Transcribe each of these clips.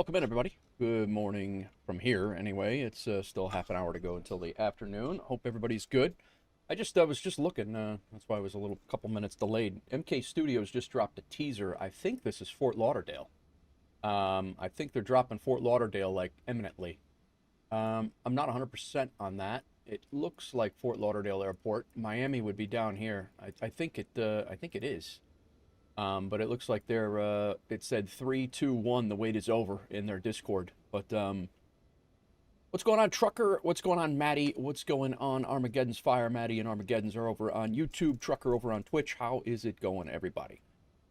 Welcome in, everybody. Good morning from here, anyway. It's still half an hour to go until the afternoon. Hope everybody's good. I was just looking. That's why I was a couple minutes delayed. MK Studios just dropped a teaser. I think this is Fort Lauderdale. I think they're dropping Fort Lauderdale, like, imminently. I'm not 100% on that. It looks like Fort Lauderdale Airport. Miami would be down here. I think it is. But it looks like it said 3, 2, 1, the wait is over in their Discord. But, what's going on, Trucker? What's going on, Maddie? What's going on, Armageddon's Fire? Maddie and Armageddon's are over on YouTube. Trucker over on Twitch. How is it going, everybody?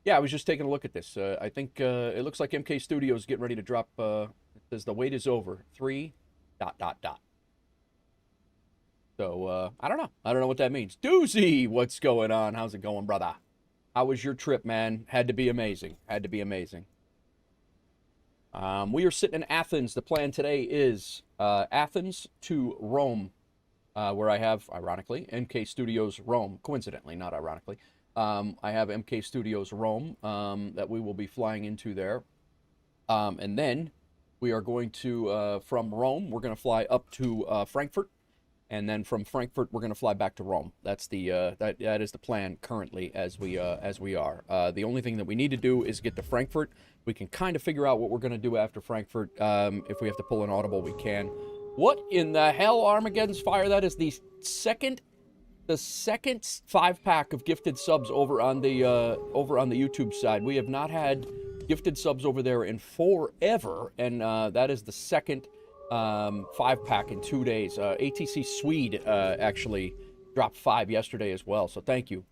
Yeah, I was just taking a look at this. I think it looks like MK Studios getting ready to drop, it says the wait is over. 3, ... So, I don't know. I don't know what that means. Doozy, what's going on? How's it going, brother? How was your trip, man? Had to be amazing. Had to be amazing. We are sitting in Athens. The plan today is Athens to Rome, where I have, ironically, MK Studios Rome. Coincidentally, not ironically. I have MK Studios Rome that we will be flying into there. And then we are going to, from Rome, we're going to fly up to Frankfurt. And then from Frankfurt, we're going to fly back to Rome. That's the that is the plan currently as we are. The only thing that we need to do is get to Frankfurt. We can kind of figure out what we're going to do after Frankfurt. If we have to pull an audible, we can. What in the hell, Armageddon's Fire? That is the second 5-pack of gifted subs over on the YouTube side. We have not had gifted subs over there in forever, and that is the second 5-pack in 2 days. ATC Swede actually dropped 5 yesterday as well, so thank you.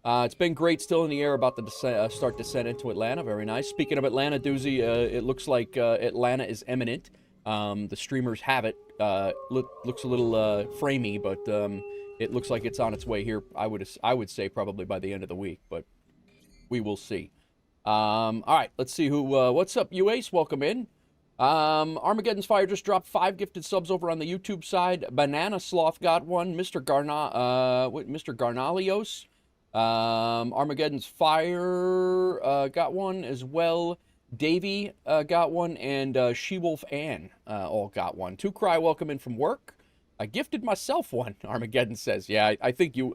It's been great. Still in the air, about to start descent into Atlanta. Very nice. Speaking of Atlanta, Doozy, it looks like Atlanta is imminent. The streamers have it. Looks a little framey, but it looks like it's on its way here. I would say probably by the end of the week, but we will see. All right, let's see who. What's up, UAce? Welcome in. Armageddon's Fire just dropped 5 gifted subs over on the YouTube side. Banana Sloth got one. Mr. Garnalios. Armageddon's Fire got one as well. Davey got one, and She-Wolf Ann all got one. Two Cry, welcome in from work. I gifted myself one, Armageddon says. Yeah, I think you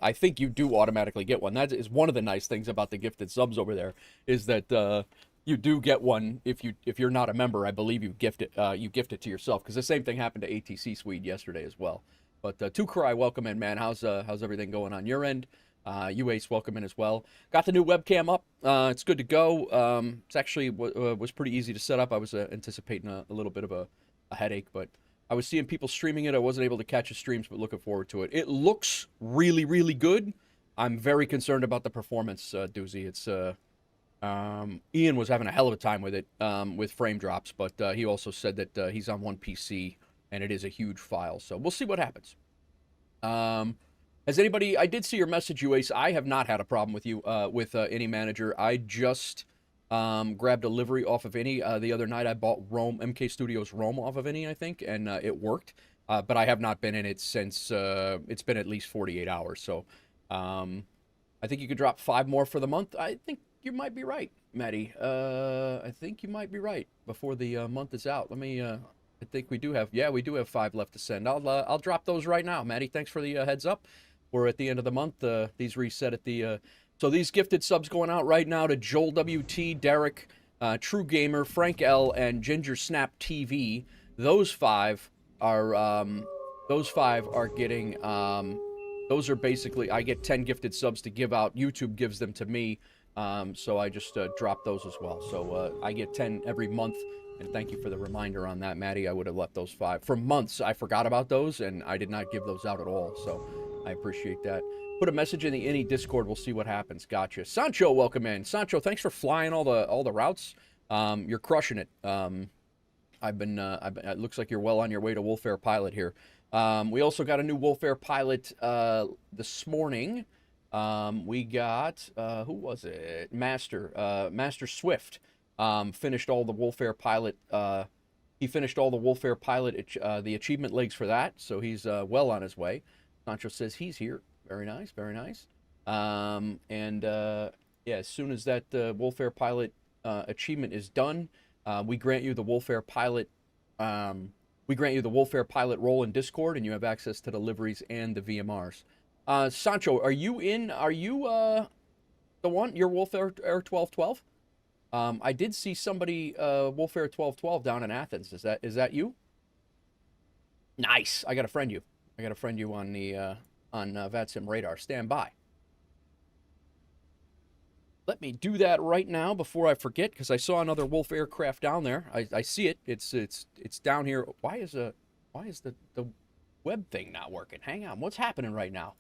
do automatically get one. That is one of the nice things about the gifted subs over there, is that you do get one if you're not a member. I believe you gift it to yourself, because the same thing happened to ATC Swede yesterday as well. But Two Cry, welcome in, man. How's everything going on your end? UAce, welcome in as well. Got the new webcam up. It's good to go. It's actually was pretty easy to set up. I was anticipating a little bit of a headache, but I was seeing people streaming it. I wasn't able to catch the streams, but looking forward to it. It looks really, really good. I'm very concerned about the performance, Doozy. It's Ian was having a hell of a time with it, with frame drops, but he also said that he's on one PC and it is a huge file, so we'll see what happens. Has anybody? I did see your message, UAce. I have not had a problem with you with AnyManager. I just grabbed a livery off of Ini the other night. I bought MK Studios Rome off of Ini, I think, and it worked. But I have not been in it since it's been at least 48 hours. So I think you could drop 5 more for the month. I think you might be right, Maddie. I think you might be right before the month is out. Let me. I think we do have 5 left to send. I'll drop those right now, Maddie. Thanks for the heads up. We're at the end of the month. These reset at the. So these gifted subs going out right now to Joel WT, Derek, True Gamer, Frank L, and Ginger Snap TV. Those 5 are getting. Those are basically, I get 10 gifted subs to give out. YouTube gives them to me. So I just dropped those as well. So I get 10 every month. And thank you for the reminder on that, Maddie. I would have left those 5. For months, I forgot about those, and I did not give those out at all. So I appreciate that. Put a message in the Ini Discord. We'll see what happens. Gotcha. Sancho, welcome in. Sancho, thanks for flying all the routes. You're crushing it. It looks like you're well on your way to WolfAir Pilot here. We also got a new WolfAir Pilot this morning. We got who was it? Master Swift. Finished all the WolfAir Pilot. He finished all the WolfAir Pilot, the achievement legs for that, so he's well on his way. Sancho says he's here. Very nice, very nice. Yeah, as soon as that WolfAir Pilot achievement is done, We grant you the WolfAir pilot. We grant you the WolfAir pilot role in Discord, and you have access to the liveries and the VMRs. Sancho, are you in? Are you the one? You're WolfAir 1212? I did see somebody WolfAir 1212 down in Athens. Is that you? Nice. I got to friend you. I got to friend you on the VATSIM radar. Stand by. Let me do that right now before I forget, because I saw another Wolf aircraft down there. I see it. It's down here. Why is the web thing not working? Hang on. What's happening right now?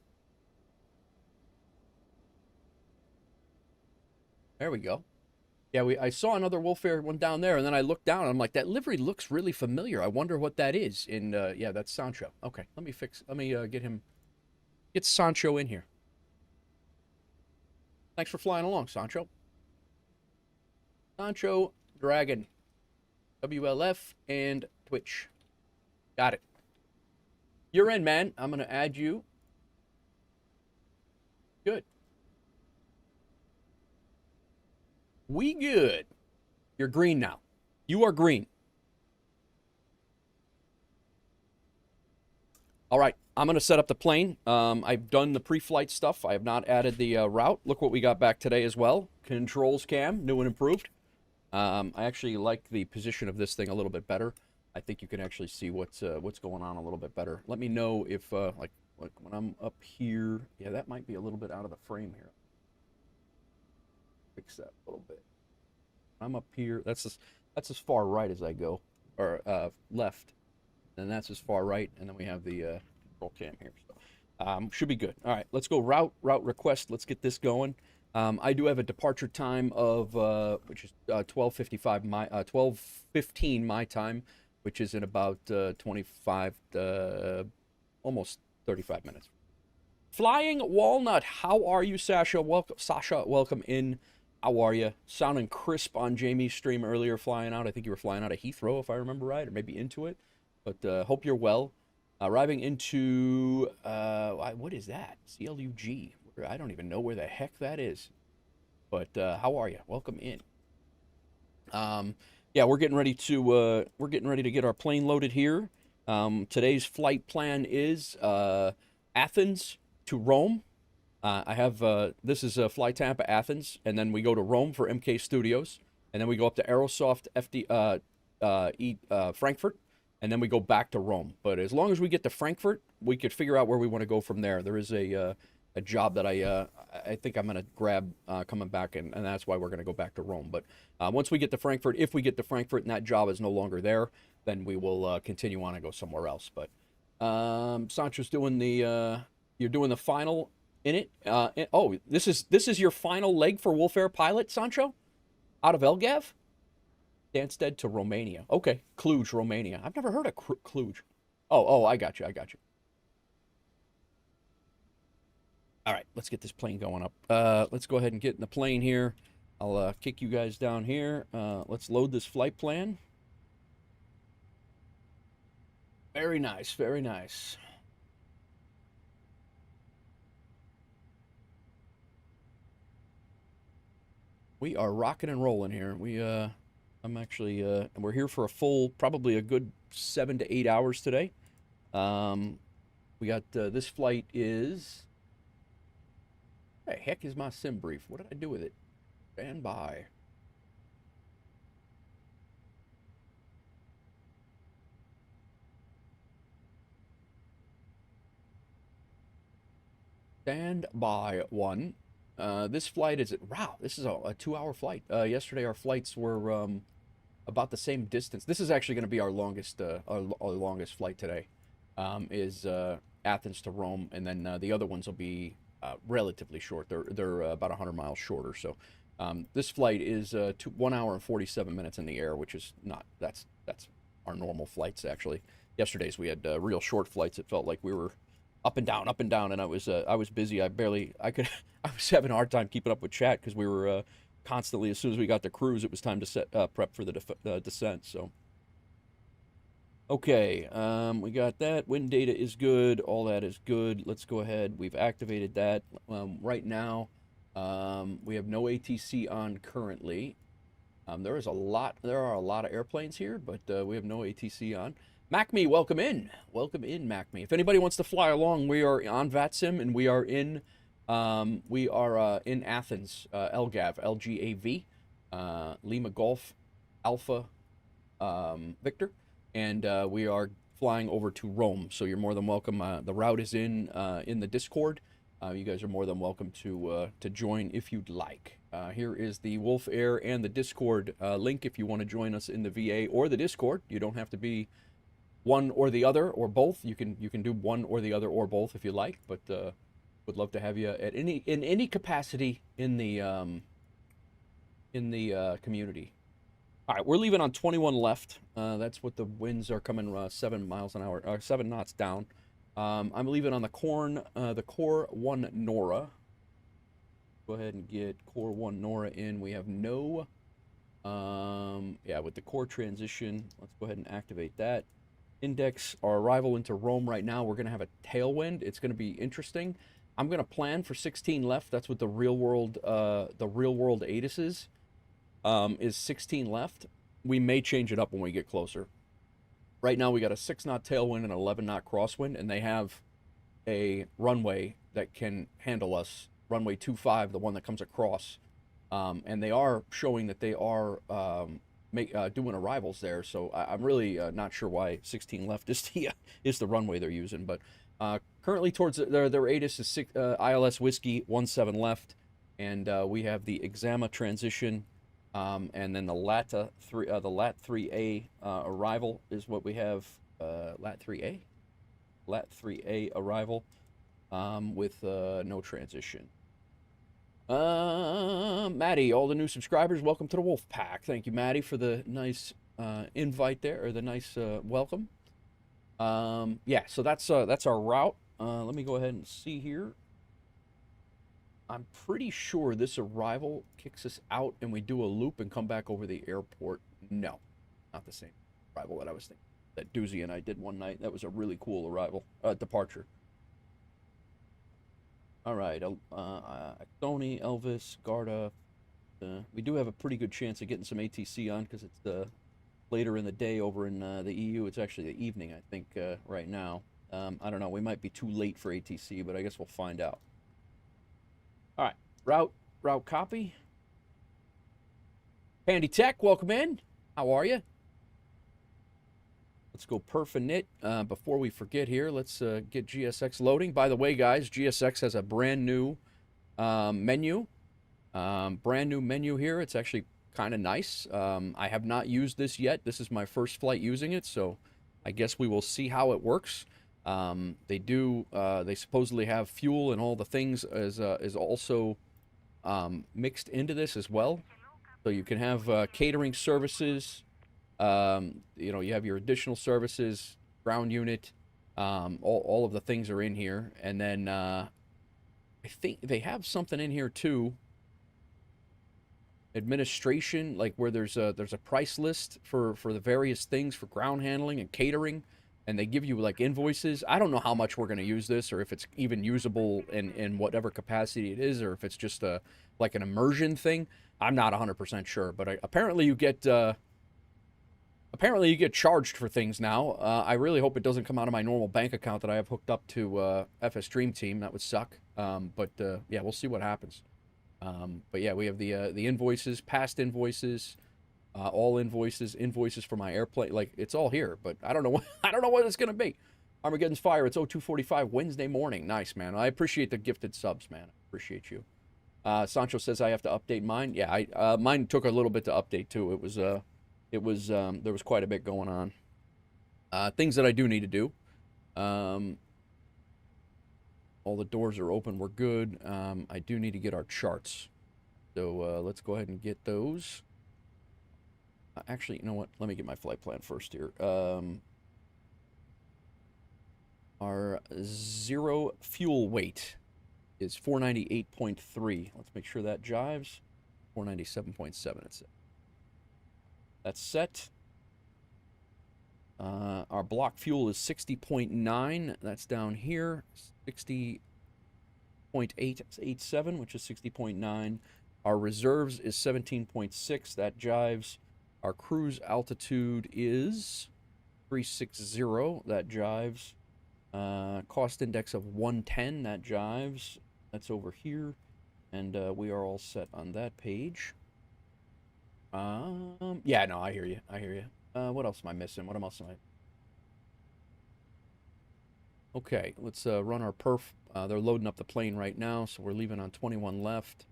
There we go. Yeah, I saw another WolfAir one down there, and then I looked down, and I'm like, that livery looks really familiar. I wonder what that is. And yeah, that's Sancho. Okay, let me get Sancho in here. Thanks for flying along, Sancho. Sancho, Dragon, WLF, and Twitch. Got it. You're in, man. I'm going to add you. Good. We good. You're green now. You are green. All right. I'm going to set up the plane. I've done the pre-flight stuff. I have not added the route. Look what we got back today as well. Controls cam, new and improved. I actually like the position of this thing a little bit better. I think you can actually see what's going on a little bit better. Let me know if, like when I'm up here, yeah, that might be a little bit out of the frame here. Fix that a little bit. I'm up here. That's as far right as I go, or left. And that's as far right, and then we have the control cam here. So should be good. All right, let's go route request. Let's get this going. I do have a departure time of which is 12:15 my time, which is in about 25 almost 35 minutes. Flying Walnut, how are you, Sasha? Welcome in. How are you? Sounding crisp on Jamie's stream earlier, flying out. I think you were flying out of Heathrow, if I remember right, or maybe into it. But hope you're well. Arriving into, what is that? CLUG. I don't even know where the heck that is. But how are you? Welcome in. Yeah, we're getting ready to get our plane loaded here. Today's flight plan is Athens to Rome. I have this is Fly Tampa Athens, and then we go to Rome for MK Studios, and then we go up to Aerosoft Frankfurt, and then we go back to Rome. But as long as we get to Frankfurt, we could figure out where we want to go from there. There is a job that I think I'm going to grab coming back, and that's why we're going to go back to Rome. But once we get to Frankfurt, if we get to Frankfurt and that job is no longer there, then we will continue on and go somewhere else. But Sancho's doing the you're doing the final in it. Oh, this is your final leg for WolfAir pilot, Sancho, out of Elgav? Stansted to Romania. Okay, Cluj, Romania. I've never heard of Cluj. Oh, I got you. All right, let's get this plane going up. Let's go ahead and get in the plane here. I'll kick you guys down here. Let's load this flight plan. Very nice, very nice. We are rocking and rolling here. I'm actually, we're here for a full, probably a good 7 to 8 hours today. We got, this flight is, what the heck is my sim brief? What did I do with it? Stand by. Stand by one. This flight is, wow, this is a 2-hour flight. Yesterday our flights were about the same distance. This is actually going to be our longest flight today, is Athens to Rome, and then the other ones will be relatively short. They're about 100 miles shorter. So this flight is 1 hour and 47 minutes in the air, which is not, that's our normal flights actually. Yesterday's we had real short flights. It felt like we were up and down, and I was busy. I was having a hard time keeping up with chat because we were constantly, as soon as we got to cruise, it was time to set prep for the descent. So okay, we got that. Wind data is good. All that is good. Let's go ahead. We've activated that. Right now, we have no ATC on currently. There are a lot of airplanes here, but we have no ATC on. MacMe, welcome in. Welcome in, MacMe. If anybody wants to fly along, we are on VATSIM, and we are in Athens, LGAV, LGAV, Lima Golf Alpha Victor, and we are flying over to Rome. So you're more than welcome. The route is in the Discord. You guys are more than welcome to join if you'd like. Here is the WolfAir and the Discord link if you want to join us in the VA or the Discord. You don't have to be one or the other or both. You can do one or the other or both if you like. But would love to have you at in any capacity in the community. All right, we're leaving on 21 left. That's what the winds are coming 7 miles an hour, 7 knots down. I'm leaving on the Core 1 Nora. Go ahead and get Core 1 Nora in. We have no, with the core transition, let's go ahead and activate that. Index our arrival into Rome right now. We're going to have a tailwind. It's going to be interesting. I'm going to plan for 16 left. That's what the real world ATIS is 16 left. We may change it up when we get closer. Right now we got a 6-knot tailwind and an 11-knot crosswind, and they have a runway that can handle us, runway 25, the one that comes across. And they are showing that they are doing arrivals there, so I'm really not sure why 16 left is the runway they're using. But currently towards their ATIS is ILS Whiskey 17 left, and we have the Exama transition. And then the LAT 3A arrival is what we have. LAT 3A arrival with no transition. Maddie, all the new subscribers, welcome to the Wolf Pack. Thank you, Maddie, for the nice invite there, or the nice welcome. So that's our route. Let me go ahead and see here. I'm pretty sure this arrival kicks us out and we do a loop and come back over the airport. No, not the same arrival that I was thinking. That Doozy and I did one night. That was a really cool arrival, departure. All right, Tony, Elvis, Garda. We do have a pretty good chance of getting some ATC on because it's later in the day over in the EU. It's actually the evening, I think, right now. I don't know. We might be too late for ATC, but I guess we'll find out. All right, route copy. Pandy Tech, welcome in. How are you? Let's go perf and knit. Before we forget here, let's get GSX loading. By the way, guys, GSX has a brand new menu. Brand new menu here. It's actually kind of nice. I have not used this yet. This is my first flight using it, so I guess we will see how it works. They supposedly have fuel and all the things is also mixed into this as well. So you can have catering services. You have your additional services, ground unit. All of the things are in here, and then I think they have something in here too. Administration, like where there's a price list for the various things for ground handling and catering. And they give you like invoices. I don't know how much we're going to use this, or if it's even usable in whatever capacity it is, or if it's just like an immersion thing. I'm not 100% sure, but apparently you get charged for things now. I really hope it doesn't come out of my normal bank account that I have hooked up to FS Dream Team. That would suck. But we'll see what happens. But yeah, we have the invoices, past invoices. All invoices for my airplane, like it's all here, but I don't know what it's gonna be. Armageddon's Fire, it's 02:45 Wednesday morning. Nice, man. I appreciate the gifted subs, man. I appreciate you. Sancho says I have to update mine. Yeah, mine took a little bit to update too. There was quite a bit going on. Things that I do need to do. All the doors are open. We're good. I do need to get our charts, so let's go ahead and get those. Actually, you know what? Let me get my flight plan first here. Our zero fuel weight is 498.3. Let's make sure that jives. 497.7, it's set. That's set. Our block fuel is 60.9. That's down here. 60.887, which is 60.9. Our reserves is 17.6. That jives. Our cruise altitude is 360. That jives. Cost index of 110. That jives. That's over here. And we are all set on that page. Yeah, no, I hear you. I hear you. What else am I missing? What else am I? Okay, let's run our perf. They're loading up the plane right now, so we're leaving on 21 left.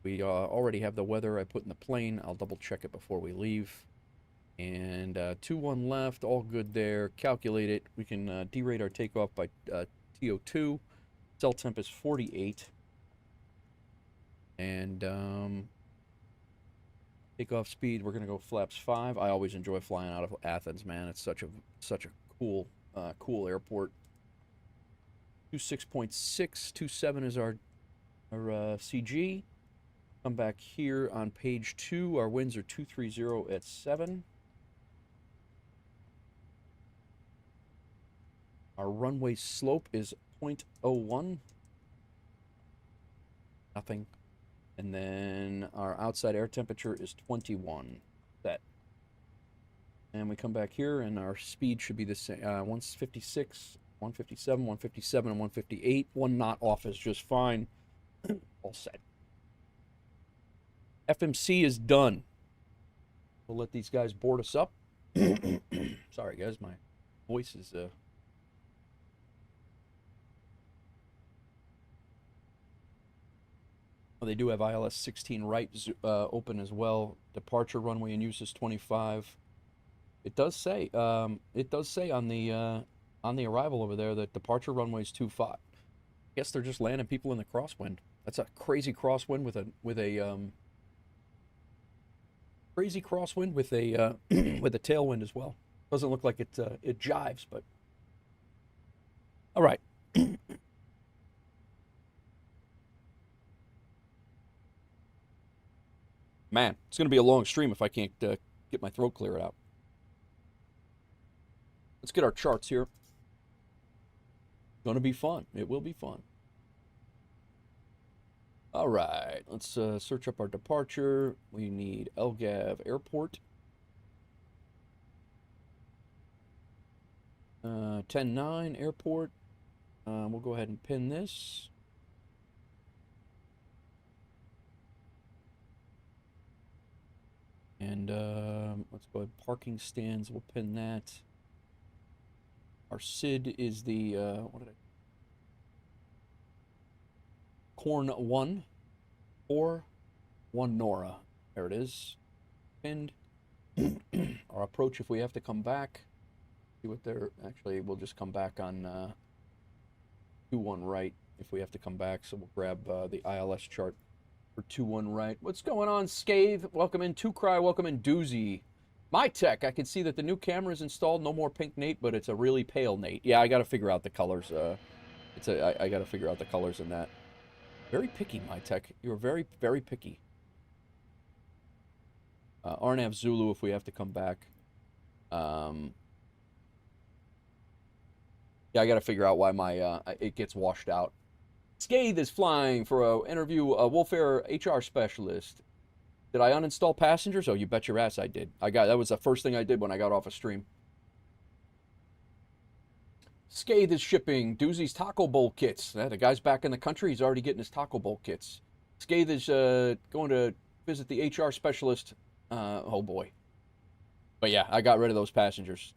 We already have the weather I put in the plane. I'll double check it before we leave. And 21 left, all good there. Calculate it. We can derate our takeoff by TO2. Cell temp is 48. And takeoff speed, we're gonna go flaps 5. I always enjoy flying out of Athens, man. It's such a cool airport. 26.6, 27 is our CG. Come back here on page 2. Our winds are 230 at 7. Our runway slope is 0.01. Nothing. And then our outside air temperature is 21. Set. And we come back here, and our speed should be the same. 156, 157, 157, and 158. 1 knot off is just fine. All set. FMC is done. We'll let these guys board us up. Sorry, guys. My voice is... Well, they do have ILS 16 right open as well. Departure runway in use is 25. It does say on the arrival over there that departure runway is 25. I guess they're just landing people in the crosswind. That's a crazy crosswind with a crazy crosswind with a with a tailwind as well. Doesn't look like it jives, but all right. Man, it's going to be a long stream if I can't get my throat cleared out. Let's get our charts here. Going to be fun. It will be fun. All right, let's search up our departure. We need Elgav Airport. 10-9 Airport. We'll go ahead and pin this. And let's go ahead, parking stands, we'll pin that. Our SID is the, Corn 1, or 1 Nora. There it is, pinned. Our approach, if we have to come back, see what they're, actually, we'll just come back on 2-1 right if we have to come back, so we'll grab the ILS chart. 2-1 right. What's going on, Scathe? Welcome in, Two Cry. Welcome in, Doozy. My Tech, I can see that the new camera is installed. No more pink Nate, but it's a really pale Nate. Yeah, I got to figure out the colors. I got to figure out the colors in that. Very picky, My Tech. You're very, very picky. Arnav Zulu, if we have to come back. Yeah, I got to figure out why my it gets washed out. Scathe is flying for an interview, a WolfAir HR specialist. Did I uninstall passengers? Oh, you bet your ass I did. That was the first thing I did when I got off a stream. Scathe is shipping Doozy's Taco Bowl kits. The guy's back in the country. He's already getting his Taco Bowl kits. Scathe is going to visit the HR specialist. Oh, boy. But yeah, I got rid of those passengers.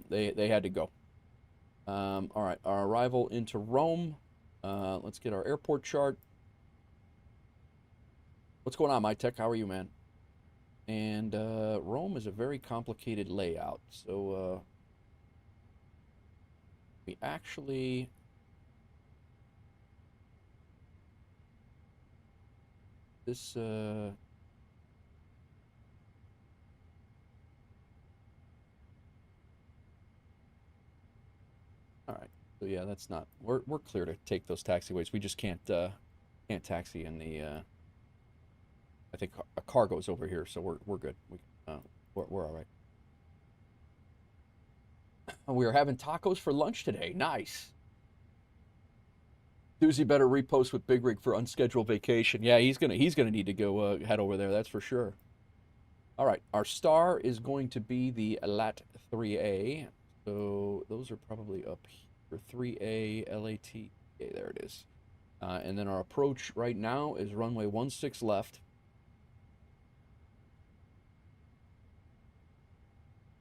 They had to go. All right, our arrival into Rome. Let's get our airport chart. What's going on, My Tech? How are you, man? And Rome is a very complicated layout. So we actually... This... All right. So yeah, that's not... We're clear to take those taxiways. We just can't taxi in the... I think a cargo's over here, so we're good. We're all right. We are having tacos for lunch today. Nice. Doozy better repost with Big Rig for unscheduled vacation. Yeah, he's gonna need to go head over there. That's for sure. All right, our star is going to be the LAT 3A. So those are probably up here. 3A LAT. Okay, there it is. And then our approach right now is runway 16 left.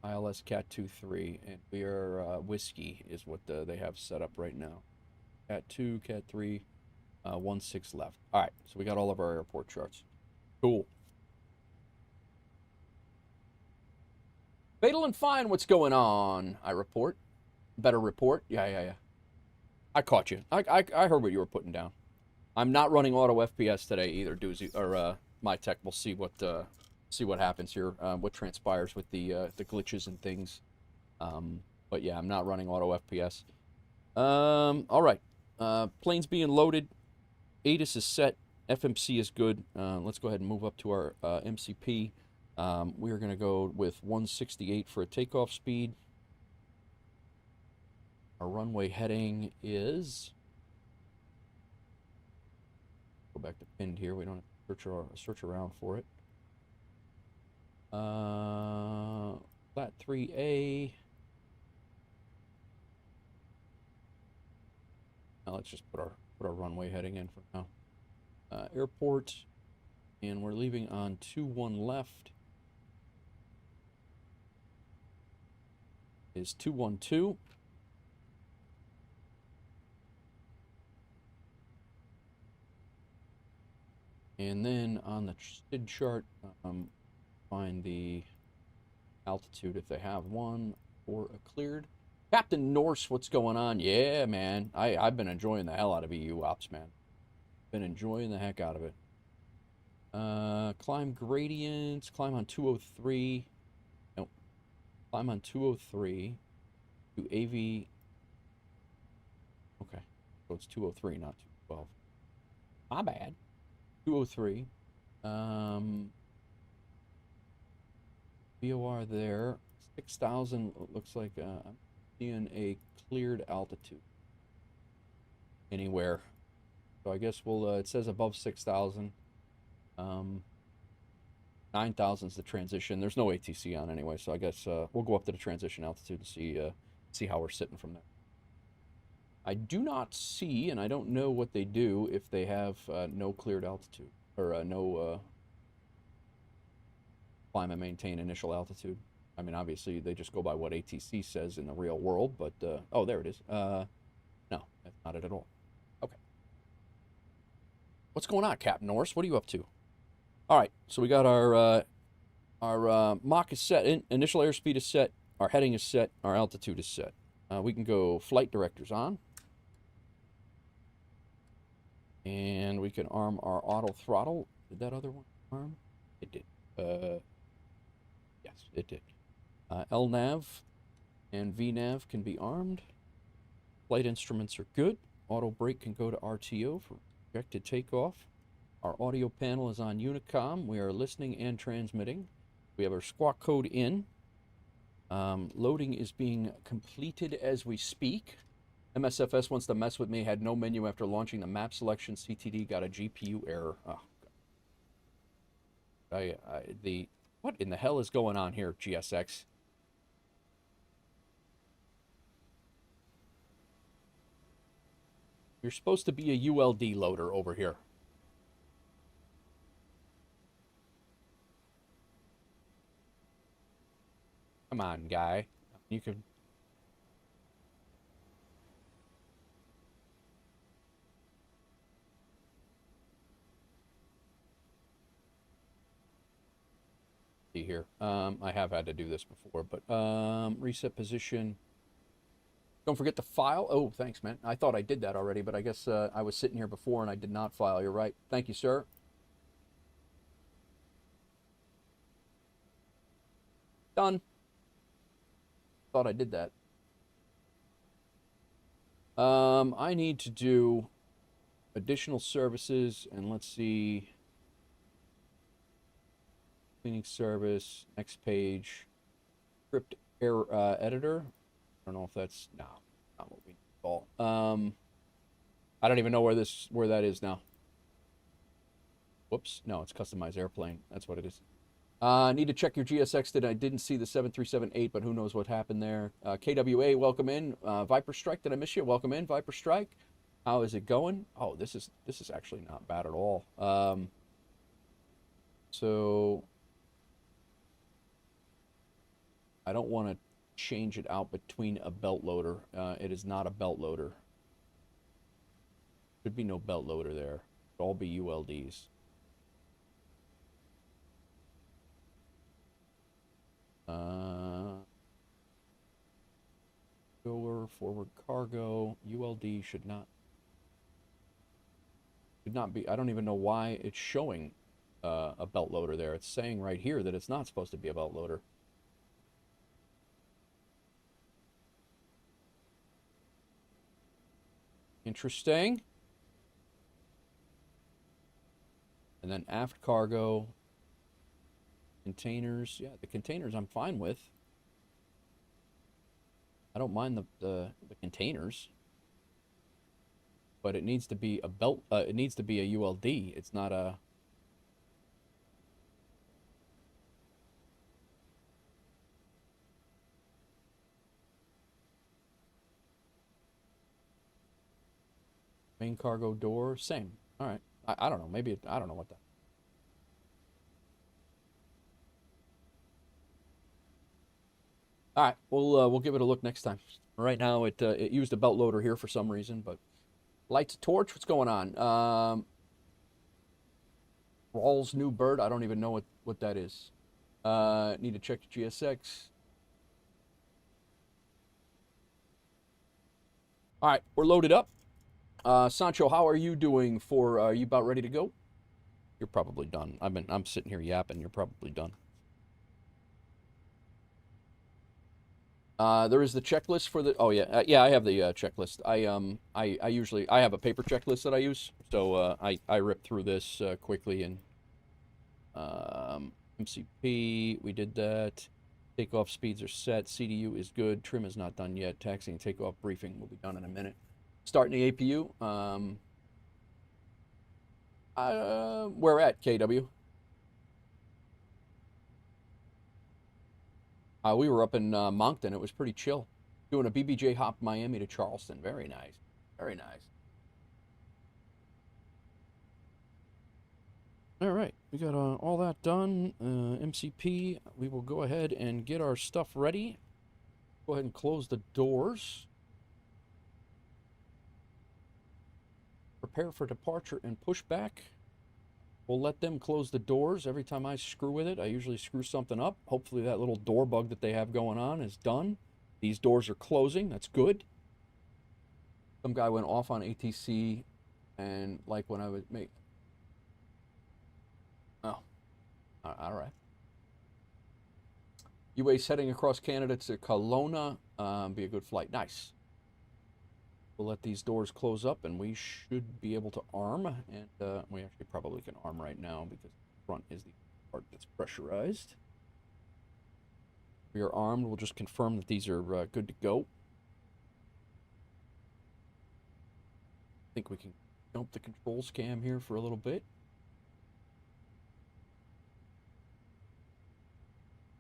ILS Cat 23, and we are Whiskey is what they have set up right now. Cat 2, Cat 3, 16 left. All right, so we got all of our airport charts. Cool. Fatal and Fine, what's going on? I report. Better report. Yeah. I caught you. I heard what you were putting down. I'm not running auto FPS today either, Doozy, or my tech. We'll see what happens here, what transpires with the glitches and things. But yeah, I'm not running auto FPS. All right. Planes being loaded. ATIS is set. FMC is good. Let's go ahead and move up to our MCP. We're going to go with 168 for a takeoff speed. Our runway heading is... Go back to pinned here. We don't have to search around for it. Flat 3A. Now let's just put our runway heading in for now. Airport, and we're leaving on 21 left. Is 212. And then on the SID chart, find the altitude if they have one or a cleared. Captain Norse, what's going on? Yeah, man. I've been enjoying the hell out of EU ops, man. Been enjoying the heck out of it. Climb gradients. Climb on 203. Nope. Climb on 203. Do AV. Okay. So it's 203, not 212. My bad. 203. VOR there. 6,000 looks like I'm seeing a cleared altitude anywhere. So I guess we'll, it says above 6,000. 9,000 is the transition. There's no ATC on anyway, so I guess we'll go up to the transition altitude and see how we're sitting from there. I do not see, and I don't know what they do if they have no cleared altitude, or no climb and maintain initial altitude. I mean, obviously, they just go by what ATC says in the real world, but, oh, there it is. No, that's not it at all. Okay. What's going on, Captain Norse? What are you up to? All right, so we got our Mach is set, initial airspeed is set, our heading is set, our altitude is set. We can go flight directors on. And we can arm our auto throttle. Did that other one arm? It did. Yes, it did. LNAV and VNAV can be armed. Flight instruments are good. Auto brake can go to RTO for projected takeoff. Our audio panel is on Unicom. We are listening and transmitting. We have our squawk code in. Loading is being completed as we speak. MSFS wants to mess with me. Had no menu after launching the map selection. CTD got a GPU error. Oh, what in the hell is going on here, GSX? You're supposed to be a ULD loader over here. Come on, guy. You can... see here. I have had to do this before, but reset position. Don't forget to file. Oh, thanks, man. I thought I did that already, but I guess I was sitting here before and I did not file. You're right. Thank you, sir. Done. Thought I did that. I need to do additional services, and let's see. Cleaning service, next page. Script error editor. I don't know if that's, no, not what we call. I don't even know where that is now. Whoops. No, it's customized airplane. That's what it is. Need to check your GSX. I didn't see the 7378, but who knows what happened there. KWA, welcome in. Viper Strike, did I miss you? Welcome in, Viper Strike. How is it going? Oh, this is actually not bad at all. So I don't want to change it out between a belt loader. It is not a belt loader. Should be no belt loader there. It'll all be ULDs. Forward cargo, ULD should not be. I don't even know why it's showing a belt loader there. It's saying right here that it's not supposed to be a belt loader. Interesting. And then aft cargo, containers. Yeah, the containers I'm fine with. I don't mind the containers, but it needs to be a belt. It needs to be a ULD. It's not a. Main cargo door, same. All right. I don't know. Maybe I don't know what that. All right, we'll give it a look next time. Right now, it used a belt loader here for some reason, but lights torch. What's going on? Rawls new bird. I don't even know what that is. Need to check GSX. All right, we're loaded up. Sancho, how are you doing? Are you about ready to go? You're probably done. I'm sitting here yapping. You're probably done. There is the checklist for the. Oh yeah, yeah. I have the checklist. I usually have a paper checklist that I use, so I rip through this quickly and MCP. We did that. Takeoff speeds are set. CDU is good. Trim is not done yet. Taxi and takeoff briefing will be done in a minute. Starting the APU. Where at KW? We were up in Moncton. It was pretty chill. Doing a BBJ hop Miami to Charleston. Very nice. Very nice. All right. We got all that done. MCP. We will go ahead and get our stuff ready. Go ahead and close the doors. Prepare for departure and pushback. We'll let them close the doors. Every time I screw with it, I usually screw something up. Hopefully that little door bug that they have going on is done. These doors are closing. That's good. Some guy went off on ATC, and like when I would make... Oh, all right. UA's heading across Canada to Kelowna. Be a good flight. Nice. We'll let these doors close up, and we should be able to arm. And we actually probably can arm right now because the front is the part that's pressurized. We are armed. We'll just confirm that these are good to go. I think we can jump the controls cam here for a little bit.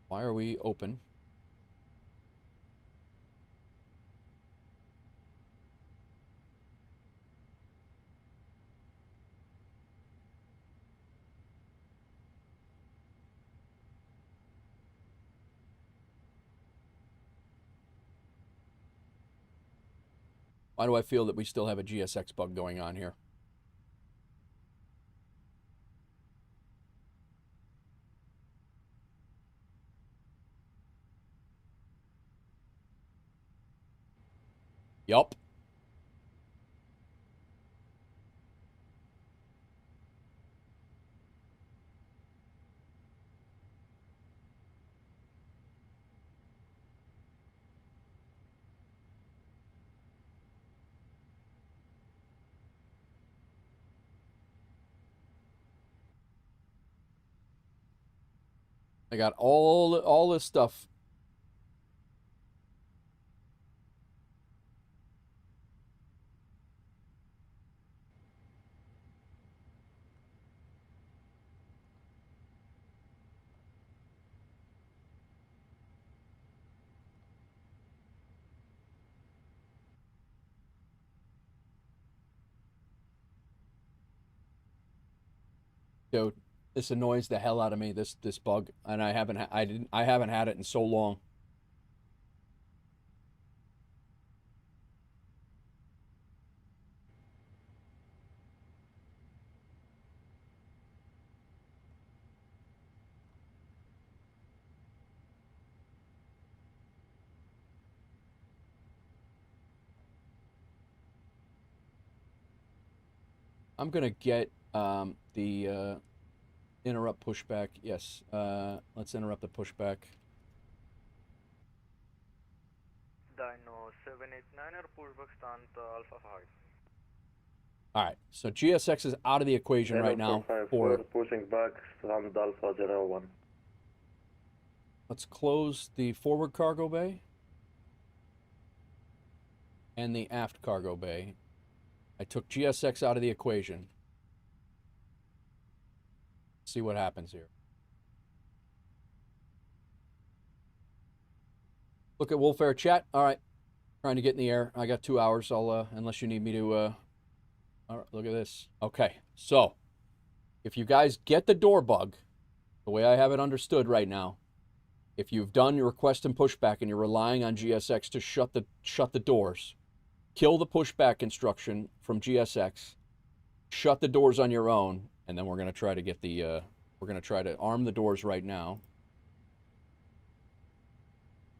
Why are we open? Why do I feel that we still have a GSX bug going on here? Yup. I got all this stuff. Dude, this annoys the hell out of me. This bug, and I haven't had it in so long. I'm gonna get the interrupt pushback. Yes, let's interrupt the pushback. Dino 789er pushback stand Alpha 5. All right, so GSX is out of the equation right now. For pushing back stand Alpha 01. Let's close the forward cargo bay and the aft cargo bay. I took GSX out of the equation. See what happens here. Look at WolfAir chat. All right, trying to get in the air. I got 2 hours. I'll unless you need me to. All right, look at this. Okay, so if you guys get the door bug, the way I have it understood right now, if you've done your request and pushback and you're relying on GSX to shut the doors, kill the pushback instruction from GSX, shut the doors on your own, and then we're gonna try to get the we're gonna try to arm the doors right now.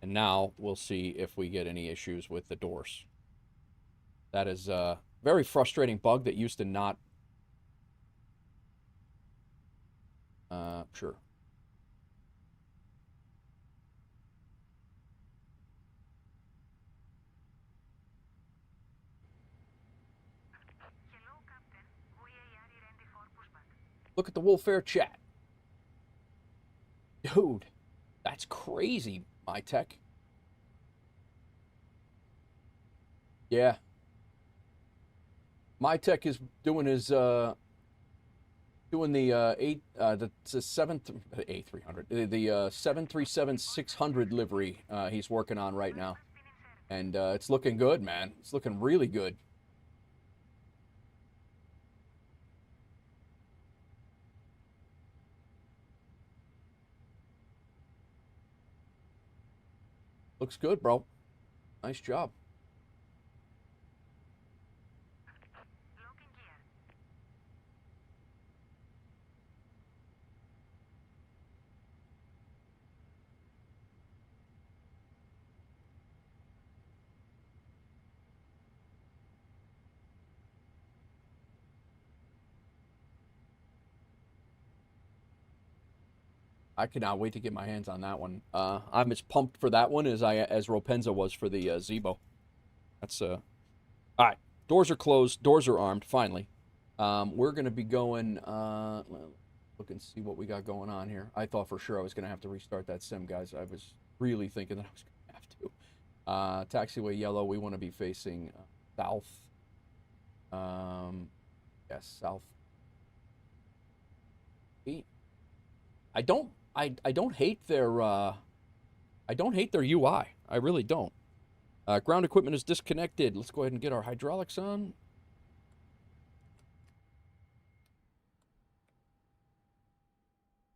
And now we'll see if we get any issues with the doors. That is a very frustrating bug that used to not. Sure. Hello, Captain. We are ready for pushback. Look at the WolfAir chat. Dude, that's crazy, my tech. Yeah. My tech is doing his doing the the 737-600 livery he's working on right now. And it's looking good, man. It's looking really good. Looks good, bro. Nice job. Locking gear. I cannot wait to get my hands on that one. I'm as pumped for that one as Ropenza was for the Zebo. That's all right. Doors are closed. Doors are armed. Finally, we're gonna be going. Look and see what we got going on here. I thought for sure I was gonna have to restart that sim, guys. I was really thinking that I was gonna have to. Taxiway yellow. We want to be facing south. Yes, south. I don't hate their UI. I really don't. Ground equipment is disconnected. Let's go ahead and get our hydraulics on.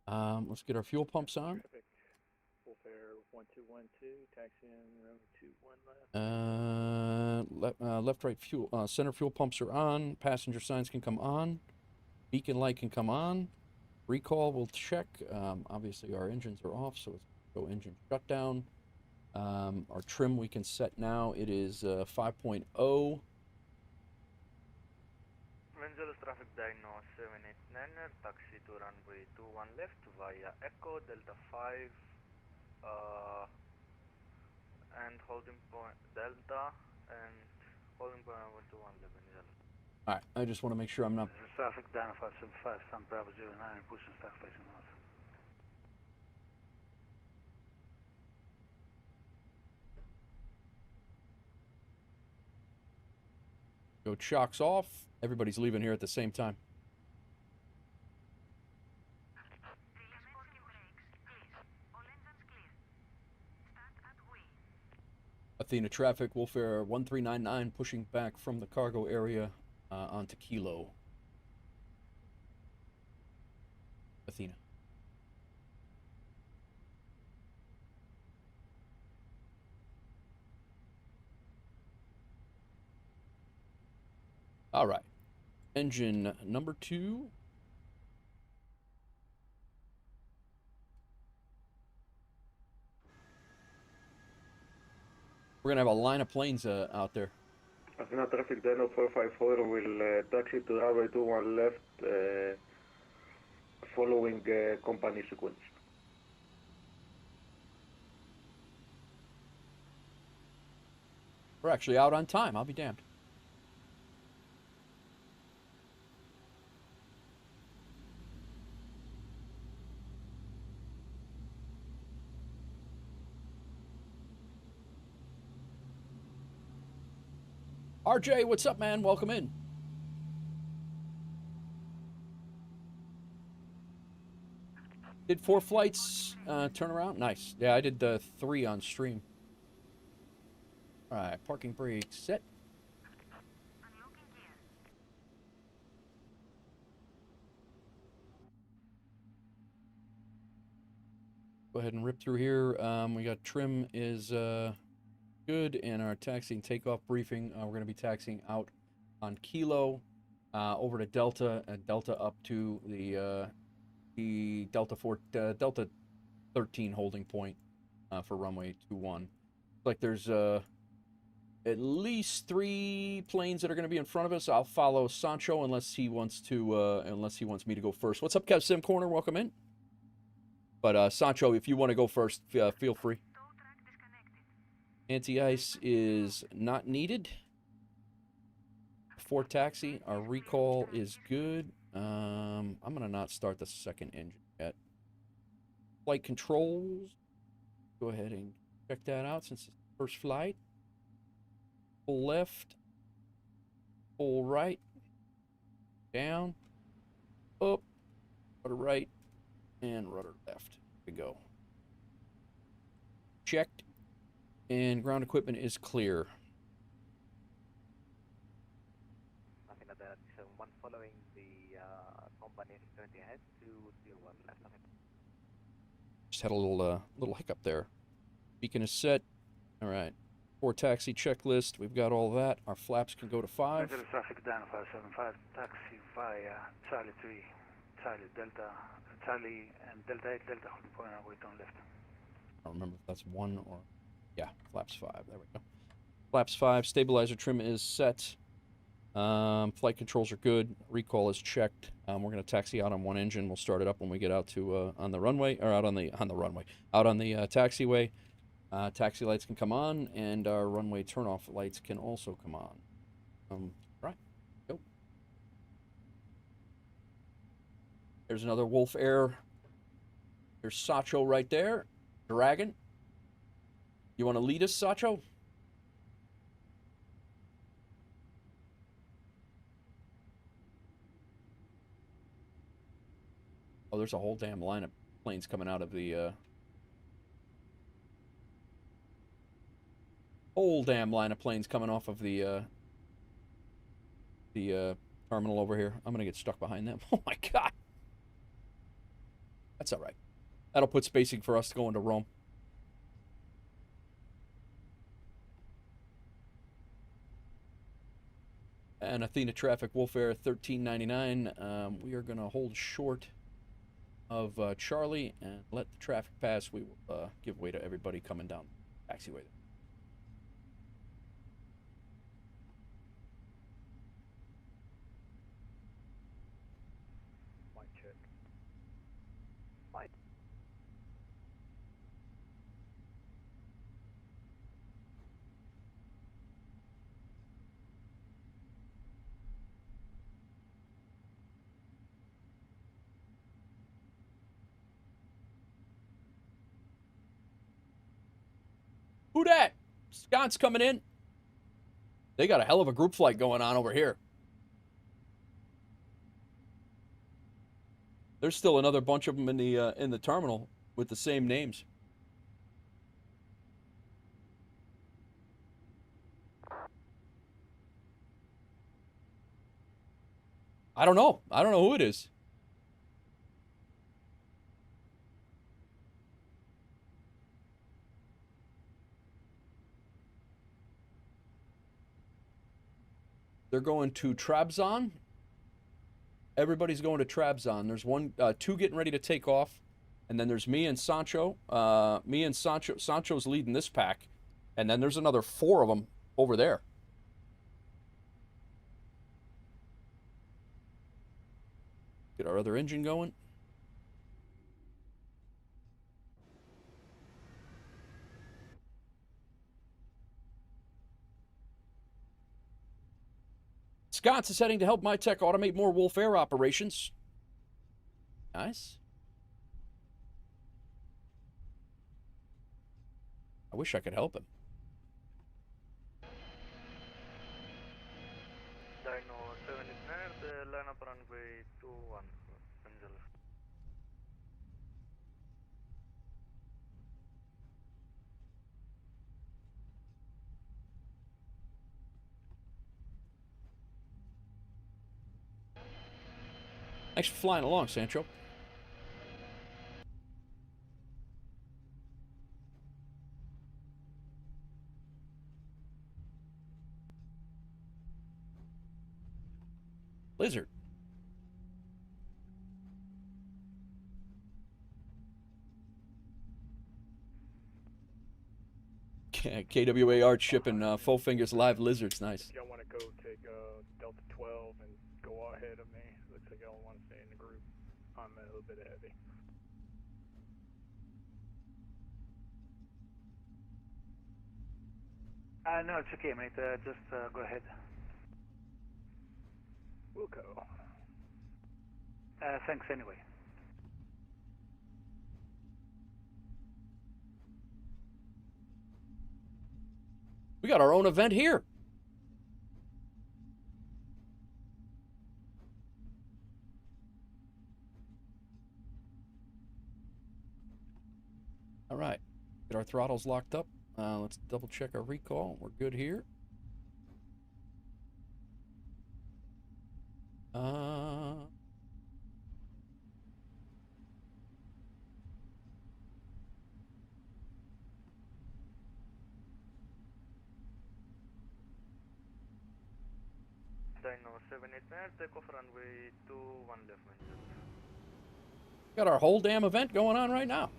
Let's get our fuel pumps on. WolfAir 1212, taxi in runway 21 left. Left, right fuel, center fuel pumps are on. Passenger signs can come on. Beacon light can come on. Recall, we'll check. Obviously, our engines are off, so it's go engine shutdown. Our trim we can set now. It is 5.0. Angeles traffic Dino 789er, taxi to runway 21 left via Echo Delta 5 and holding point Delta and holding point 21 left. All right, I just want to make sure I'm not. Traffic Dino 575, stand Bravo 09, pushing stack facing north. Go chocks off. Everybody's leaving here at the same time. Athena traffic, WolfAir 1399 pushing back from the cargo area onto Kilo. Athena. All right. Engine number 2. We're going to have a line of planes out there. Athena traffic Dino 454 will taxi to runway 21 left following company sequence. We're actually out on time. I'll be damned. RJ, what's up, man? Welcome in. Did 4 flights turn around? Nice. Yeah, I did 3 on stream. All right, parking brake set. Unlocking gear. Go ahead and rip through here. We got trim is good, and our taxi and takeoff briefing. We're going to be taxiing out on Kilo, over to Delta, and Delta up to the Delta 13 holding point for runway 21. Like there's at least 3 planes that are going to be in front of us. I'll follow Sancho unless he wants me to go first. What's up, Kev Sim Corner? Welcome in. But Sancho, if you want to go first, feel free. Tow track disconnected. Anti-ice is not needed. For taxi, our recall is good. I'm gonna not start the second engine yet. Flight controls. Go ahead and check that out since it's the first flight. Full left. Full right. Down. Up. Rudder right. And rudder left. Here we go. Checked. And ground equipment is clear. Nothing like that. So one following the company 20 ahead, 201 left. Just had a little hiccup there. Beacon is set. All right. 4 taxi checklist. We've got all that. Our flaps can go to 5. Regular traffic Dino 575, taxi via Charlie 3, Charlie Delta, Charlie and Delta 8, Delta holding point on way on left. I don't remember if that's 1 or... Yeah, flaps 5. There we go. Flaps 5. Stabilizer trim is set. Flight controls are good. Recall is checked. We're going to taxi out on 1 engine. We'll start it up when we get out to on the runway, or out on the runway, out on the taxiway. Taxi lights can come on, and our runway turnoff lights can also come on. Right. Go. There's another WolfAir. There's Sacho right there. Dragon. You want to lead us, Sacho? Oh, there's a whole damn line of planes coming out of the... whole damn line of planes coming off of the terminal over here. I'm going to get stuck behind them. Oh, my God. That's all right. That'll put spacing for us to go into Rome. And Athena traffic, WolfAir 1399. We are going to hold short of Charlie and let the traffic pass. We will give way to everybody coming down the taxiway. Mic check. Mic. Who dat? Scott's coming in. They got a hell of a group flight going on over here. There's still another bunch of them in the terminal with the same names. I don't know. I don't know who it is. They're going to Trabzon. Everybody's going to Trabzon. There's two getting ready to take off, and then there's me and Sancho. Sancho's leading this pack, and then there's another 4 of them over there. Get our other engine going. Scott's is heading to help my tech automate more WolfAir operations. Nice. I wish I could help him. Dino 789, line up runway 21, Angeles. Thanks for flying along, Sancho. Lizard. KWA Art shipping full fingers live lizards. Nice. If y'all want to go take Delta 12 and go ahead of me, looks like y'all want to stay in the group. I'm a little bit heavy. No, it's okay, mate. Just go ahead. We'll go. Thanks anyway. We got our own event here. All right. Get our throttles locked up. Let's double check our recall. We're good here. Dino 789, take off runway 21 left, Angeles. Got our whole damn event going on right now.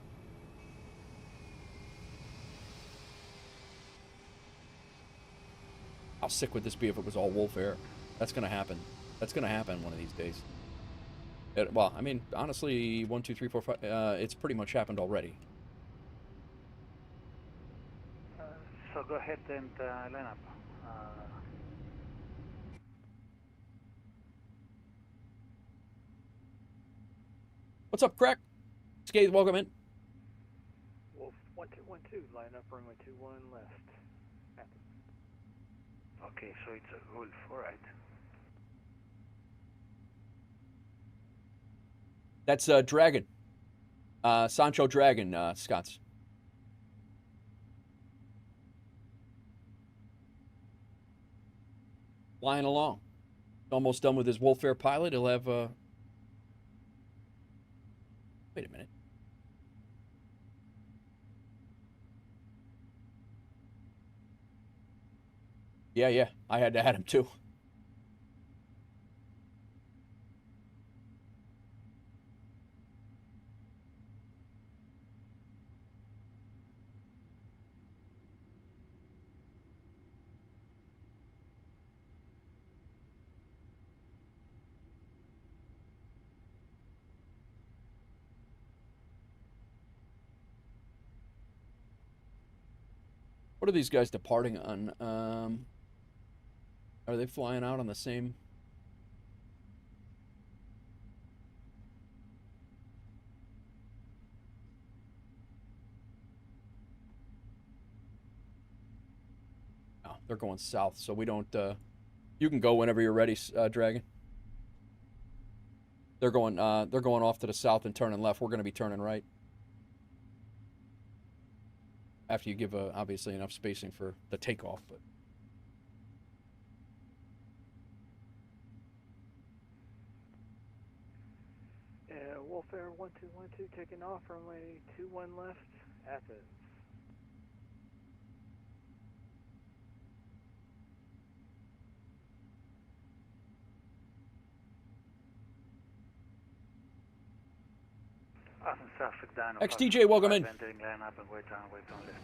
How sick would this be if it was all WolfAir? That's going to happen. That's going to happen one of these days. Well, I mean, honestly, 1, 2, 3, 4, 5, it's pretty much happened already. So go ahead and line up. What's up, Crack? Scathe, welcome in. Wolf 1212, line up runway 21 left. Okay, so it's a Wolf, alright. That's Dragon. Sancho Dragon, Scots. Flying along. Almost done with his WolfAir pilot. He'll have... Wait a minute. Yeah. I had to add him too. What are these guys departing on? Are they flying out on the same? No, they're going south, so we don't. You can go whenever you're ready, Dragon. They're going off to the south and turning left. We're going to be turning right. After you give obviously enough spacing for the takeoff, but. WolfAir 1212 taking off runway 21 left, Athens. Athens traffic Dino XTJ, welcome in. entering line up and wait on left.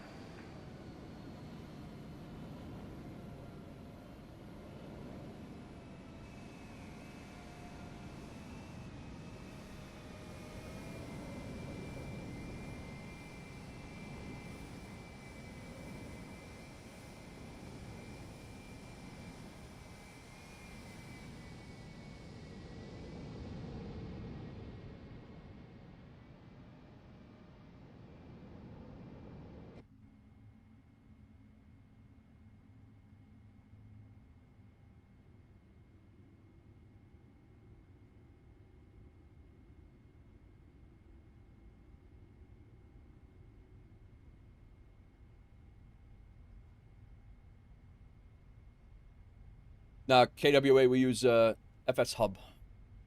KWA, we use FSHub.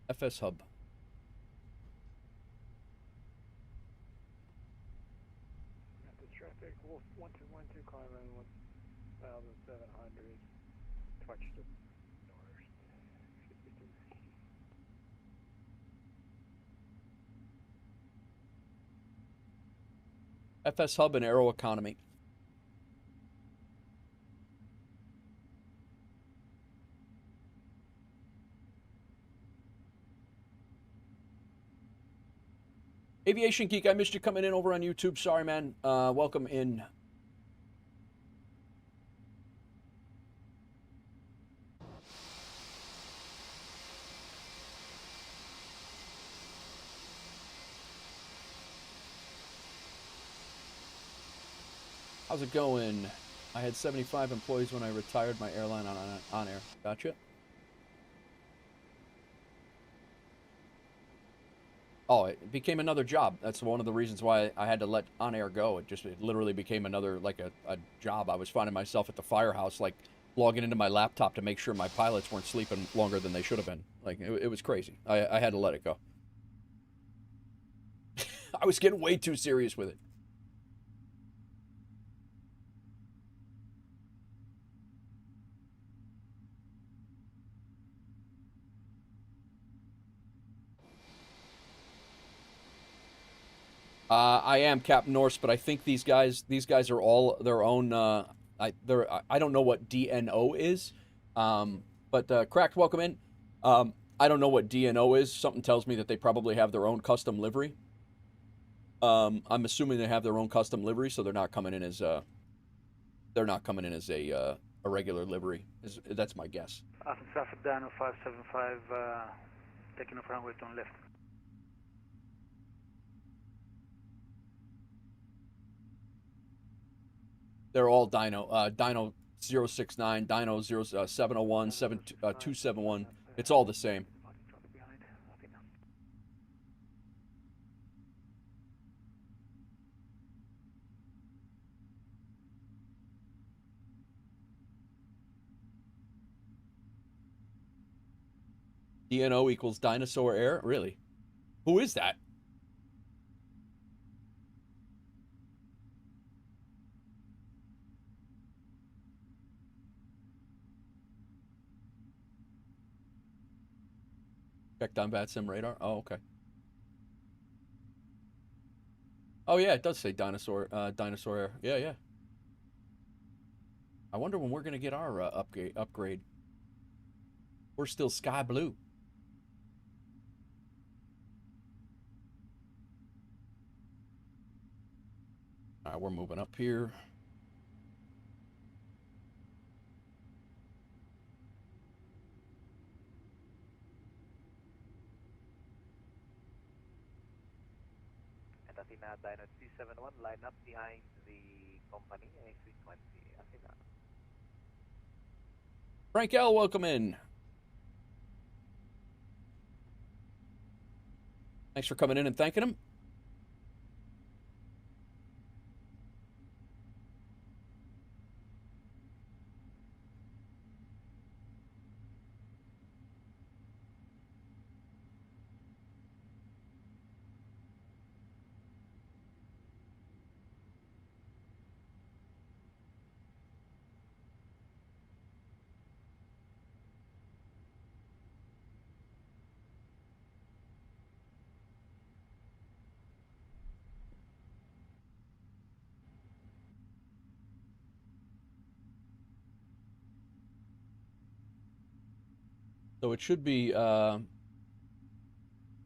FSHub. Athens traffic, Wolf 1212, climbing 1,700. Touch to north. Should be through. FSHub and Aeroconomy. Aviation Geek, I missed you coming in over on YouTube. Sorry, man. Welcome in. How's it going? I had 75 employees when I retired my airline on air. Gotcha. Oh, it became another job. That's one of the reasons why I had to let on air go. It literally became another, like a job. I was finding myself at the firehouse, like logging into my laptop to make sure my pilots weren't sleeping longer than they should have been. Like, it was crazy. I had to let it go. I was getting way too serious with it. I am Captain Norse, but I think these guys are all their own. I don't know what DNO is, but Cracked, welcome in. I don't know what DNO is. Something tells me that they probably have their own custom livery. I'm assuming they have their own custom livery, so they're not coming in as a regular livery. That's my guess. Athens traffic Dino 575, taking off runway on left. They're all Dino. Dino 069, Dino 701, 271. It's all the same. DNO equals Dinosaur Air? Really? Who is that? Checked on VATSIM radar. Oh, okay. Oh yeah, it does say Dinosaur Air. Yeah, yeah. I wonder when we're gonna get our upgrade. We're still sky blue. All right, we're moving up here. Athena Dino 371, line up behind the company A320. Athena. Frank L, welcome in. Thanks for coming in and thanking him. So it should be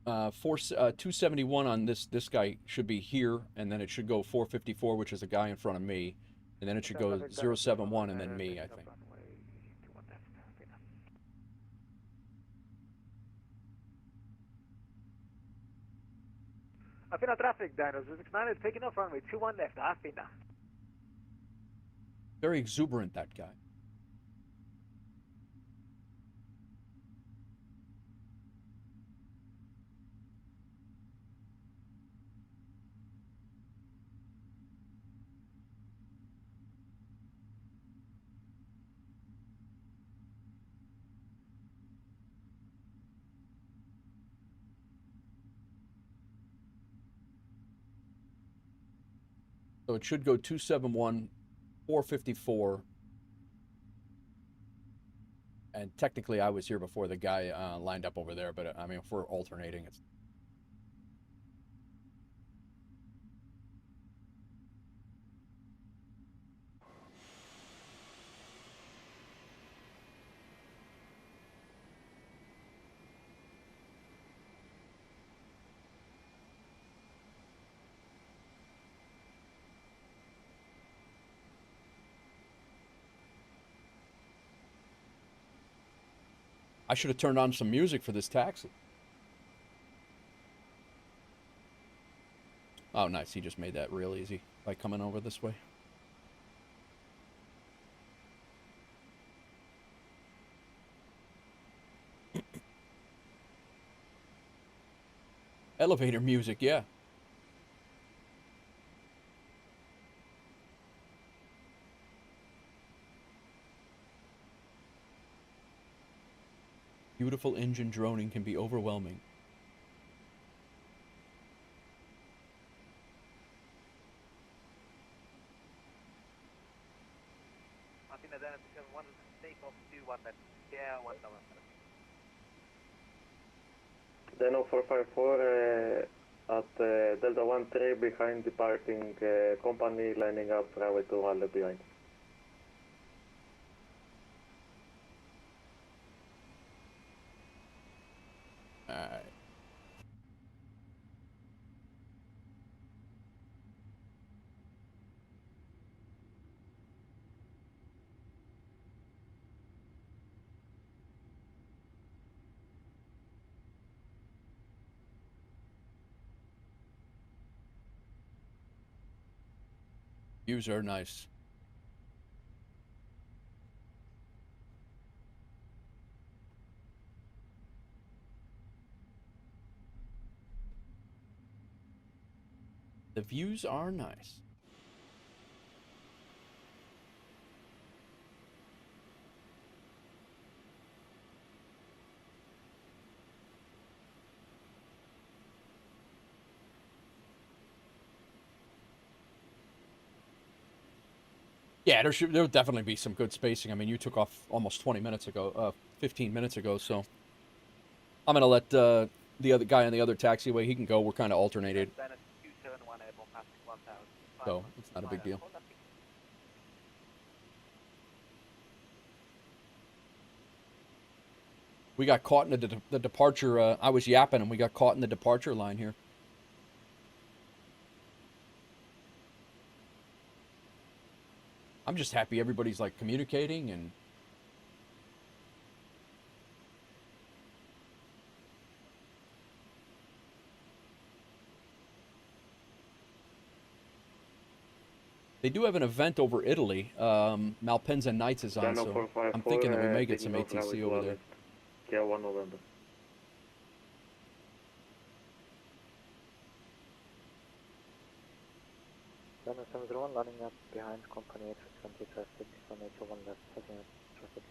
271 on this guy should be here, and then it should go 454, which is the guy in front of me, and then it should go 071 and then me, I think. Athena traffic, Dino 669 is taking off runway 21 left, Athena. Very exuberant, that guy. So it should go 271, 454. And technically, I was here before the guy lined up over there, but I mean, if we're alternating, it's. I should have turned on some music for this taxi. Oh, nice. He just made that real easy by coming over this way. Elevator music, yeah. Beautiful engine droning can be overwhelming. Athena Dino 671, take off 21 left, yeah, 1 November. Dino 454 at Delta 13 behind departing company, lining up runway 21 left behind. Alright. Views are nice. The views are nice. Yeah, there'll definitely be some good spacing. I mean, you took off almost 20 minutes ago, 15 minutes ago, so I'm gonna let the other guy on the other taxiway, he can go. We're kind of alternated, Dino 271 airborne passing 1000. so it's not a big deal. We got caught in the departure. I was yapping, and we got caught in the departure line here. I'm just happy everybody's like communicating and. They do have an event over Italy. Malpensa Nights is on, so I'm thinking that we may get some ATC over there. Yeah, 1 November. Dino 701 landing up behind company A320 traffic on 81 left, heading traffic.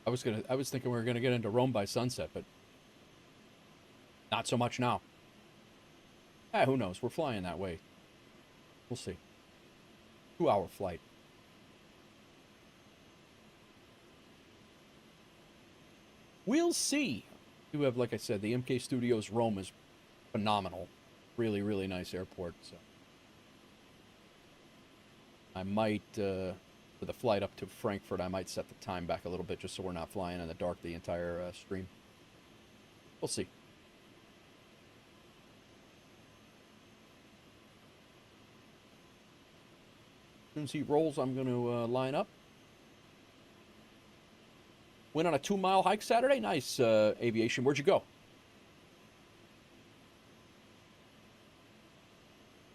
I was thinking we were gonna get into Rome by sunset, but not so much now. Who knows? We're flying that way. We'll see. 2-hour flight. We'll see. You have, like I said, the MK Studios Rome is phenomenal. Really, really nice airport. So I might, for the flight up to Frankfurt, I might set the time back a little bit just so we're not flying in the dark the entire stream. We'll see. As soon as he rolls, I'm going to line up. Went on a 2-mile hike Saturday. Nice, Aviation. Where'd you go?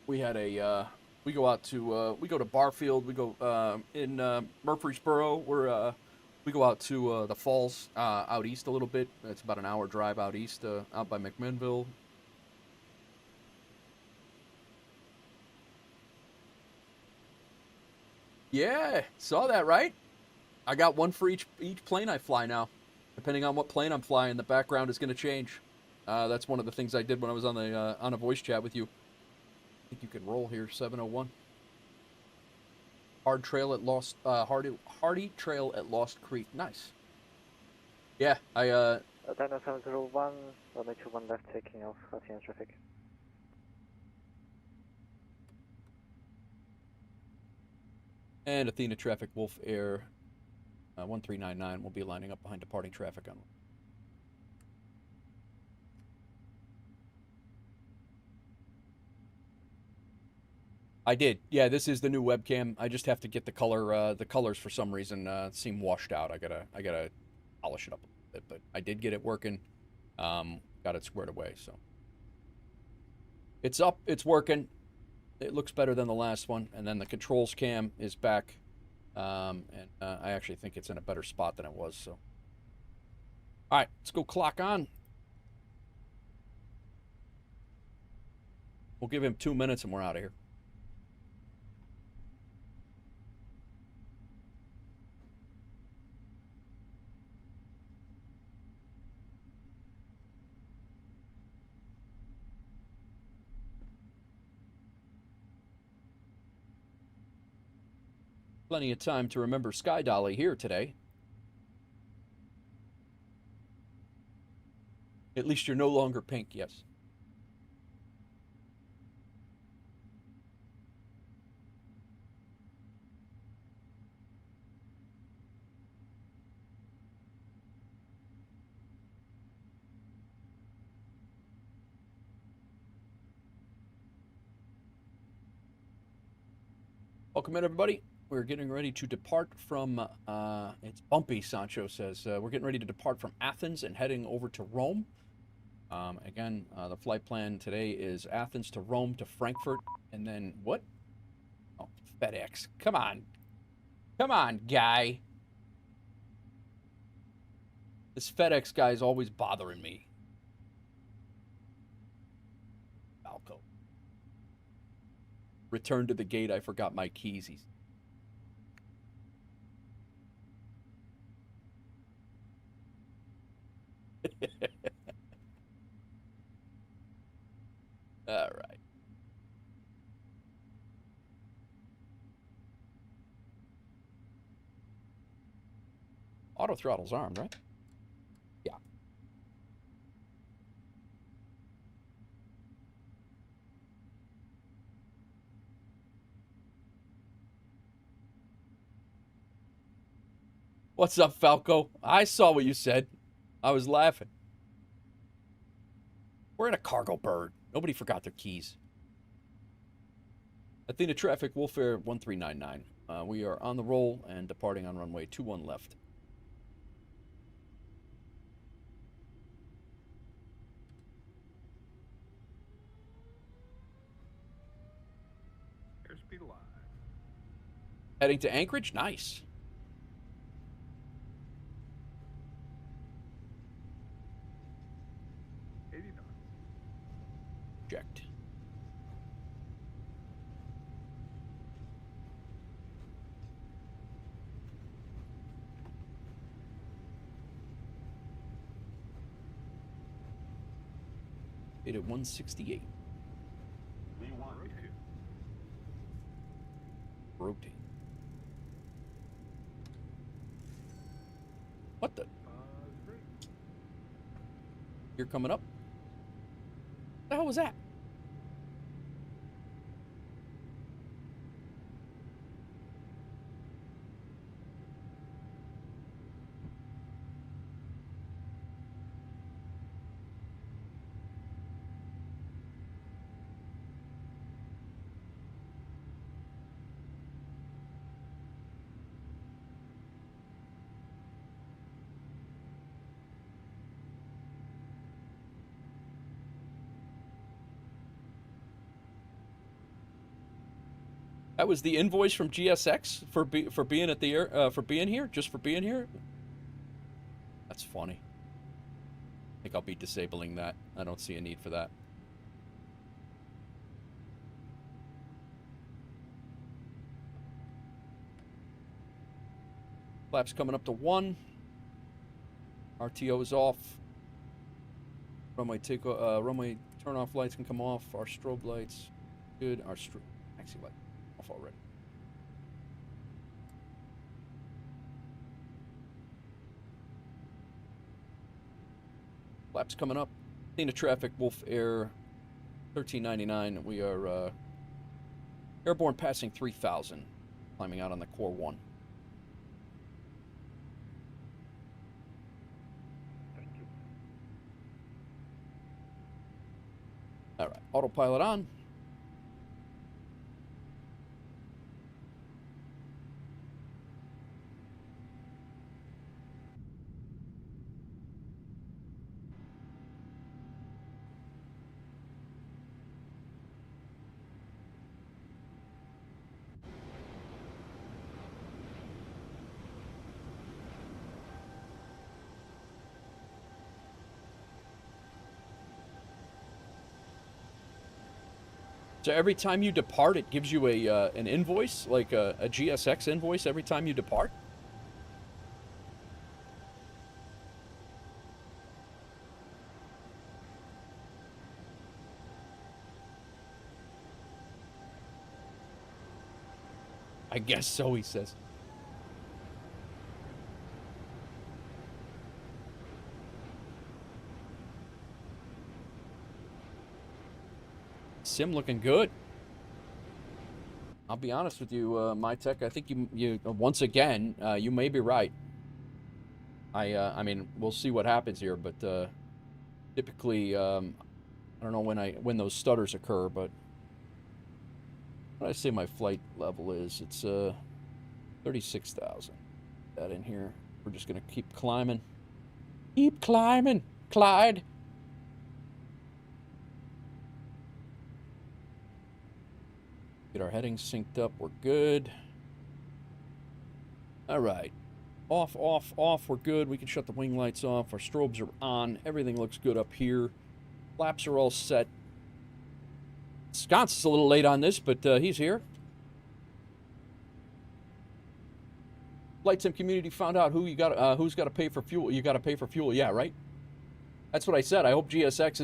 We had a, we go to Barfield. We go in Murfreesboro. We go out to the falls out east a little bit. It's about an hour drive out east, out by McMinnville. Yeah, saw that, right? I got one for each plane I fly now. Depending on what plane I'm flying, the background is going to change. That's one of the things I did when I was on a voice chat with you. I think you can roll here, 701. Hardy Trail at Lost Creek. Nice. Yeah, Dino 701, runway 21 left, taking off, Athena traffic. And Athena traffic, WolfAir 1399 will be lining up behind departing traffic on. I did. Yeah, this is the new webcam. I just have to get the colors for some reason seem washed out. I gotta polish it up a little bit, but I did get it working. Got it squared away, so it's up, it's working. It looks better than the last one, and then the controls cam is back, and I actually think it's in a better spot than it was. So, all right, let's go clock on. We'll give him 2 minutes, and we're out of here. Plenty of time to remember Sky Dolly here today. At least you're no longer pink, yes. Welcome in, everybody. We're getting ready to depart from, it's bumpy, Sancho says. We're getting ready to depart from Athens and heading over to Rome. Again, the flight plan today is Athens to Rome to Frankfurt, and then what? Oh, FedEx. Come on. Come on, guy. This FedEx guy is always bothering me. Falco. Return to the gate. I forgot my keys. He's all right. Auto throttle's armed, right? Yeah. What's up, Falco? I saw what you said. I was laughing. We're in a cargo bird. Nobody forgot their keys. Athena traffic, WolfAir 1399. We are on the roll and departing on runway 21 left. Airspeed alive. Heading to Anchorage? Nice. Checked. At 168. Rotate. What the? You're coming up? What the hell was that? That was the invoice from GSX for being at the air for being here, just for being here. That's funny. I think I'll be disabling that. I don't see a need for that. Flaps coming up to 1. RTO is off. Runway runway turn off lights can come off. Our strobe lights, good. Our taxi light off already. Flaps coming up. Scene of traffic, WolfAir 1399. We are airborne passing 3000. Climbing out on the core 1. Thank you. All right, autopilot on. So every time you depart, it gives you an invoice, like a GSX invoice every time you depart? I guess so, he says. Sim looking good. I'll be honest with you, my tech. I think you once again, you may be right. I mean, we'll see what happens here, but typically, I don't know when those stutters occur, but what I say my flight level is, it's 36,000. That in here. We're just gonna keep climbing. Keep climbing, Clyde. Get our headings synced up. We're good. All right. Off, off, off. We're good. We can shut the wing lights off. Our strobes are on. Everything looks good up here. Flaps are all set. Sconce is a little late on this, but he's here. Flight Sim community found out who's got to pay for fuel. You got to pay for fuel. Yeah, right. That's what I said. I hope GSX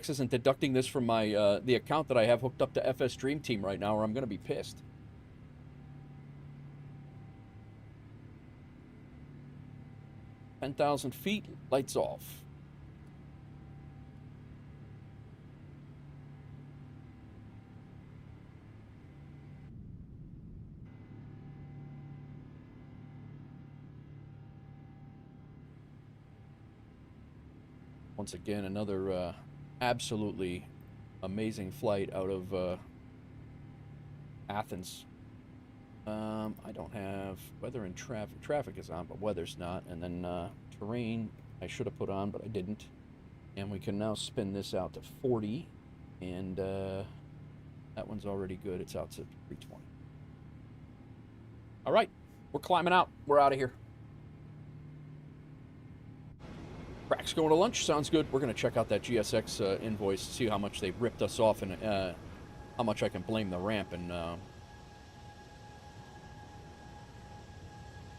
isn't deducting this from my the account that I have hooked up to FS Dream Team right now, or I'm gonna be pissed. $10,000 feet, lights off. Once again, another absolutely amazing flight out of Athens. I don't have weather and traffic. Traffic is on, but weather's not. And then terrain, I should have put on, but I didn't. And we can now spin this out to 40. And that one's already good. It's out to 320. All right, we're climbing out. We're out of here. Crack's going to lunch. Sounds good. We're going to check out that GSX invoice, see how much they ripped us off, and how much I can blame the ramp. And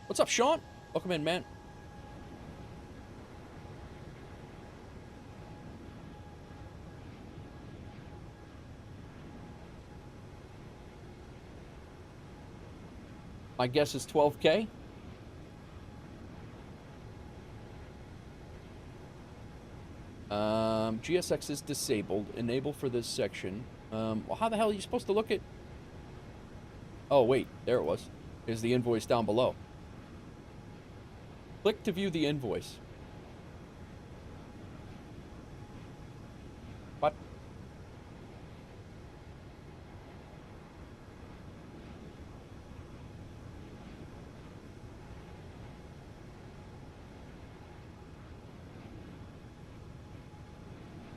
what's up, Sean? Welcome in, man. My guess is 12K. GSX is disabled. Enable for this section. Well, how the hell are you supposed to look at... Oh, wait. There it was. Here's the invoice down below. Click to view the invoice. What?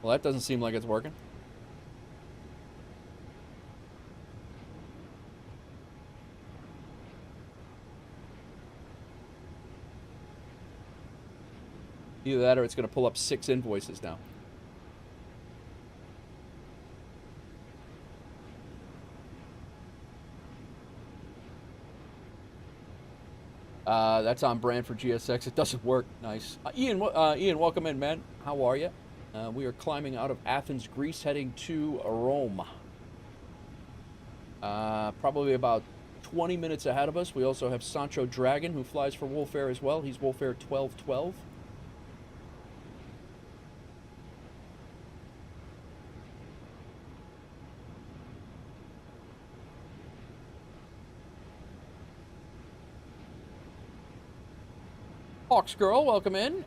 Well, that doesn't seem like it's working. Either that or it's going to pull up 6 invoices now. That's on brand for GSX. It doesn't work. Nice. Ian, welcome in, man. How are you? We are climbing out of Athens, Greece, heading to Rome. Probably about 20 minutes ahead of us. We also have Sancho Dragon, who flies for WolfAir as well. He's WolfAir 1212. Hawks Girl, welcome in.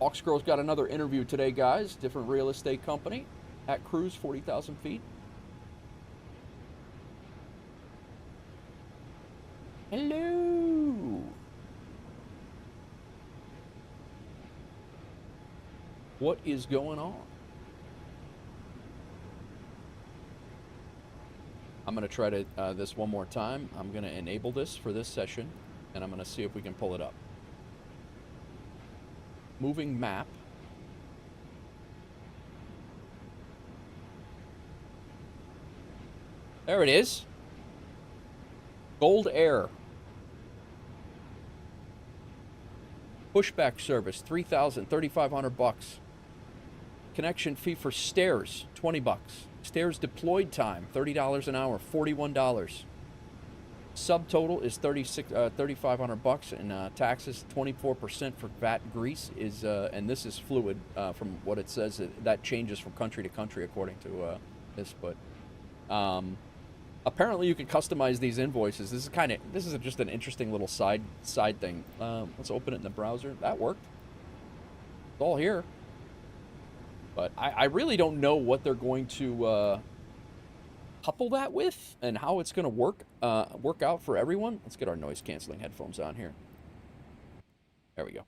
Hawks Girl's got another interview today, guys. Different real estate company at cruise, 40,000 feet. Hello. What is going on? I'm going to try to this one more time. I'm going to enable this for this session, and I'm going to see if we can pull it up. Moving map. There it is. Gold Air. Pushback service, 3,500 bucks. Connection fee for stairs, 20 bucks. Stairs deployed time, $30 an hour, $41. Subtotal is 3,500 bucks, and taxes 24% for VAT Greece is, and this is fluid from what it says. That changes from country to country according to this, but apparently you can customize these invoices. This is just an interesting little side thing. Let's open it in the browser. That worked. It's all here, but I really don't know what they're going to couple that with and how it's going to work out for everyone. Let's get our noise canceling headphones on here. There we go.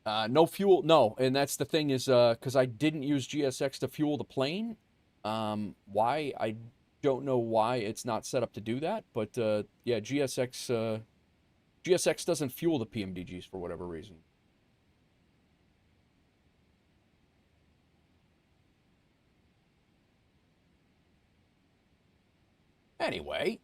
No fuel, no, and that's the thing is because I didn't use GSX to fuel the plane. Why, I don't know why it's not set up to do that, but yeah, GSX doesn't fuel the PMDGs for whatever reason. Anyway,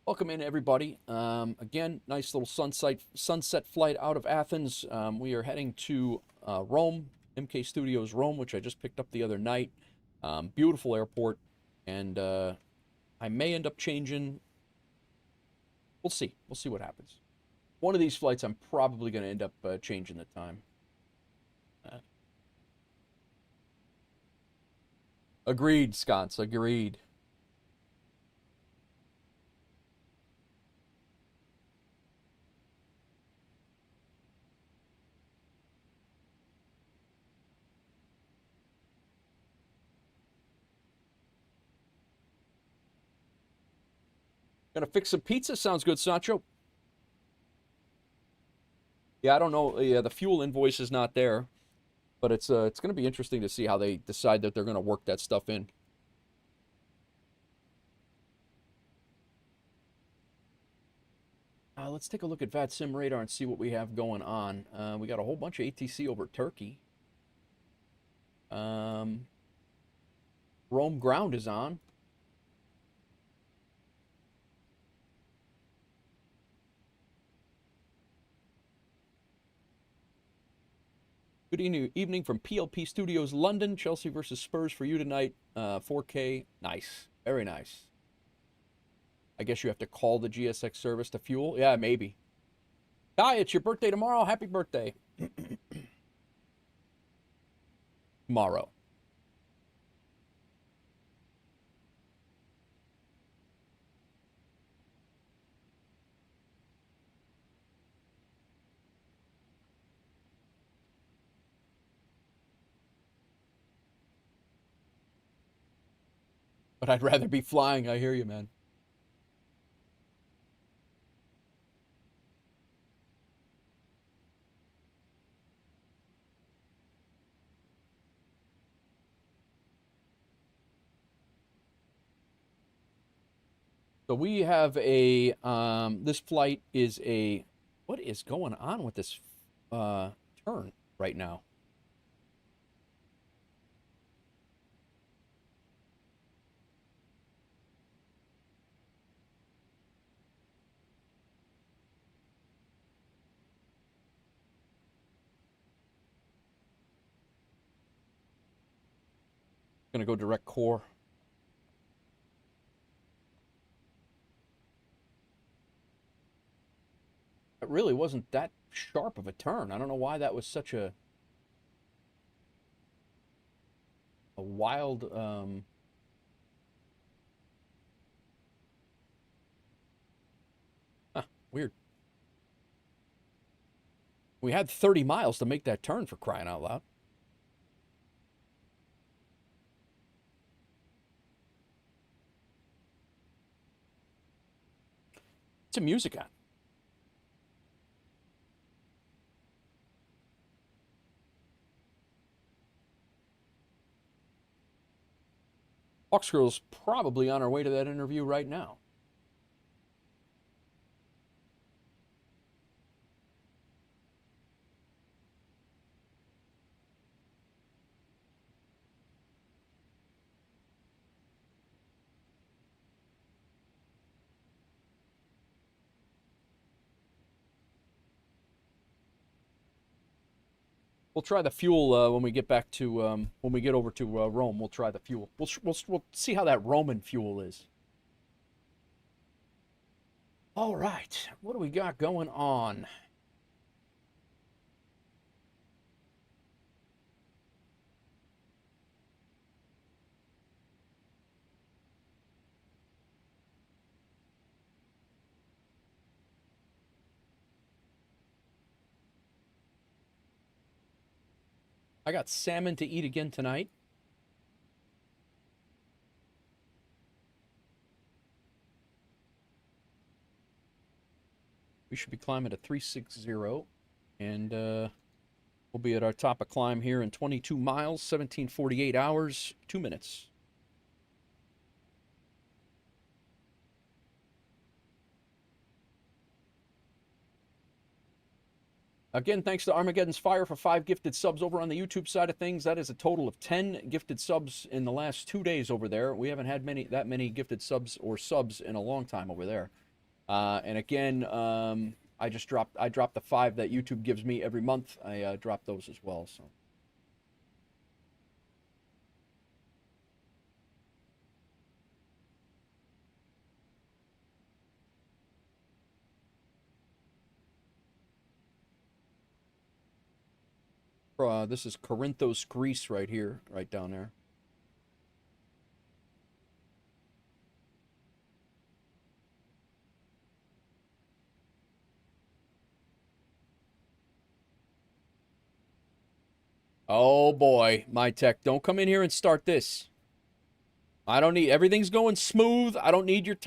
welcome in, everybody. Again, nice little sunset flight out of Athens. We are heading to Rome, MK Studios Rome, which I just picked up the other night. Beautiful airport, and I may end up changing. We'll see. We'll see what happens. One of these flights, I'm probably going to end up changing the time. Agreed, Sconce. Agreed. Gonna fix some pizza? Sounds good, Sancho. Yeah, I don't know. Yeah, the fuel invoice is not there, but it's gonna be interesting to see how they decide that they're gonna work that stuff in. Let's take a look at VATSIM radar and see what we have going on. We got a whole bunch of ATC over Turkey. Rome ground is on. Good evening from PLP Studios, London. Chelsea versus Spurs for you tonight. 4K. Nice. Very nice. I guess you have to call the GSX service to fuel. Yeah, maybe. Hi, it's your birthday tomorrow. Happy birthday. Tomorrow. But I'd rather be flying. I hear you, man. So we have a, this flight is a, what is going on with this turn right now? Gonna go direct core. It really wasn't that sharp of a turn. I don't know why that was such a wild weird. We had 30 miles to make that turn, for crying out loud. It's a music on. Hawks Girl's probably on our way to that interview right now. We'll try the fuel when we get back to when we get over to Rome. We'll try the fuel. We'll see how that Roman fuel is. All right, what do we got going on? I got salmon to eat again tonight. We should be climbing to 360, and we'll be at our top of climb here in 22 miles, 1748 hours, 2 minutes. Again, thanks to Armageddon's Fire for 5 gifted subs over on the YouTube side of things. That is a total of 10 gifted subs in the last 2 days over there. We haven't had that many gifted subs in a long time over there. And again, I dropped the 5 that YouTube gives me every month. I dropped those as well. So. This is Corinthos, Greece, right here, right down there. Oh boy, my tech, don't come in here and start this. I don't need, everything's going smooth. I don't need your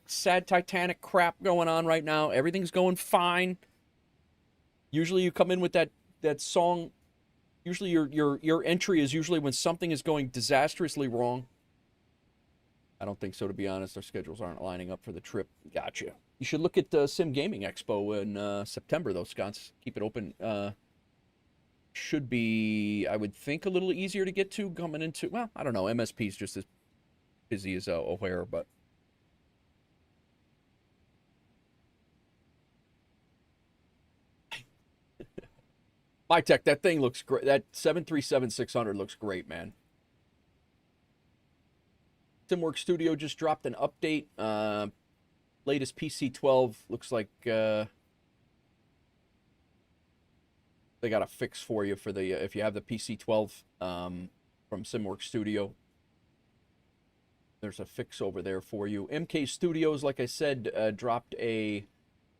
sad Titanic crap going on right now. Everything's going fine. Usually you come in with that song. Usually your entry is usually when something is going disastrously wrong. I don't think so, to be honest. Our schedules aren't lining up for the trip. Gotcha. You should look at Sim Gaming Expo in September, though, Scots. Keep it open. Should be, I would think, a little easier to get to coming into, well, I don't know. MSP is just as busy as O'Hare, but. My tech, that thing looks great. That 737-600 looks great, man. Simworks Studio just dropped an update. latest PC-12 looks like they got a fix for you for the if you have the PC-12 from SimWorks Studio. There's a fix over there for you. MK Studios, like I said, dropped a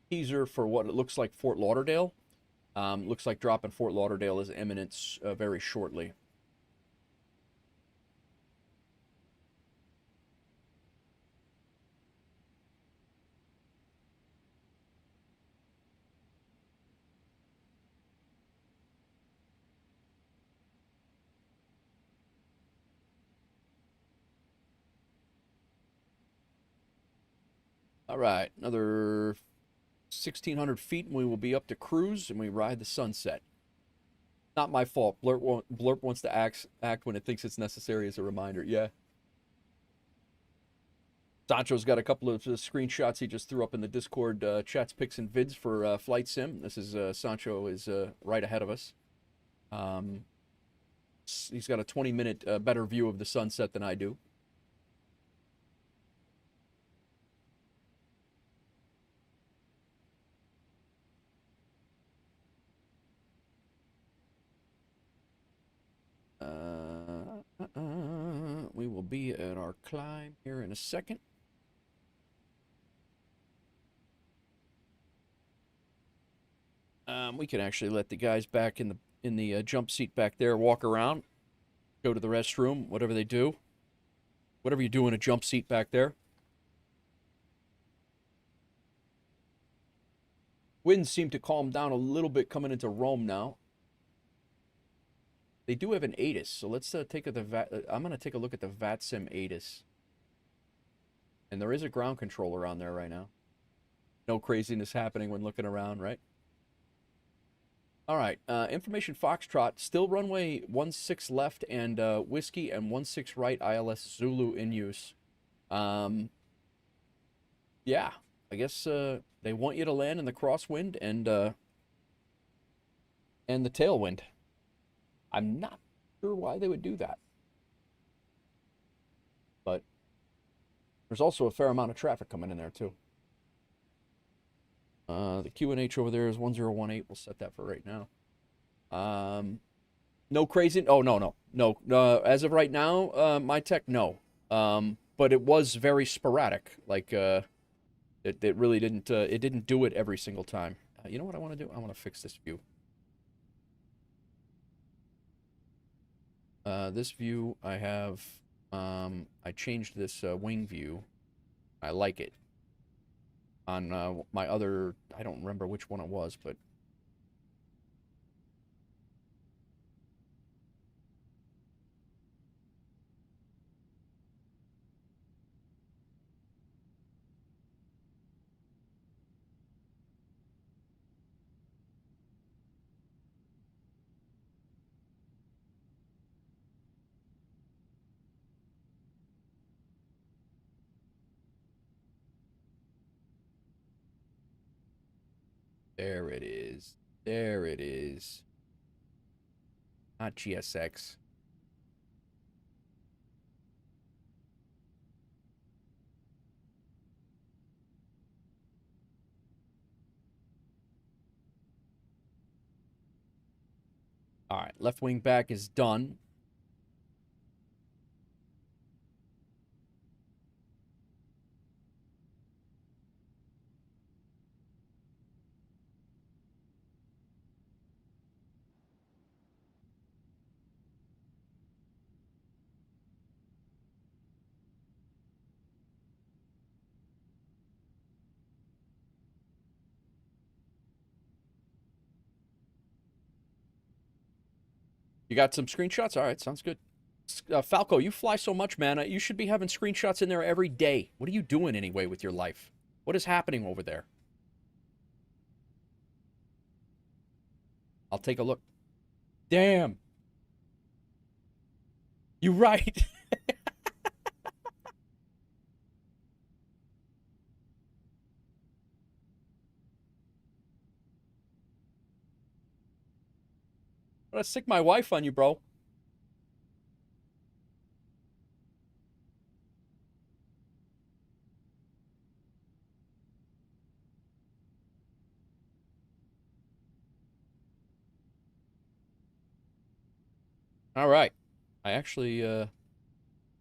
teaser for what it looks like Fort Lauderdale. Looks like dropping Fort Lauderdale is imminent very shortly. All right, another 1,600 feet, and we will be up to cruise, and we ride the sunset. Not my fault. Blurp wants to act when it thinks it's necessary as a reminder. Yeah. Sancho's got a couple of screenshots he just threw up in the Discord chats, pics, and vids for Flight Sim. This is Sancho is right ahead of us. He's got a 20-minute better view of the sunset than I do. We will be at our climb here in a second. We can actually let the guys back in the jump seat back there walk around, go to the restroom, whatever they do. Whatever you do in a jump seat back there. Winds seem to calm down a little bit coming into Rome now. They do have an ATIS, so let's take I'm going to take a look at the VATSIM ATIS. And there is a ground controller on there right now. No craziness happening when looking around, right? All right, information Foxtrot, still runway 16 left and Whiskey and 16 right ILS Zulu in use. Yeah, I guess they want you to land in the crosswind and the tailwind. I'm not sure why they would do that. But there's also a fair amount of traffic coming in there, too. The QNH over there is 1018. We'll set that for right now. No crazy. Oh, no. As of right now, my tech, no. But it was very sporadic. Like, it really didn't, it didn't do it every single time. You know what I want to do? I want to fix this view. This view I have, I changed this wing view. I like it. On my other, I don't remember which one it was, but there it is. There it is. Not GSX. All right, left wing back is done. You got some screenshots? All right, sounds good. Falco, you fly so much, man. You should be having screenshots in there every day. What are you doing anyway with your life? What is happening over there? I'll take a look. Damn. You're right. I'm gonna sick my wife on you, bro. All right. I actually,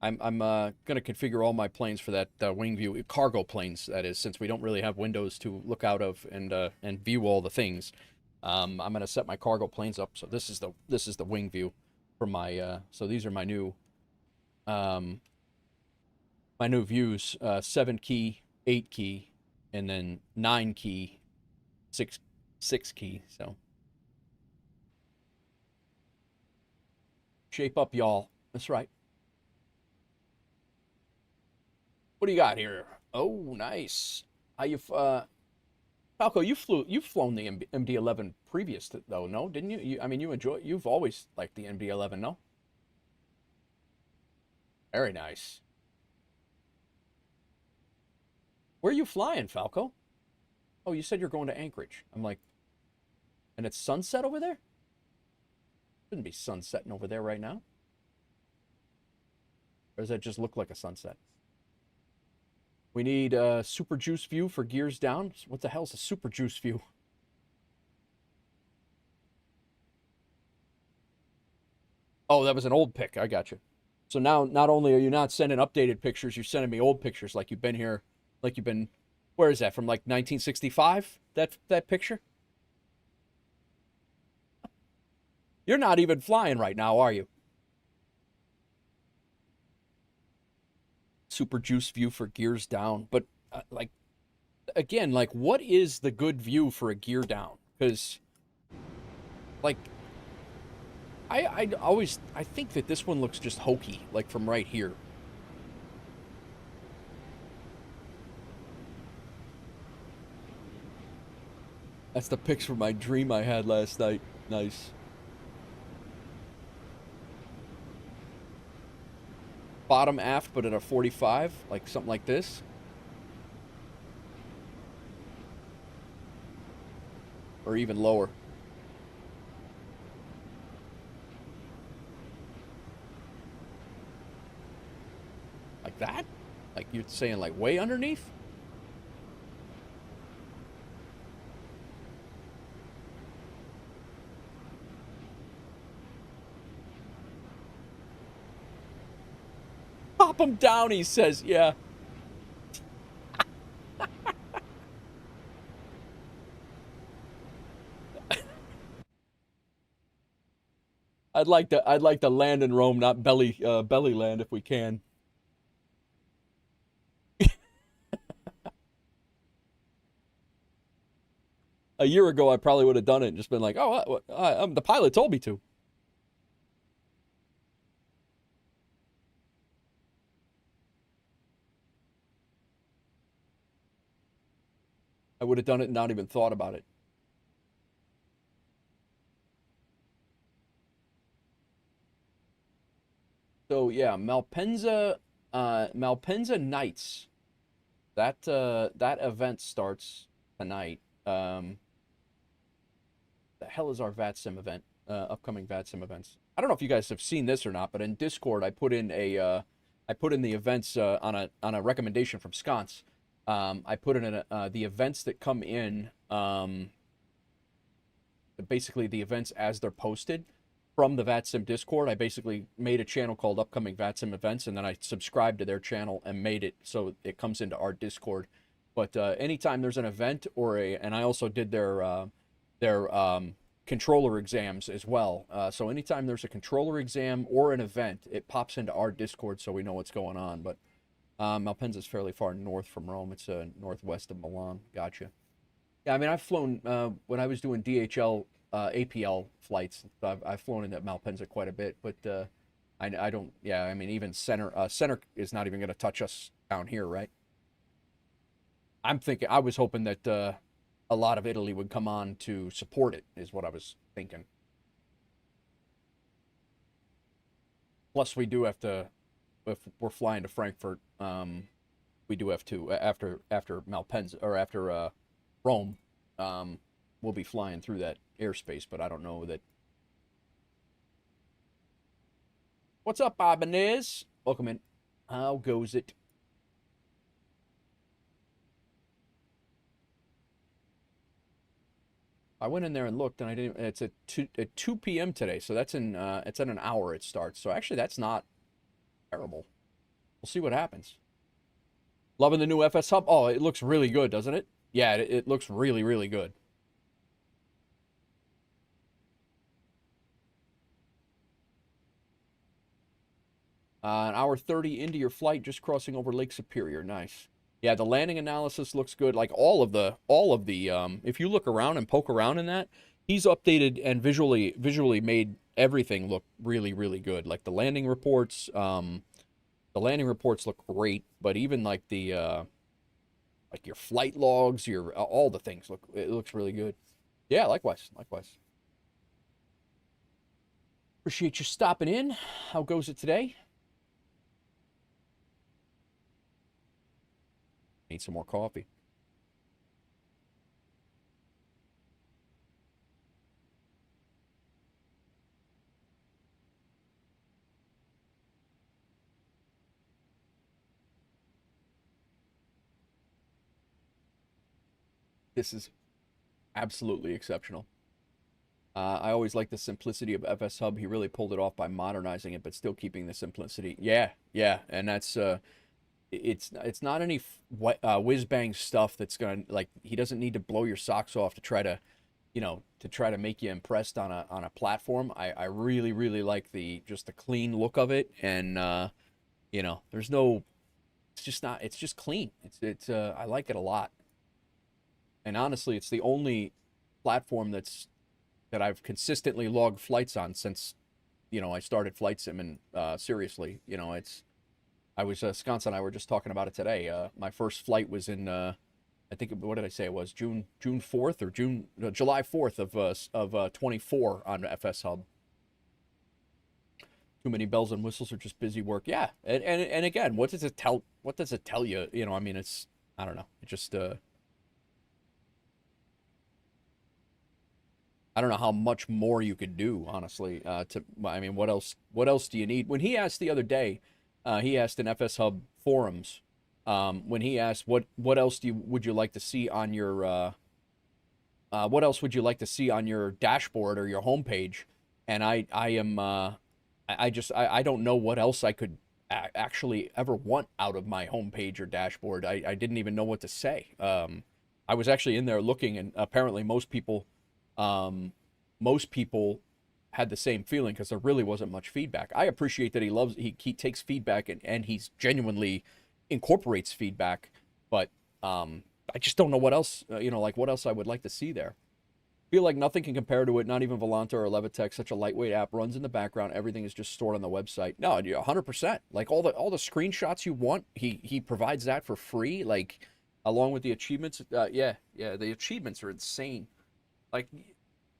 I'm gonna configure all my planes for that wing view, cargo planes, that is, since we don't really have windows to look out of and view all the things. I'm gonna set my cargo planes up. So this is the wing view for my. So these are my new views: 7 key, 8 key, and then 9 key, 6 key. So shape up, y'all. That's right. What do you got here? Oh, nice. How you Falco, you've flown the MD-11 previous to, though, no? Didn't you? I mean, you've always liked the MD-11, no? Very nice. Where are you flying, Falco? Oh, you said you're going to Anchorage. I'm like, and it's sunset over there? Shouldn't be sunsetting over there right now. Or does that just look like a sunset? We need a super juice view for gears down. What the hell's a super juice view? Oh, that was an old pic. I got you. So now, not only are you not sending updated pictures, you're sending me old pictures, like you've been here, like you've been. Where is that from? Like 1965? That picture? You're not even flying right now, are you? Super juice view for gears down, but like, again, like, what is the good view for a gear down? Because, like, I think that this one looks just hokey, like from right here. That's the pics from my dream I had last night. Nice. Bottom aft, but at a 45, like something like this. Or even lower. Like that? Like you're saying, like, way underneath? Pop him down, he says. Yeah. I'd like to land in Rome, not belly land if we can. A year ago, I probably would have done it and just been like, "Oh, the pilot told me to." I would have done it and not even thought about it. So yeah, Malpensa Nights. That event starts tonight. The hell is our VATSIM event? Upcoming VATSIM events. I don't know if you guys have seen this or not, but in Discord I put in the events on a recommendation from Sconce. I put in the events that come in, basically the events as they're posted from the VATSIM Discord. I basically made a channel called Upcoming VATSIM Events, and then I subscribed to their channel and made it so it comes into our Discord. But anytime there's an event and I also did their controller exams as well. So anytime there's a controller exam or an event, it pops into our Discord so we know what's going on. But Malpensa is fairly far north from Rome. It's northwest of Milan. Gotcha. Yeah, I mean, I've flown when I was doing DHL APL flights. I've flown into Malpensa quite a bit, but I don't. Yeah, I mean, even center is not even going to touch us down here, right? I was hoping that a lot of Italy would come on to support it, is what I was thinking. Plus, we do have to, if we're flying to Frankfurt, we do have to, after Malpensa, or after Rome, we'll be flying through that airspace, but I don't know that. What's up, Ibanez? Welcome in. How goes it? I went in there and looked, and I didn't. It's at 2 p.m. today, so that's in. It's at an hour it starts. So actually, that's not terrible. We'll see what happens. Loving the new FSHub. Oh, it looks really good, doesn't it? Yeah, it looks really, really good. An hour 30 into your flight, just crossing over Lake Superior. Nice. Yeah, the landing analysis looks good. Like all of the, if you look around and poke around in that, he's updated and visually made everything look really, really good. Like the landing reports look great, but even like the, like your flight logs, all the things it looks really good. Yeah, likewise. Appreciate you stopping in. How goes it today? Need some more coffee. This is absolutely exceptional. I always like the simplicity of FSHub. He really pulled it off by modernizing it, but still keeping the simplicity. Yeah, and that's it's not any whiz bang stuff that's gonna, like, he doesn't need to blow your socks off to try to, make you impressed on a platform. I really, really like just the clean look of it, and there's no, it's just clean. I like it a lot. And honestly, it's the only platform that I've consistently logged flights on since, I started flight sim, and seriously, Sconce and I were just talking about it today. My first flight was in, I think, what did I say it was? June 4th or July 4th of 24 on FSHub. Too many bells and whistles, or just busy work. Yeah, and again, what does it tell you? It's, I don't know. It just I don't know how much more you could do, honestly. What else do you need? When he asked the other day, he asked in FSHub forums, when he asked what else would you like to see on your what else would you like to see on your dashboard or your homepage? And I don't know what else I could actually ever want out of my homepage or dashboard. I didn't even know what to say. I was actually in there looking, and apparently most people had the same feeling, because there really wasn't much feedback. I appreciate that he takes feedback and he's genuinely incorporates feedback, but I just don't know what else, what else I would like to see there. Feel like nothing can compare to it, not even Volanta or Levitech. Such a lightweight app, runs in the background, everything is just stored on the website. No, 100%. Like all the screenshots you want, he provides that for free, like along with the achievements. Yeah, the achievements are insane. Like,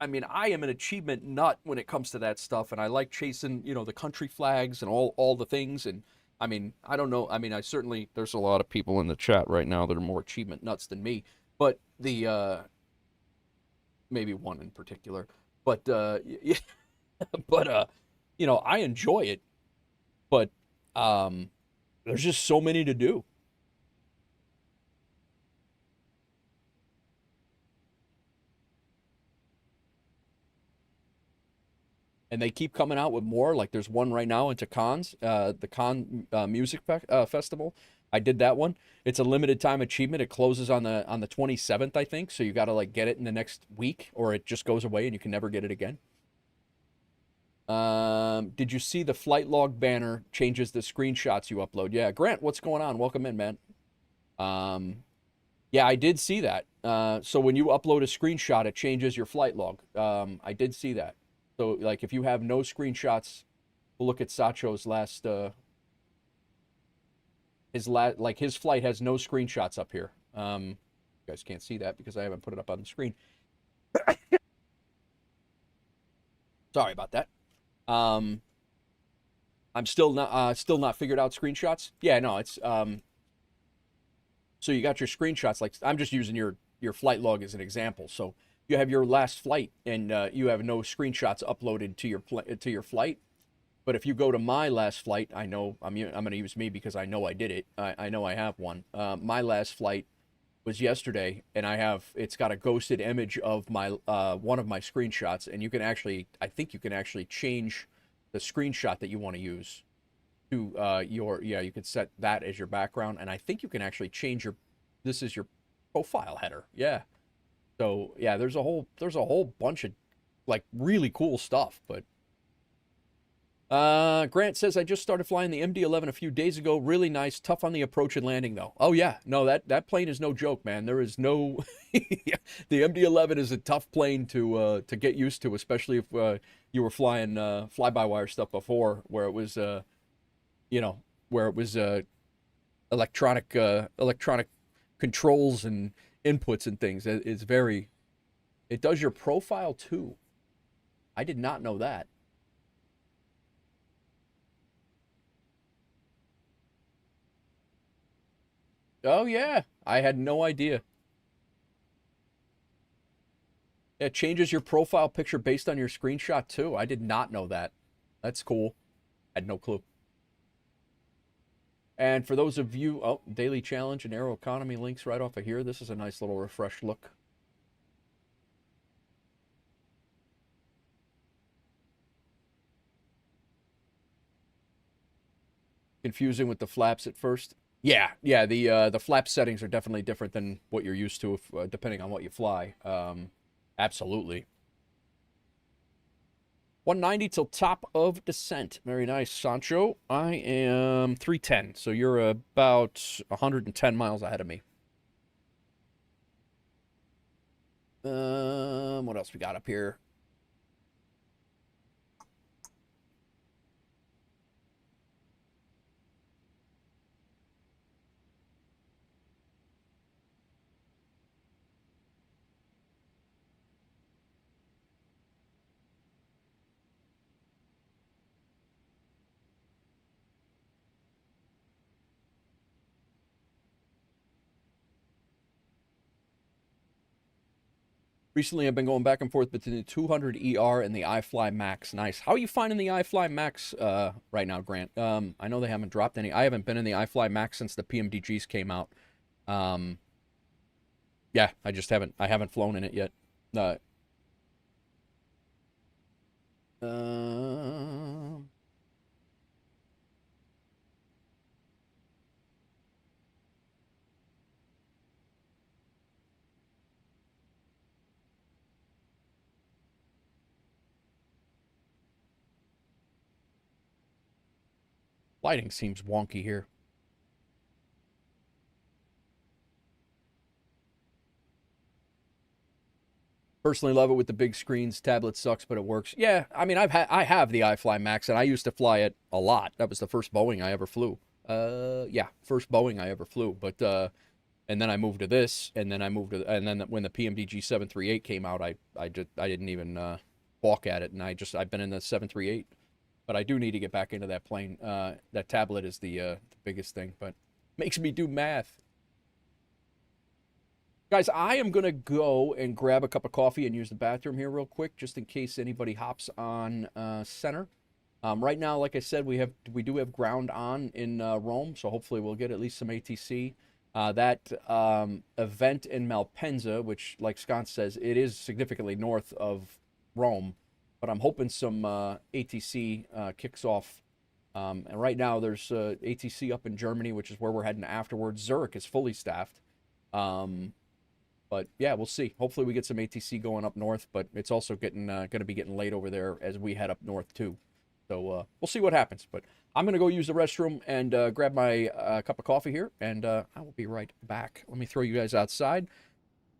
I am an achievement nut when it comes to that stuff, and I like chasing, the country flags and all the things. And I don't know. I certainly, there's a lot of people in the chat right now that are more achievement nuts than me, but maybe one in particular. But I enjoy it. But there's just so many to do. And they keep coming out with more. Like there's one right now into Cannes, the Cannes Music Festival. I did that one. It's a limited time achievement. It closes on the 27th, I think. So you got to get it in the next week, or it just goes away and you can never get it again. Did you see the flight log banner changes the screenshots you upload? Yeah, Grant, what's going on? Welcome in, man. Yeah, I did see that. So when you upload a screenshot, it changes your flight log. I did see that. So, if you have no screenshots, we'll look at Sacho's last, his flight has no screenshots up here. You guys can't see that because I haven't put it up on the screen. Sorry about that. I'm still not figured out screenshots. Yeah, no, it's, so you got your screenshots, I'm just using your flight log as an example. So you have your last flight, and you have no screenshots uploaded to your flight. But if you go to my last flight, I'm going to use me because I know I did it. I know I have one. My last flight, was yesterday, and it's got a ghosted image of my one of my screenshots, and you can actually, I think you can actually change the screenshot that you want to use to you can set that as your background, and I think you can actually change this is your profile header. Yeah. So yeah, there's a whole bunch of like really cool stuff, but Grant says, I just started flying the MD-11 a few days ago. Really nice. Tough on the approach and landing, though. Oh, yeah. No, that plane is no joke, man. There is no... The MD-11 is a tough plane to get used to, especially if you were flying fly-by-wire stuff before, where it was, electronic controls and inputs and things. It's very... It does your profile, too. I did not know that. Oh, yeah. I had no idea. It changes your profile picture based on your screenshot, too. I did not know that. That's cool. I had no clue. And for those of you... Oh, Daily Challenge and Aeroconomy links right off of here. This is a nice little refresh look. Confusing with the flaps at first. Yeah, the flap settings are definitely different than what you're used to, depending on what you fly. Absolutely. 190 till top of descent. Very nice, Sancho. I am 310, so you're about 110 miles ahead of me. What else we got up here? Recently, I've been going back and forth between the 200ER and the iFly Max. Nice. How are you finding the iFly Max right now, Grant? I know they haven't dropped any. I haven't been in the iFly Max since the PMDGs came out. Yeah, I just haven't. I haven't flown in it yet. Lighting seems wonky here. Personally love it with the big screens. Tablet sucks, but it works. Yeah, I mean, I have the iFly Max, and I used to fly it a lot. That was the first Boeing I ever flew. Yeah, first Boeing I ever flew. But and then I moved to this, and then and then when the PMDG 738 came out, I didn't even balk at it, and I've been in the 738. But I do need to get back into that plane. That tablet is the biggest thing, but makes me do math. Guys, I am going to go and grab a cup of coffee and use the bathroom here real quick, just in case anybody hops on center. Right now, like I said, we do have ground on in Rome, so hopefully we'll get at least some ATC. That event in Malpensa, which, like Scott says, it is significantly north of Rome, but I'm hoping some ATC kicks off. And right now, there's ATC up in Germany, which is where we're heading afterwards. Zurich is fully staffed. But yeah, we'll see. Hopefully we get some ATC going up north, but it's also going to be getting late over there as we head up north too. So we'll see what happens. But I'm going to go use the restroom and grab my cup of coffee here, and I will be right back. Let me throw you guys outside.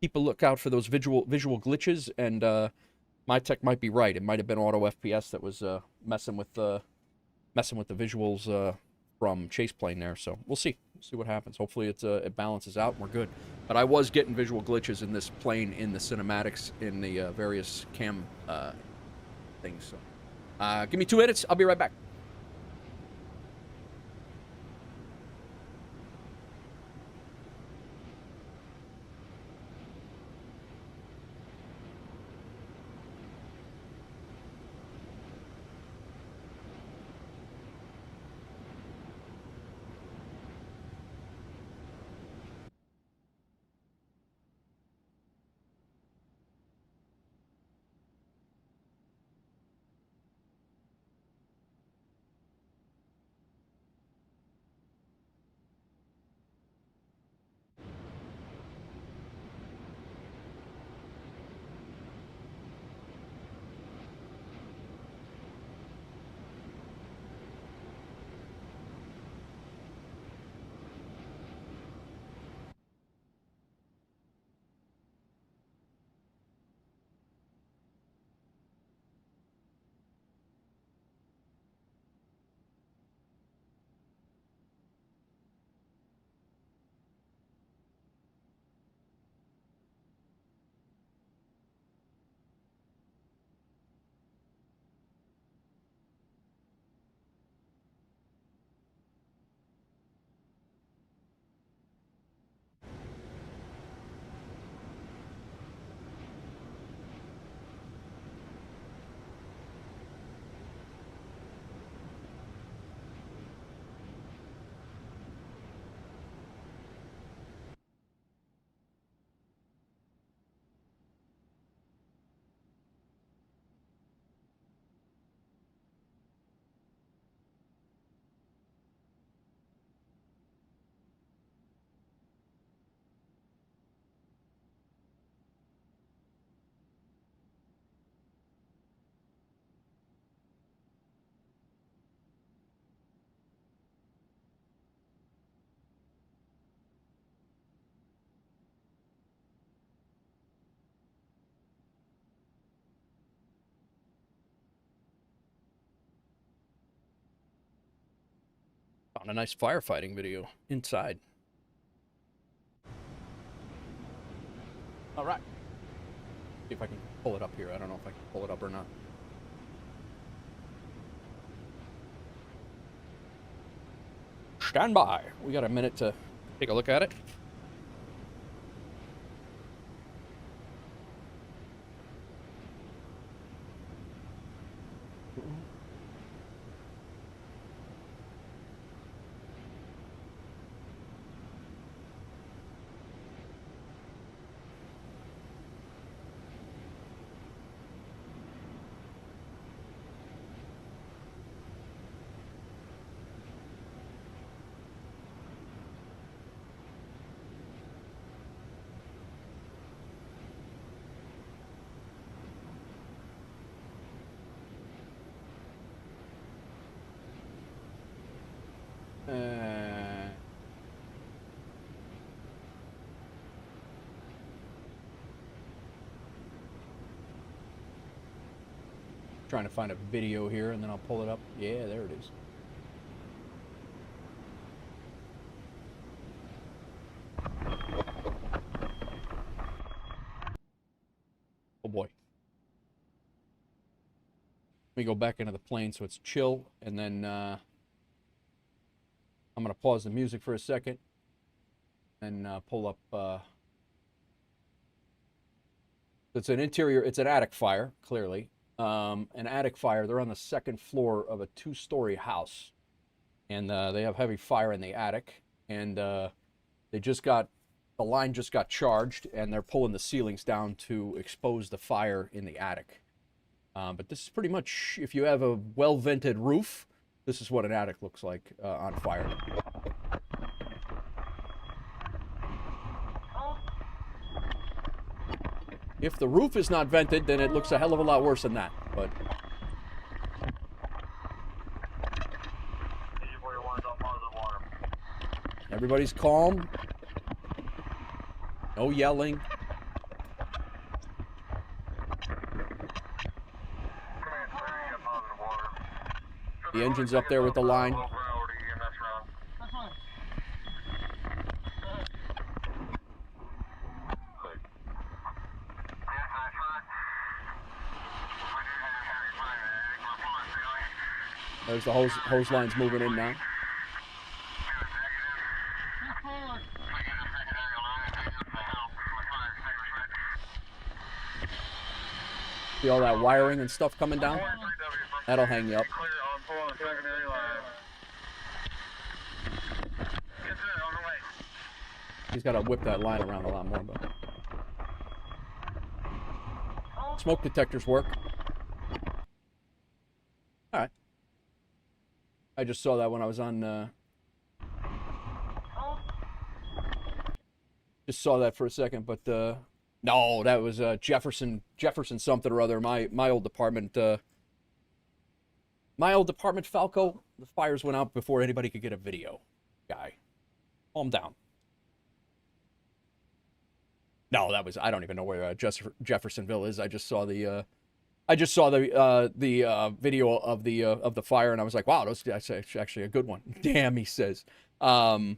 Keep a lookout for those visual glitches, and my tech might be right. It might have been auto FPS that was messing with the visuals from Chase Plane there. So we'll see. We'll see what happens. Hopefully it balances out and we're good. But I was getting visual glitches in this plane in the cinematics in the various cam things. So give me 2 minutes. I'll be right back. Found a nice firefighting video inside. All right. See if I can pull it up here. I don't know if I can pull it up or not. Stand by. We got a minute to take a look at it. Trying to find a video here, and then I'll pull it up. Yeah, there it is. Oh boy. Let me go back into the plane so it's chill, and then I'm going to pause the music for a second and pull up. It's an interior, it's an attic fire, clearly. An attic fire. They're on the second floor of a 2-story house, and they have heavy fire in the attic, and they just got, the line just got charged, and they're pulling the ceilings down to expose the fire in the attic. But this is pretty much, if you have a well-vented roof, this is what an attic looks like on fire. If the roof is not vented, then it looks a hell of a lot worse than that, but... Everybody's calm. No yelling. The engine's up there with the line. There's the hose lines moving in now. See all that wiring and stuff coming down? That'll hang you up. He's got to whip that line around a lot more, but... Smoke detectors work. Alright. I just saw that when I was on, just saw that for a second, but, no, that was, Jefferson something or other, my old department, Falco, the fires went out before anybody could get a video. Guy. Calm down. No, that was, I don't even know where Jeffersonville is. I just saw the video of the fire, and I was like, wow, that's actually a good one. Damn, he says. Yeah,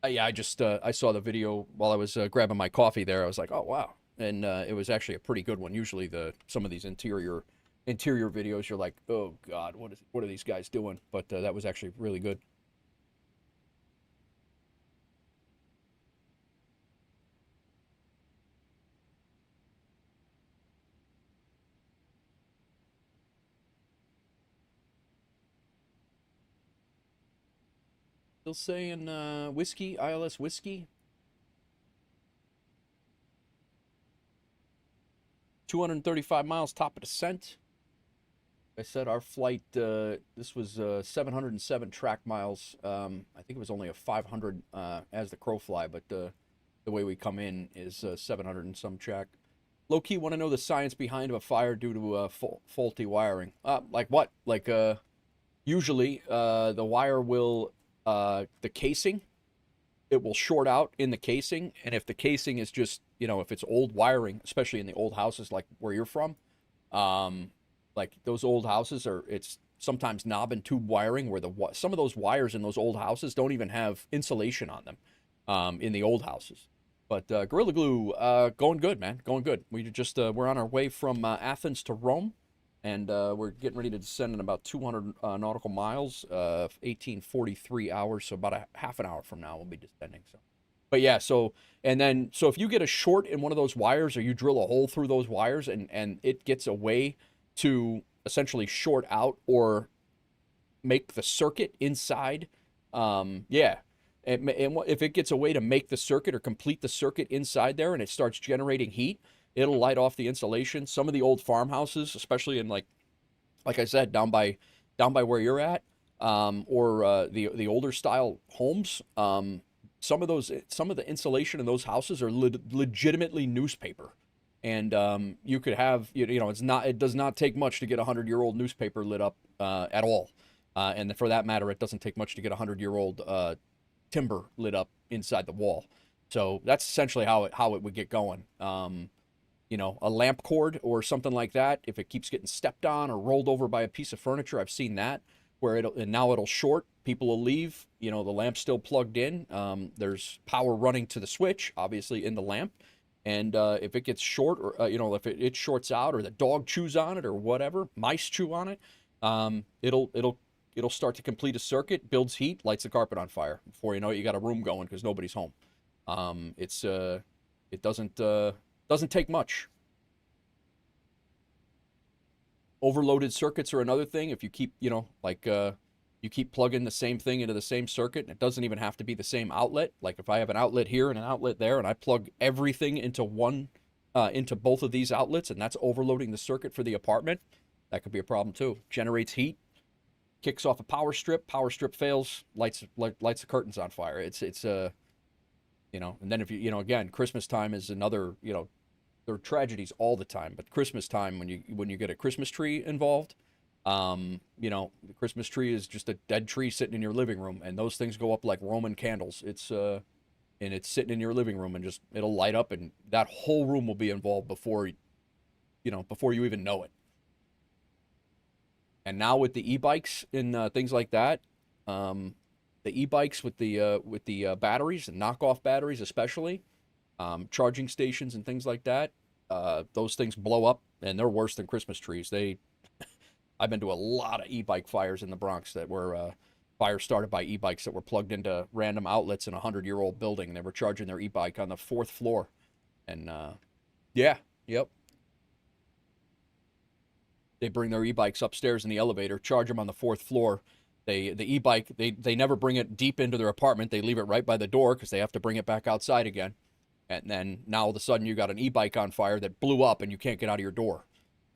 I saw the video while I was grabbing my coffee there. I was like, oh wow, and it was actually a pretty good one. Usually some of these interior videos, you're like, oh god, what are these guys doing? But that was actually really good. Still saying whiskey, ILS whiskey. 235 miles top of descent. I said our flight, this was 707 track miles. I think it was only a 500 as the crow fly, but the way we come in is 700 and some track. Low key want to know the science behind a fire due to faulty wiring. Like what? Like usually the wire will... the casing, it will short out in the casing, and if the casing is just, if it's old wiring, especially in the old houses like where you're from, like those old houses sometimes knob and tube wiring where some of those wires in those old houses don't even have insulation on them in the old houses. But Gorilla Glue, going good, man, going good. We just we're on our way from Athens to Rome, and we're getting ready to descend in about 200 nautical miles, 1843 hours, so about a half an hour from now we'll be descending. So, but yeah, so if you get a short in one of those wires, or you drill a hole through those wires, and it gets a way to essentially short out or make the circuit inside, yeah. And if it gets a way to make the circuit or complete the circuit inside there, and it starts generating heat, it'll light off the insulation. Some of the old farmhouses, especially in like I said, down by where you're at, or the older style homes, some of the insulation in those houses are legitimately newspaper, and you could have, it does not take much to get a 100-year-old newspaper lit up at all, and for that matter, it doesn't take much to get a 100-year-old timber lit up inside the wall. So that's essentially how it would get going. A lamp cord or something like that, if it keeps getting stepped on or rolled over by a piece of furniture, I've seen that, where it'll short, people will leave, the lamp's still plugged in, there's power running to the switch, obviously, in the lamp, and if it gets short, or if it shorts out, or the dog chews on it, or whatever, mice chew on it, it'll start to complete a circuit, builds heat, lights the carpet on fire. Before you know it, you got a room going because nobody's home. It doesn't take much. Overloaded circuits are another thing. If you keep, you keep plugging the same thing into the same circuit, and it doesn't even have to be the same outlet. Like if I have an outlet here and an outlet there, and I plug everything into both of these outlets, and that's overloading the circuit for the apartment, that could be a problem too. Generates heat, kicks off a power strip fails, lights the curtains on fire. It's and then if again, Christmas time is another, there are tragedies all the time, but Christmas time, when you get a Christmas tree involved, the Christmas tree is just a dead tree sitting in your living room, and those things go up like Roman candles. And it's sitting in your living room, and it'll light up, and that whole room will be involved before you even know it. And now with the e-bikes and things like that, the e-bikes with the batteries and knockoff batteries, especially charging stations and things like that, those things blow up, and they're worse than Christmas trees. I've been to a lot of e-bike fires in the Bronx that were fires started by e-bikes that were plugged into random outlets in a 100-year-old building. They were charging their e-bike on the 4th floor, and yep. They bring their e-bikes upstairs in the elevator, charge them on the 4th floor. The e-bike, they never bring it deep into their apartment. They leave it right by the door because they have to bring it back outside again. And then now all of a sudden you got an e-bike on fire that blew up, and you can't get out of your door.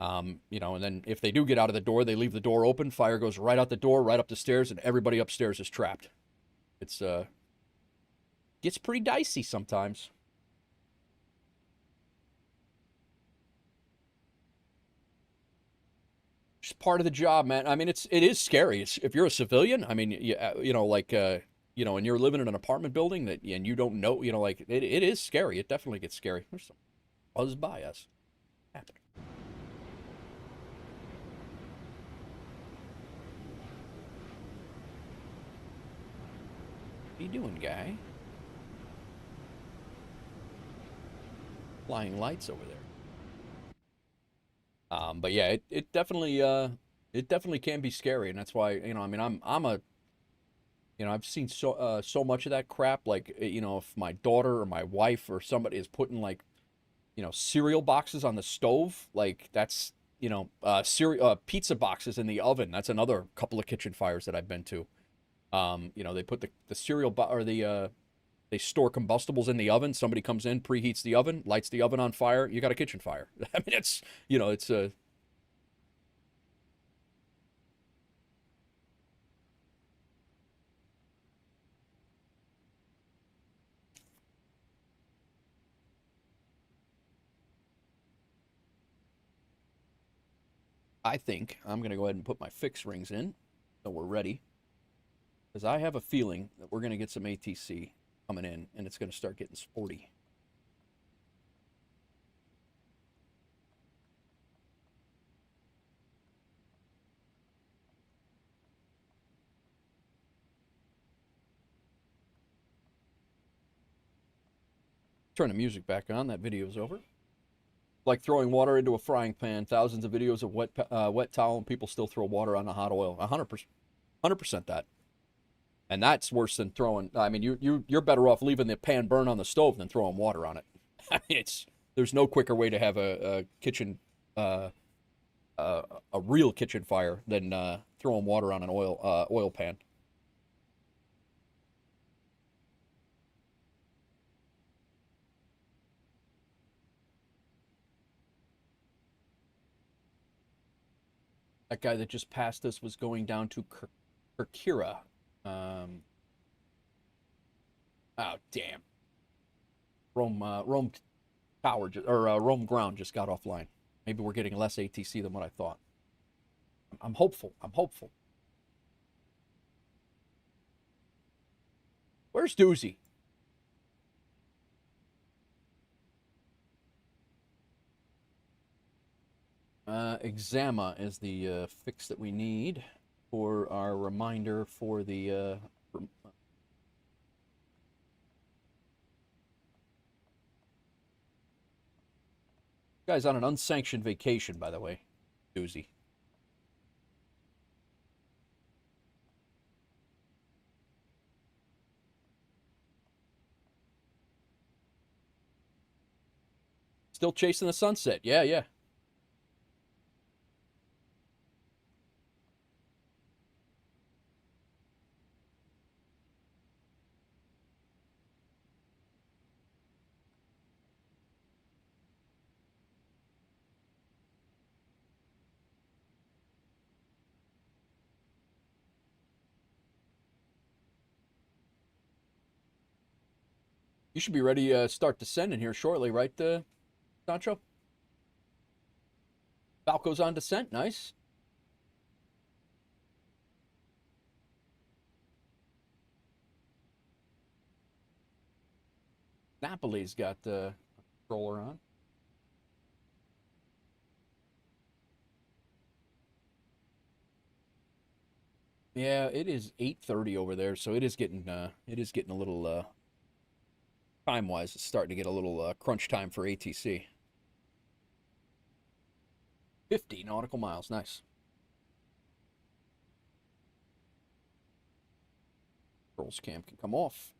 And then if they do get out of the door, they leave the door open. Fire goes right out the door, right up the stairs, and everybody upstairs is trapped. It's gets pretty dicey sometimes. Just part of the job, man. I mean, it is scary. If you're a civilian, I mean, and you're living in an apartment building and you don't know, it is scary. It definitely gets scary. There's some buzz by us. Happened. What are you doing, guy? Flying lights over there. But yeah, it definitely can be scary, and that's why, I've seen so much of that crap. Like, if my daughter or my wife or somebody is putting like, cereal boxes on the stove, like that's, pizza boxes in the oven. That's another couple of kitchen fires that I've been to. They put the cereal they store combustibles in the oven. Somebody comes in, preheats the oven, lights the oven on fire. You got a kitchen fire. I mean, it's a. I think I'm going to go ahead and put my fix rings in so we're ready. Because I have a feeling that we're going to get some ATC coming in, and it's going to start getting sporty. Turn the music back on. That video's over. Like throwing water into a frying pan. Thousands of videos of wet towel and people still throw water on the hot oil. 100% that. And that's worse than throwing. I mean, you're better off leaving the pan burn on the stove than throwing water on it. There's no quicker way to have a kitchen, a real kitchen fire than throwing water on an oil pan. That guy that just passed us was going down to Kirkira. Oh, damn. Rome Tower, or Rome Ground just got offline. Maybe we're getting less ATC than what I thought. I'm hopeful. I'm hopeful. Where's Doozy? Exama is the fix that we need for our reminder for the guy's on an unsanctioned vacation, by the way. Doozy. Still chasing the sunset. Yeah, yeah. You should be ready to start descending here shortly, right, Sancho? Falco's on descent. Nice. Napoli's got the controller on. Yeah, it is 8:30 over there, so it is getting a little time-wise, it's starting to get a little crunch time for ATC. 50 nautical miles, nice. Controls cam can come off.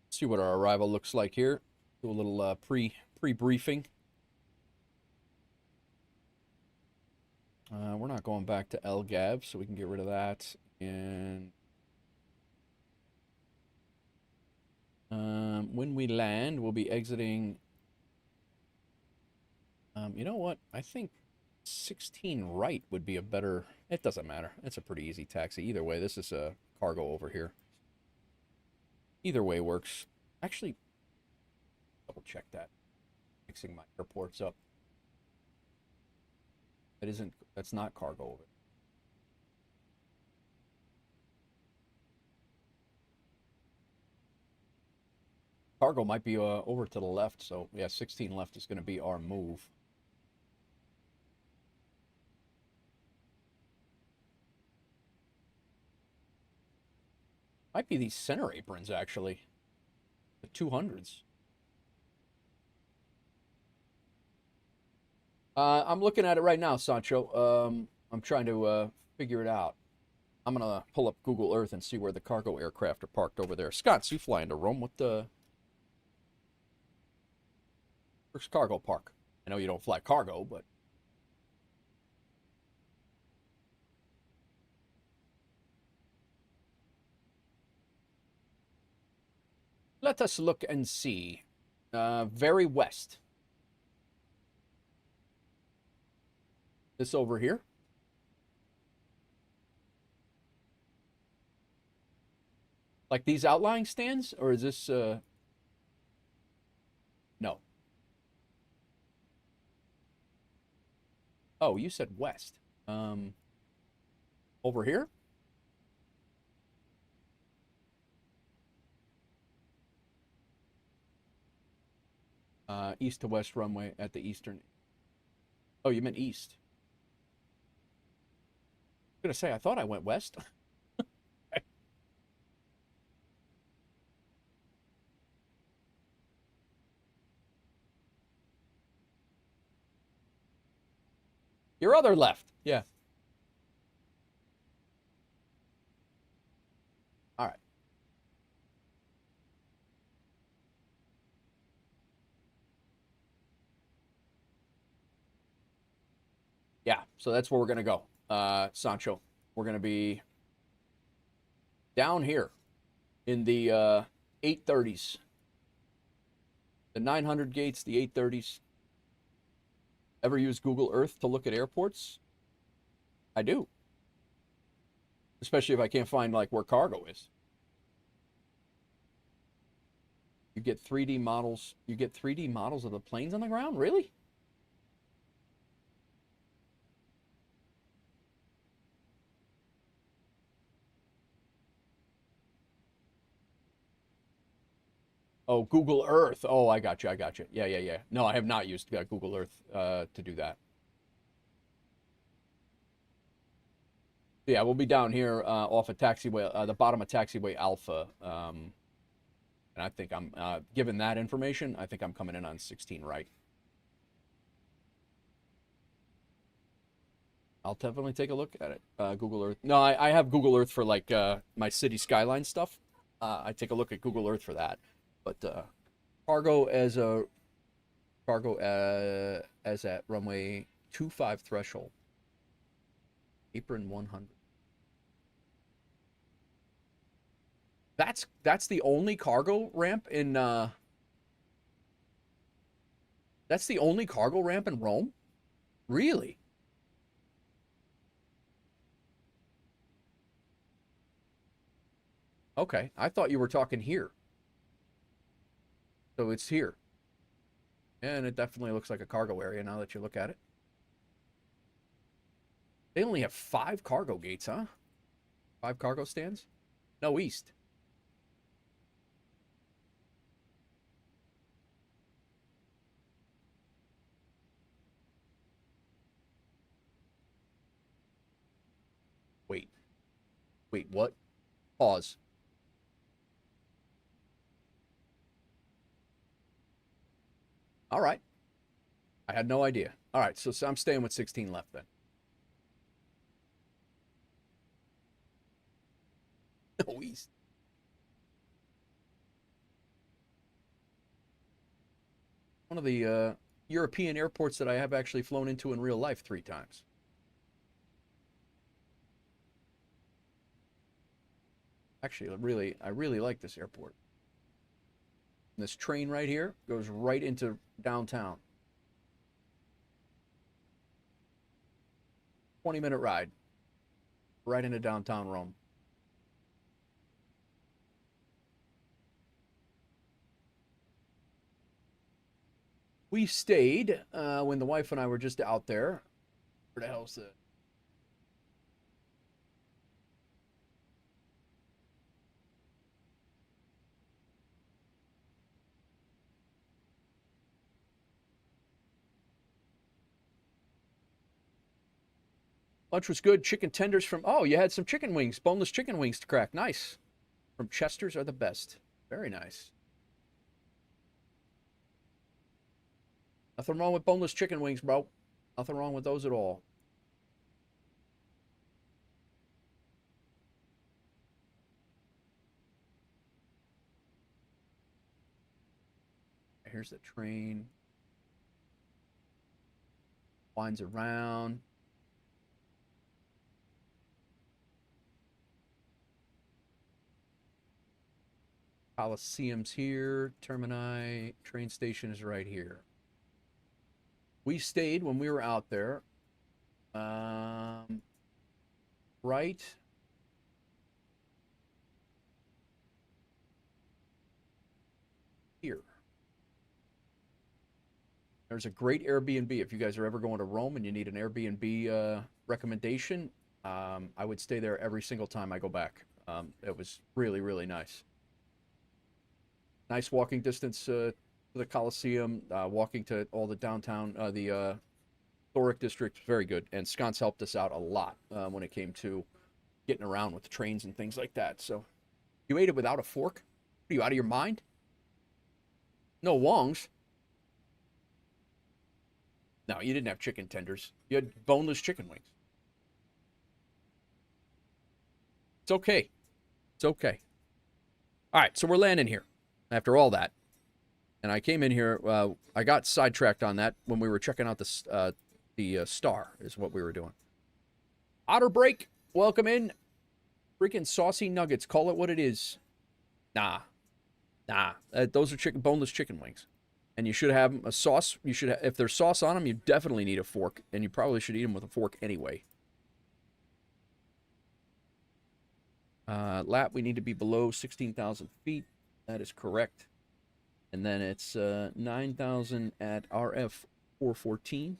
See what our arrival looks like here. Do a little pre-briefing. We're not going back to LGAV, so we can get rid of that. And when we land, we'll be exiting. You know what? I think 16 right would be a better. It doesn't matter. It's a pretty easy taxi. Either way, this is a cargo over here. Either way works. Actually, double check that. Mixing my airports up. That's not cargo over. Cargo might be over to the left, so yeah, 16 left is going to be our move. Might be these center aprons, actually. The 200s. I'm looking at it right now, Sancho. I'm trying to figure it out. I'm going to pull up Google Earth and see where the cargo aircraft are parked over there. Scott, so you fly into Rome. What the... Where's cargo park? I know you don't fly cargo, but... Let us look and see. Very west. This over here. Like these outlying stands? Or is this... No. Oh, you said west. Over here? East to west runway at the eastern. Oh, you meant east. I'm gonna say, I thought I went west. Your other left. Yeah. All right. Yeah, so that's where we're going to go, Sancho. We're going to be down here in the 830s. The 900 gates, the 830s. Ever use Google Earth to look at airports? I do. Especially if I can't find, like, where cargo is. You get 3D models. You get 3D models of the planes on the ground? Really? Oh, Google Earth. Oh, I got you. I got you. Yeah, yeah, yeah. No, I have not used Google Earth to do that. Yeah, we'll be down here off of taxiway, the bottom of taxiway Alpha. And I think I'm, given that information, I think I'm coming in on 16 right. I'll definitely take a look at it. Google Earth. No, I have Google Earth for, like, my city skyline stuff. I take a look at Google Earth for that. But cargo as at runway 25 threshold. Apron 100. That's the only cargo ramp in that's the only cargo ramp in Rome? Really? Okay, I thought you were talking here. So it's here. And it definitely looks like a cargo area now that you look at it. They only have 5 cargo gates, huh? 5 cargo stands? No, east. Wait. Wait, what? Pause. All right. I had no idea. All right, so I'm staying with 16 left then. No, east. One of the European airports that I have actually flown into in real life 3 times. Actually, I really like this airport. And this train right here goes right into downtown. 20-minute ride. Right into downtown Rome. We stayed when the wife and I were just out there. Where the hell's the... Lunch was good. Chicken tenders from... Oh, you had some chicken wings. Boneless chicken wings to crack. Nice. From Chester's are the best. Very nice. Nothing wrong with boneless chicken wings, bro. Nothing wrong with those at all. Here's the train. Winds around. Coliseum's here. Termini. Train station is right here. We stayed when we were out there. Right here. There's a great Airbnb. If you guys are ever going to Rome and you need an Airbnb recommendation, I would stay there every single time I go back. It was really, really nice. Nice walking distance to the Coliseum, walking to all the downtown, the historic district, very good. And Sconce helped us out a lot when it came to getting around with the trains and things like that. So, you ate it without a fork? Are you out of your mind? No wongs. No, you didn't have chicken tenders. You had boneless chicken wings. It's okay. It's okay. All right, so we're landing here after all that. And I came in here, I got sidetracked on that when we were checking out the star, is what we were doing. Otter Break, welcome in. Freaking saucy nuggets, call it what it is. Nah. Those are boneless chicken wings. And you should have a sauce. You should, if there's sauce on them, you definitely need a fork. And you probably should eat them with a fork anyway. Lap, we need to be below 16,000 feet. That is correct. And then it's 9,000 at RF 414.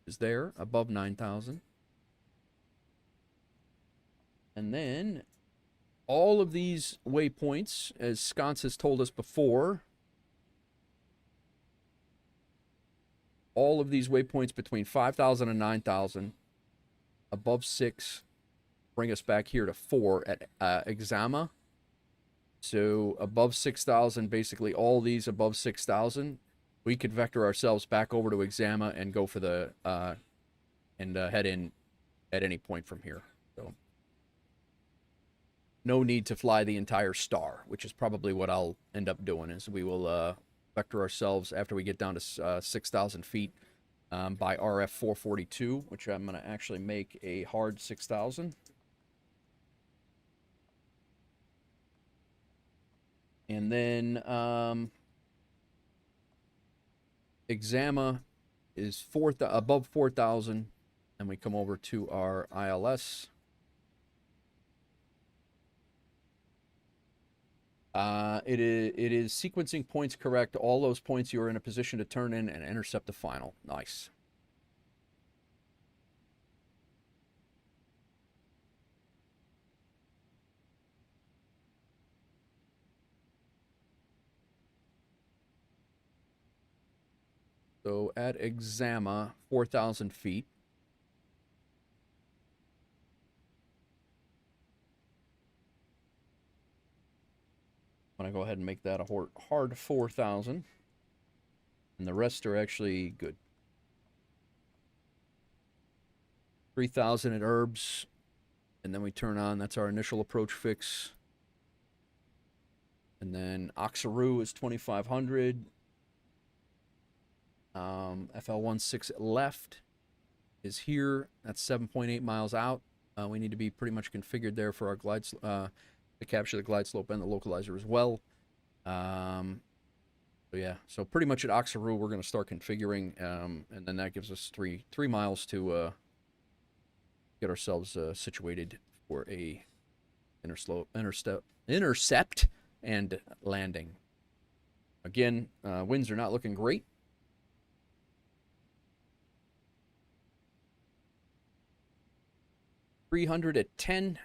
Is there, above 9,000. And then all of these waypoints, as Sconce has told us before, all of these waypoints between 5,000 and 9,000, above 6, bring us back here to 4 at Exama. So above 6,000, basically all these above 6,000, we could vector ourselves back over to Exama and go for the, head in at any point from here. So no need to fly the entire star, which is probably what I'll end up doing, is we will vector ourselves after we get down to 6,000 feet by RF 442, which I'm going to actually make a hard 6,000. And then Exama is above 4,000, and we come over to our ILS. It is sequencing points correct. All those points you are in a position to turn in and intercept the final. Nice. So at Exama, 4,000 feet. I'm going to go ahead and make that a hard 4,000. And the rest are actually good. 3,000 at Herbs. And then we turn on, that's our initial approach fix. And then Oxaru is 2,500. FL16 left is here. That's 7.8 miles out. We need to be pretty much configured there for our glide to capture the glide slope and the localizer as well. So yeah, so pretty much at Oxaru we're going to start configuring, and then that gives us three miles to get ourselves situated for a intercept and landing. Again, winds are not looking great. 300 at 10,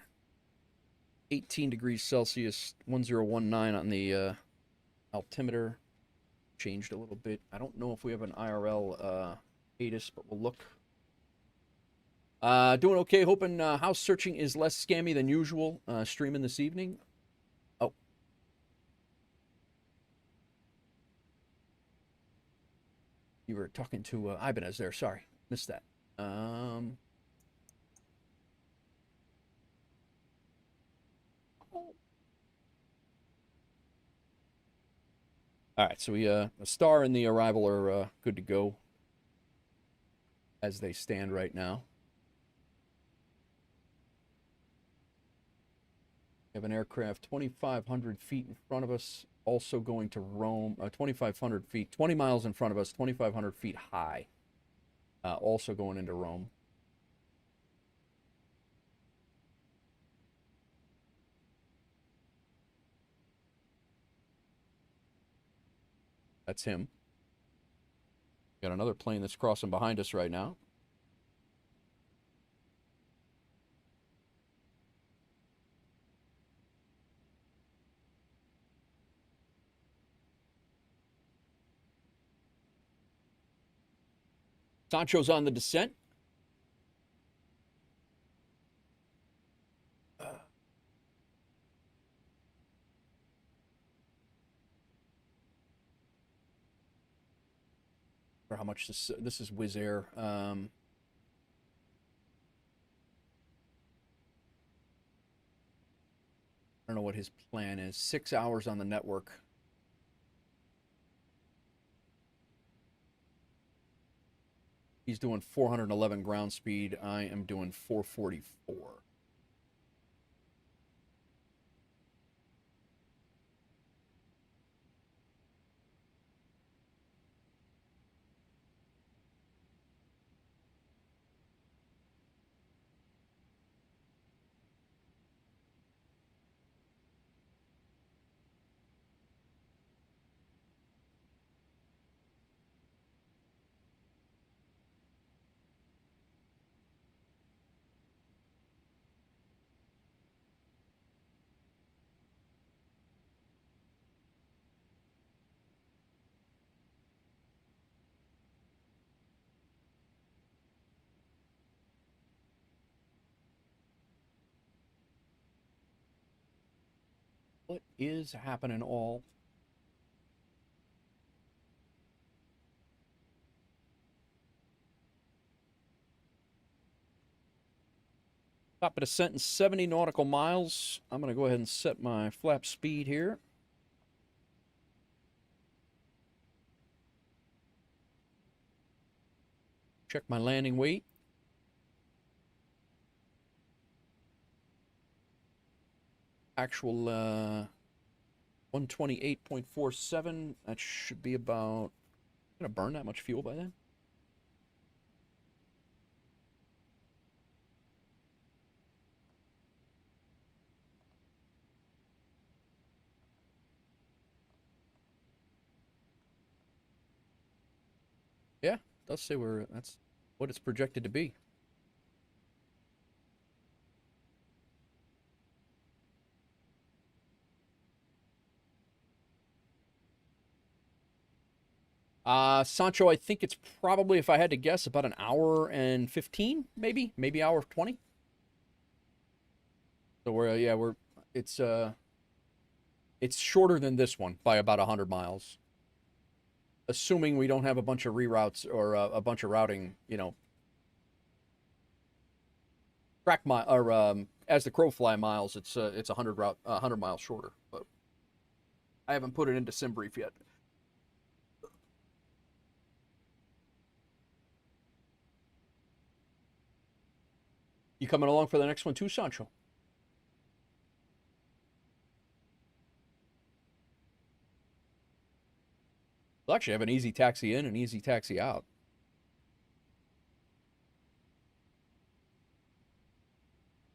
18 degrees Celsius, 1019 on the altimeter. Changed a little bit. I don't know if we have an IRL ATIS, but we'll look. Doing okay. Hoping house searching is less scammy than usual. Streaming this evening. Oh. You were talking to Ibanez there. Sorry. Missed that. All right, so we the star and the arrival are good to go as they stand right now. We have an aircraft 2,500 feet in front of us, also going to Rome. 2,500 feet, 20 miles in front of us, 2,500 feet high, also going into Rome. That's him. Got another plane that's crossing behind us right now. Sancho's on the descent. For how much this is Wizz Air. I don't know what his plan is. 6 hours on the network. He's doing 411 ground speed. I am doing 444. What is happening all? Top of descent in 70 nautical miles. I'm going to go ahead and set my flap speed here. Check my landing weight. Actual 128.47. That should be about... Gonna burn that much fuel by then? Yeah, it does say that's what it's projected to be. Sancho, I think it's probably, if I had to guess, about an hour and 15, maybe hour 20. So it's shorter than this one by about 100 miles. Assuming we don't have a bunch of reroutes or a bunch of routing, track mile or as the crow fly miles, it's 100 miles shorter. But I haven't put it into SimBrief yet. You coming along for the next one too, Sancho? We'll actually have an easy taxi in and easy taxi out.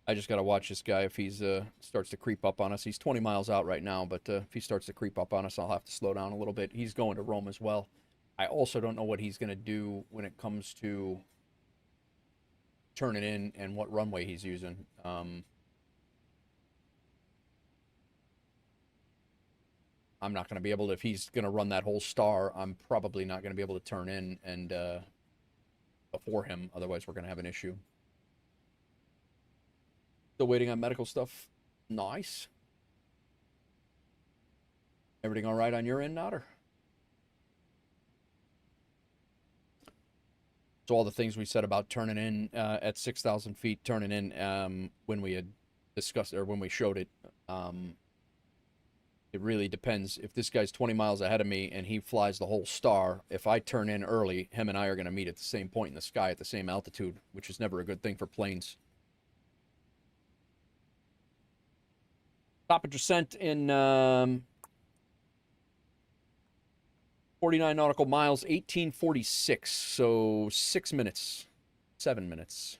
I just got to watch this guy if he's starts to creep up on us. He's 20 miles out right now, but if he starts to creep up on us, I'll have to slow down a little bit. He's going to Rome as well. I also don't know what he's going to do when it comes to turning in and what runway he's using. I'm not going to be able to, if he's going to run that whole star, I'm probably not going to be able to turn in and before him. Otherwise, we're going to have an issue. Still waiting on medical stuff. Nice. Everything all right on your end, Notter? So all the things we said about turning in at 6,000 feet, turning in when we had discussed, or when we showed it, it really depends. If this guy's 20 miles ahead of me and he flies the whole star, if I turn in early, him and I are going to meet at the same point in the sky at the same altitude, which is never a good thing for planes. Top of descent in 49 nautical miles, 1846. So 6 minutes, 7 minutes.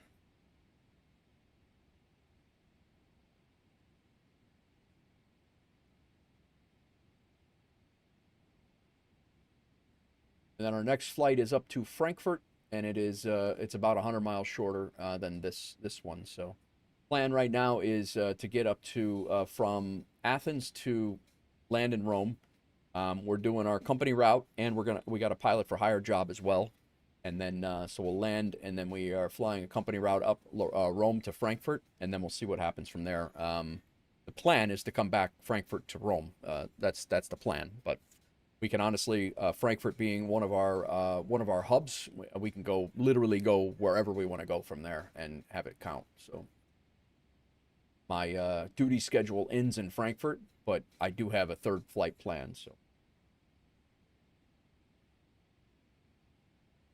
And then our next flight is up to Frankfurt, and it's about 100 miles shorter than this one. So plan right now is to get up to from Athens to land in Rome. We're doing our company route, and we got a pilot for hire job as well. And then so we'll land, and then we are flying a company route up Rome to Frankfurt, and then we'll see what happens from there. The plan is to come back Frankfurt to Rome. That's the plan. But we can honestly, Frankfurt being one of our hubs, we can literally go wherever we want to go from there and have it count. So my duty schedule ends in Frankfurt, but I do have a third flight planned. So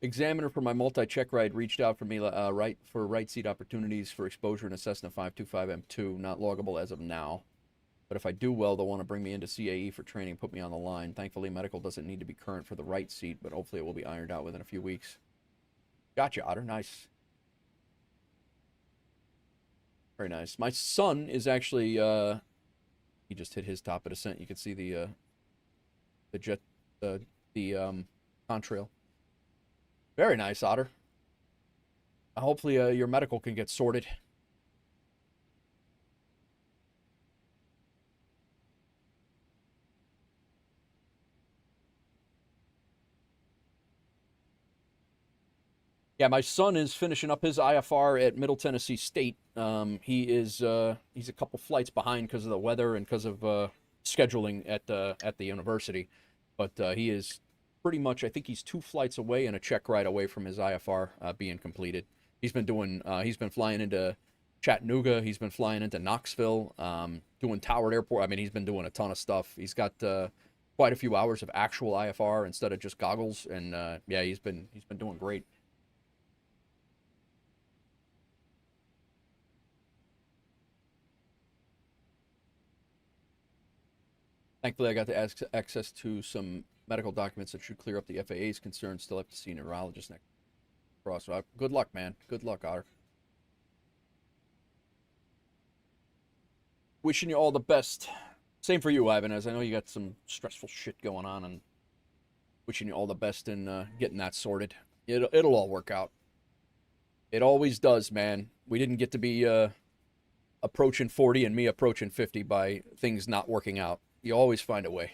examiner for my multi-check ride reached out for me for right seat opportunities for exposure in a Cessna 525 M2, not loggable as of now. But if I do well, they'll want to bring me into CAE for training, put me on the line. Thankfully, medical doesn't need to be current for the right seat, but hopefully it will be ironed out within a few weeks. Gotcha, Otter. Nice. Very nice. My son is actually, he just hit his top of descent. You can see the contrail. Very nice, Otter. Hopefully your medical can get sorted. Yeah, my son is finishing up his IFR at Middle Tennessee State. He's a couple flights behind because of the weather and because of scheduling at the university, but he is pretty much, I think he's 2 flights away and a check ride away from his IFR being completed. He's been flying into Chattanooga. He's been flying into Knoxville, doing Tower Airport. I mean, he's been doing a ton of stuff. He's got quite a few hours of actual IFR instead of just goggles, and yeah, he's been doing great. Thankfully, I got to access to some medical documents that should clear up the FAA's concerns. Still have to see a neurologist next cross. So good luck, man. Good luck, Otter. Wishing you all the best. Same for you, Ivan, as I know you got some stressful shit going on, and wishing you all the best in getting that sorted. It'll all work out. It always does, man. We didn't get to be approaching 40 and me approaching 50 by things not working out. You always find a way.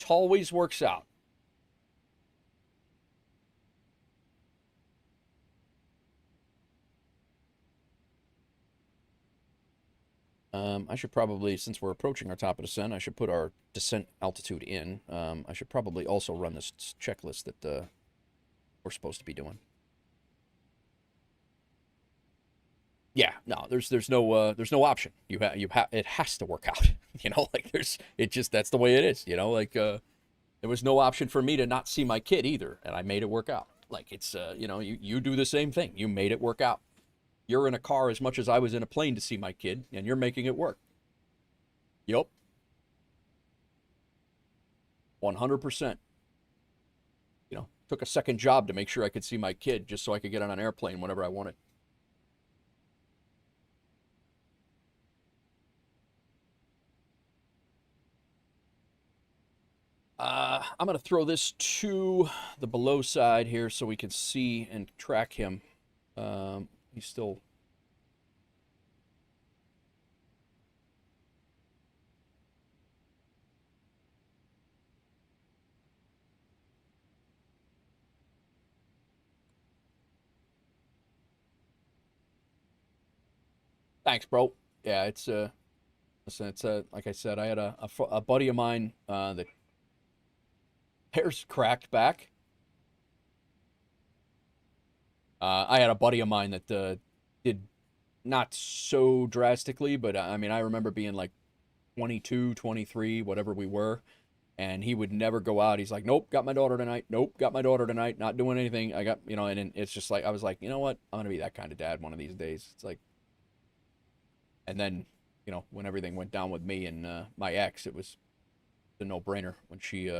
It always works out. I should probably, since we're approaching our top of descent, I should put our descent altitude in. I should probably also run this checklist that we're supposed to be doing. Yeah, no, there's no option. It has to work out. You know, like that's the way it is. You know, like there was no option for me to not see my kid either, and I made it work out. Like it's you know, you do the same thing. You made it work out. You're in a car as much as I was in a plane to see my kid, and you're making it work. Yup. 100%. You know, took a second job to make sure I could see my kid just so I could get on an airplane whenever I wanted. I'm going to throw this to the below side here so we can see and track him. He's still... Thanks, bro. Yeah, it's listen, it's like I said, I had a buddy of mine that hair's cracked back. I had a buddy of mine that did not so drastically, but I mean, I remember being like 22, 23, whatever we were, and he would never go out. He's like, nope, got my daughter tonight. Nope, got my daughter tonight. Not doing anything. I got, you know, and it's just like, I was like, you know what? I'm going to be that kind of dad one of these days. It's like, and then, you know, when everything went down with me and my ex, it was a no-brainer. When she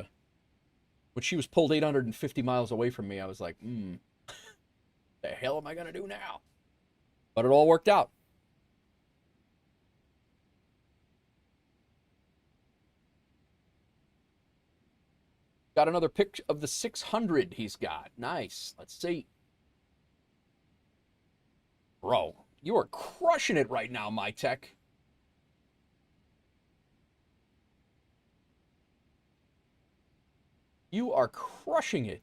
was pulled 850 miles away from me, I was like, the hell am I going to do now? But it all worked out. Got another pic of the 600 he's got. Nice. Let's see. Bro, you are crushing it right now, my tech. You are crushing it.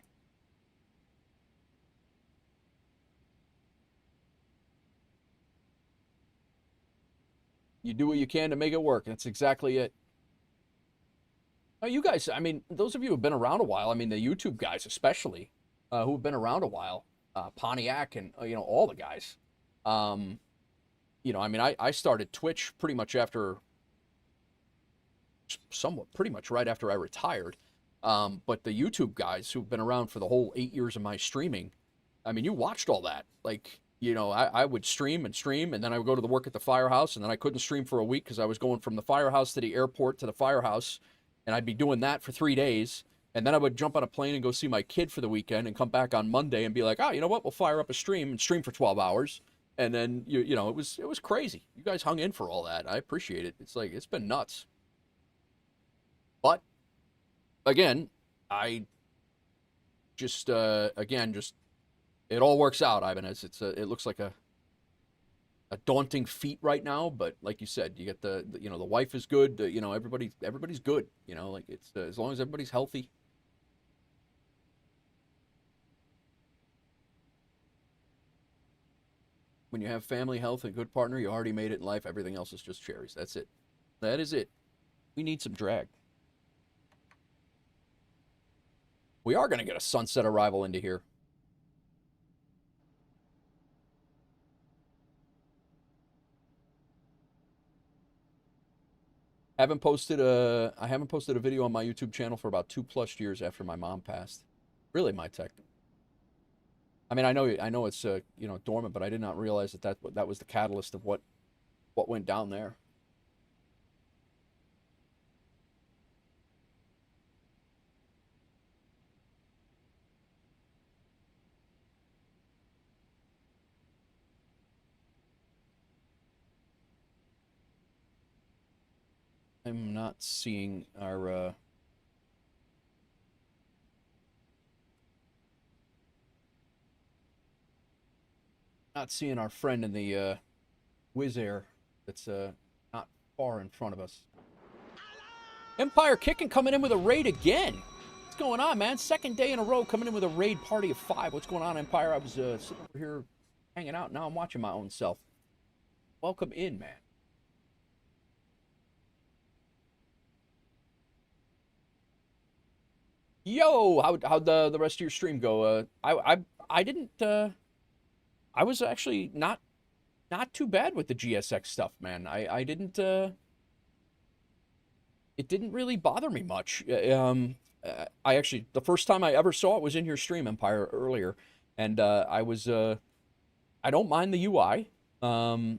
You do what you can to make it work. That's exactly it. Oh, you guys, I mean, those of you who have been around a while, I mean, the YouTube guys especially, who have been around a while, Pontiac and, all the guys. I mean, I started Twitch pretty much pretty much right after I retired. But the YouTube guys who've been around for the whole 8 years of my streaming, I mean, you watched all that. Like, I would stream, and then I would go to the work at the firehouse, and then I couldn't stream for a week because I was going from the firehouse to the airport to the firehouse, and I'd be doing that for 3 days, and then I would jump on a plane and go see my kid for the weekend and come back on Monday and be like, oh, you know what, we'll fire up a stream and stream for 12 hours, and then, it was crazy. You guys hung in for all that. I appreciate it. It's like, it's been nuts. But, again, I just, it all works out, Ivan. It looks like a daunting feat right now, but like you said, you get the wife is good, everybody's good, like it's as long as everybody's healthy. When you have family, health, and a good partner, you already made it in life. Everything else is just cherries. That's it. That is it. We need some drag. We are going to get a sunset arrival into here. I haven't posted a video on my YouTube channel for about 2+ years after my mom passed. Really, my tech. I mean, I know it's dormant, but I did not realize that was the catalyst of what went down there. I'm not seeing our friend in the Wizz Air that's not far in front of us. Empire kicking, coming in with a raid again. What's going on, man? Second day in a row coming in with a raid party of 5. What's going on, Empire? I was sitting over here hanging out. Now I'm watching my own self. Welcome in, man. Yo, how'd the rest of your stream go? I didn't. I was actually not too bad with the GSX stuff, man. I didn't. It didn't really bother me much. I actually, the first time I ever saw it was in your stream, Empire, earlier, and I don't mind the UI. I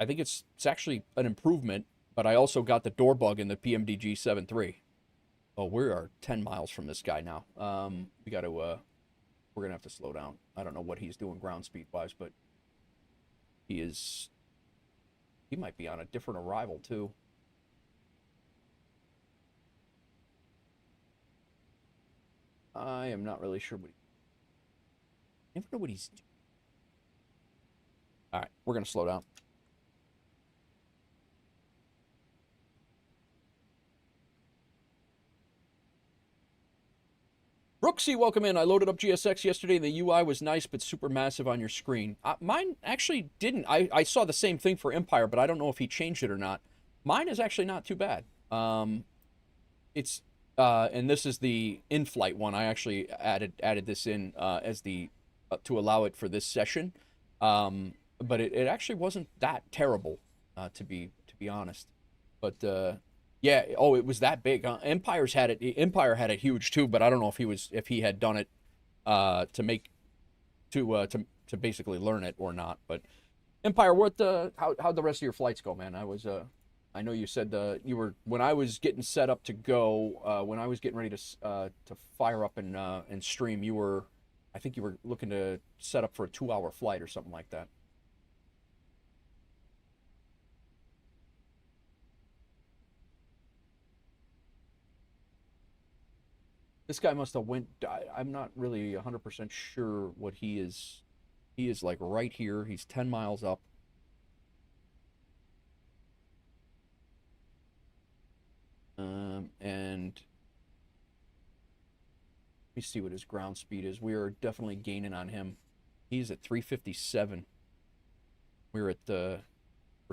think it's actually an improvement, but I also got the door bug in the PMDG 7.3. Oh, we are 10 miles from this guy now. We got to, we're going to have to slow down. I don't know what he's doing ground speed-wise, but he might be on a different arrival, too. I am not really sure I never know what he's doing. All right, we're going to slow down. Brooksy, welcome in. I loaded up GSX yesterday. The UI was nice, but super massive on your screen. Mine actually didn't. I saw the same thing for Empire, but I don't know if he changed it or not. Mine is actually not too bad. It's and this is the in-flight one. I actually added this in as the to allow it for this session. But it actually wasn't that terrible, to be honest. But yeah, oh, it was that big. Empire had it huge too, but I don't know if he had done it to basically learn it or not. But Empire, how'd the rest of your flights go, man? I know you said when I was getting set up to go, when I was getting ready to fire up and stream, I think you were looking to set up for a 2-hour flight or something like that. This guy must have went. I'm not really 100% sure what he is. He is like right here. He's 10 miles up. And let me see what his ground speed is. We are definitely gaining on him. He's at 357. We're at we're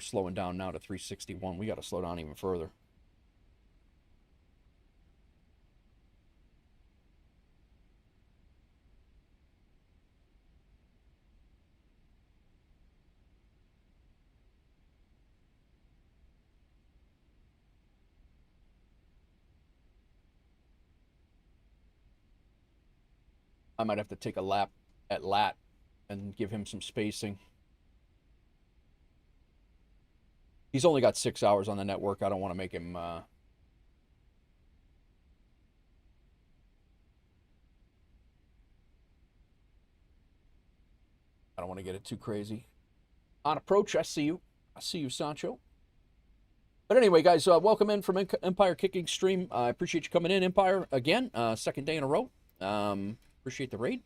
slowing down now to 361. We got to slow down even further. I might have to take a lap at LAT and give him some spacing. He's only got 6 hours on the network. I don't want to make him... I don't want to get it too crazy. On approach, I see you. I see you, Sancho. But anyway, guys, welcome in from Empire Kicking Stream. I appreciate you coming in, Empire, again. Second day in a row. Appreciate the raid.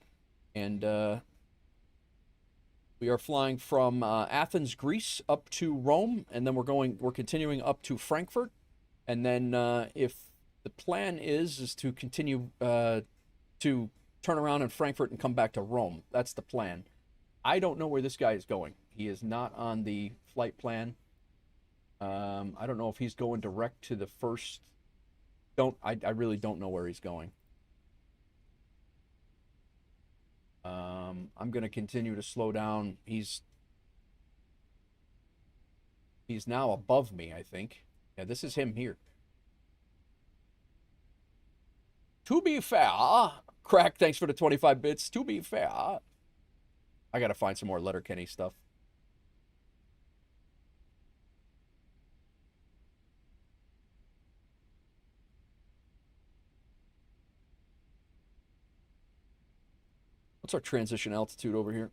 And we are flying from Athens, Greece, up to Rome, and then we're continuing up to Frankfurt. And then if the plan is to continue to turn around in Frankfurt and come back to Rome. That's the plan. I don't know where this guy is going. He is not on the flight plan. I don't know if he's going direct to the first. I really don't know where he's going. I'm going to continue to slow down. He's now above me, I think. Yeah, this is him here. To be fair, Crack, thanks for the 25 bits. To be fair, I got to find some more Letterkenny stuff. What's our transition altitude over here?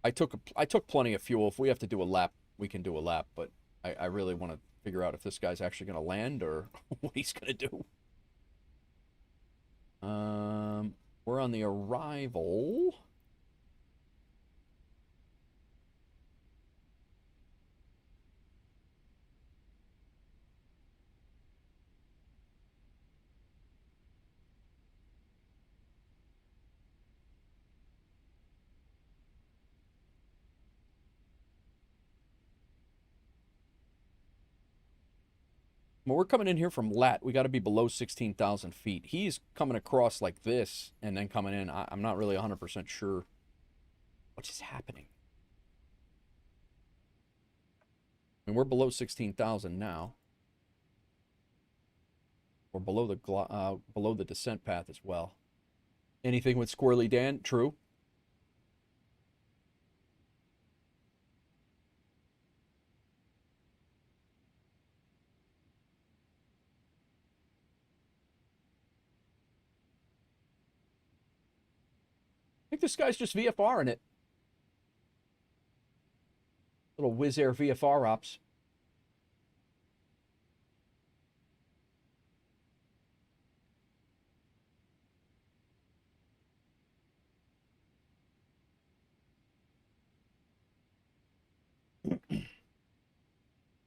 I took plenty of fuel. If we have to do a lap, we can do a lap. But I really want to figure out if this guy's actually going to land or what he's going to do. We're on the arrival. Well, we're coming in here from LAT. We got to be below 16,000 feet. He's coming across like this and then coming in. I'm not really 100% sure what is happening. I mean, we're below 16,000 now. We're below the descent path as well. Anything with Squirrely Dan? True. I think this guy's just VFRing it. Little Wizz Air VFR ops.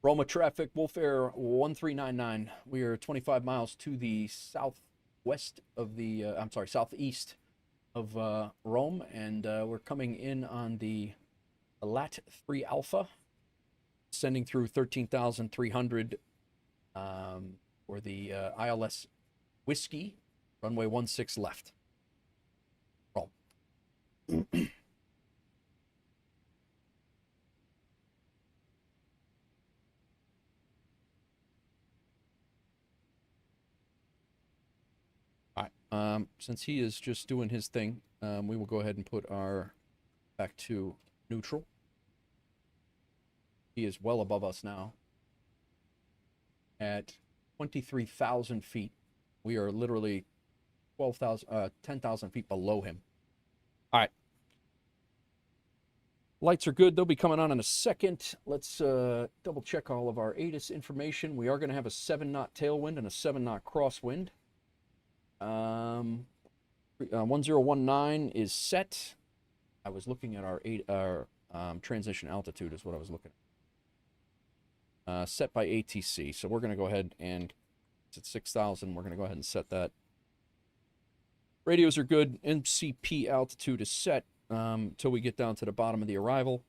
Roma traffic, WolfAir 1399. We are 25 miles to the southwest of the, southeast of Rome, and we're coming in on the LAT 3 Alpha, sending through 13,300 for the ILS Whiskey, runway 16 left. Rome. Since he is just doing his thing, we will go ahead and put our back to neutral. He is well above us now at 23,000 feet. We are literally 10,000 feet below him. All right. Lights are good. They'll be coming on in a second. Let's double check all of our ATIS information. We are going to have a 7-knot tailwind and a 7-knot crosswind. 1019 is set. I was looking at our transition altitude is what I was looking at. Set by ATC. So we're going to go ahead and it's at 6,000. We're going to go ahead and set that. Radios are good. MCP altitude is set until we get down to the bottom of the arrival.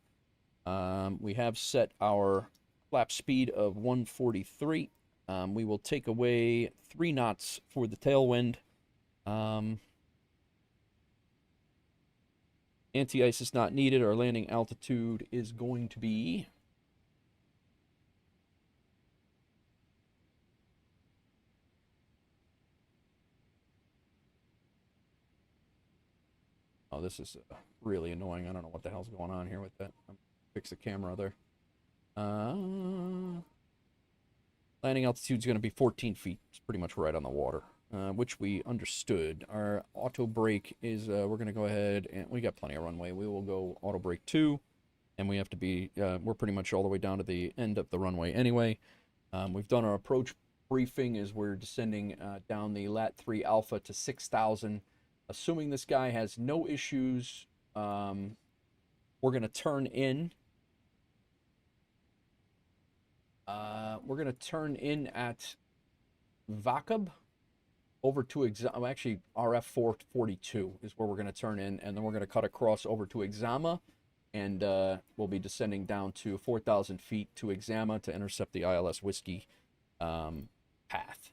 We have set our flap speed of 143. We will take away 3 knots for the tailwind. Anti-ice is not needed. Our landing altitude is going to be... Oh, this is really annoying. I don't know what the hell's going on here with that. Fix the camera there. Landing altitude is going to be 14 feet. It's pretty much right on the water, which we understood. Our auto brake is, we're going to go ahead, and we got plenty of runway. We will go auto brake 2, and we have to be, we're pretty much all the way down to the end of the runway anyway. We've done our approach briefing as we're descending down the Lat 3 Alpha to 6,000. Assuming this guy has no issues, we're going to turn in. We're going to turn in at VACAB over to actually RF 442 is where we're going to turn in, and then we're going to cut across over to Exama, and we'll be descending down to 4,000 feet to Exama to intercept the ILS Whiskey path.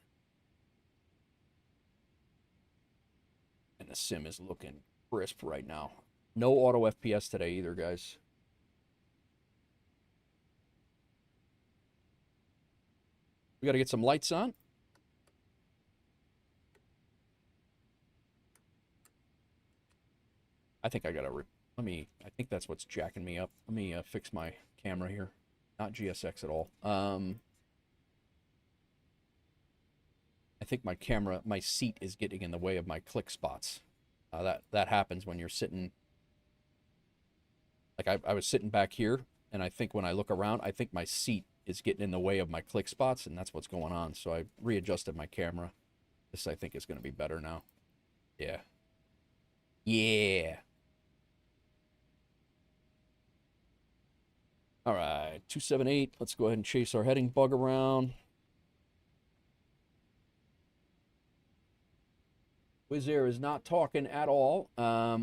And the sim is looking crisp right now. No auto FPS today either, guys. We got to get some lights on. I think I got to... I think that's what's jacking me up. Let me fix my camera here. Not GSX at all. I think my camera, my seat is getting in the way of my click spots. That happens when you're sitting... Like, I was sitting back here, and I think when I look around, I think my seat is getting in the way of my click spots, and that's what's going on. So I readjusted my camera. This, I think, is going to be better now. Yeah. Yeah. All right, 278. Let's go ahead and chase our heading bug around. Wizz Air is not talking at all.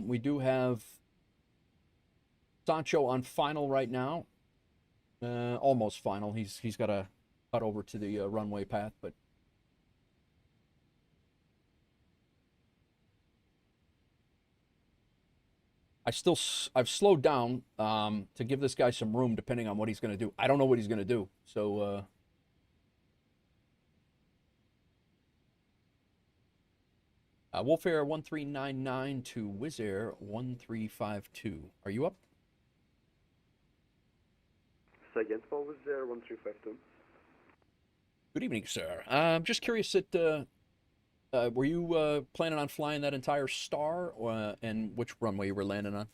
We do have Sancho on final right now. Almost final. He's got to cut over to the runway path, but I've slowed down to give this guy some room depending on what he's going to do. I don't know what he's going to do, so WolfAir 1399 to Wizz Air 1352. Are you up? Second for Wizz Air 1352. Good evening, sir. I'm just curious that were you planning on flying that entire star, and which runway you were landing on?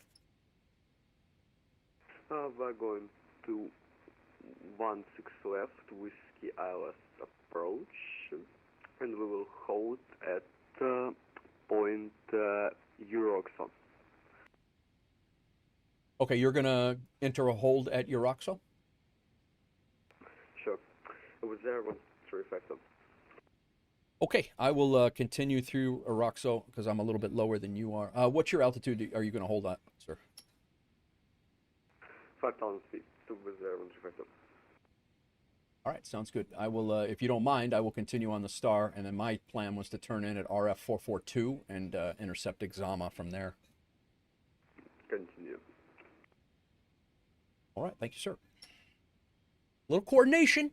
We're going to 16 left, Whiskey ILS approach, and we will hold at point Euroxo. Okay, you're going to enter a hold at Euroxo? Sure. Wizz Air 1352. Okay, I will continue through Aeroxo because I'm a little bit lower than you are. What's your altitude are you going to hold at, sir? 5,000 feet to Wizz Air 1352. All right, sounds good. I will, if you don't mind, I will continue on the star, and then my plan was to turn in at RF 442 and intercept Exama from there. Continue. All right, thank you, sir. Little coordination.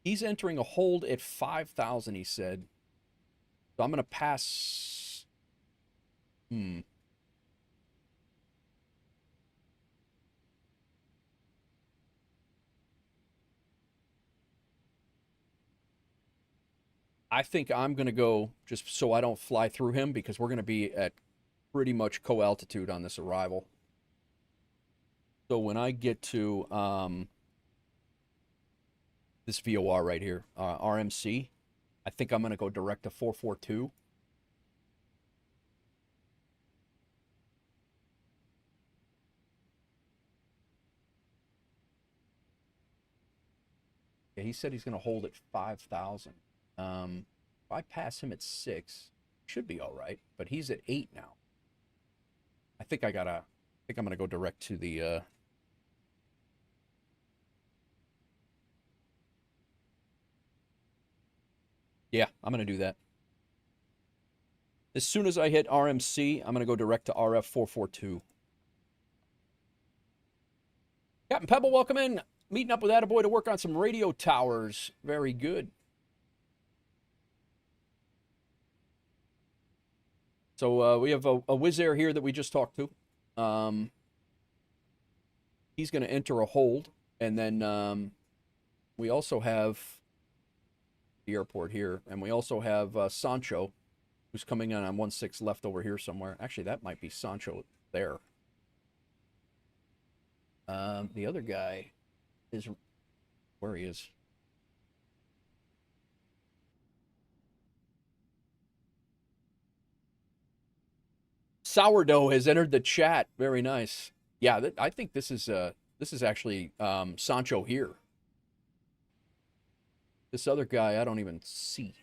He's entering a hold at 5,000, he said. So I'm going to pass... I think I'm going to go just so I don't fly through him because we're going to be at pretty much co-altitude on this arrival. So when I get to... this VOR right here, RMC. I think I'm going to go direct to 442. Yeah, he said he's going to hold at 5,000. If I pass him at 6, should be all right. But he's at 8 now. I think I'm going to go direct to the... Yeah, I'm going to do that. As soon as I hit RMC, I'm going to go direct to RF 442. Captain Pebble, welcome in. Meeting up with Attaboy to work on some radio towers. Very good. So we have a Wizz Air here that we just talked to. He's going to enter a hold. And then we also have the airport here. And we also have Sancho, who's coming in on 16 left over here somewhere. Actually, that might be Sancho there. The other guy is where he is. Sourdough has entered the chat. Very nice. Yeah, I think this is actually Sancho here. This other guy I don't even see.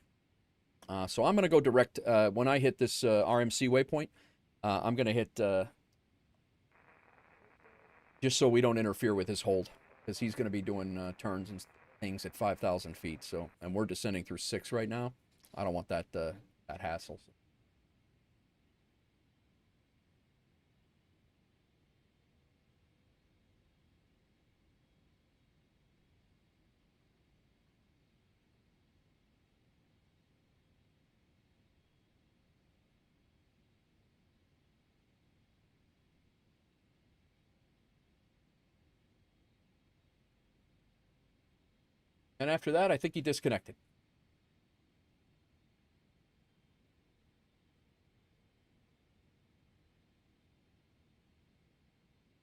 So I'm going to go direct when I hit this RMC waypoint. I'm going to hit just so we don't interfere with his hold, because he's going to be doing turns and things at 5,000 feet. So, and we're descending through 6 right now. I don't want that that hassle. And after that, I think he disconnected.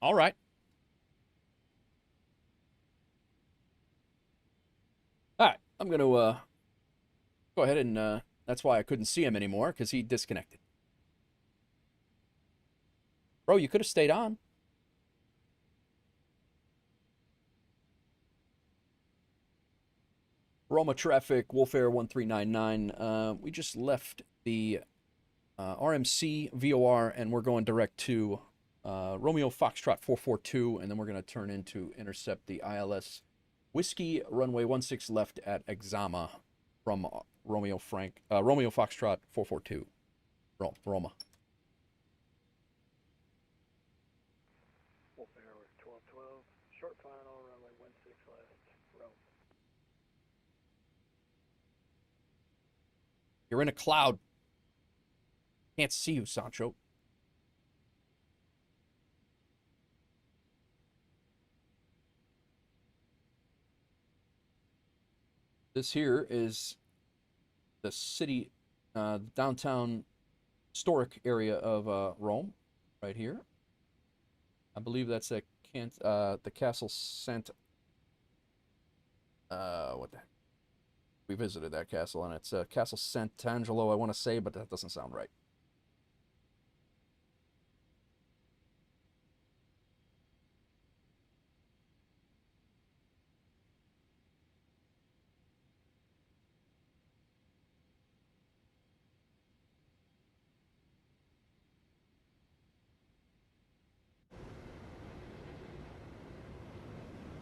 All right. All right. I'm going to go ahead and that's why I couldn't see him anymore, because he disconnected. Bro, you could have stayed on. Roma traffic, WolfAir 1399. We just left the RMC VOR, and we're going direct to Romeo Foxtrot 442, and then we're going to turn in to intercept the ILS Whiskey runway 16 left at Exama from Romeo Foxtrot 442. Roma. WolfAir 1212, short final, runway 16 left, Rome. You're in a cloud. Can't see you, Sancho. This here is the city, downtown historic area of Rome, right here. I believe that's the Castle Sant. What the heck? We visited that castle, and it's Castle Sant'Angelo, I want to say, but that doesn't sound right.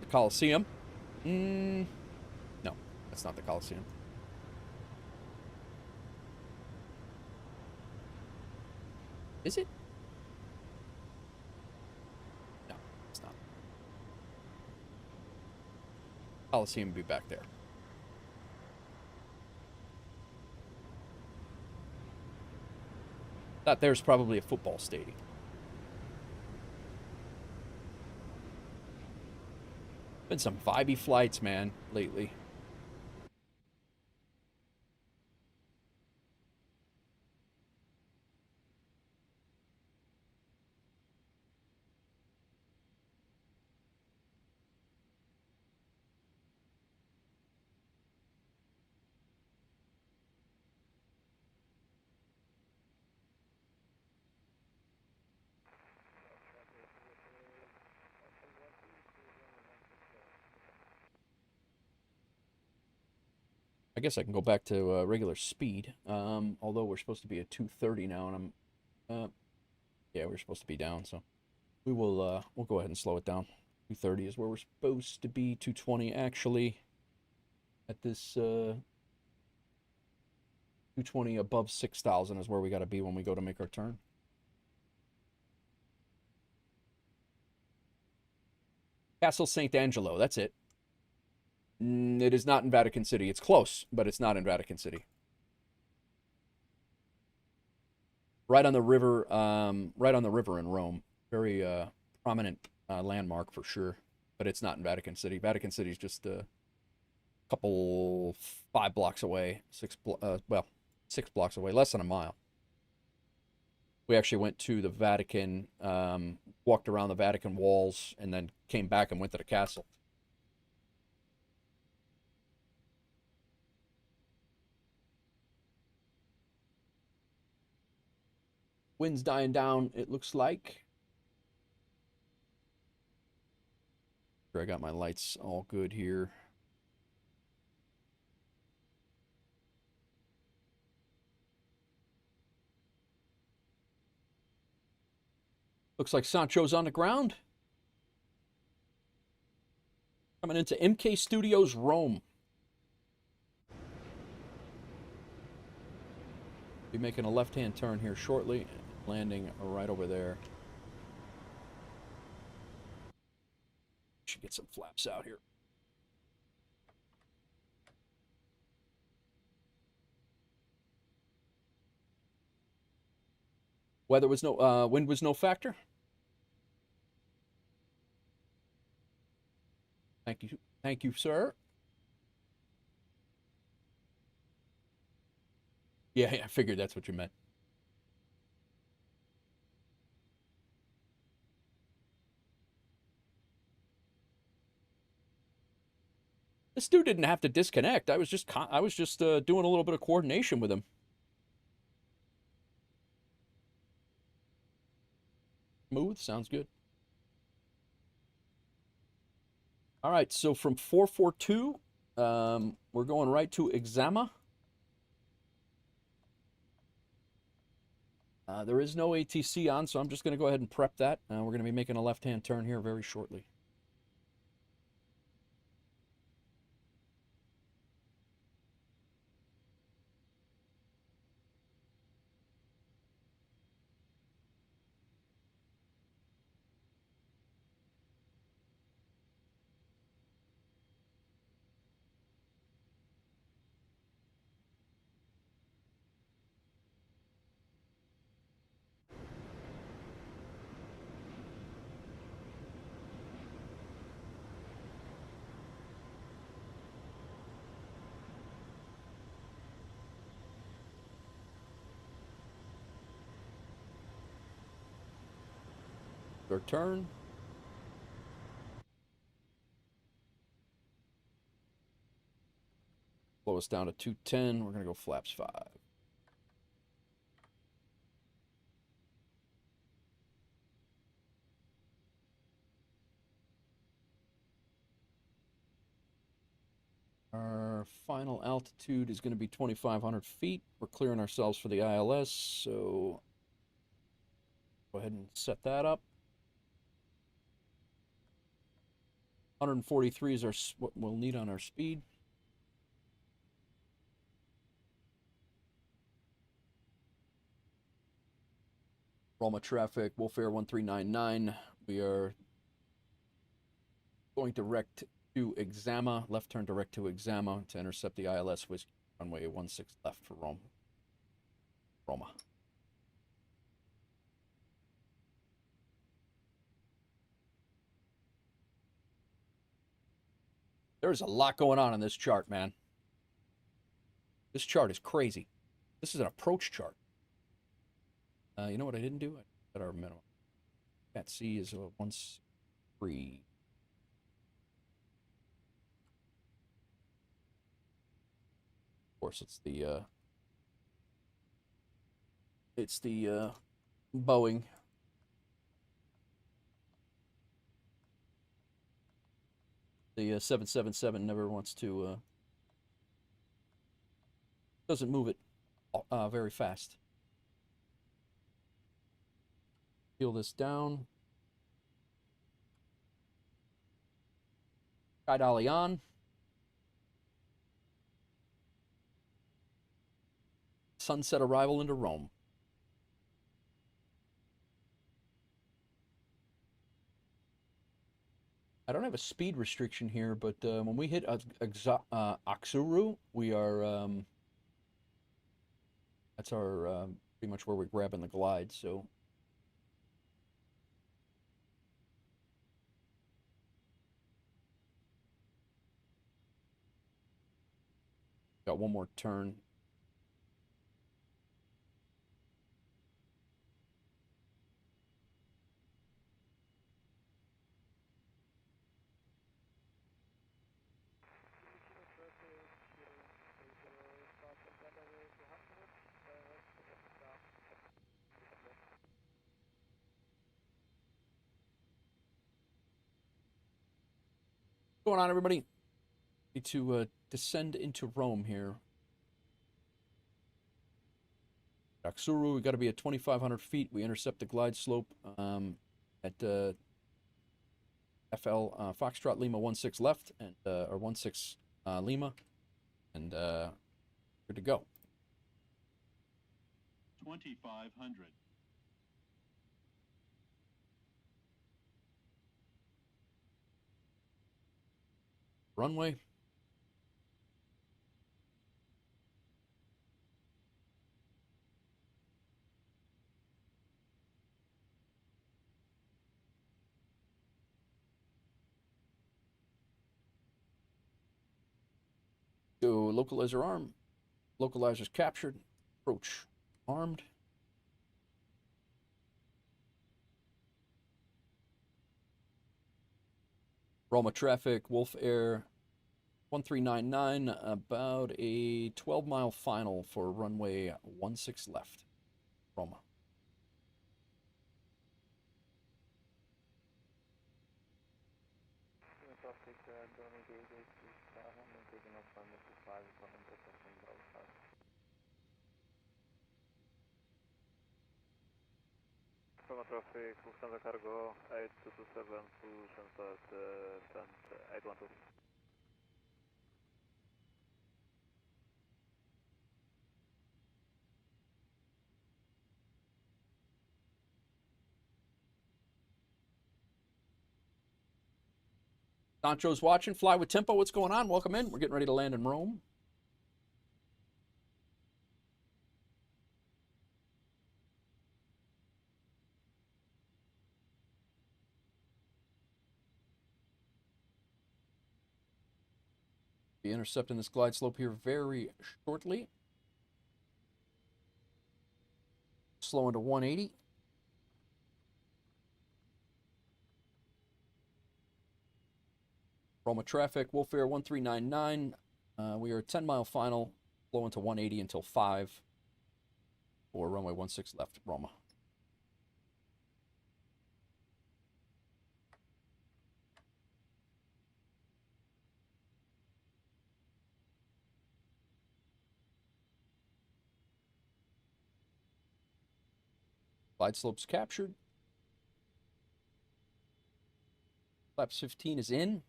The Colosseum? No, that's not the Colosseum. Is it? No, it's not. Colosseum would be back there. That there's probably a football stadium. Been some vibey flights, man, lately. I guess I can go back to regular speed. Although we're supposed to be at 230 now, and I'm, yeah, we're supposed to be down, so we will, we'll go ahead and slow it down. 230 is where we're supposed to be. 220 actually. At this, 220 above 6,000 is where we got to be when we go to make our turn. Castle St. Angelo, that's it. It is not in Vatican City. It's close, but it's not in Vatican City. Right on the river, in Rome. Very prominent landmark for sure, but it's not in Vatican City. Vatican City is just a couple, 5 blocks away, 6 blocks away, less than a mile. We actually went to the Vatican, walked around the Vatican walls, and then came back and went to the castle. Wind's dying down, it looks like. I got my lights all good here. Looks like Sancho's on the ground. Coming into MK Studios Rome. Be making a left-hand turn here shortly, landing right over there. Should get some flaps out here. Weather was no, wind was no factor. Thank you, sir. Yeah, I figured that's what you meant. This dude didn't have to disconnect. I was just doing a little bit of coordination with him. Smooth, sounds good. All right, so from 442, we're going right to Exama. There is no ATC on, so I'm just going to go ahead and prep that. We're going to be making a left-hand turn here very shortly. Third turn. Blow us down to 210. We're going to go flaps 5. Our final altitude is going to be 2,500 feet. We're clearing ourselves for the ILS, so go ahead and set that up. 143 is what we'll need on our speed. Roma traffic, WolfAir 1399. We are going direct to Exama, left turn direct to Exama to intercept the ILS with runway 16 left for Roma. There's a lot going on in this chart, man. This chart is crazy. This is an approach chart. You know what I didn't do? I set our minimum. VATC is 1-3. Of course, it's the Boeing. The 777 never wants to Doesn't move it very fast. Peel this down. Sky dolly on. Sunset arrival into Rome. I don't have a speed restriction here, but when we hit Aksuru, we are, that's our, pretty much where we're grabbing the glide, so. Got one more turn. What's going on, everybody? Need to descend into Rome here. Aksuru, we got to be at 2,500 feet. We intercept the glide slope at FL Foxtrot Lima 16 left, and or 16 Lima, and good to go. 2,500. Runway. So localizer arm. Localizer's captured. Approach armed. Roma traffic, WolfAir 1399, about a 12-mile final for runway 16 left. Roma. Traffic, Lufthansa Cargo 8227, full sensor, descent 812. Sancho's watching. Fly with tempo. What's going on? Welcome in. We're getting ready to land in Rome. Be intercepting this glide slope here very shortly. Slowing to 180. Roma traffic, WolfAir 1399. We are a 10-mile final, flowing to 180 until 5 for runway 16 left, Roma. Glide slopes captured. Flaps 15 is in.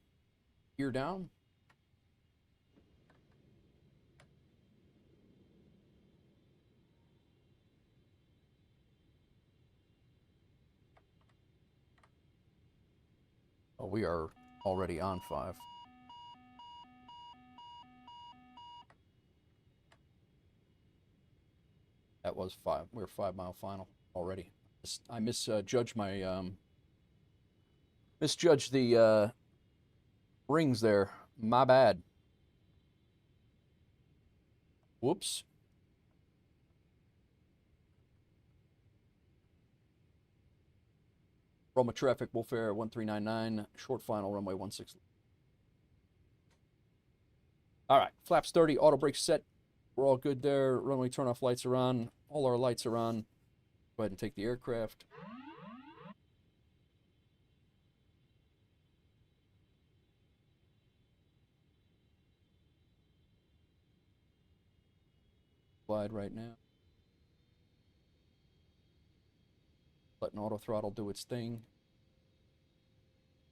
Gear down. Oh, we are already on 5. That was 5. We're 5-mile final already. I misjudged my misjudged the rings there. My bad. Whoops. Roma traffic, WolfAir 1399, short final, runway 16. All right, flaps 30, auto brake set. We're all good there. Runway turn-off lights are on. All our lights are on. Go ahead and take the aircraft. glide right now. Letting auto throttle do its thing.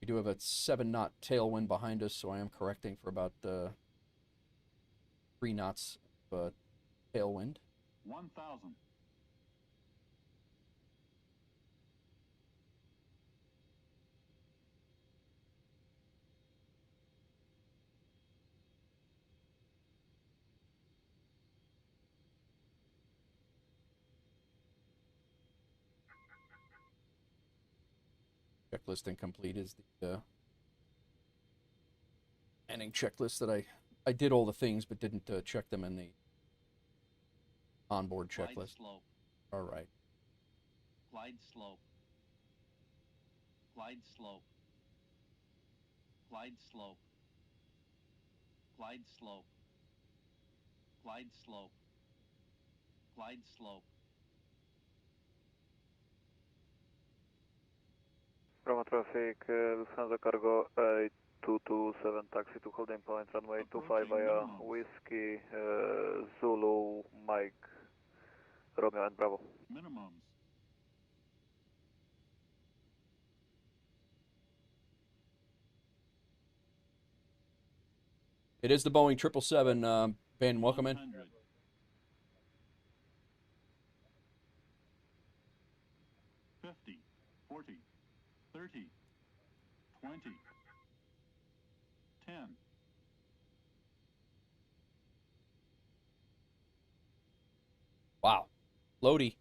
We do have a 7-knot tailwind behind us, so I am correcting for about 3 knots of tailwind. 1,000. Checklist incomplete is the ending checklist that I did all the things but didn't check them in the onboard checklist. Glide slope. All right. Glide slope. Glide slope. Glide slope. Glide slope. Glide slope. Glide slope. Roma traffic, Lufthansa Cargo 227 taxi to holding point, runway 25 via Whiskey, Zulu, Mike, Romeo and Bravo. Minimums. It is the Boeing 777. Ben, welcome in. 100. 50, 40, 30, 20, 10. Wow. Floaty.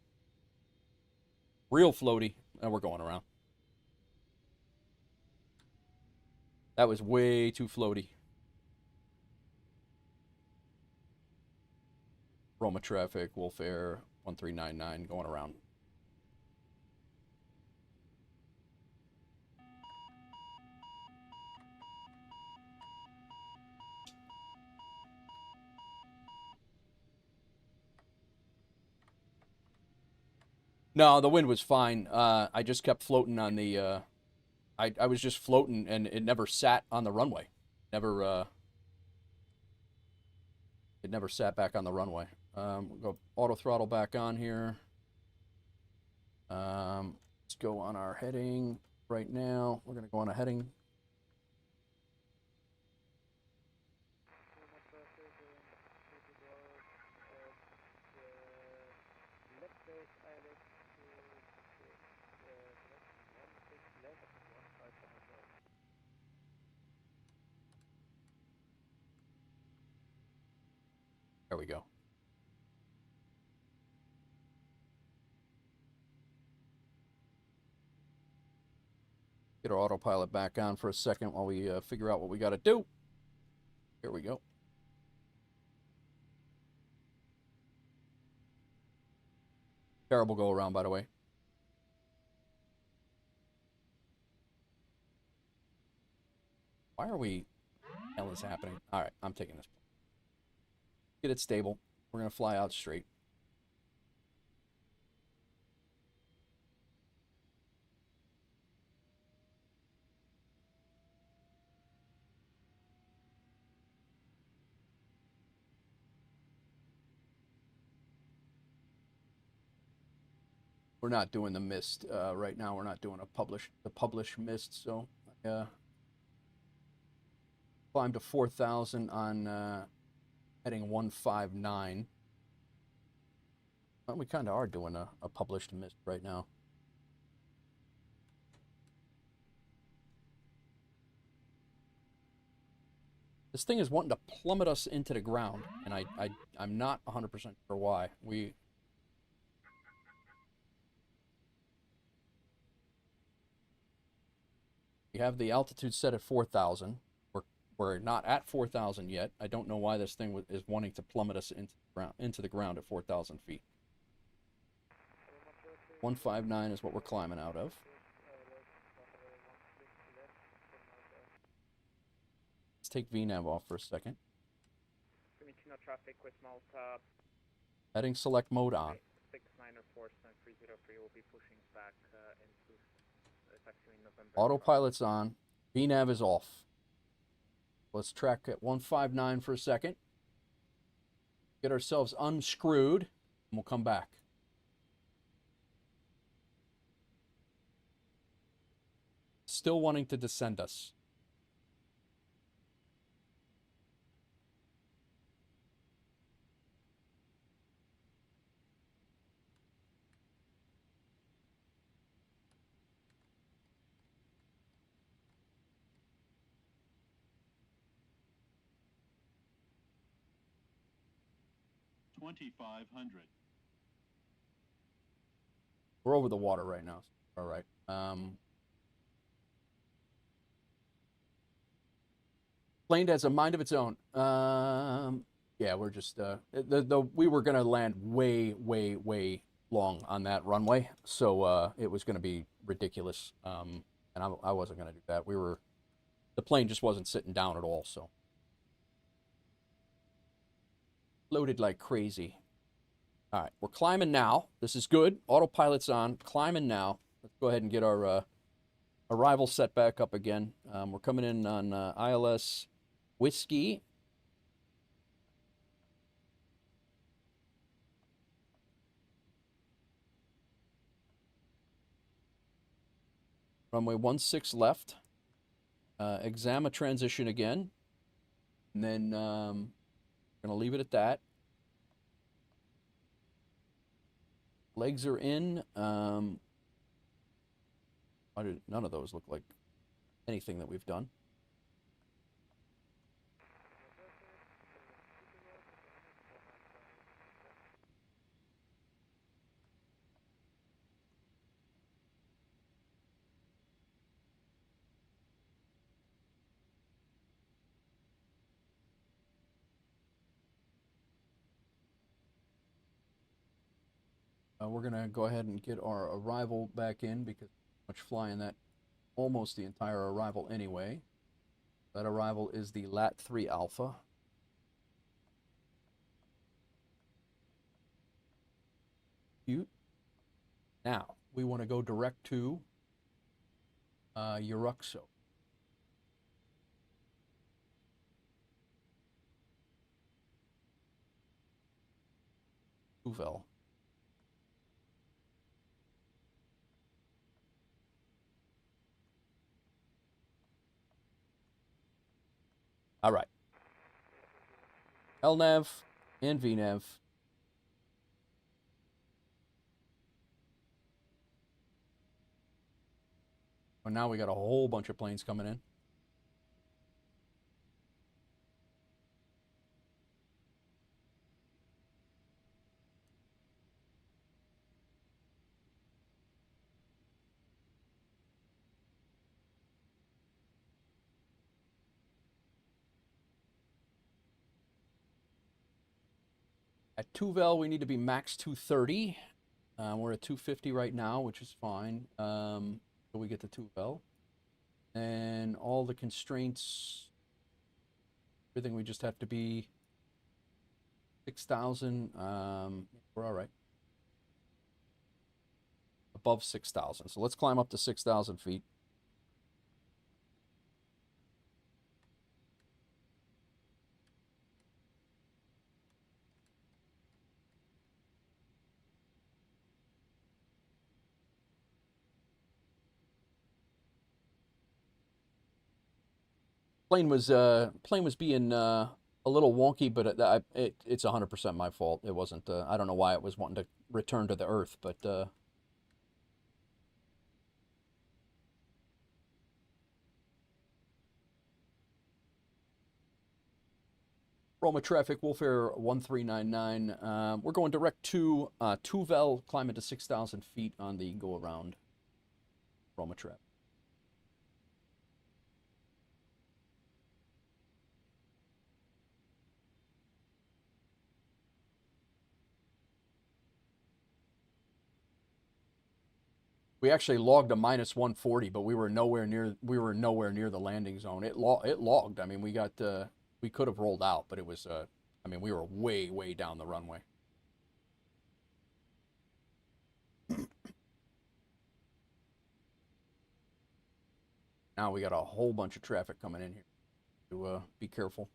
Real floaty. And we're going around. That was way too floaty. Roma traffic, WolfAir 1399 going around. No, the wind was fine. I just kept floating on the. I was just floating, and it never sat on the runway. Never. It never sat back on the runway. We'll go auto throttle back on here. Let's go on our heading right now. We're gonna go on a heading. There we go. Get our autopilot back on for a second while we figure out what we got to do. Here we go. Terrible go around, by the way. Why are we... What the hell is happening? All right, I'm taking this. Get it stable. We're going to fly out straight. We're not doing the mist right now. We're not doing the publish mist. So climb to 4,000 on heading 159. Well, we kind of are doing a published mist right now. This thing is wanting to plummet us into the ground, and I'm not 100% sure why. We have the altitude set at 4,000. We're not at 4,000 yet. I don't know why this thing is wanting to plummet us into the ground at 4,000 feet. 159 is what we're climbing out of. Let's take VNav off for a second. Traffic with Malta. Heading select mode on. 6904-303 will be pushing back into taxi in November. Autopilot's on. VNav is off. Let's track at 159 for a second. get ourselves unscrewed, and we'll come back. Still wanting to descend us. We're over the water right now. All right. Plane has a mind of its own. Yeah, we're just we were gonna land way long on that runway, so it was gonna be ridiculous. And I wasn't gonna do that. The plane just wasn't sitting down at all, so loaded like crazy. All right, we're climbing now. This is good. Autopilot's on. Climbing now. Let's go ahead and get our arrival set back up again. We're coming in on ILS Whiskey. Runway 16 left. Exam a transition again. And then going to leave it at that. Legs are in. Why did none of those look like anything that we've done? We're going to go ahead and get our arrival back in because much flying that almost the entire arrival anyway. That arrival is the Lat 3 Alpha. Cute. Now, we want to go direct to Uruxo. Uvel. All right. LNAV and VNAV. Well, now we got a whole bunch of planes coming in. At Tuvel, we need to be max 230. We're at 250 right now, which is fine. So we get to Tuvel. And all the constraints, everything, we just have to be 6,000. We're all right. Above 6,000. So let's climb up to 6,000 feet. Plane was being a little wonky, but it's 100% my fault. It wasn't. I don't know why it was wanting to return to the Earth, but Roma traffic, WolfAir 1399. We're going direct to Tuvel, climbing to 6,000 feet on the go around. Roma traffic. We actually logged a minus 140, but we were nowhere near the landing zone. It logged. I mean, we could have rolled out, but it was I mean, we were way down the runway. Now we got a whole bunch of traffic coming in here. To be careful.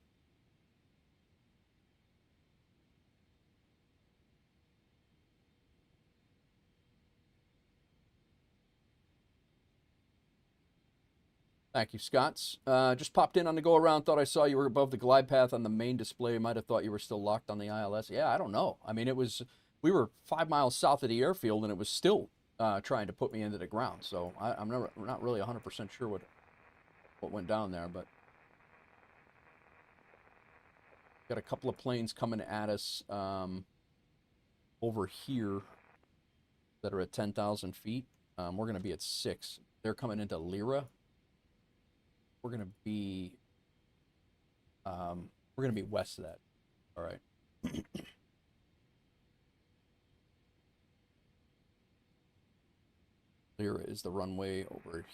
Thank you, Scotts. Just popped in on the go around. Thought I saw you were above the glide path on the main display. Might have thought you were still locked on the ILS. Yeah, I don't know. I mean, we were 5 miles south of the airfield, and it was still trying to put me into the ground. So I'm not really 100% sure what went down there, but got a couple of planes coming at us over here that are at 10,000 feet. We're going to be at 6. They're coming into Lyra. We're going to be west of that. All right. Lyra is the runway over here.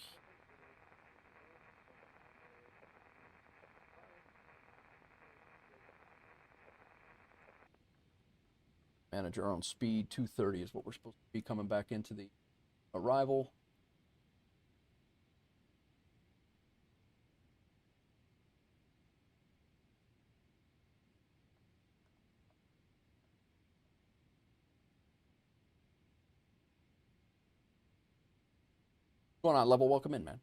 Manage our own speed. 230 is what we're supposed to be coming back into the arrival. What's going on, Level? Welcome in, man.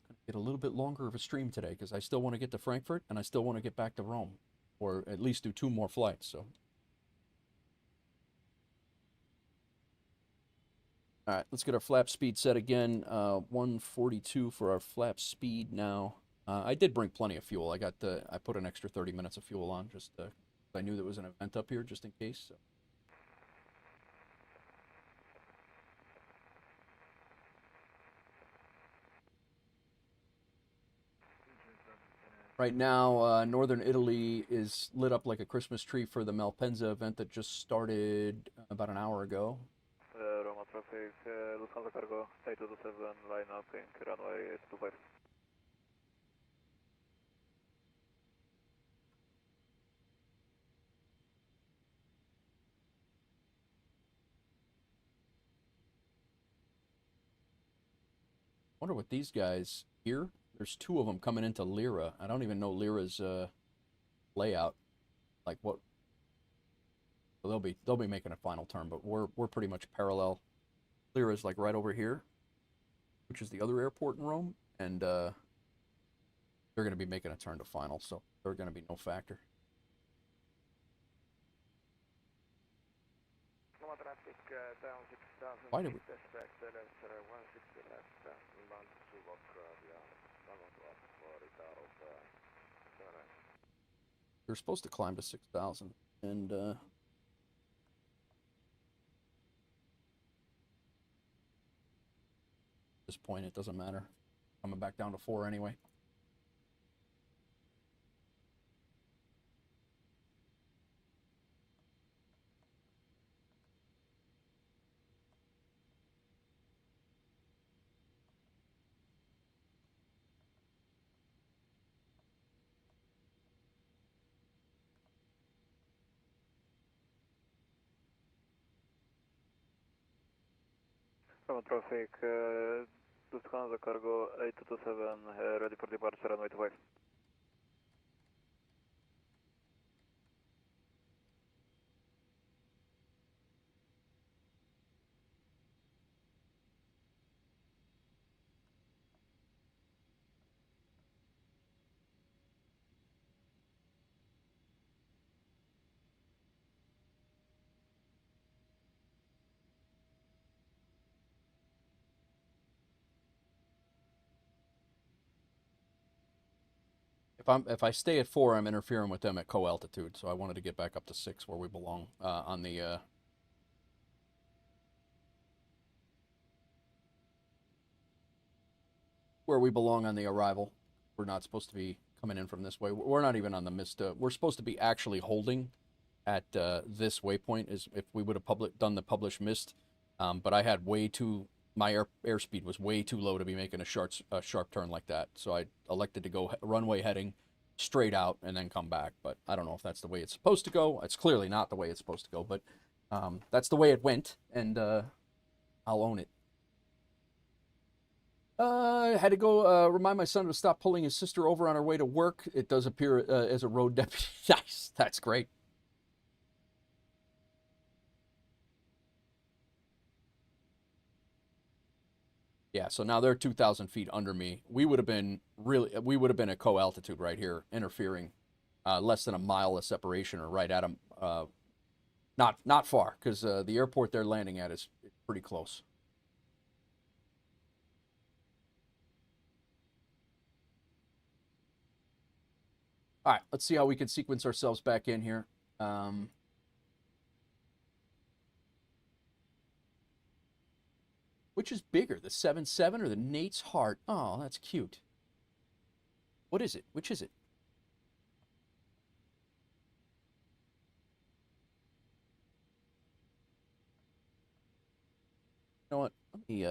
Gonna get a little bit longer of a stream today because I still want to get to Frankfurt and I still want to get back to Rome, or at least do 2 more flights. So, all right, let's get our flap speed set again. 142 for our flap speed now. I did bring plenty of fuel. I put an extra 30 minutes of fuel on just I knew there was an event up here just in case. So. Right now, northern Italy is lit up like a Christmas tree for the Malpensa event that just started about an hour ago. Roma traffic, Lufthansa cargo, A227, line up in runway 25. Wonder what these guys here. There's 2 of them coming into Lyra. I don't even know Lyra's layout. Like what? So they'll be making a final turn, but we're pretty much parallel. Lyra's like right over here, which is the other airport in Rome, and they're going to be making a turn to final, so they're going to be no factor. Why did we? You're supposed to climb to 6,000, and at this point it doesn't matter. Coming back down to 4 anyway. Roma traffic, Lufthansa cargo, A227, ready for departure, runway 25. If I stay at 4, I'm interfering with them at co-altitude, so I wanted to get back up to 6 where we belong on the where we belong on the arrival. We're not supposed to be coming in from this way. We're not even on the missed. We're supposed to be actually holding at this waypoint as if we would have done the published missed, but I had way too. My airspeed was way too low to be making a sharp turn like that, so I elected to go runway heading straight out and then come back. But I don't know if that's the way it's supposed to go. It's clearly not the way it's supposed to go, but that's the way it went, and I'll own it. I had to go remind my son to stop pulling his sister over on her way to work. It does appear as a road deputy. Nice, that's great. Yeah, so now they're 2,000 feet under me. We would have been at co-altitude right here, interfering, less than a mile of separation, or right at them. Not far, because the airport they're landing at is pretty close. All right, let's see how we can sequence ourselves back in here. Which is bigger, the 7.7 or the Nate's Heart? Oh, that's cute. What is it? Which is it? You know what? Let me,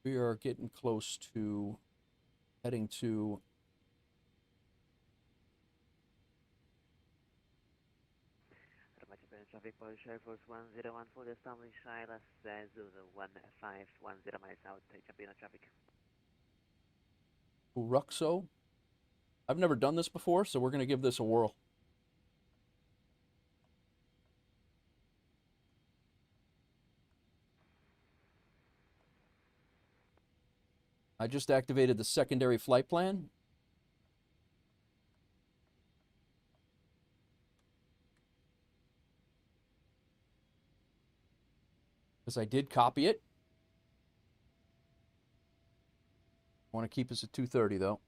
we are getting close to heading to traffic Polish Air Force 101 for the established ILS Zulu 1510 miles out, jumping on traffic. Uruxo. I've never done this before, so we're going to give this a whirl. I just activated the secondary flight plan. Because I did copy it. I want to keep us at 230 though.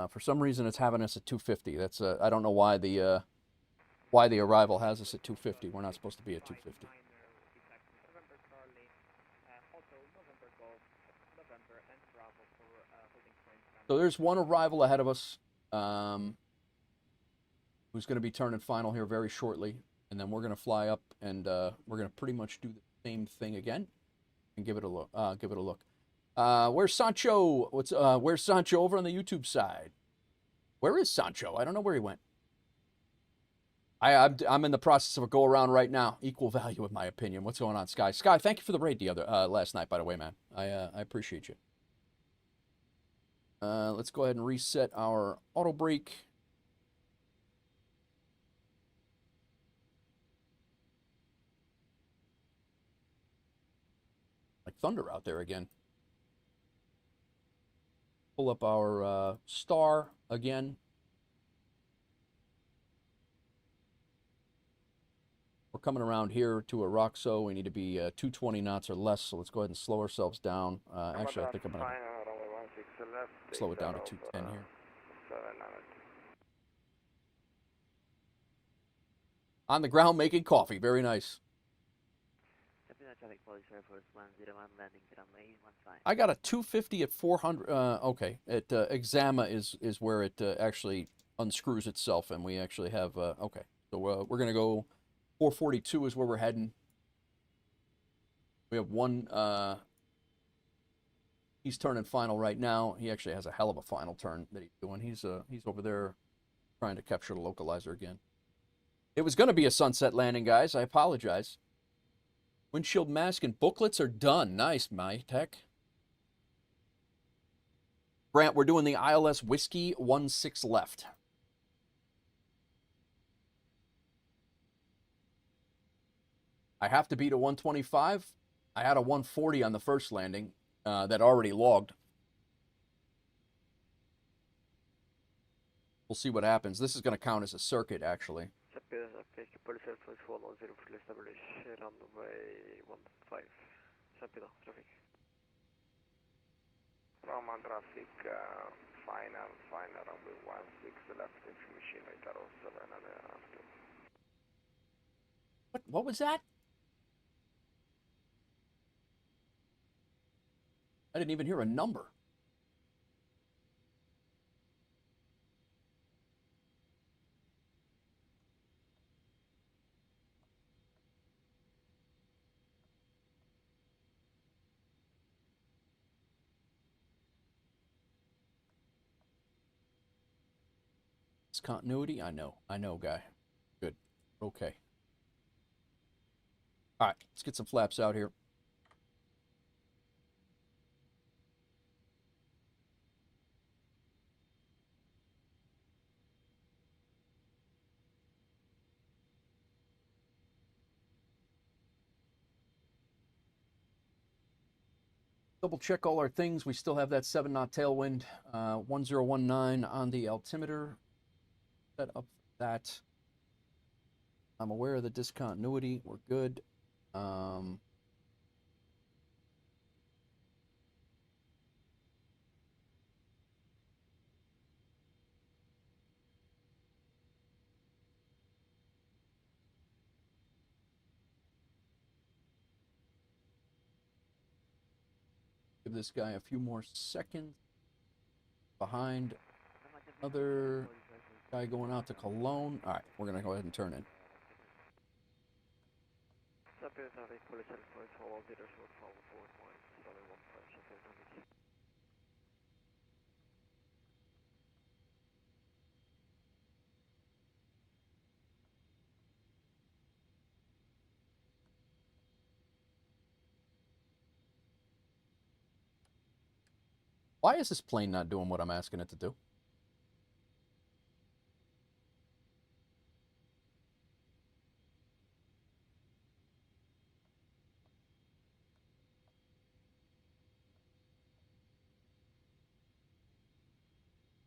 For some reason, it's having us at 250. That's I don't know why the arrival has us at 250. We're not supposed to be at 250. So there's one arrival ahead of us, who's going to be turning final here very shortly, and then we're going to fly up, and we're going to pretty much do the same thing again, and give it a look. Where's Sancho? Where's Sancho over on the YouTube side? Where is Sancho? I don't know where he went. I'm in the process of a go around right now. Equal value, in my opinion. What's going on, Sky? Sky, thank you for the raid last night, by the way, man. I appreciate you. Let's go ahead and reset our auto brake. Like thunder out there again. Pull up our star again. We're coming around here to a Roxo. We need to be 220 knots or less, so let's go ahead and slow ourselves down. Actually, I think I'm going to slow it down to 210 here. On the ground making coffee. Very nice. I got a 250 at 400. Okay, at Exama is where it actually unscrews itself, and we actually have. Okay, so we're gonna go 442 is where we're heading. We have one. He's turning final right now. He actually has a hell of a final turn that he's doing. He's over there trying to capture the localizer again. It was going to be a sunset landing, guys. I apologize. Windshield mask and booklets are done. Nice, my tech. Grant, we're doing the ILS Whiskey 16 left. I have to beat a 125. I had a 140 on the first landing that already logged. We'll see what happens. This is going to count as a circuit, actually. Roman traffic, final runway 16 left, information right Aerosoft and after. What was that? I didn't even hear a number. It's continuity? I know, guy. Good. Okay. All right, let's get some flaps out here. double check all our things. We still have that 7-knot tailwind, 1019 on the altimeter. Set up that. I'm aware of the discontinuity. We're good. Give this guy a few more seconds. Behind another guy going out to Cologne. All right, we're going to go ahead and turn in. Why is this plane not doing what I'm asking it to do?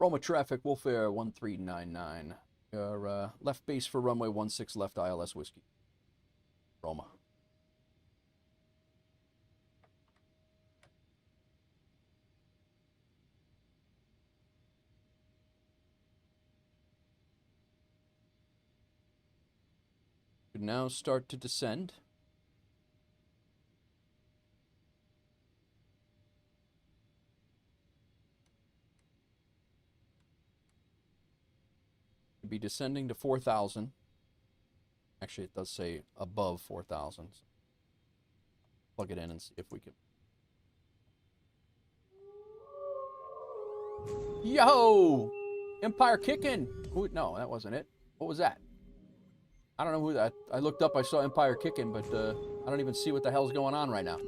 Roma traffic, WolfAir 1399. Your left base for runway 16 left ILS Whiskey. Roma. We now start to descend. Be descending to 4,000. Actually, it does say above 4,000. Plug it in and see if we can. Yo! Empire kicking! Who, no, that wasn't it. What was that? I don't know who that. I looked up, I saw Empire kicking, but I don't even see what the hell's going on right now.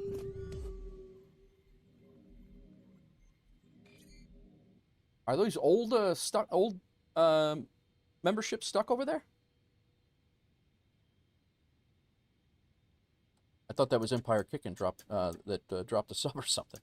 Are those old memberships stuck over there? I thought that was Empire kicking dropped dropped a sub or something.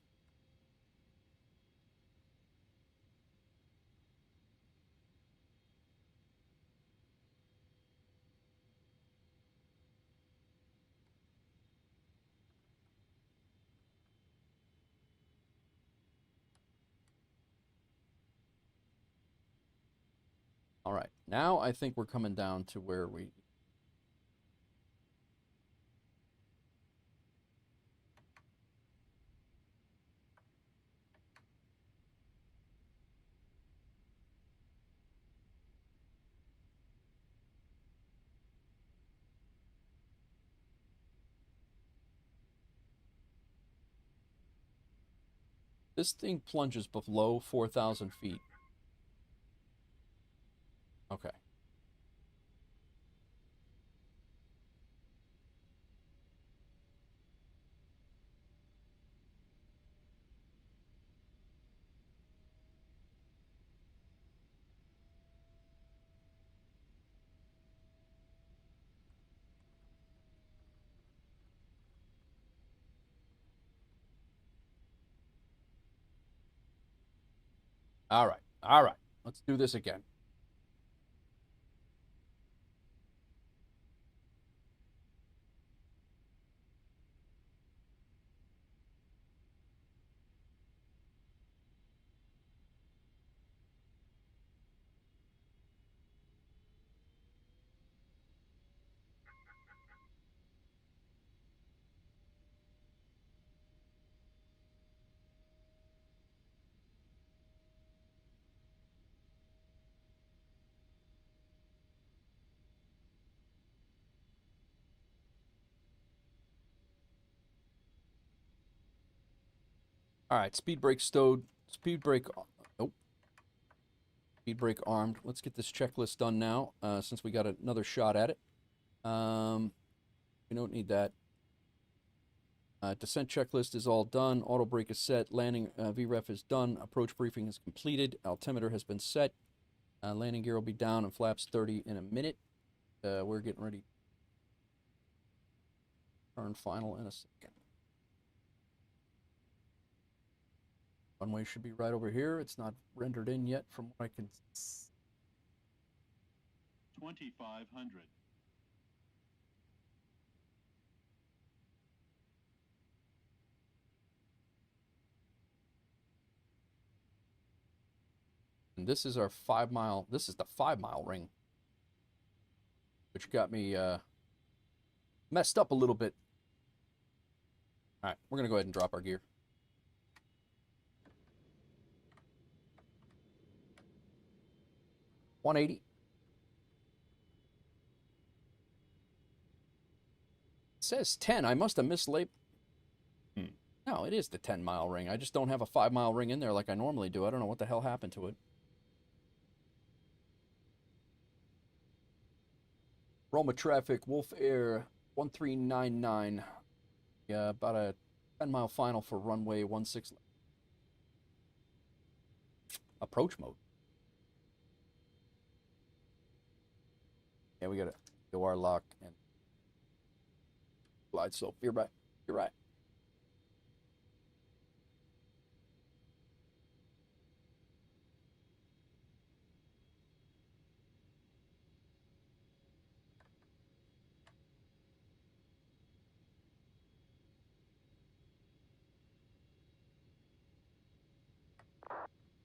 All right, now I think we're coming down to where we... This thing plunges below 4,000 feet. Okay. All right. Let's do this again. All right, speed brake stowed. Speed brake... Nope. Speed brake armed. Let's get this checklist done now, since we got another shot at it. We don't need that. Descent checklist is all done. Auto brake is set. Landing VREF is done. Approach briefing is completed. Altimeter has been set. Landing gear will be down and flaps 30 in a minute. We're getting ready. Turn final in a second. Runway should be right over here. It's not rendered in yet from what I can see. 2500. And this is our 5 mile, this is the 5 mile ring, which got me messed up a little bit. All right, we're going to go ahead and drop our gear. $180. It says 10. I must have mislabeled. No, it is the 10 mile ring. I just don't have a 5 mile ring in there like I normally do. I don't know what the hell happened to it. Roma traffic, WolfAir 1399. Yeah, about a 10 mile final for runway 16. Approach mode. Yeah, we got to do our lock and glide slope. You're right. You're right.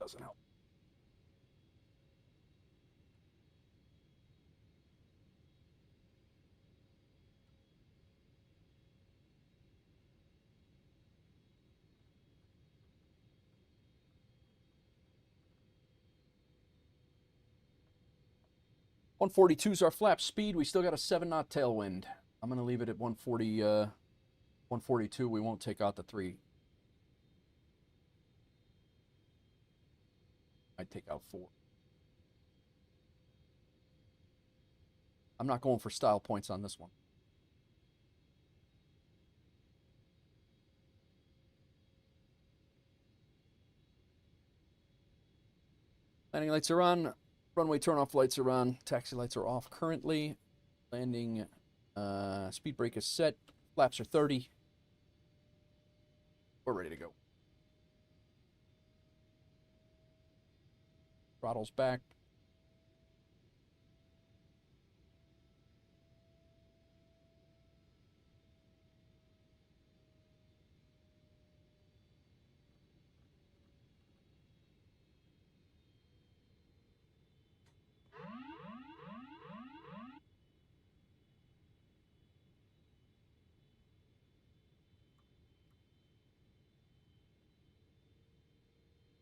Doesn't help. $142 is our flap speed. We still got a 7 knot tailwind. I'm going to leave it at 140, 142. We won't take out the 3. I'd take out 4. I'm not going for style points on this one. Landing lights are on. Runway turnoff lights are on. Taxi lights are off currently. Landing speed brake is set. Flaps are 30. We're ready to go. Throttle's back.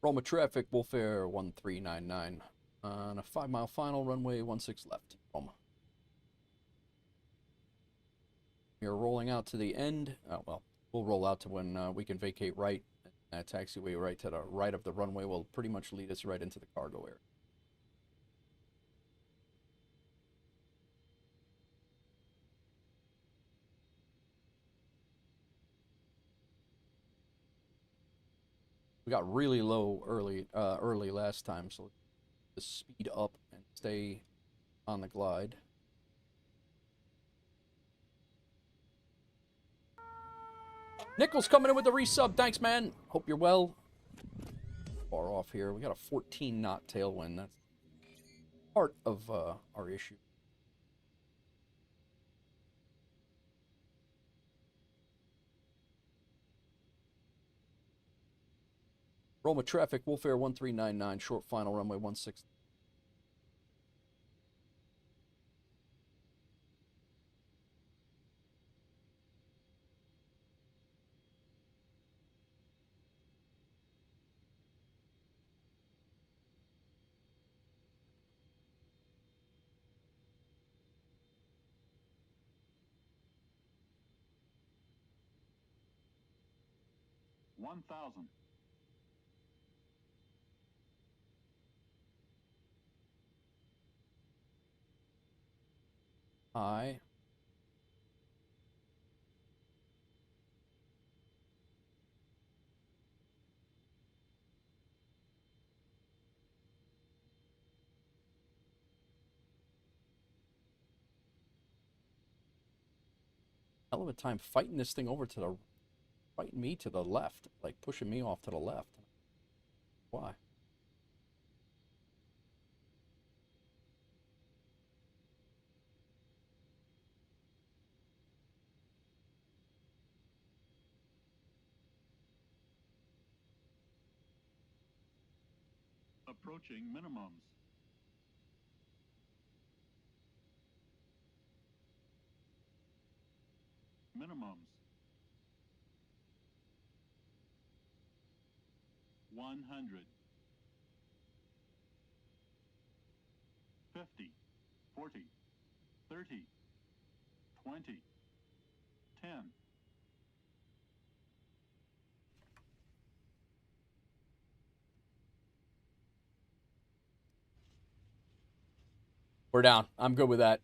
Roma traffic, WolfAir 1399. On a 5 mile final, runway 16 left. Roma. We are rolling out to the end. Well, we'll roll out to when we can vacate right. That taxiway right to the right of the runway will pretty much lead us right into the cargo area. We got really low early last time, so let's speed up and stay on the glide. Nichols coming in with the resub. Thanks, man. Hope you're well. Far off here. We got a 14 knot tailwind. That's part of our issue. Roma traffic, WolfAir 1399, short final, runway 16. $1,000. High. Hell of a time fighting this thing over to the, fighting me to the left, like pushing me off to the left. Why? Approaching minimums. Minimums. 100. 50. 40. 30. 20. 10. We're down. I'm good with that.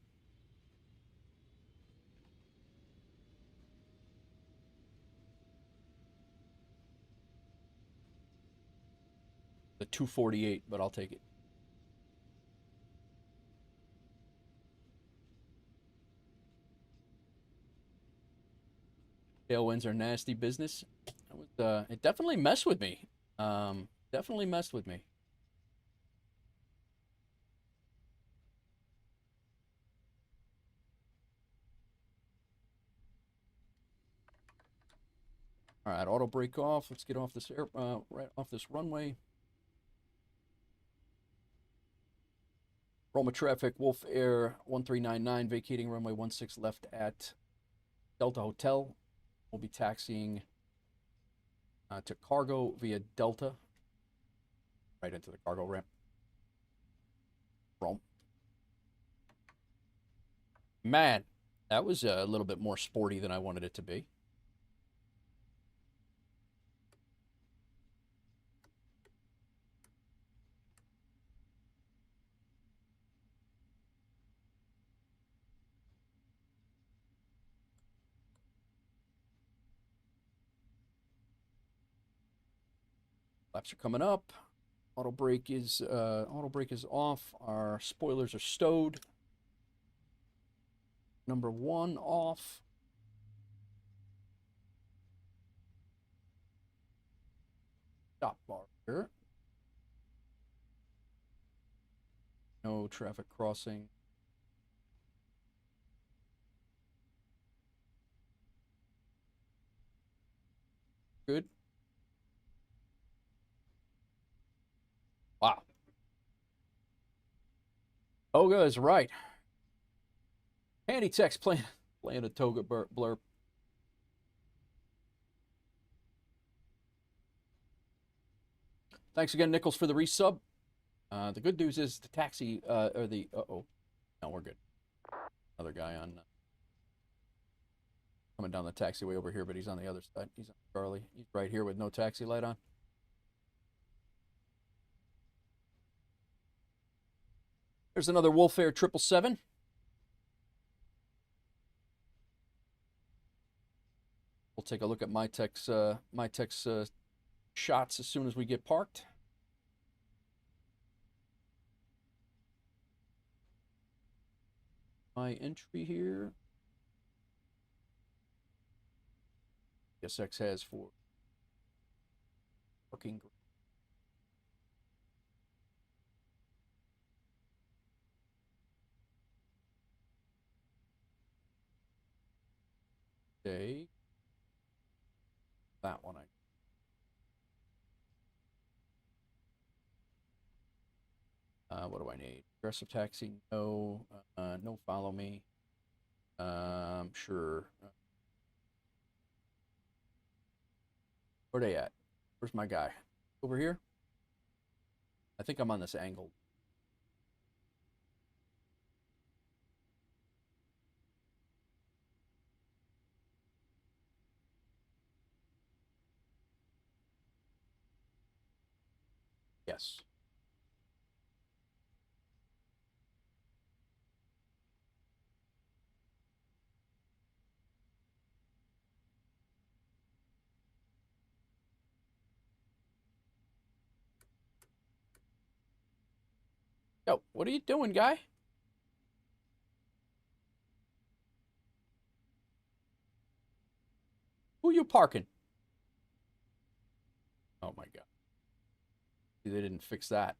The 248, but I'll take it. Tailwinds are nasty business. It definitely messed with me. Definitely messed with me. All right, auto brake off. Let's get off this right off this runway. Roma traffic, WolfAir 1399, vacating runway 16 left at Delta Hotel. We'll be taxiing to cargo via Delta, right into the cargo ramp. Rome. Man, that was a little bit more sporty than I wanted it to be. Flaps are coming up. Auto brake is off. Our spoilers are stowed. Number 1 off. Stop bar here. No traffic crossing. Good. Wow. Toga is right. Handy text playing a Toga blurb. Thanks again, Nichols, for the resub. The good news is the taxi, or the, no, we're good. Another guy on, coming down the taxiway over here, but he's on the other side. He's on Charlie. He's right here with no taxi light on. There's another WolfAir 777. We'll take a look at my tech's shots as soon as we get parked. My entry here. SX has for parking. Okay. That one what do I need? Aggressive taxi, no. No follow me. Sure. Where they at? Where's my guy? Over here? I think I'm on this angle. Yes. Yo, what are you doing, guy? Who you parking? Oh my God. They didn't fix that.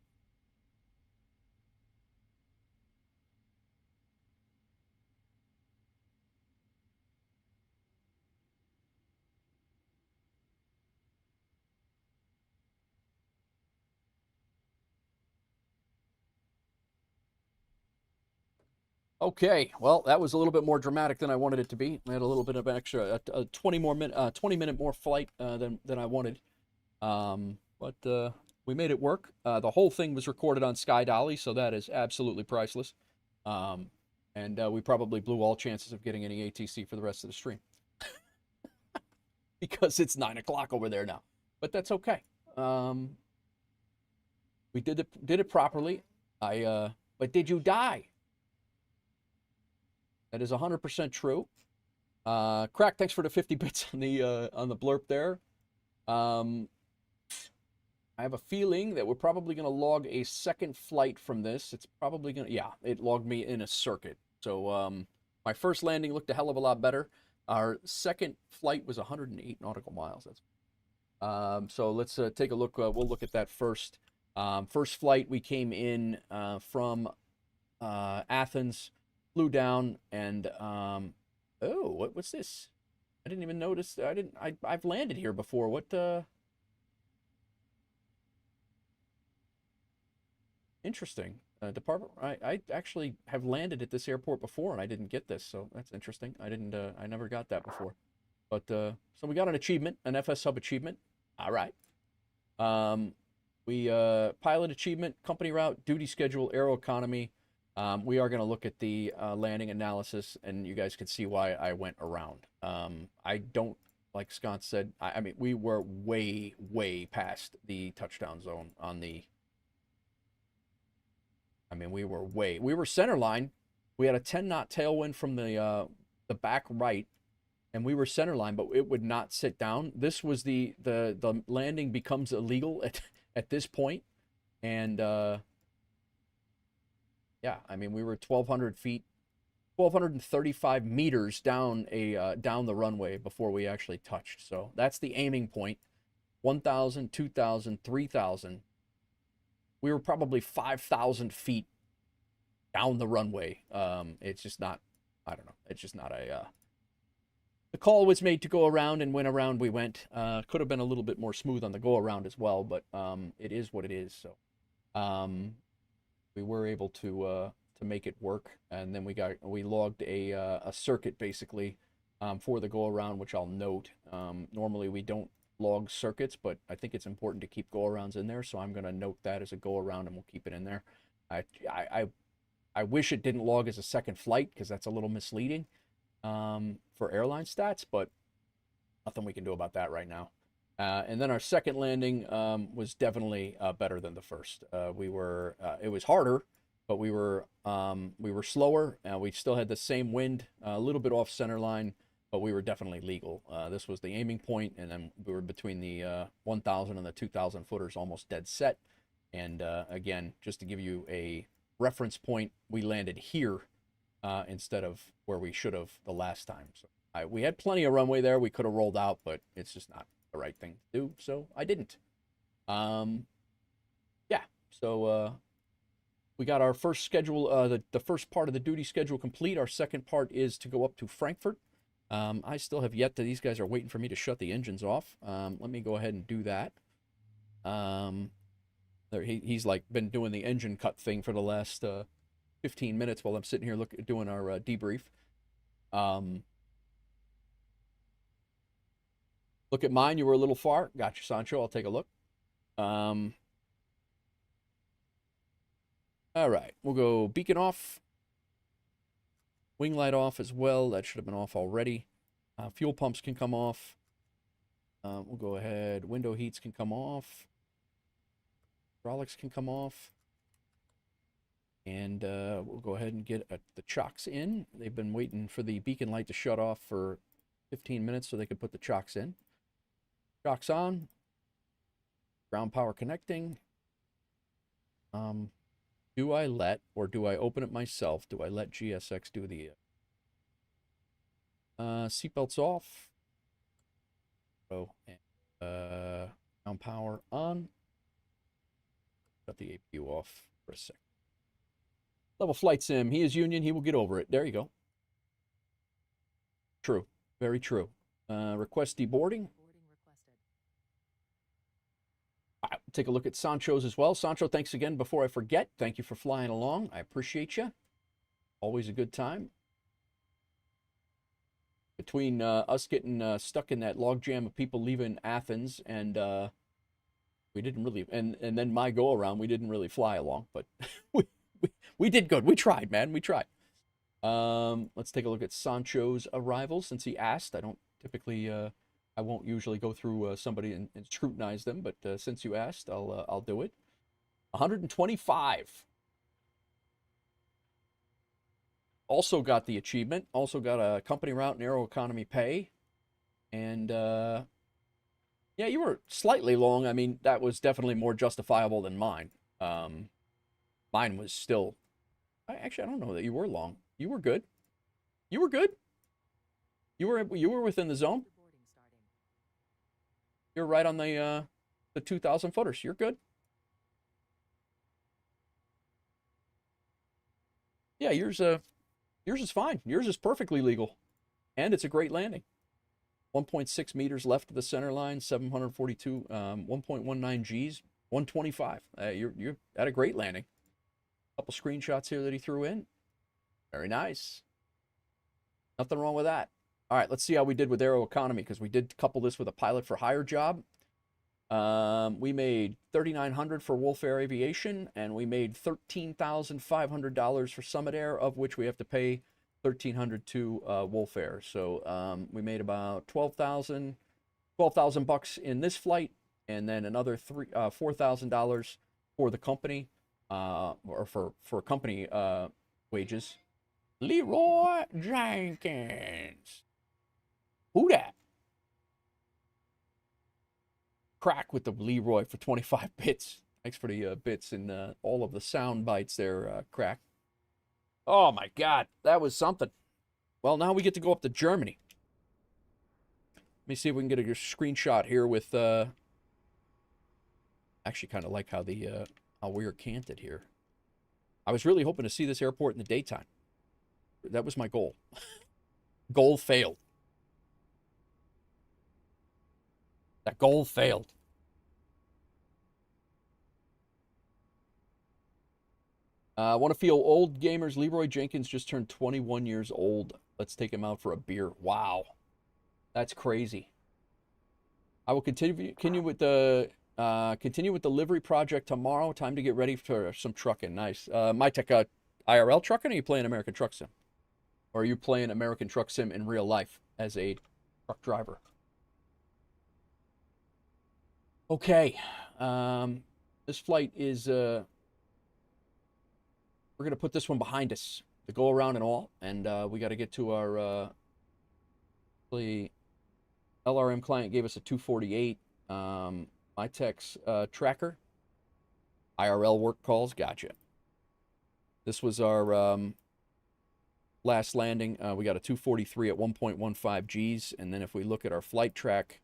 Okay, well, that was a little bit more dramatic than I wanted it to be. I had a little bit of extra, a 20-minute more flight than I wanted. But we made it work. The whole thing was recorded on Sky Dolly, so that is absolutely priceless. And we probably blew all chances of getting any ATC for the rest of the stream. Because it's 9 o'clock over there now. But that's okay. We did it properly. But did you die? That is 100% true. Crack, thanks for the 50 bits on the blurb there. I have a feeling that we're probably going to log a second flight from this. It's probably going to, yeah, it logged me in a circuit. So my first landing looked a hell of a lot better. Our second flight was 108 nautical miles. So let's take a look. We'll look at that first. First flight, we came in from Athens, flew down, and oh, what's this? I didn't even notice. I've landed here before. What? Interesting. Department. I actually have landed at this airport before, and I didn't get this, so that's interesting. I never got that before. But so we got an achievement, an FSHub achievement. All right. We pilot achievement, company route, duty schedule, Aeroconomy. We are going to look at the landing analysis, and you guys can see why I went around. I don't, like Scott said, I mean, we were way, way past the touchdown zone on the, I mean, we were center line. We had a 10-knot tailwind from the back right, and we were center line, but it would not sit down. This was the landing becomes illegal at this point, and yeah, I mean, we were 1,200 feet, 1,235 meters down down the runway before we actually touched. So that's the aiming point. 1,000, 2,000, 3,000. We were probably 5,000 feet down the runway. It's just not, I don't know. It's just not a, the call was made to go around, and when around we went. Could have been a little bit more smooth on the go around as well, but it is what it is. So we were able to make it work, and then we logged a circuit basically for the go around, which I'll note. Normally we don't log circuits, but I think it's important to keep go arounds in there, so I'm going to note that as a go around, and we'll keep it in there. I wish it didn't log as a second flight, because that's a little misleading for airline stats, but nothing we can do about that right now. And then our second landing was definitely better than the first. It was harder, but we were slower. We still had the same wind, a little bit off center line, but we were definitely legal. This was the aiming point, and then we were between the 1,000 and the 2,000 footers, almost dead set. And again, just to give you a reference point, we landed here instead of where we should have the last time. So we had plenty of runway there. We could have rolled out, but it's just not the right thing to do, so I didn't. Yeah, so we got our first schedule, the first part of the duty schedule complete. Our second part is to go up to Frankfurt. I still have yet to, these guys are waiting for me to shut the engines off. Let me go ahead and do that. He's like been doing the engine cut thing for the last 15 minutes while I'm sitting here doing our debrief. Look at mine. You were a little far. Gotcha, Sancho. I'll take a look. All right. We'll go beacon off. Wing light off as well. That should have been off already. Fuel pumps can come off. We'll go ahead. Window heats can come off. Hydraulics can come off. And we'll go ahead and get the chocks in. They've been waiting for the beacon light to shut off for 15 minutes so they could put the chocks in. Chocks on. Ground power connecting. Do I let, or do I open it myself? Do I let GSX do the seatbelts off? Oh, and ground power on. Got the APU off for a sec. Level flight sim. He is union. He will get over it. There you go. True. Very true. Request deboarding. Take a look at Sancho's as well. Sancho, thanks again. Before I forget, thank you for flying along. I appreciate you. Always a good time. Between us getting stuck in that logjam of people leaving Athens and we didn't really, and then my go around, we didn't really fly along, but we did good. We tried, man. We tried. Let's take a look at Sancho's arrival since he asked. I don't typically, I won't usually go through somebody and scrutinize them, but since you asked, I'll do it. 125. Also got the achievement. Also got a company route and Aeroconomy pay. And, yeah, you were slightly long. I mean, that was definitely more justifiable than mine. Mine was still... Actually, I don't know that you were long. You were good. You were good. You were within the zone. You're right on the 2,000 footers. You're good. Yeah, yours is fine. Yours is perfectly legal, and it's a great landing. 1.6 meters left of the center line, 742, 1.19 Gs, 125. You're at a great landing. Couple screenshots here that he threw in. Very nice. Nothing wrong with that. All right, let's see how we did with Aeroconomy, because we did couple this with a pilot for hire job. We made $3,900 for WolfAir Aviation, and we made $13,500 for Summit Air, of which we have to pay $1,300 to WolfAir. So we made about $12,000 bucks in this flight, and then another $4,000 for the company, or for company wages. Leroy Jenkins. Who that? Crack with the Leroy for 25 bits. Thanks for the bits and all of the sound bites there, Crack. Oh my God, that was something. Well, now we get to go up to Germany. Let me see if we can get a screenshot here with. Actually, kind of like how the how we're canted here. I was really hoping to see this airport in the daytime. That was my goal. Goal failed. That goal failed. Want to feel old, gamers? Leroy Jenkins just turned 21 years old. Let's take him out for a beer. Wow. That's crazy. I will continue with the livery project tomorrow. Time to get ready for some trucking. Nice. MyTech, IRL trucking, or are you playing American Truck Sim? Or are you playing American Truck Sim in real life as a truck driver? Okay. This flight is... we're going to put this one behind us. The go around and all. And we got to get to our... the LRM client gave us a 248. MyTech's tracker. IRL work calls. Gotcha. This was our... last landing, we got a 243 at 1.15 Gs, and then if we look at our flight track,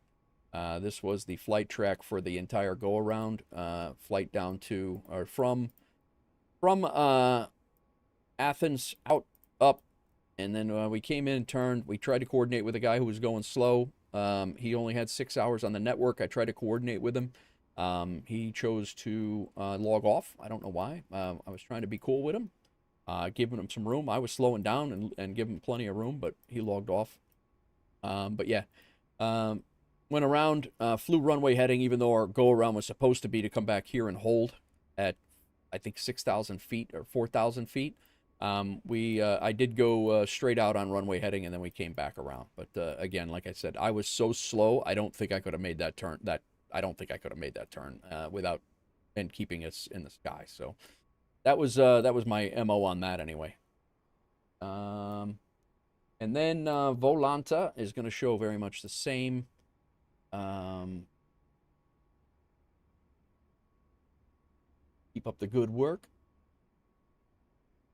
this was the flight track for the entire go-around, flight down to, or from Athens out, up, and then we came in and turned. We tried to coordinate with a guy who was going slow. He only had 6 hours on the network. I tried to coordinate with him. He chose to log off. I don't know why. I was trying to be cool with him. Giving him some room. I was slowing down and giving him plenty of room, but he logged off. But yeah, went around, flew runway heading, even though our go-around was supposed to be to come back here and hold at, I think, 6,000 feet or 4,000 feet. I did go straight out on runway heading, and then we came back around. But again, like I said, I was so slow, I don't think I could have made that turn. I don't think I could have made that turn without and keeping us in the sky. So. That was my MO on that anyway. And then Volanta is going to show very much the same. Keep up the good work.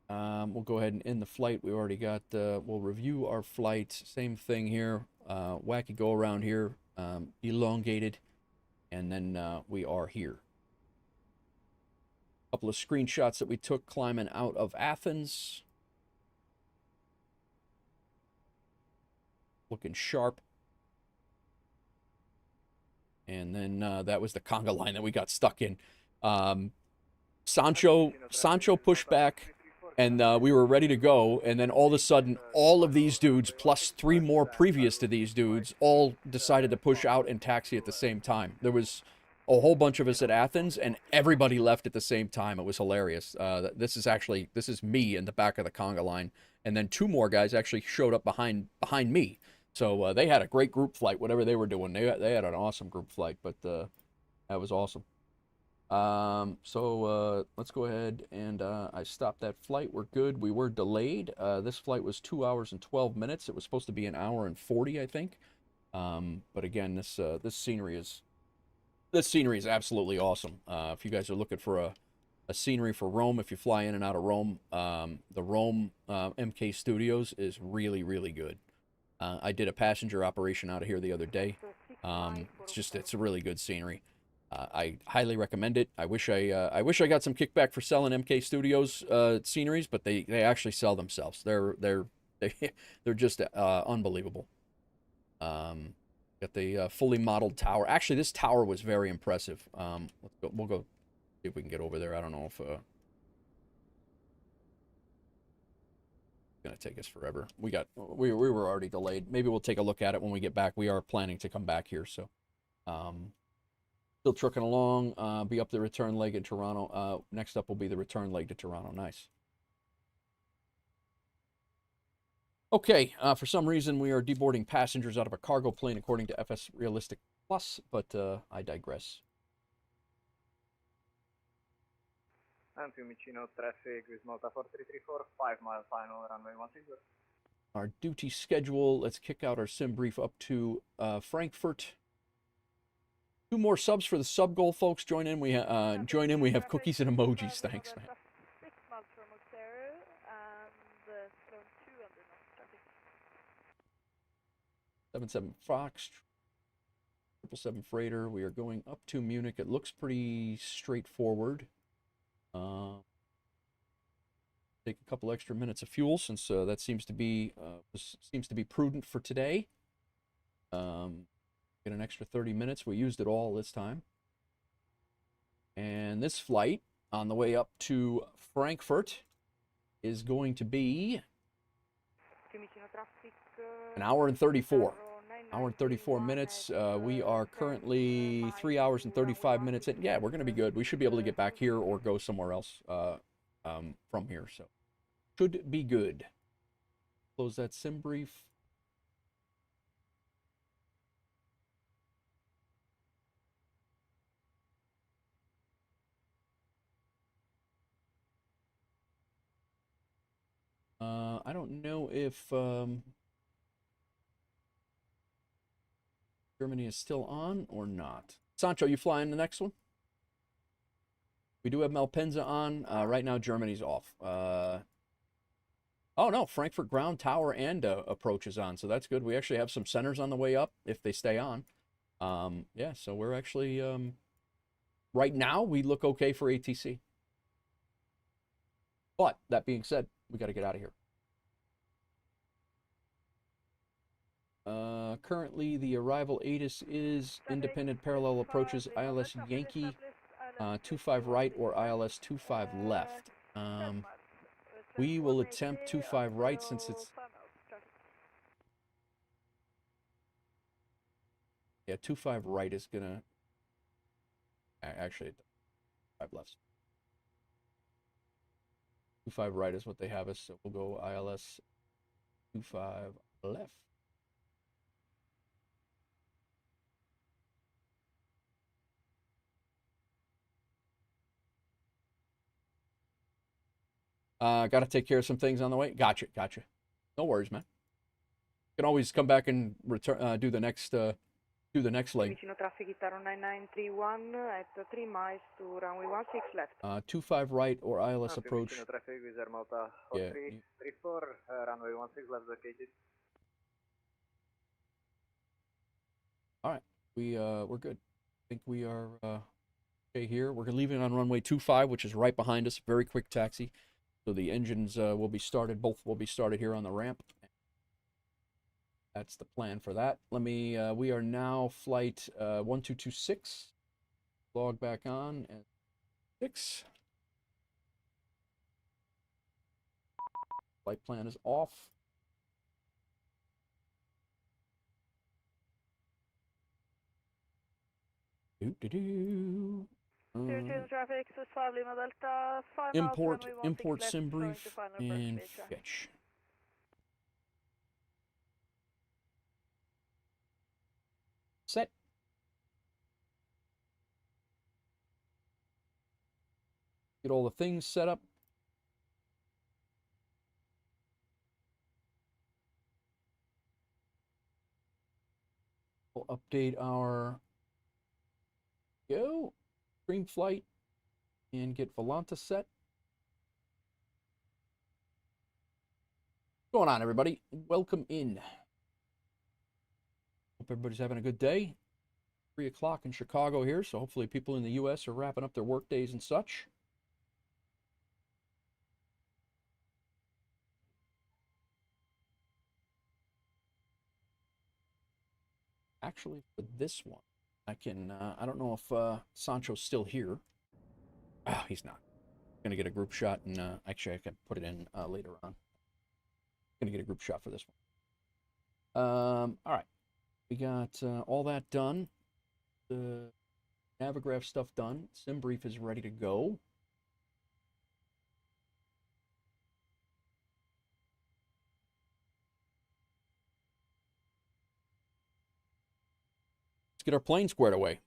We'll go ahead and end the flight. We already got, we'll review our flight. Same thing here. Wacky go around here. Elongated. And then we are here. Couple of screenshots that we took climbing out of Athens. Looking sharp. And then that was the conga line that we got stuck in. Sancho pushed back, and we were ready to go. And then all of a sudden, all of these dudes, plus 3 more previous to these dudes, all decided to push out and taxi at the same time. There was a whole bunch of us at Athens, and everybody left at the same time. It was hilarious. This is me in the back of the conga line, and then 2 more guys actually showed up behind me. So they had a great group flight, whatever they were doing. They had an awesome group flight, but that was awesome. So let's go ahead and I stopped that flight. We're good. We were delayed. This flight was 2 hours and 12 minutes. It was supposed to be an hour and 40, I think. But again, this scenery is absolutely awesome. If you guys are looking for a scenery for Rome, if you fly in and out of Rome, the Rome MK Studios is really, really good. I did a passenger operation out of here the other day. It's a really good scenery. I highly recommend it. I wish I got some kickback for selling MK Studios sceneries, but they actually sell themselves. They're just unbelievable. Got the fully modeled tower. Actually, this tower was very impressive. We'll go see if we can get over there. I don't know if gonna take us forever. We were already delayed. Maybe we'll take a look at it when we get back. We are planning to come back here, so still trucking along. Be up the return leg in Toronto. Next up will be the return leg to Toronto. Nice. Okay, for some reason we are deboarding passengers out of a cargo plane according to FS Realistic Plus, but I digress. Fiumicino traffic with Malta 4334, 5 mile final, runway 16. Our duty schedule, let's kick out our sim brief up to Frankfurt. 2 more subs for the sub goal, folks. Join in. We have cookies and emojis. Thanks, man. 6 miles from Auxerre and from 200 knots traffic. 77 Fox, 777 freighter. We are going up to Munich. It looks pretty straightforward. Take a couple extra minutes of fuel since that seems to be prudent for today. Get an extra 30 minutes. We used it all this time. And this flight on the way up to Frankfurt is going to be an hour and 34. Hour and 34 minutes. We are currently 3 hours and 35 minutes in. Yeah, we're going to be good. We should be able to get back here or go somewhere else from here. So, should be good. Close that sim brief. I don't know if Germany is still on or not. Sancho, you flying the next one? We do have Malpensa on. Right now, Germany's off. Oh, no. Frankfurt ground tower and approach is on, so that's good. We actually have some centers on the way up if they stay on. Yeah, so we're actually... right now, we look okay for ATC. But, that being said, we got to get out of here. Currently, the arrival ATIS is independent parallel approaches ILS Yankee 25 right or ILS 25 left. We will attempt 25 right since it's... Yeah, 25 right is gonna... Actually, 5 left. 25 right is what they have us, so we'll go ILS 25 left. Got to take care of some things on the way. Gotcha. No worries, man. You can always come back and return, do the next leg. Vicino traffic Itaro 9931 at 3 miles to runway 16 left. 25 right or ILS approach. Vicino traffic with Air Malta 4334, runway 16 left located. All right, we're good. I think we are Okay, here we're leaving on runway 25, which is right behind us. Very quick taxi. So the engines will be started. Both will be started here on the ramp. That's the plan for that. Let me. We are now flight 1226. Log back on and 6. Flight plan is off. Traffic, Lima Delta, import sim brief and fetch. Set. Get all the things set up. We'll update our stream flight and get Volanta set. What's going on, everybody? Welcome in. Hope everybody's having a good day. 3 o'clock in Chicago here, so hopefully people in the U.S. are wrapping up their work days and such. Actually, for this one, I can, I don't know if Sancho's still here. Oh, he's not. Gonna get a group shot, and actually I can put it in later on. Gonna get a group shot for this one. All right, we got all that done. The Navigraph stuff done. Sim brief is ready to go. Let's get our plane squared away.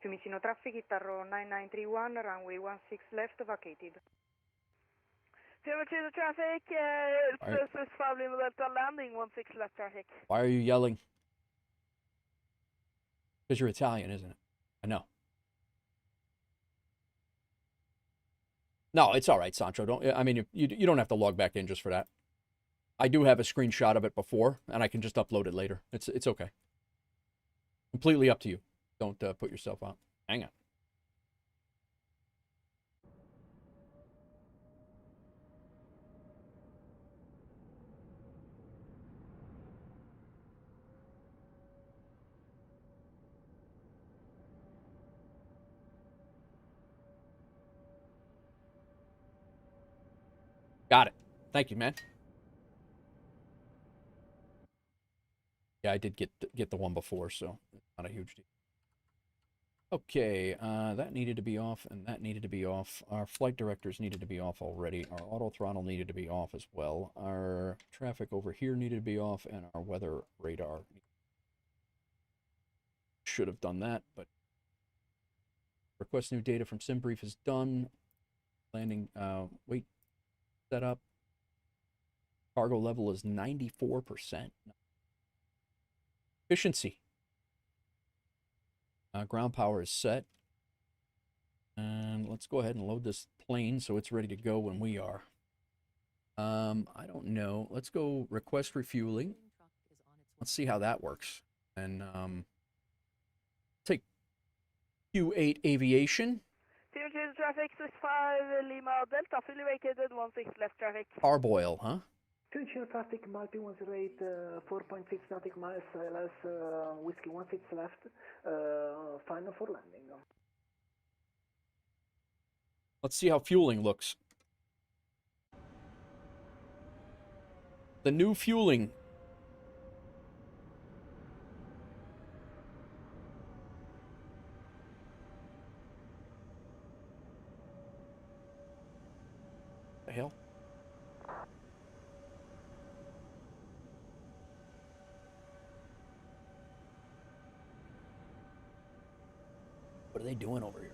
Fiumicino traffic, Itarro 9931, runway 16 left, vacated. Fiumicino traffic, it's Lima Delta landing, 16 left traffic. Why are you yelling? Because you're Italian, isn't it? I know. No, it's all right, Sancho. Don't. I mean, you don't have to log back in just for that. I do have a screenshot of it before, and I can just upload it later. It's okay. Completely up to you. Don't put yourself out. Hang on. Got it. Thank you, man. Yeah, I did get the one before, so it's not a huge deal. Okay, that needed to be off, and that needed to be off. Our flight directors needed to be off already. Our auto throttle needed to be off as well. Our traffic over here needed to be off, and our weather radar should have done that, but request new data from SimBrief is done. Landing, weight set up. Cargo level is 94%. Efficiency. Ground power is set. And let's go ahead and load this plane so it's ready to go when we are. I don't know. Let's go request refueling. Let's see how that works. And take Q8 Aviation. Traffic 65 Lima Delta, fully vacated, 16 left traffic. Parboil, huh? Fiumicino traffic, Malpi 108, 4.6 nautic miles, LS, Whiskey 16 left, final for landing. Let's see how fueling looks. The new fueling. The hell? What are they doing over here?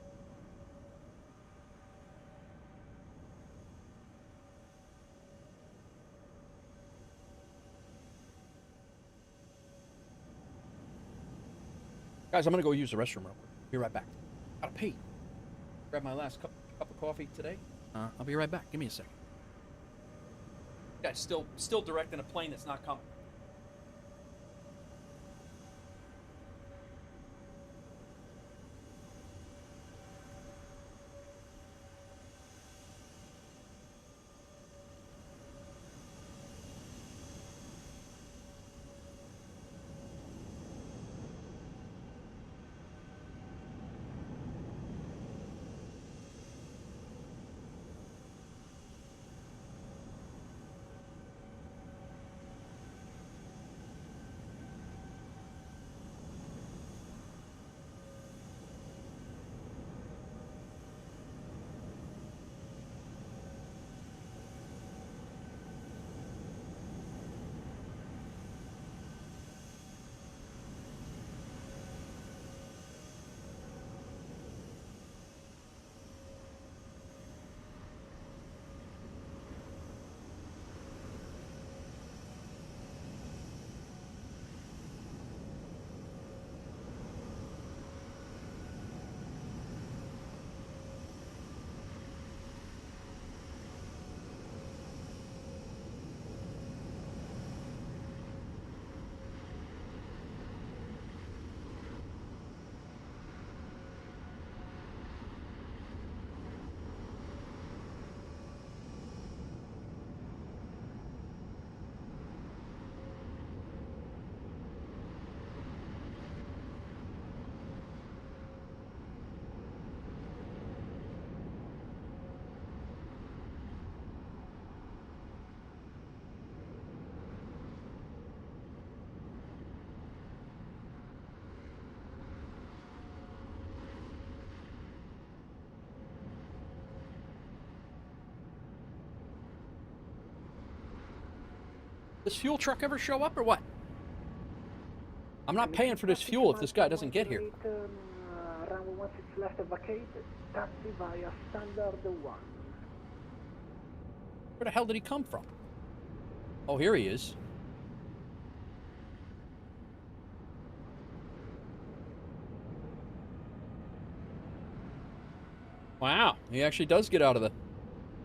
Guys, I'm gonna go use the restroom real quick. Be right back. Gotta pee. Grab my last cup of coffee today. I'll be right back. Give me a second. Guys, still directing a plane that's not coming. this fuel truck ever show up or what? I'm not paying for this fuel if this guy doesn't get here. Runway 16 left vacate, taxi via standard 1. Where the hell did he come from? Oh, here he is. Wow, he actually does get out of the...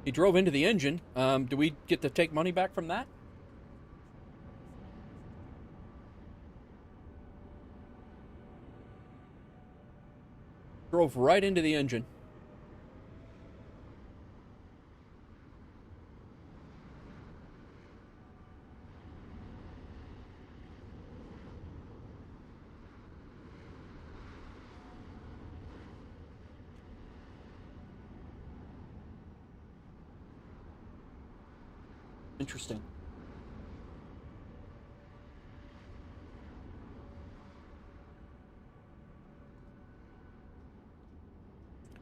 He drove into the engine. Do we get to take money back from that? Drove right into the engine. Interesting.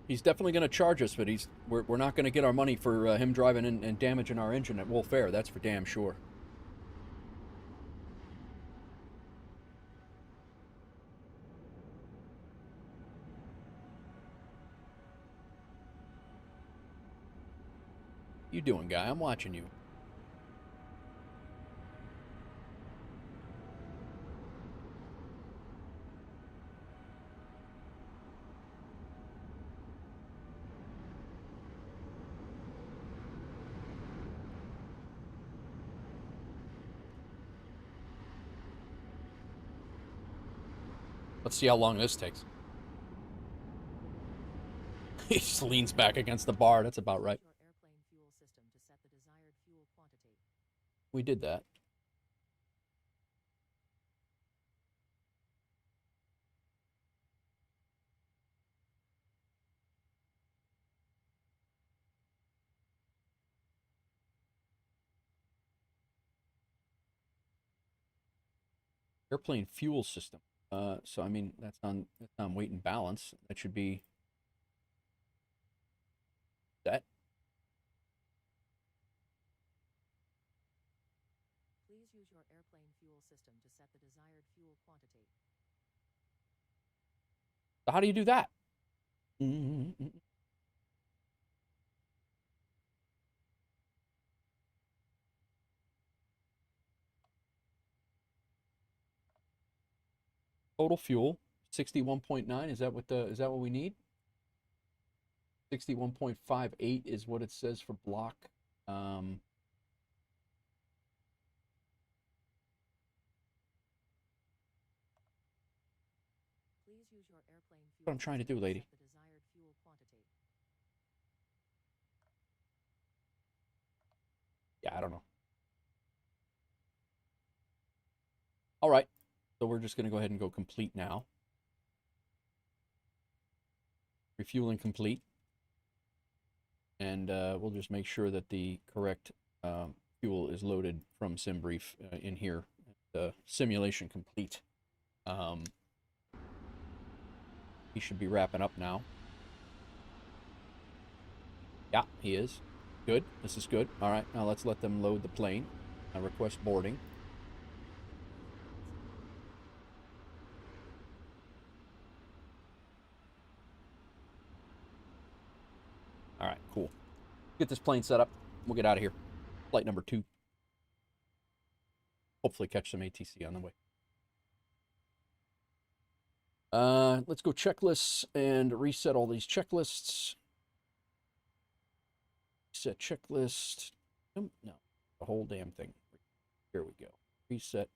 He's definitely going to charge us, but we're not going to get our money for him driving in and damaging our engine at WolfAir. That's for damn sure. You doing, guy? I'm watching you. Let's see how long this takes. He just leans back against the bar. That's about right. We did that. Airplane fuel system. So I mean that's on weight and balance. That should be that. Please use your airplane fuel system to set the desired fuel quantity. So how do you do that? Total fuel 61.9. Is that what we need? 61.58 is what it says for block. Please use your airplane fuel. What I'm trying to do, lady. The desired fuel quantity. Yeah, I don't know. All right. So we're just going to go ahead and go complete now. Refueling complete. And we'll just make sure that the correct fuel is loaded from SimBrief in here. Simulation complete. He should be wrapping up now. Yeah, he is. Good. This is good. All right, now let's let them load the plane. Request boarding. All right, cool. Get this plane set up. We'll get out of here. Flight number 2. Hopefully catch some ATC on the way. Let's go checklists and reset all these checklists. Reset checklist. No, the whole damn thing. Here we go. Reset.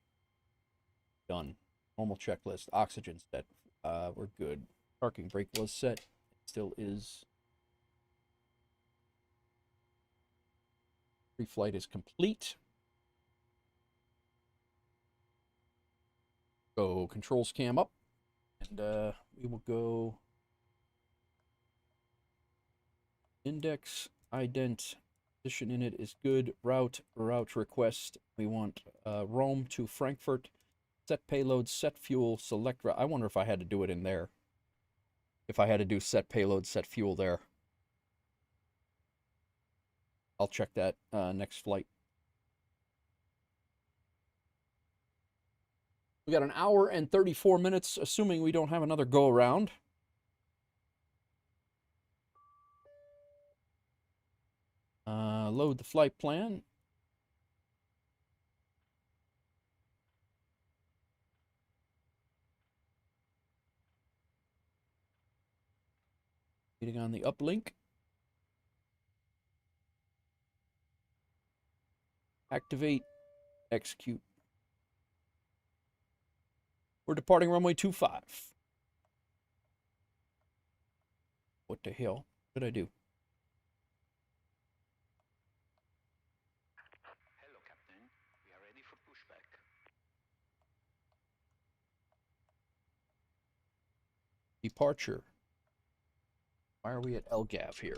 Done. Normal checklist. Oxygen set. We're good. Parking brake was set. It still is. Pre-flight is complete. Go controls cam up. And we will go index, ident, position in it is good. Route request. We want Rome to Frankfurt. Set payload, set fuel, select route. I wonder if I had to do it in there. If I had to do set payload, set fuel there. I'll check that next flight. We got an hour and 34 minutes, assuming we don't have another go-around. Load the flight plan. Waiting on the uplink. Activate, execute. We're departing runway 25. What the hell did I do? Hello, Captain. We are ready for pushback. Departure. Why are we at LGAV here?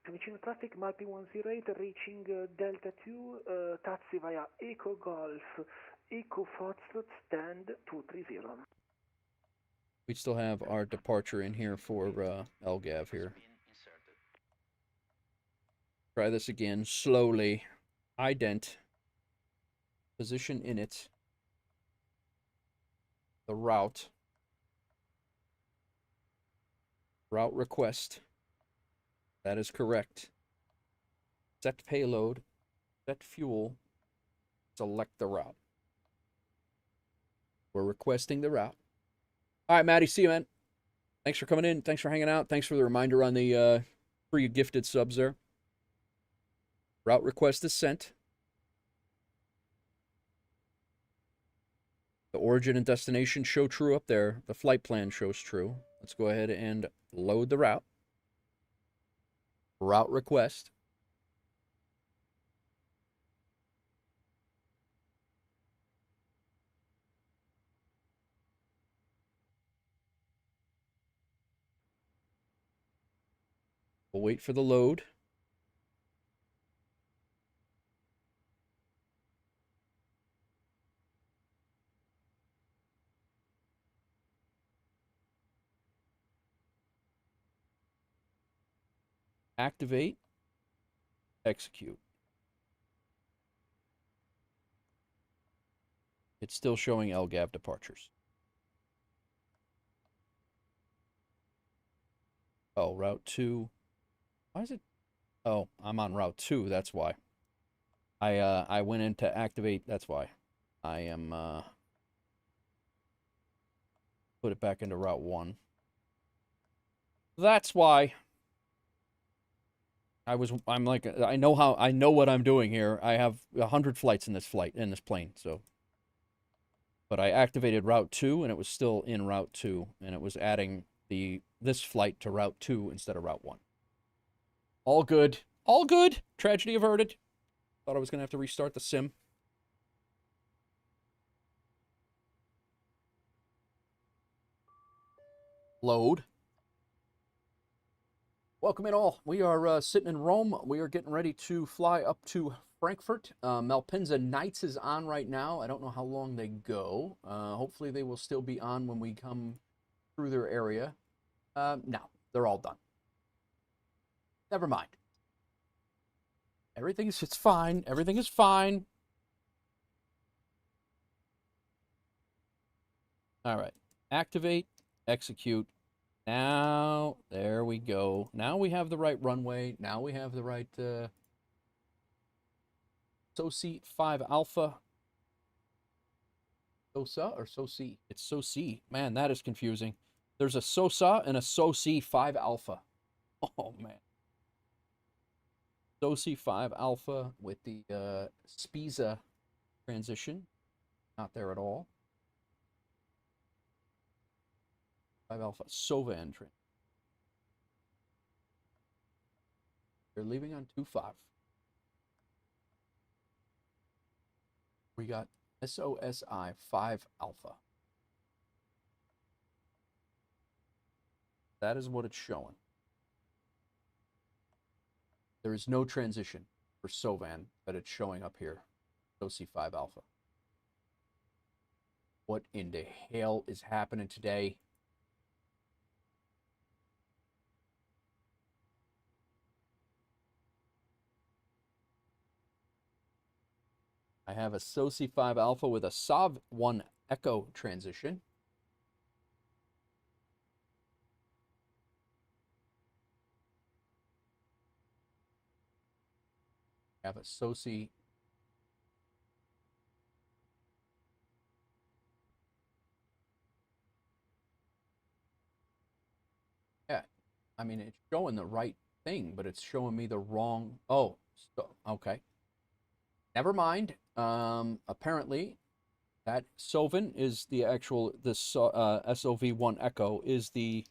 Vicino traffic Malpi 108 reaching Delta 2, taxi via Eco Golf, Eco Foxtrot stand 230. We still have our departure in here for LGAV here. Try this again, slowly. Ident. Position in it. The route. Route request. That is correct. Set payload. Set fuel. Select the route. We're requesting the route. All right, Maddie, see you, man. Thanks for coming in. Thanks for hanging out. Thanks for the reminder on the free gifted subs there. Route request is sent. The origin and destination show true up there. The flight plan shows true. Let's go ahead and load the route. Route request. We'll wait for the load. Activate. Execute. It's still showing LGAV departures. Oh, Route 2. Why is it? Oh, I'm on Route 2, that's why. I went in to activate, that's why. I am, put it back into Route 1. That's why. I'm like, I know what I'm doing here. I have 100 flights in this plane, so. But I activated Route 2, and it was still in Route 2, and it was adding this flight to Route 2 instead of Route 1. All good. All good. Tragedy averted. Thought I was going to have to restart the sim. Load. Welcome in all. We are sitting in Rome. We are getting ready to fly up to Frankfurt. Malpensa Nights is on right now. I don't know how long they go. Hopefully they will still be on when we come through their area. No, they're all done. Never mind. It's fine. Everything is fine. All right. Activate. Execute. Now, there we go. Now we have the right runway. Now we have the right SOC 5 Alpha. SOSA or SOC? It's SOC. Man, that is confusing. There's a SOSA and a SOC 5 Alpha. Oh, man. SOC 5 Alpha with the Spiza transition. Not there at all. 5 Alpha Sovan train. They're leaving on 2-5. We got SOSI 5 Alpha. That is what it's showing. There is no transition for Sovan that it's showing up here. SOC 5 Alpha. What in the hell is happening today? I have a SOC 5 Alpha with a SOV 1 Echo transition. Have a SOSI. Yeah, I mean, it's showing the right thing, but it's showing me the wrong. Oh, so, okay. Never mind. Apparently, that SOVN is the actual, this SOV1 Echo is the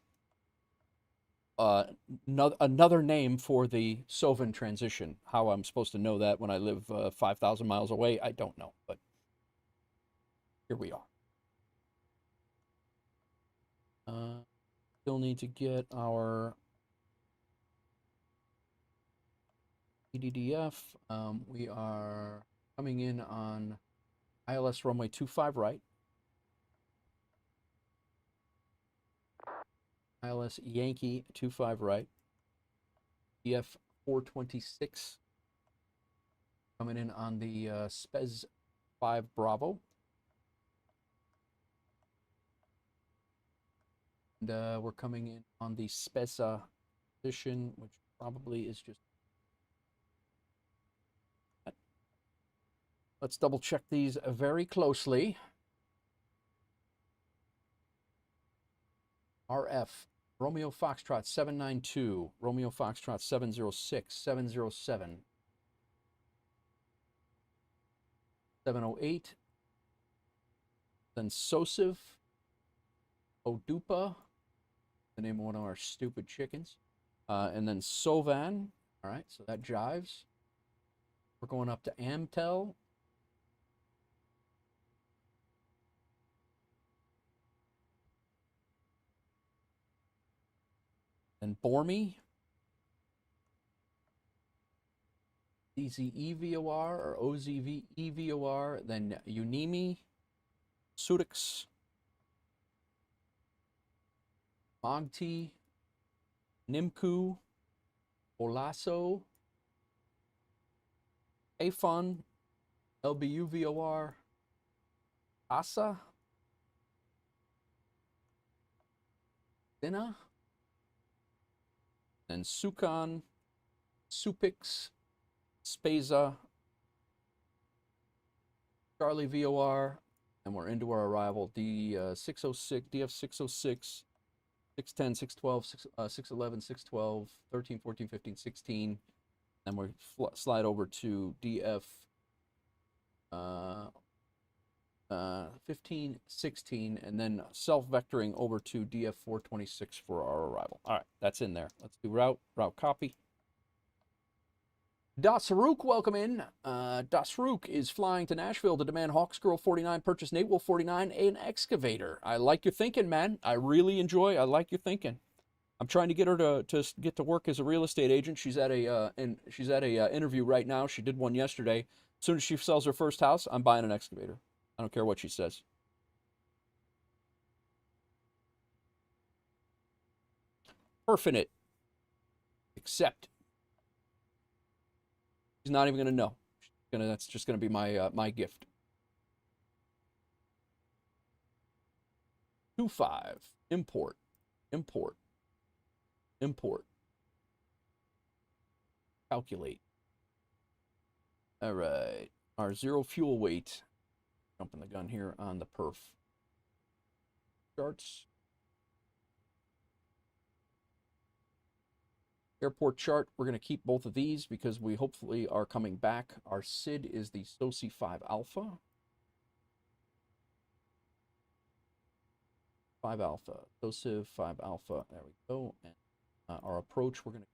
another name for the SOVN transition. How I'm supposed to know that when I live 5,000 miles away, I don't know, but here we are. Still need to get our EDDF. We are coming in on ILS runway 25 right. ILS Yankee 25 right. DF 426 coming in on the Spez 5 Bravo. And we're coming in on the Speza position, which probably is just... Let's double check these very closely. RF, Romeo Foxtrot 792, Romeo Foxtrot 706, 707, 708, then Sosiv, Odupa, the name of one of our stupid chickens, and then Sovan. All right, so that jives. We're going up to Amtel. Then Bormy, DZE VOR or OZV EVOR, then Unimi, Sudix, Mogti, Nimku, Olaso, Afun, LBU VOR, Asa, Dina, then Sukan, Supix, Speza, Charlie VOR, and we're into our arrival. D606, DF 606, 610, 612, 611, 612, 13, 14, 15, 16. Then we slide over to DF 15, 16, and then self-vectoring over to DF 426 for our arrival. All right, that's in there. Let's do route copy. Dasaruk, welcome in. Dasaruk is flying to Nashville to demand Hawksgirl 49, purchase Nate Wolf 49, an excavator. I like your thinking, man. I really I like your thinking. I'm trying to get her to get to work as a real estate agent. She's at a interview right now. She did one yesterday. As soon as she sells her first house, I'm buying an excavator. I don't care what she says. Perfinite. Accept. She's not even going to know. That's just going to be my gift. 25. Import. Calculate. All right. Our zero fuel weight. Jumping the gun here on the perf charts. Airport chart, we're going to keep both of these because we hopefully are coming back. Our SID is the SOSI 5 Alpha. 5 Alpha, SOSIV 5 Alpha, there we go. And our approach, we're going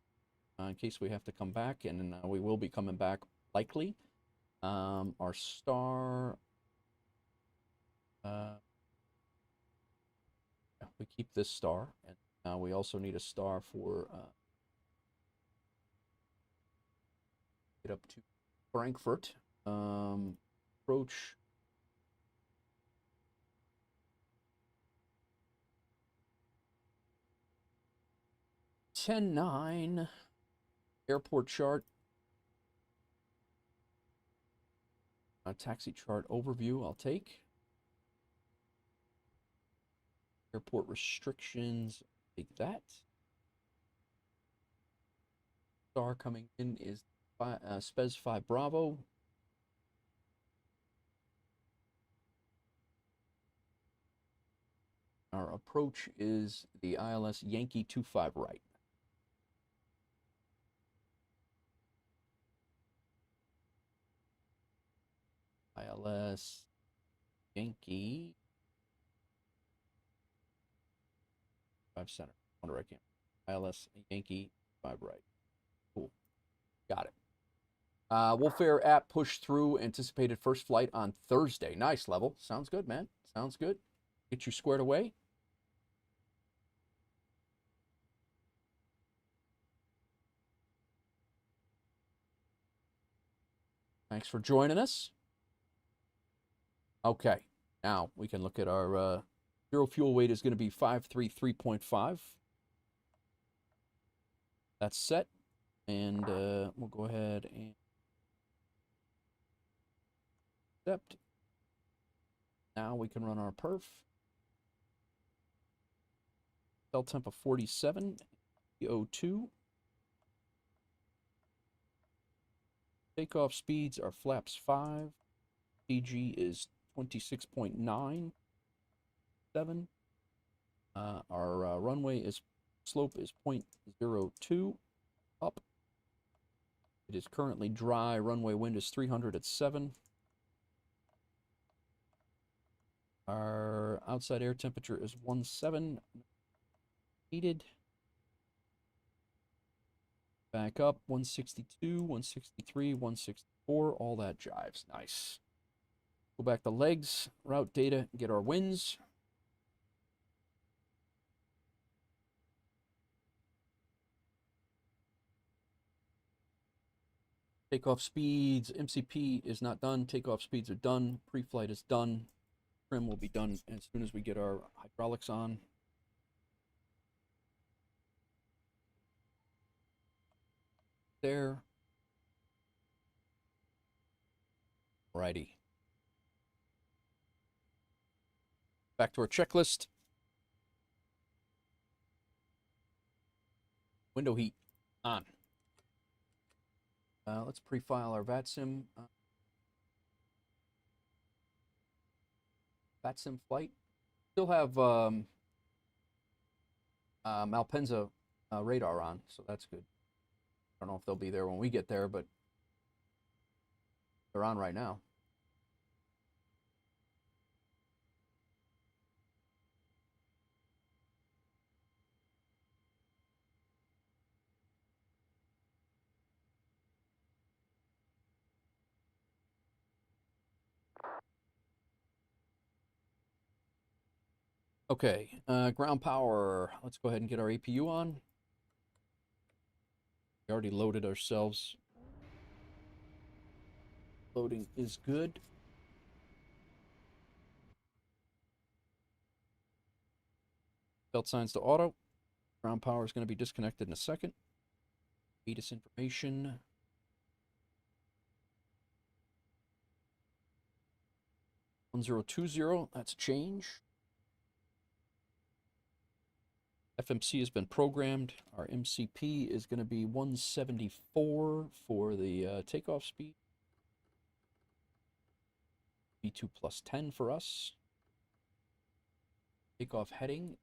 to, in case we have to come back, and we will be coming back likely. Our star... we keep this star, and we also need a star for get up to Frankfurt. Approach 10-9. Airport chart. Taxi chart overview I'll take. Airport restrictions, take that. Star coming in is Spez 5 Bravo. Our approach is the ILS Yankee 25 right. ILS Yankee 5 center. Wonder I can't. ILS Yankee 5 right. Cool. Got it. WolfAir app pushed through anticipated first flight on Thursday. Nice, Level. Sounds good, man. Sounds good. Get you squared away. Thanks for joining us. Okay, now we can look at our zero fuel weight is going to be 533.5. That's set, and we'll go ahead and accept. Now we can run our perf. Cell temp of 47, O2. Takeoff speeds are flaps 5. CG is 26.97. Our runway is slope is 0.02 up. It is currently dry. Runway wind is 300 at 7. Our outside air temperature is 17 heated. Back up 162, 163, 164. All that jives. Nice. Go back to legs, route data, get our winds. Takeoff speeds, MCP is not done. Takeoff speeds are done. Pre-flight is done. Trim will be done as soon as we get our hydraulics on. There. Righty. Back to our checklist. Window heat on. Let's pre-file our VATSIM. VATSIM flight. Still have Malpensa radar on, so that's good. I don't know if they'll be there when we get there, but they're on right now. Okay, ground power. Let's go ahead and get our APU on. We already loaded ourselves. Loading is good. Belt signs to auto. Ground power is going to be disconnected in a second. ATIS information. $1020, that's change. FMC has been programmed. Our MCP is going to be 174 for the takeoff speed. V2 plus 10 for us. Takeoff heading.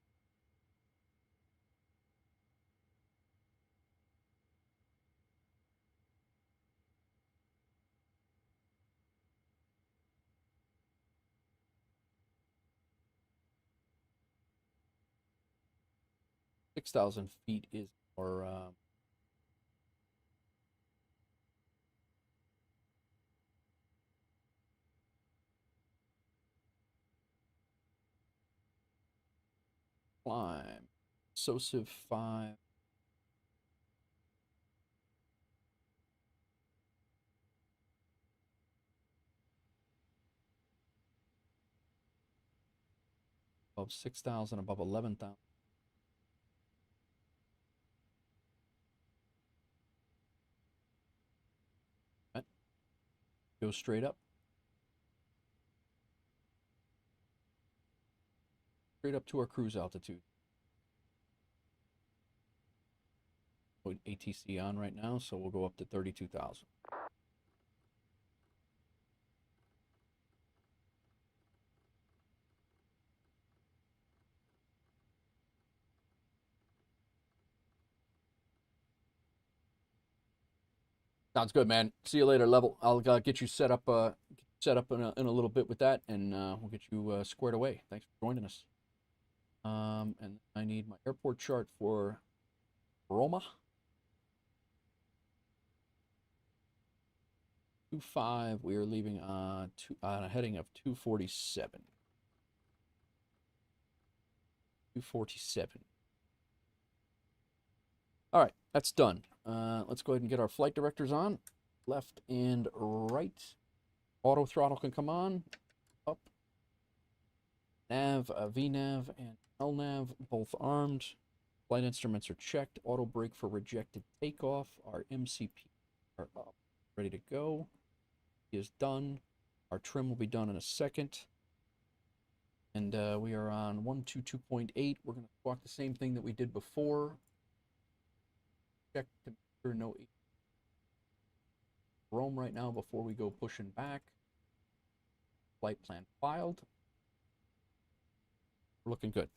$6,000 feet is our climb. SOSIV 5. Above 6,000, above 11,000. Go straight up. straight up to our cruise altitude. Put ATC on right now, so we'll go up to 32,000. Sounds good, man. See you later, Level. I'll get you set up in a little bit with that, and we'll get you squared away. Thanks for joining us. And I need my airport chart for Roma. 25. We are leaving on a heading of 247. 247. All right, that's done. Let's go ahead and get our flight directors on. Left and right. Auto throttle can come on. Up. Nav, VNav, and LNav, both armed. Flight instruments are checked. Auto brake for rejected takeoff. Our MCP are up. Ready to go. He is done. Our trim will be done in a second. And we are on 122.8. We're going to walk the same thing that we did before. Check to make sure no Rome right now before we go pushing back. Flight plan filed. We're looking good.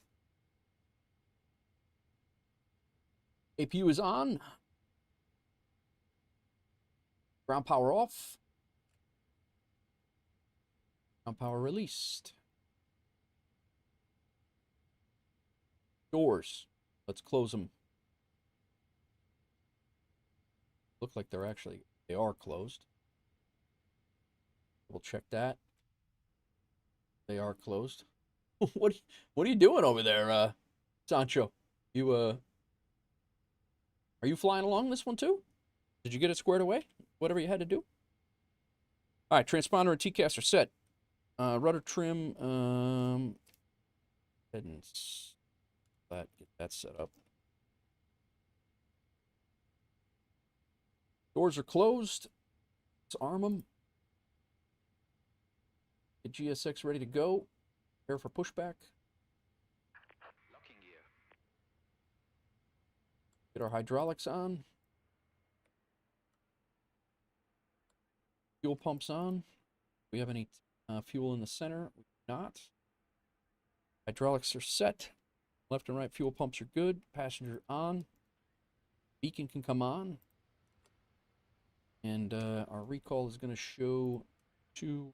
APU is on. Ground power off. Ground power released. Doors. Let's close them. Look like they are closed. We'll check that. They are closed. What are you doing over there, Sancho? Are you flying along this one too? Did you get it squared away? Whatever you had to do? All right, transponder and TCAS are set. Rudder trim, head and get that set up. Doors are closed. Let's arm them. Get GSX ready to go. Prepare for pushback. Locking gear. Get our hydraulics on. Fuel pumps on. Do we have any fuel in the center? We do not. Hydraulics are set. Left and right fuel pumps are good. Passenger on. Beacon can come on. And our recall is going to show 2.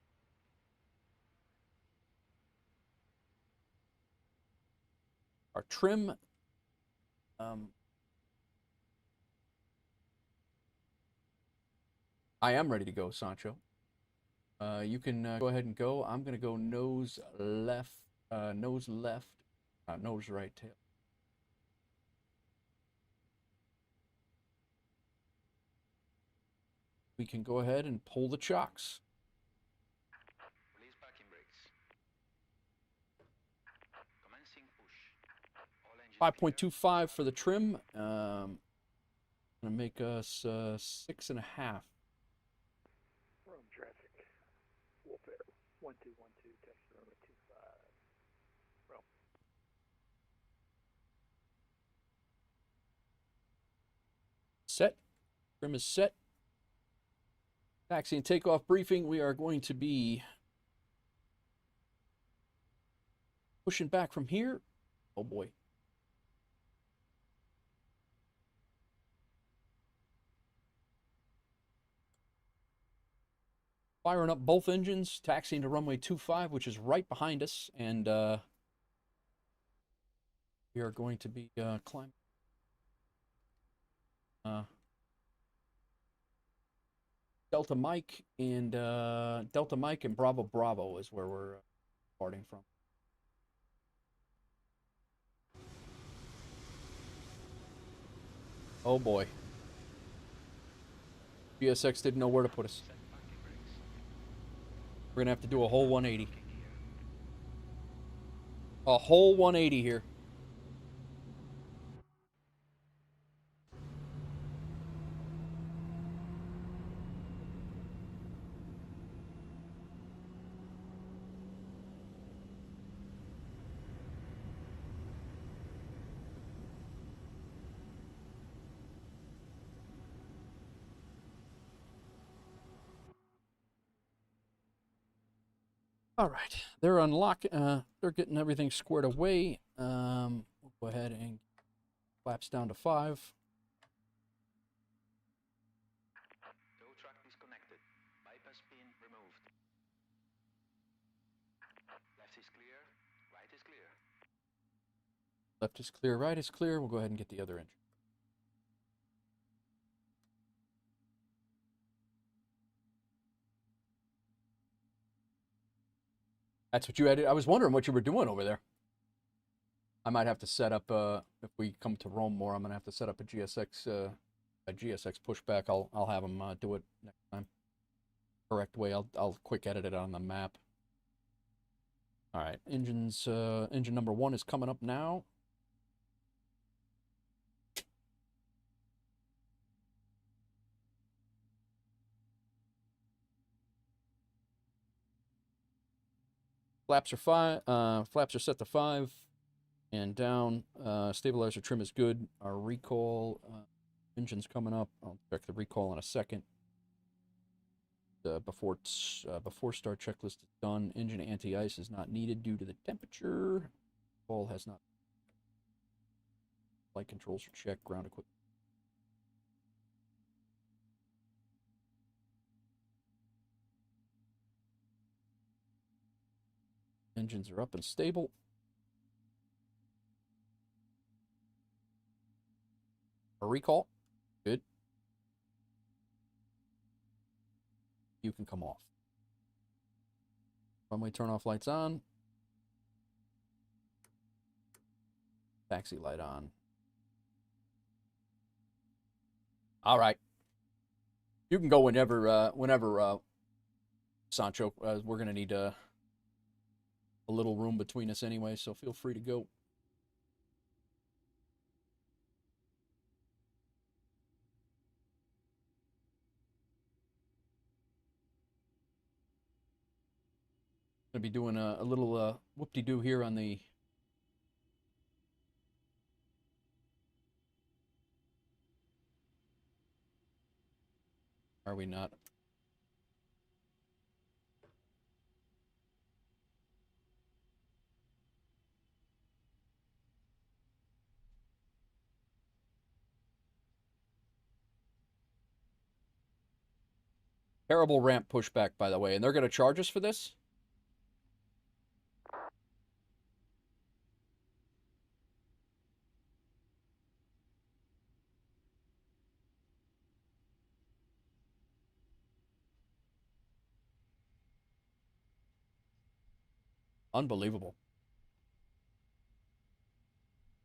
Our trim. I am ready to go, Sancho. You can go ahead and go. I'm going to go nose left, nose right tail. We can go ahead and pull the chocks. Release parking brakes. Commencing push. 5.25 for the trim. Gonna make us 6.5. Rome traffic. WolfAir 1212, taxi runway 25. Rome. Set. Trim is set. Taxi and takeoff briefing. We are going to be pushing back from here. Oh boy. Firing up both engines, taxiing to runway 25, which is right behind us, and we are going to be climbing. Delta Mike and Bravo Bravo is where we're starting from. Oh boy. GSX didn't know where to put us. We're gonna have to do a whole 180. A whole 180 here. All right, they're they're getting everything squared away. We'll go ahead and flaps down to 5. Tow truck disconnected. Bypass pin removed. Left is clear. Right is clear. Left is clear, right is clear. We'll go ahead and get the other engine. That's what you had. I was wondering what you were doing over there. I might have to set up, if we come to Rome more, I'm going to have to set up a GSX pushback. I'll have them do it next time. Correct way. I'll quick edit it on the map. All right, engine number 1 is coming up now. Flaps are set to 5 and down. Stabilizer trim is good. Our recall engine's coming up. I'll check the recall in a second. Before start checklist is done. Engine anti-ice is not needed due to the temperature. Ball has not. Flight controls are checked. Ground equipment. Engines are up and stable. A recall. Good. You can come off. Runway turn off lights on. Taxi light on. All right. You can go whenever, Sancho. We're going to need a little room between us anyway, so feel free to go. Going to be doing a little whoop-de-doo here on the Are we not? Terrible ramp pushback, by the way, and they're going to charge us for this? Unbelievable.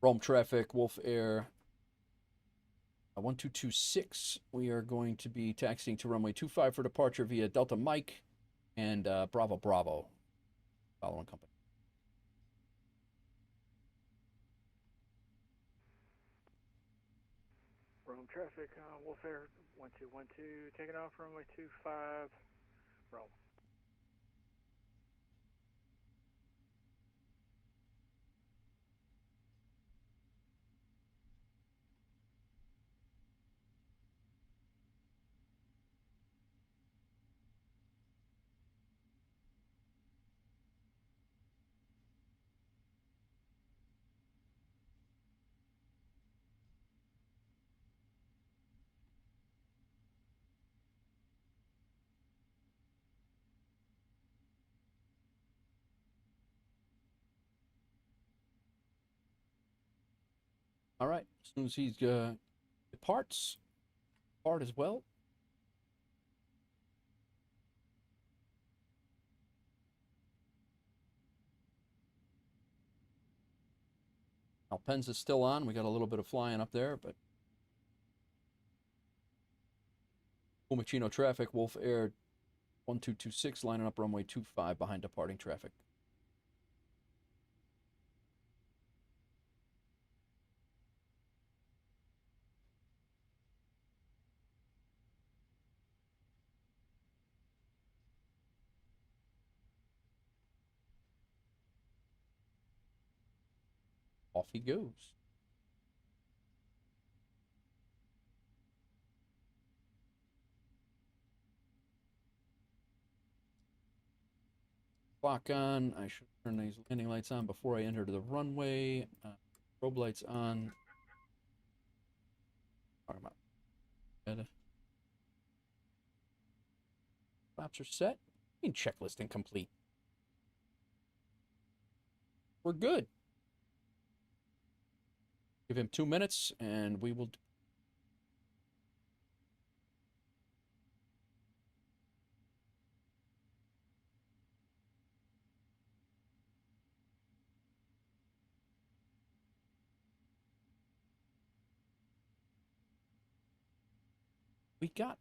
Rome traffic, WolfAir 1226. We are going to be taxiing to runway 25 for departure via Delta Mike and Bravo Bravo. Following company. Rome traffic, WolfAir 1212, taking off runway 25, Rome. All right. As soon as he departs, depart as well. Alpenza's still on. We got a little bit of flying up there, but Fiumicino traffic, WolfAir 1226 lining up runway 25 behind departing traffic. Off he goes. clock on. I should turn these landing lights on before I enter the runway. Strobe lights on. Talking about. Flaps are set. Checklist incomplete. We're good. Give him 2 minutes and we will. We got.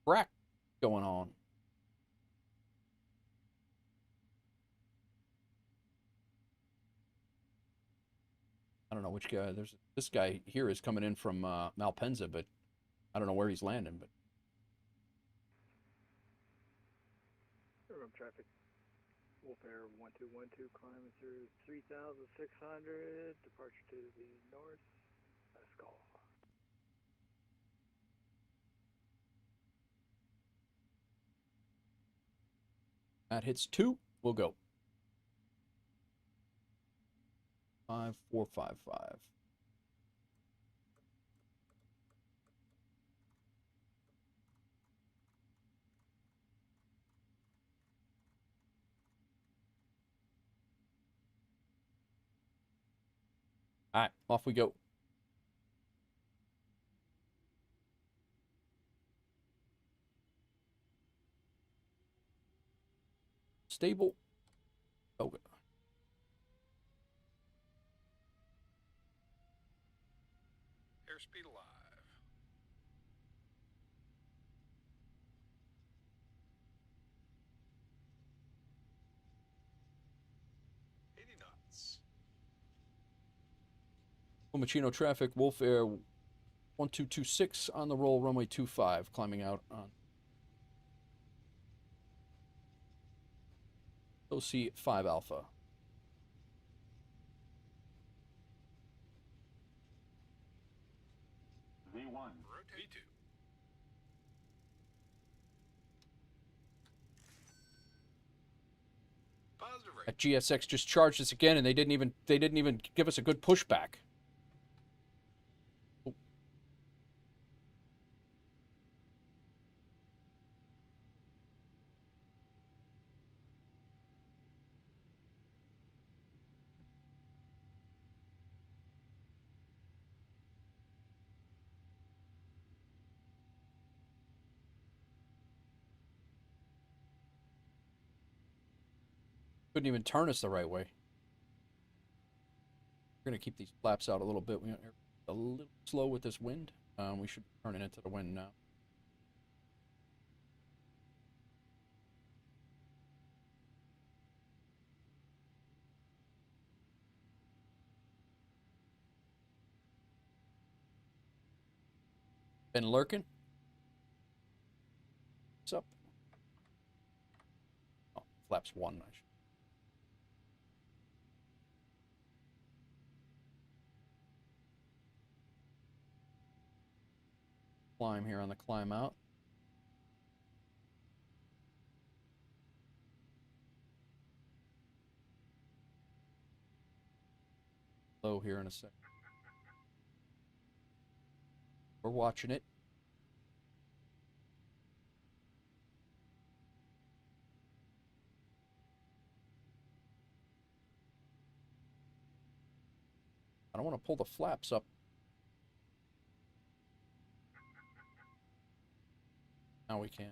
Crack going on. I don't know which guy. There's this guy here is coming in from Malpensa, but I don't know where he's landing. But Room traffic. WolfAir 1212 climbing through 3,600. Departure to the north. Let's go. that hits 2. We'll go. 5455. All right, off we go. Stable. Okay. Airspeed alive. Machino traffic, WolfAir 1226 on the roll, runway 25, climbing out on OC 5 Alpha. V1. Rotate. V2. Positive rate. That GSX just charged us again, and they didn't even give us a good pushback. Couldn't even turn us the right way. We're going to keep these flaps out a little bit. We're a little slow with this wind. We should turn it into the wind now. Been lurking. What's up? Oh, flaps 1. I should. Climb here on the climb out. Low here in a sec. We're watching it. I don't want to pull the flaps up. Now we can.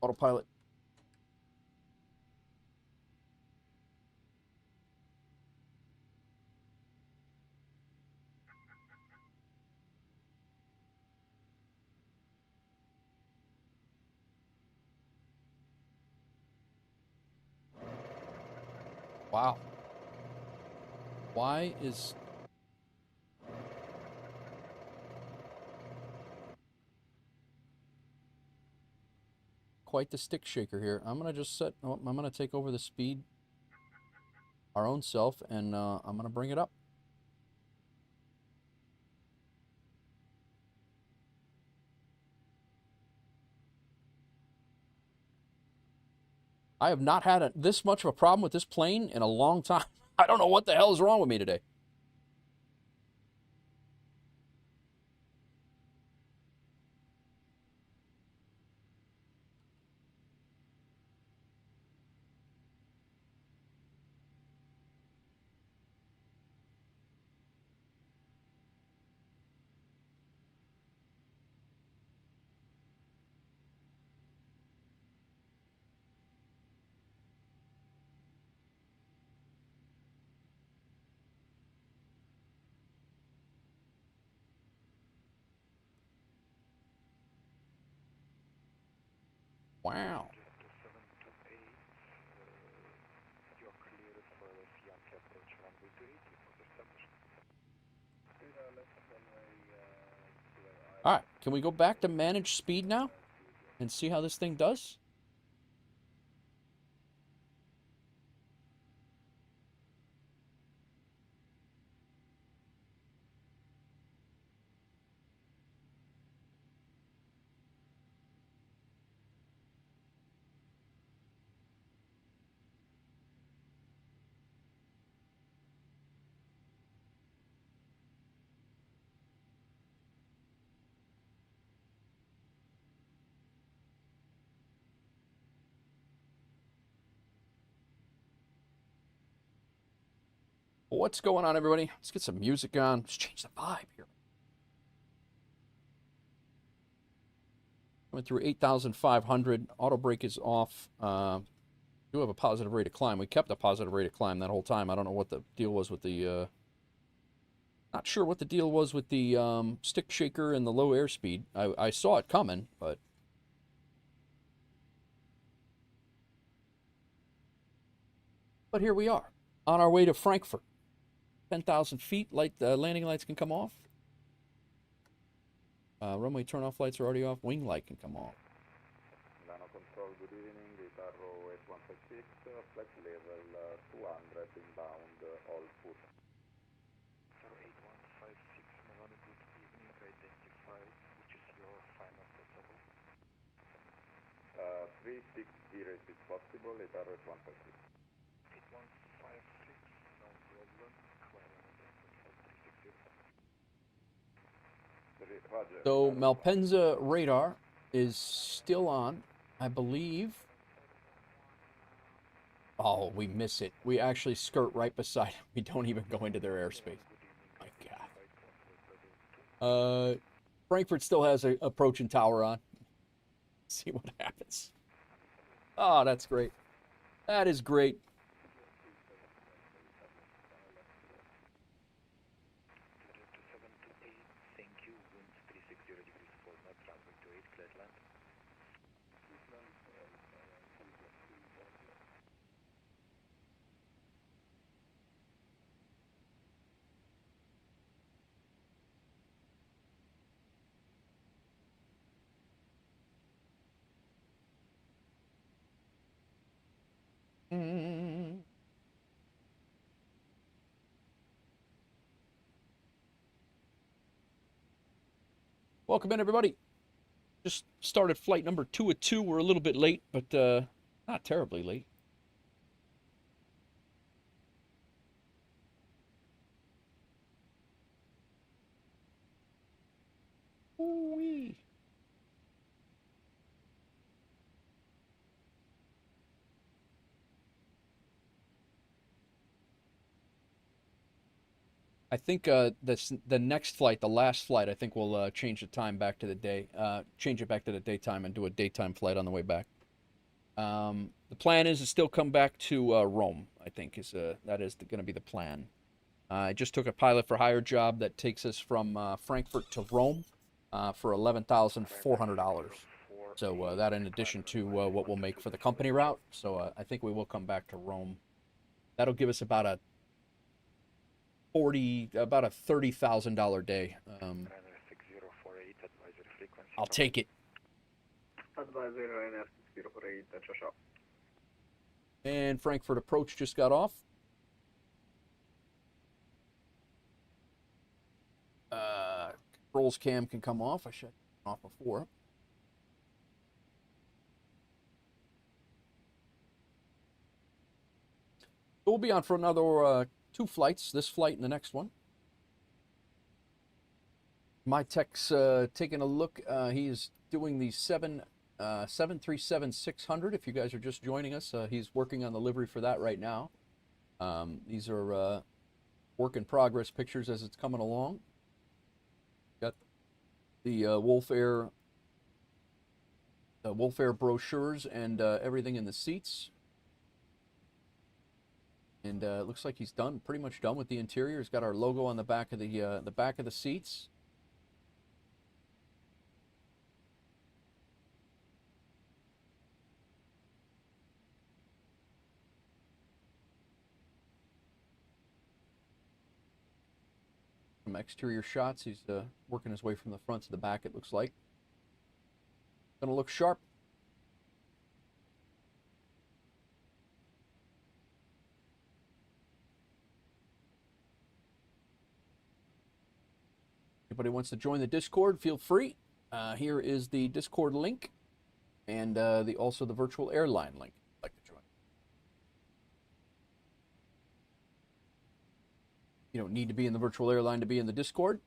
Autopilot. Wow. Why is... quite the stick shaker here. I'm going to just set... oh, I'm going to take over the speed our own self, and I'm going to bring it up. I have not had this much of a problem with this plane in a long time. I don't know what the hell is wrong with me today. Wow. All right, can we go back to manage speed now and see how this thing does? What's going on, everybody? Let's get some music on. Let's change the vibe here. Went through 8,500. Auto brake is off. Do have a positive rate of climb. We kept a positive rate of climb that whole time. I don't know what the deal was with the... not sure what the deal was with the stick shaker and the low airspeed. I saw it coming, but... but here we are, on our way to Frankfurt. 10,000 feet, landing lights can come off. Runway turn-off lights are already off. Wing light can come off. Lano Control, good evening. Guitarro 8156, flight level 200, inbound, all foot. 8156, Milano, good evening. Identify, which is your final possible. 360 is possible, Guitarro 8156. 8156, no problem. So Malpensa radar is still on, I believe. Oh, we miss it. We actually skirt right beside it. We don't even go into their airspace. My God. Frankfurt still has an approaching tower on. See what happens. Oh, that's great. That is great. Welcome in, everybody. Just started flight number 2 at 2. We're a little bit late, but not terribly late. Ooh-wee. I think the next flight, the last flight, I think we'll change the time back to the day. Change it back to the daytime and do a daytime flight on the way back. The plan is to still come back to Rome, I think, that is going to be the plan. I just took a pilot for hire job that takes us from Frankfurt to Rome for $11,400. So that in addition to what we'll make for the company route. So I think we will come back to Rome. That'll give us about a $30,000 day. I'll take it. Advisory Ryanair 6048, ciao ciao. And Frankfurt approach just got off. Controls cam can come off. I shut it off before. We'll be on for another 2 flights, this flight and the next one. My tech's taking a look. He's doing the 737-600. If you guys are just joining us, he's working on the livery for that right now. These are work in progress pictures as it's coming along. Got the WolfAir brochures and everything in the seats. And it looks like he's pretty much done with the interior. He's got our logo on the back of the seats. Some exterior shots. He's working his way from the front to the back, it looks like. Gonna look sharp. Anybody wants to join the Discord, feel free. Here is the Discord link and also the virtual airline link if you'd like to join. You don't need to be in the virtual airline to be in the Discord.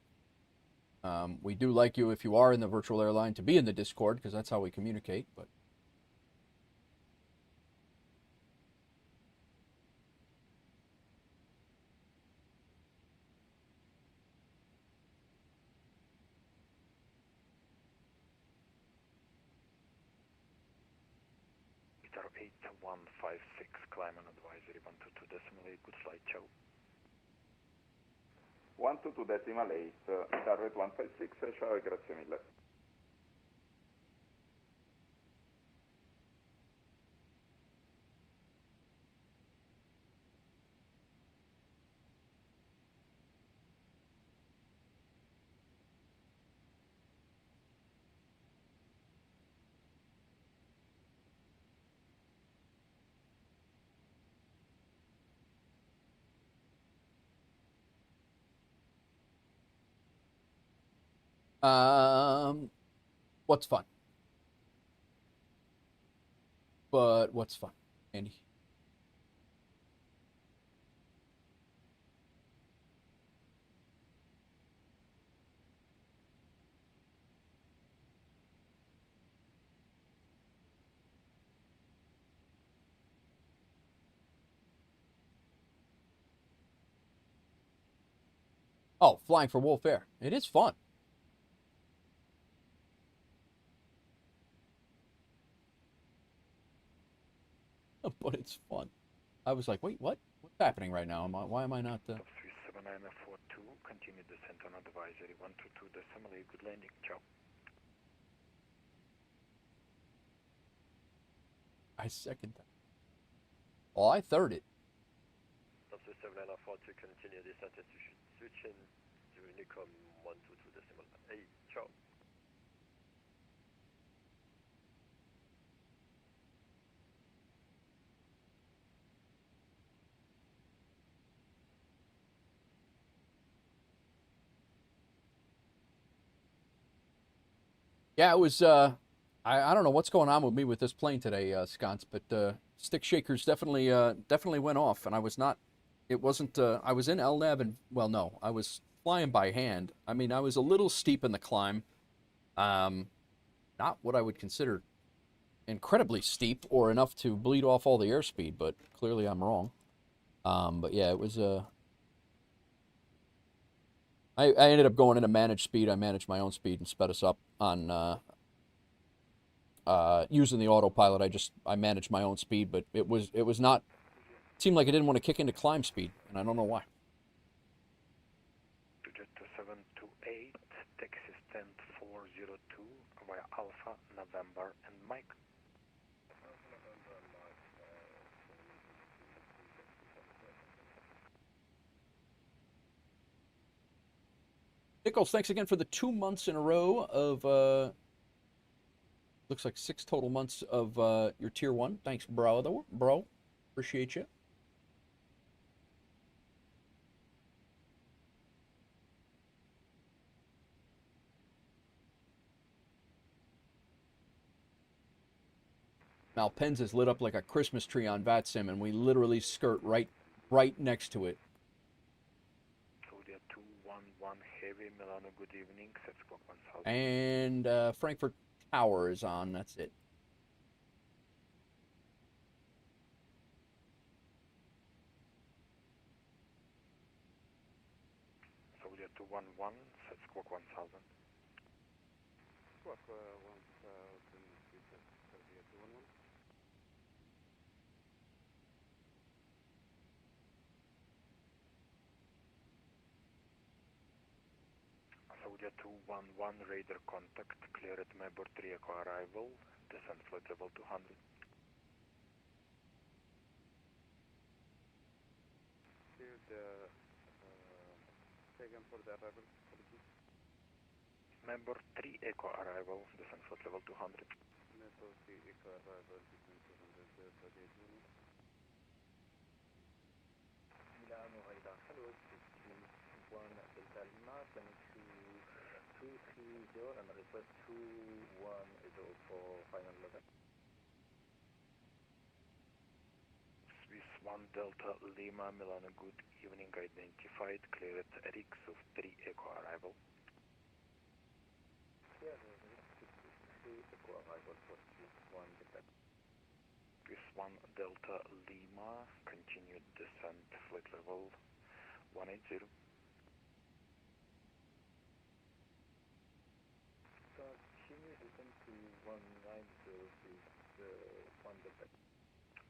We do like you if you are in the virtual airline to be in the Discord because that's how we communicate. But Star 8156, climb on advisory 122.8, good flight, ciao. 122.8, Star 8156, ciao e grazie mille. what's fun? But what's fun, Andy? Oh, flying for WolfAir. It is fun. But it's fun. I was like, wait, what? What's happening right now? Why am I not... 37942, continue descent on advisory 122.8, good landing, ciao. I second that. Oh, I third it. After 740, continue descent and switch in to Unicom 122.8, ciao. Yeah, it was, I don't know what's going on with me with this plane today, Sconce, but stick shakers definitely went off, and I was not, it wasn't, I was in LNAV, and, well, no, I was flying by hand. I mean, I was a little steep in the climb, not what I would consider incredibly steep or enough to bleed off all the airspeed, but clearly I'm wrong. But yeah, it was, I ended up going into managed speed. I managed my own speed and sped us up on using the autopilot. I managed my own speed, but it was not. It seemed like it didn't want to kick into climb speed, and I don't know why. Jet 728, taxi stand 402 via Alpha, November, and Mike. Nichols, thanks again for the 2 months in a row of, looks like 6 total months of your Tier 1. Thanks, bro. Appreciate you. Malpensa's lit up like a Christmas tree on VATSIM, and we literally skirt right next to it. Saudia 211 Heavy, Milano, good evening, set squawk 1000. And Frankfurt Tower is on, that's it. Saudia 211, set squawk 1000. Squawk 1000, Saudia 211. Saudia 211, radar contact, clear at Melbourne 3 Echo arrival, descent flight level 200. Cleared, again for the arrival, Melbourne 3 Echo arrival, descent flight level 200. Melbourne 3 Echo arrival, descent 200, Saudia 211. Milano radar, hello, 61 Delta Lima, planning to 230 and request 210 for final level. Swiss 1 Delta Lima, Milano, good evening, identified, clear at Rix of 3 Echo arrival. Here, 3 Echo arrival for Swiss 1 Delta. Swiss 1 Delta Lima, continued descent, flight level 180. Continue descent to 190 with 1 Delta.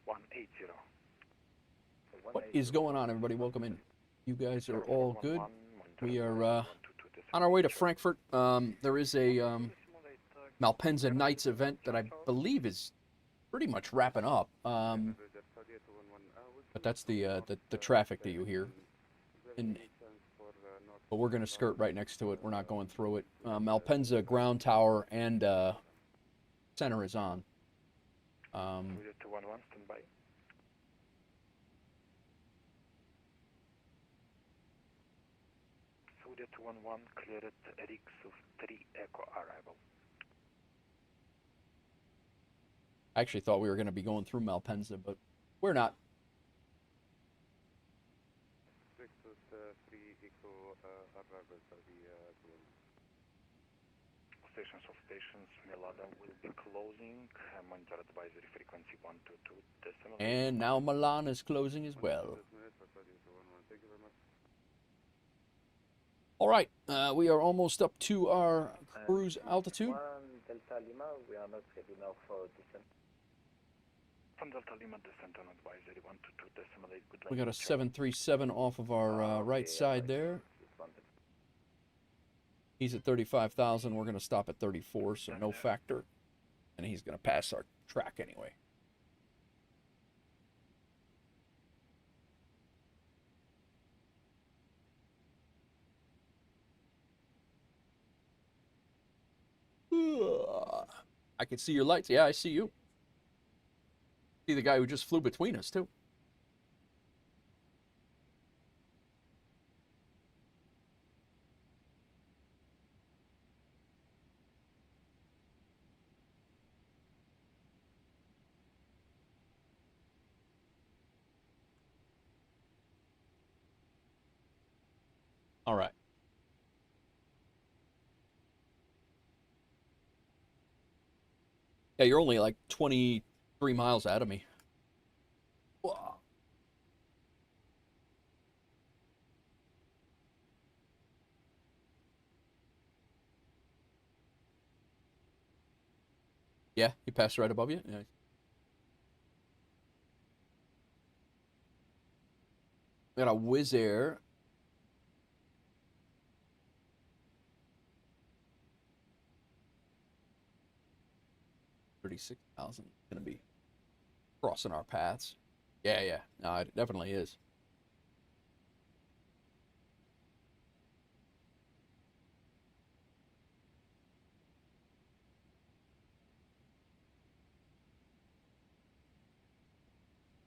180. What is going on, everybody? Welcome in. You guys are all good. We are on our way to Frankfurt. There is a Malpensa Nights event that I believe is pretty much wrapping up. But that's the traffic that you hear. But we're going to skirt right next to it. We're not going through it. Malpensa ground tower and center is on. 211, stand by. Saudia 211, clear at Rix of 3 Echo arrival. I actually thought we were going to be going through Malpensa, but we're not. Rix of 3 Echo arrival, Saudia 211. Stations of stations, Milano will be closing. Monitor advisory frequency 122 decimal. And now Milan is closing as well. Thank you very much. All right, we are almost up to our cruise altitude. 1 Delta Lima, we are not ready now for descent. 1 Delta Lima, descent on advisory 122 decimal 8. Good luck. We got a 737 off of our right side there. He's at 35,000. We're going to stop at 34, so no factor. And he's going to pass our track anyway. I can see your lights. Yeah, I see you. See the guy who just flew between us, too. All right. Yeah, you're only like 23 miles out of me. Whoa. Yeah, he passed right above you. Yeah. We got a Wizz Air. $36,000 gonna be crossing our paths. Yeah, yeah. No, it definitely is.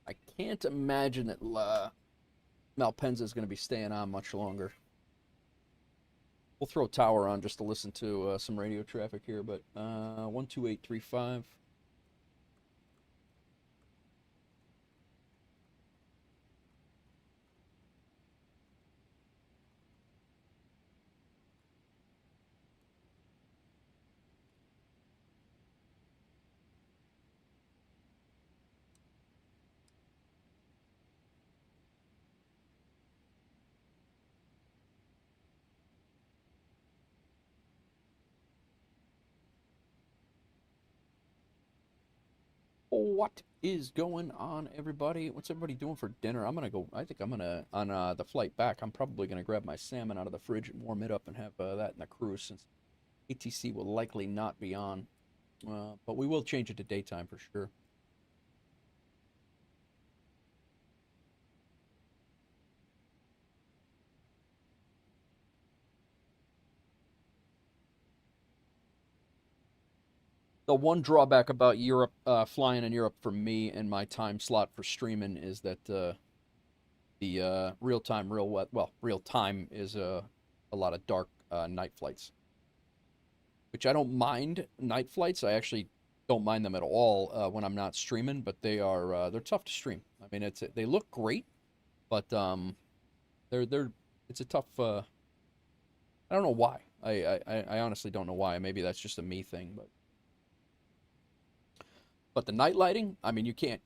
I can't imagine that Malpensa is going to be staying on much longer. We'll throw tower on just to listen to some radio traffic here, but 12835. What is going on, everybody? What's everybody doing for dinner? I'm gonna go. I think I'm gonna on the flight back. I'm probably gonna grab my salmon out of the fridge and warm it up and have that in the cruise, since ATC will likely not be on. But we will change it to daytime for sure. The one drawback about Europe, flying in Europe for me and my time slot for streaming is that the real time is a lot of dark night flights, which I don't mind. Night flights, I actually don't mind them at all when I'm not streaming, but they're tough to stream. I mean, they look great, but it's a tough. I don't know why. I honestly don't know why. Maybe that's just a me thing, but the night lighting, I mean, you can't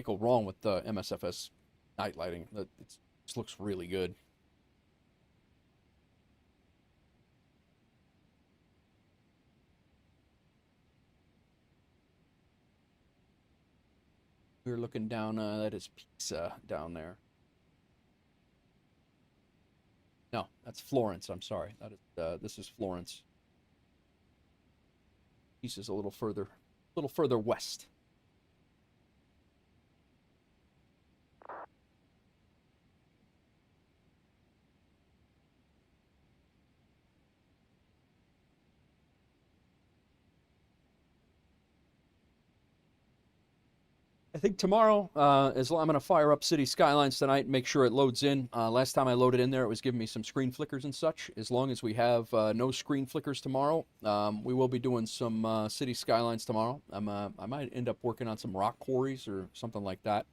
go wrong with the MSFS night lighting. It just looks really good. We're looking down, that is Pisa down there. No, that's Florence, I'm sorry. That is, this is Florence. Pisa's a little further west. I think tomorrow, I'm going to fire up City Skylines tonight and make sure it loads in. Last time I loaded in there, it was giving me some screen flickers and such. As long as we have no screen flickers tomorrow, we will be doing some City Skylines tomorrow. I might end up working on some rock quarries or something like that.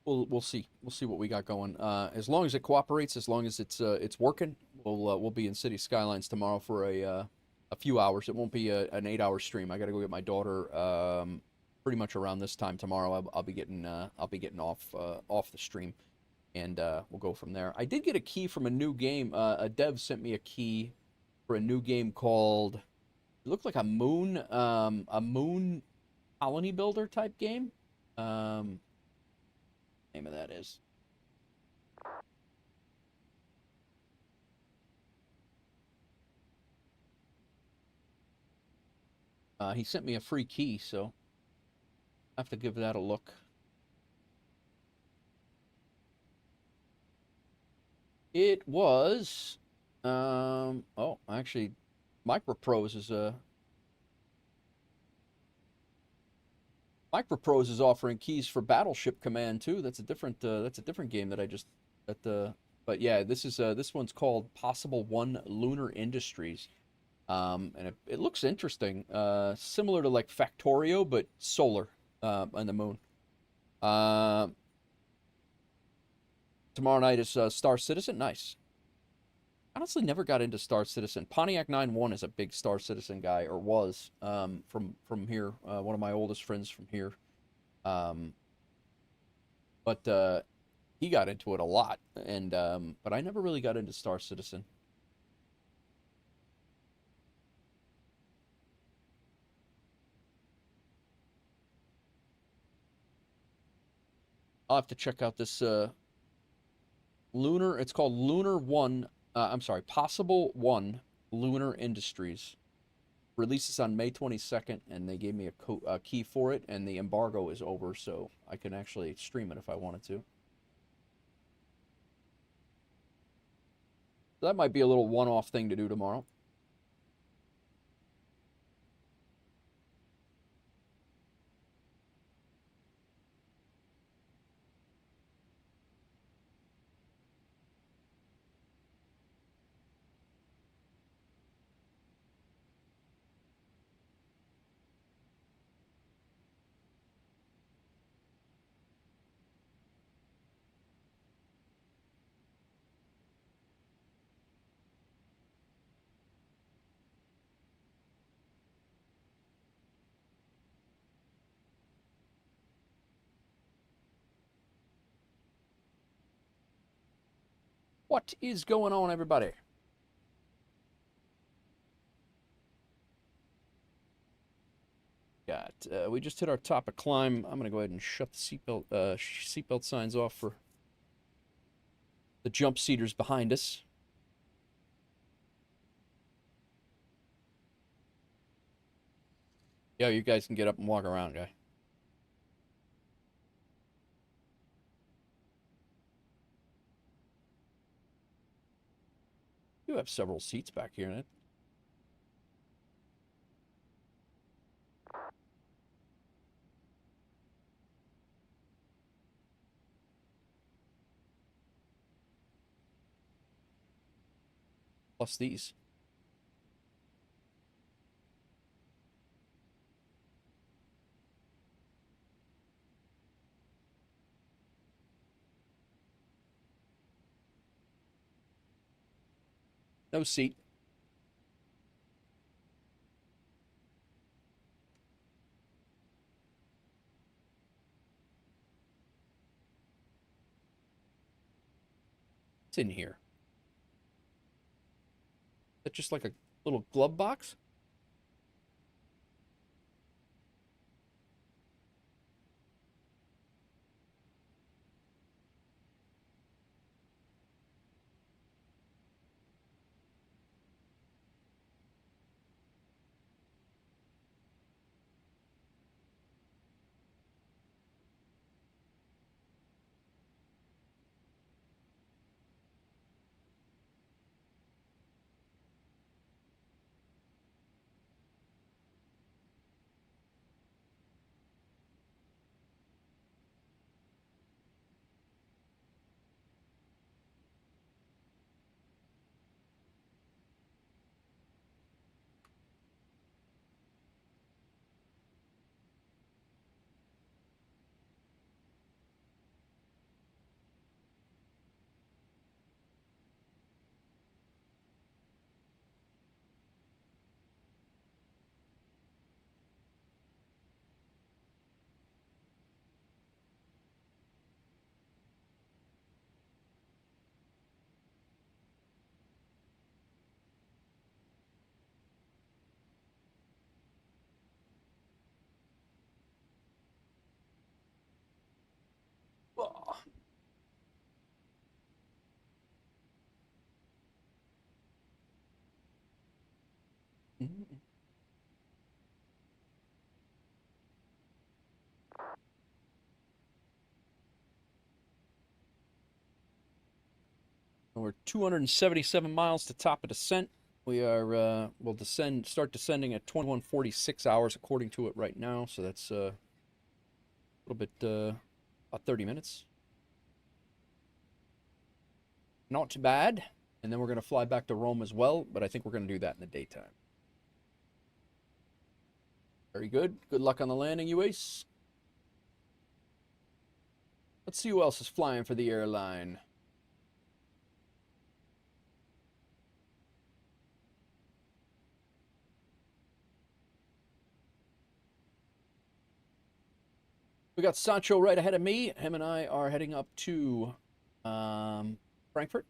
We'll see. We'll see what we got going. As long as it cooperates, as long as it's working, we'll be in City Skylines tomorrow for a few hours. It won't be an 8-hour stream. I got to go get my daughter pretty much around this time tomorrow. I'll be getting off the stream, and we'll go from there. I did get a key from a new game. A dev sent me a key for a new game called. It looked like a moon colony builder type game. Name of that is. He sent me a free key, so I have to give that a look. It was, oh, actually, Microprose is offering keys for Battleship Command too. That's a different game that I just but yeah, this one's called Possible One Lunar Industries. And it looks interesting, similar to like Factorio, but solar on the moon. Tomorrow night is Star Citizen. Nice. Honestly, never got into Star Citizen. Pontiac 9-1 is a big Star Citizen guy, or was, from here. One of my oldest friends from here. But he got into it a lot, and but I never really got into Star Citizen. I'll have to check out this Lunar. It's called Lunar One. I'm sorry, Possible One Lunar Industries. Releases on May 22nd, and they gave me a key for it, and the embargo is over, so I can actually stream it if I wanted to. So that might be a little one-off thing to do tomorrow. What is going on, everybody? We just hit our top of climb. I'm gonna go ahead and shut the seatbelt signs off for the jump seaters behind us. Yeah, you guys can get up and walk around, guy. You have several seats back here in it. Plus these. No seat. What's in here? Is that just like a little glove box? Oh. Mm-hmm. We're 277 miles to top of descent. We are, we'll start descending at 2146 hours according to it right now. So that's a little bit, about 30 minutes. Not too bad. And then we're going to fly back to Rome as well, but I think we're going to do that in the daytime. Very good. Good luck on the landing, you ace. Let's see who else is flying for the airline. We got Sancho right ahead of me. Him and I are heading up to Frankfurt.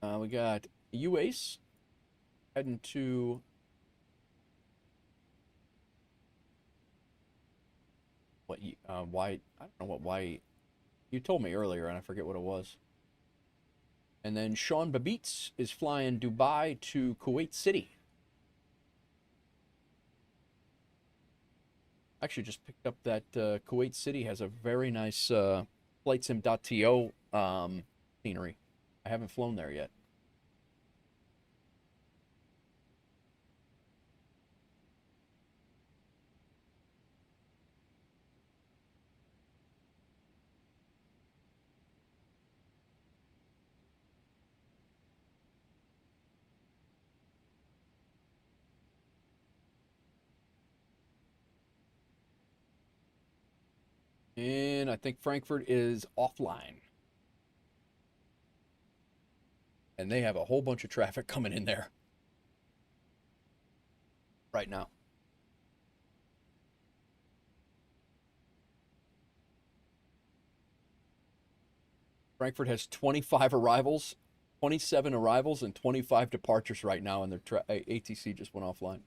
We got UACE heading to why I don't know what why You told me earlier, and I forget what it was. And then Sean Babitz is flying Dubai to Kuwait City. Actually, just picked up that Kuwait City has a very nice FlightSim.to scenery. I haven't flown there yet. And I think Frankfurt is offline. And they have a whole bunch of traffic coming in there right now. Frankfurt has 25 arrivals, 27 arrivals, and 25 departures right now, and their ATC just went offline.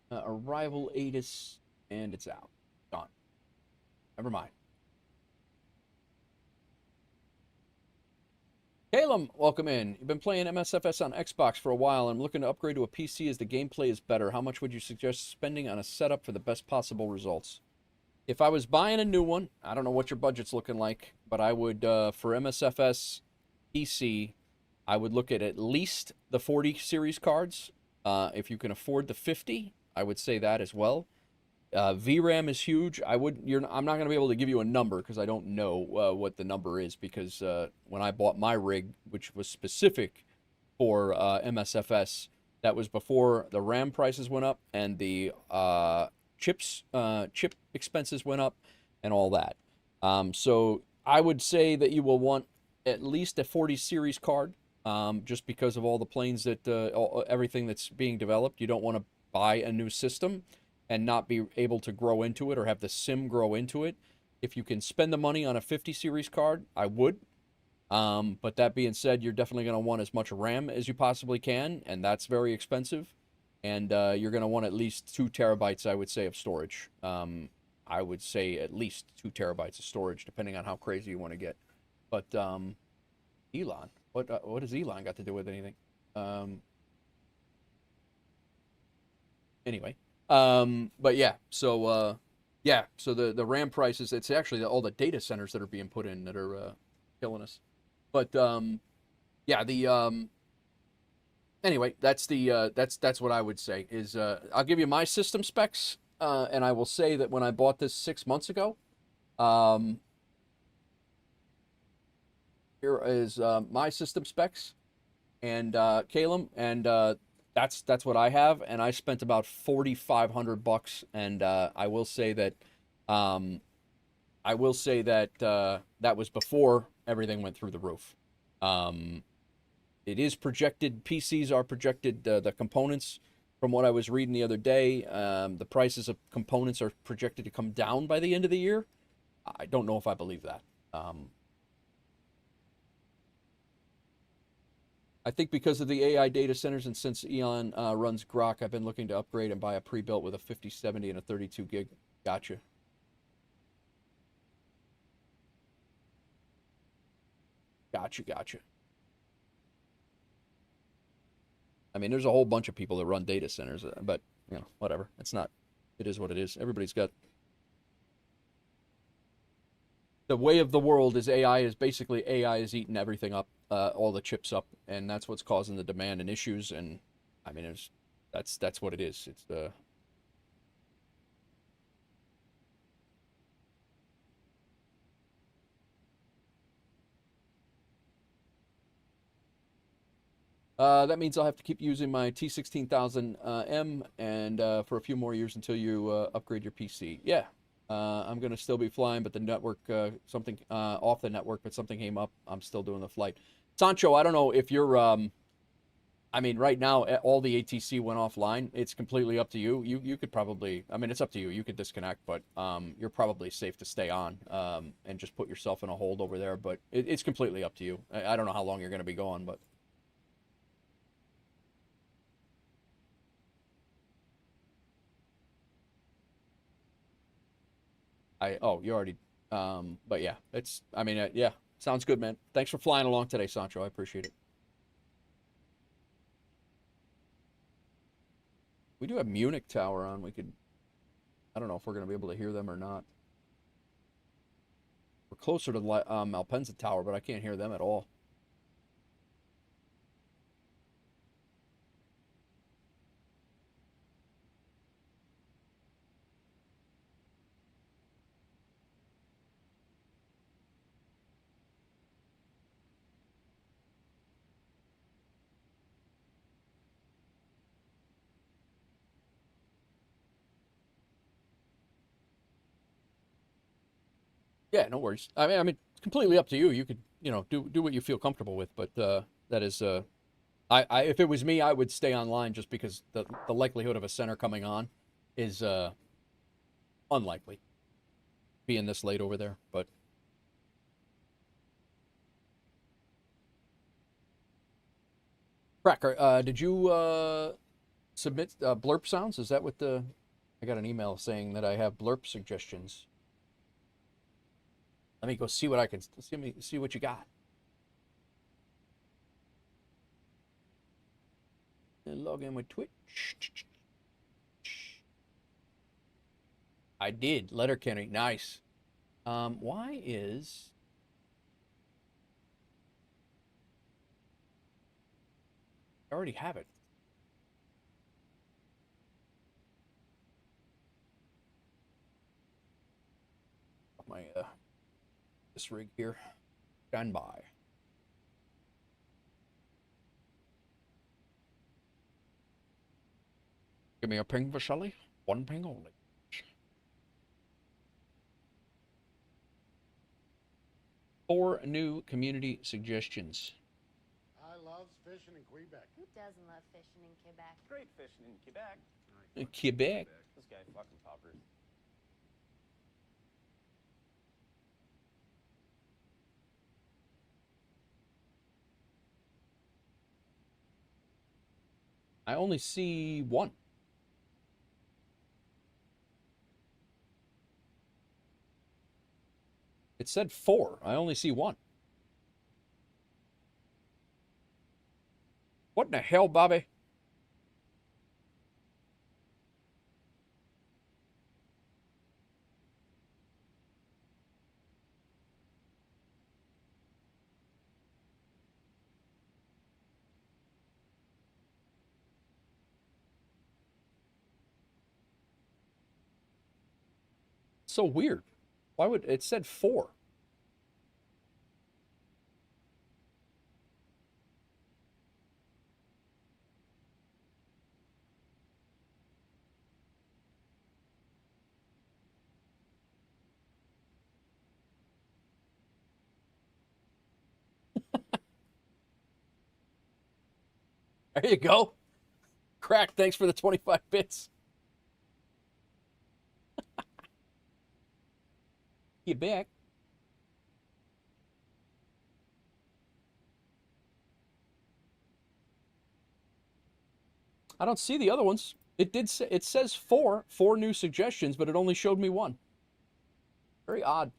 Arrival ATIS, and it's out. Gone. Never mind. Calum, welcome in. You've been playing MSFS on Xbox for a while, and I'm looking to upgrade to a PC as the gameplay is better. How much would you suggest spending on a setup for the best possible results? If I was buying a new one, I don't know what your budget's looking like, but I would, for MSFS PC, I would look at least the 40 series cards. If you can afford the 50, I would say that as well. VRAM is huge. I'm not going to be able to give you a number because I don't know what the number is, because when I bought my rig, which was specific for MSFS, that was before the RAM prices went up and the chip expenses went up and all that. So I would say that you will want at least a 40 series card, just because of all the planes that everything that's being developed. You don't want to buy a new system and not be able to grow into it or have the sim grow into it. If you can spend the money on a 50 series card, I would. But that being said, you're definitely going to want as much RAM as you possibly can, and that's very expensive. And you're going to want at least 2 terabytes, I would say, of storage. I would say at least 2 terabytes of storage, depending on how crazy you want to get. But Elon, what has Elon got to do with anything? Anyway. But yeah, so the RAM prices, it's actually all the data centers that are being put in that are killing us. But anyway, that's what I would say is I'll give you my system specs, and I will say that when I bought this 6 months ago, here is my system specs, and Calum, and that's what I have, and I spent about $4,500, and I will say that that was before everything went through the roof. It is projected, PCs are projected, the components, from what I was reading the other day, the prices of components are projected to come down by the end of the year. I don't know if I believe that. I think because of the AI data centers, and since Elon runs Grok, I've been looking to upgrade and buy a pre-built with a 5070 and a 32 gig. Gotcha. Gotcha. I mean, there's a whole bunch of people that run data centers, but, you know, whatever. It's not, it is what it is. Everybody's got... The way of the world is AI is eating everything up, all the chips up, and that's what's causing the demand and issues. And I mean, that's what it is. It's the That means I'll have to keep using my T16000M and for a few more years until you upgrade your PC. Yeah, I'm going to still be flying, but the network, something off the network, but something came up. I'm still doing the flight. Sancho, I don't know if you're, I mean, right now, all the ATC went offline. It's completely up to you. You could probably, I mean, it's up to you. You could disconnect, but you're probably safe to stay on and just put yourself in a hold over there. But it's completely up to you. I don't know how long you're going to be going, but. You already, but yeah, it's, I mean, yeah, sounds good, man. Thanks for flying along today, Sancho. I appreciate it. We do have Munich Tower on. We could, I don't know if we're going to be able to hear them or not. We're closer to Malpensa Tower, but I can't hear them at all. Yeah, no worries. I mean, it's completely up to you. You could, you know, do what you feel comfortable with, but that is, if it was me, I would stay online just because the likelihood of a center coming on is unlikely, being this late over there. But Cracker, did you submit blurp sounds? Is that what the? I got an email saying that I have blurp suggestions. Let me go see what I can see what you got. And log in with Twitch. I did. Letterkenny. Nice. Why is I already have it. My this rig here. Stand by. Give me a ping, Vashelli. One ping only. Four new community suggestions. I love fishing in Quebec. Who doesn't love fishing in Quebec? Great fishing in Quebec. Quebec. This guy fucking poppers. I only see one. It said four. I only see one. What in the hell, Bobby? So weird. Why would it said four? There you go. Crack, thanks for the 25 bits. You back. I don't see the other ones. It did say, it says four new suggestions, but it only showed me one. Very odd.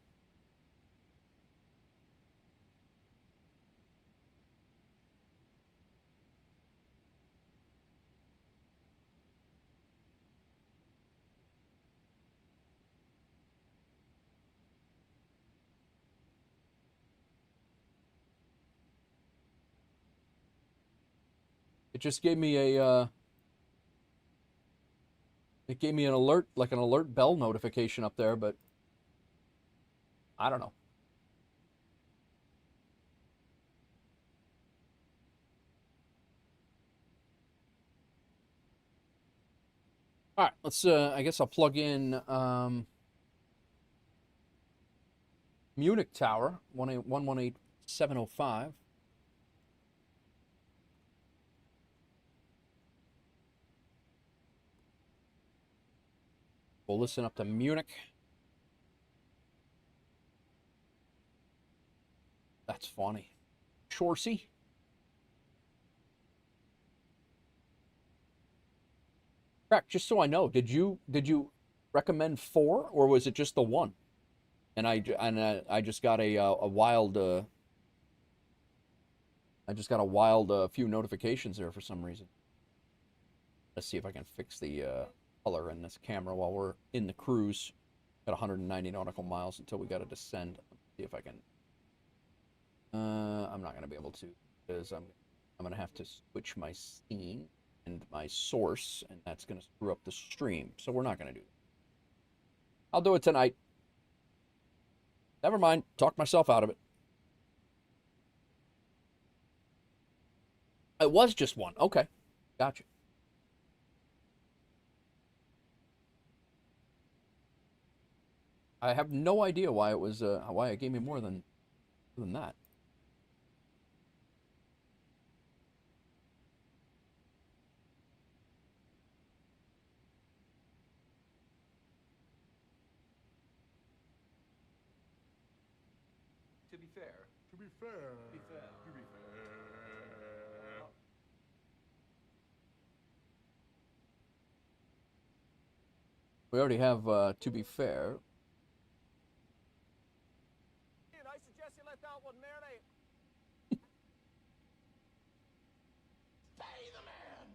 It just gave me a, it gave me an alert, like an alert bell notification up there, but I don't know. All right, let's, I guess I'll plug in Munich Tower, 118705. We'll listen up to Munich. That's funny. Shorsey. Correct. Just so I know, did you recommend 4 or was it just the 1? And I just got a wild few notifications there for some reason. Let's see if I can fix the color in this camera while we're in the cruise. Got 190 nautical miles until we got to descend. Let's see if I can. I'm not gonna be able to because I'm gonna have to switch my scene and my source, and that's gonna screw up the stream. So we're not gonna do that. I'll do it tonight. Never mind. Talk myself out of it. It was just 1. Okay, gotcha. I have no idea why it was why it gave me more than that. To be fair. To be fair. To be fair. To be fair. We already have to be fair. I suggest you let that one marinate. Stay the man.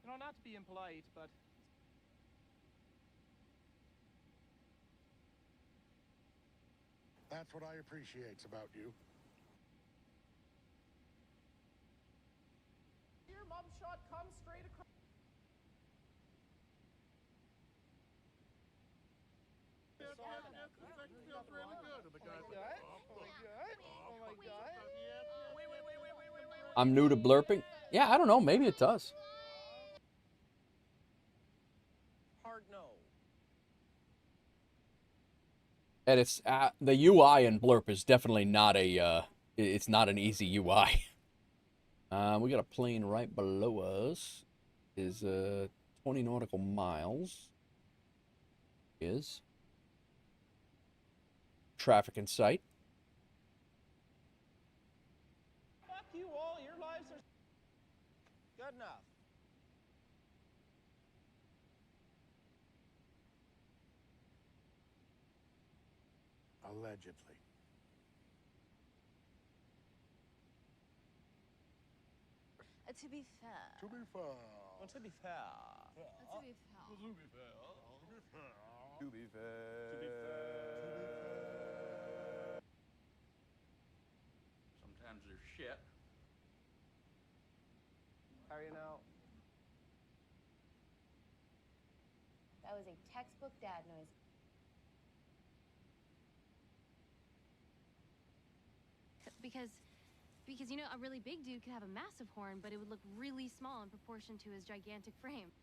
You know, not to be impolite, but That's what I appreciate about you. your mum shot comes straight across. I'm new to blurping. Yeah, I don't know. Maybe it does. Hard no. And it's the UI in blurp is definitely not a. It's not an easy UI. We got a plane right below us. Is 20 nautical miles. Is traffic in sight. Fuck you all. Your lives are good enough. Allegedly. To be fair. To be fair. Well, to be fair. To be fair. To be fair. To be fair. To be fair. Sometimes there's shit. How are you now? That was a textbook dad noise. Because you know, a really big dude could have a massive horn, but it would look really small in proportion to his gigantic frame.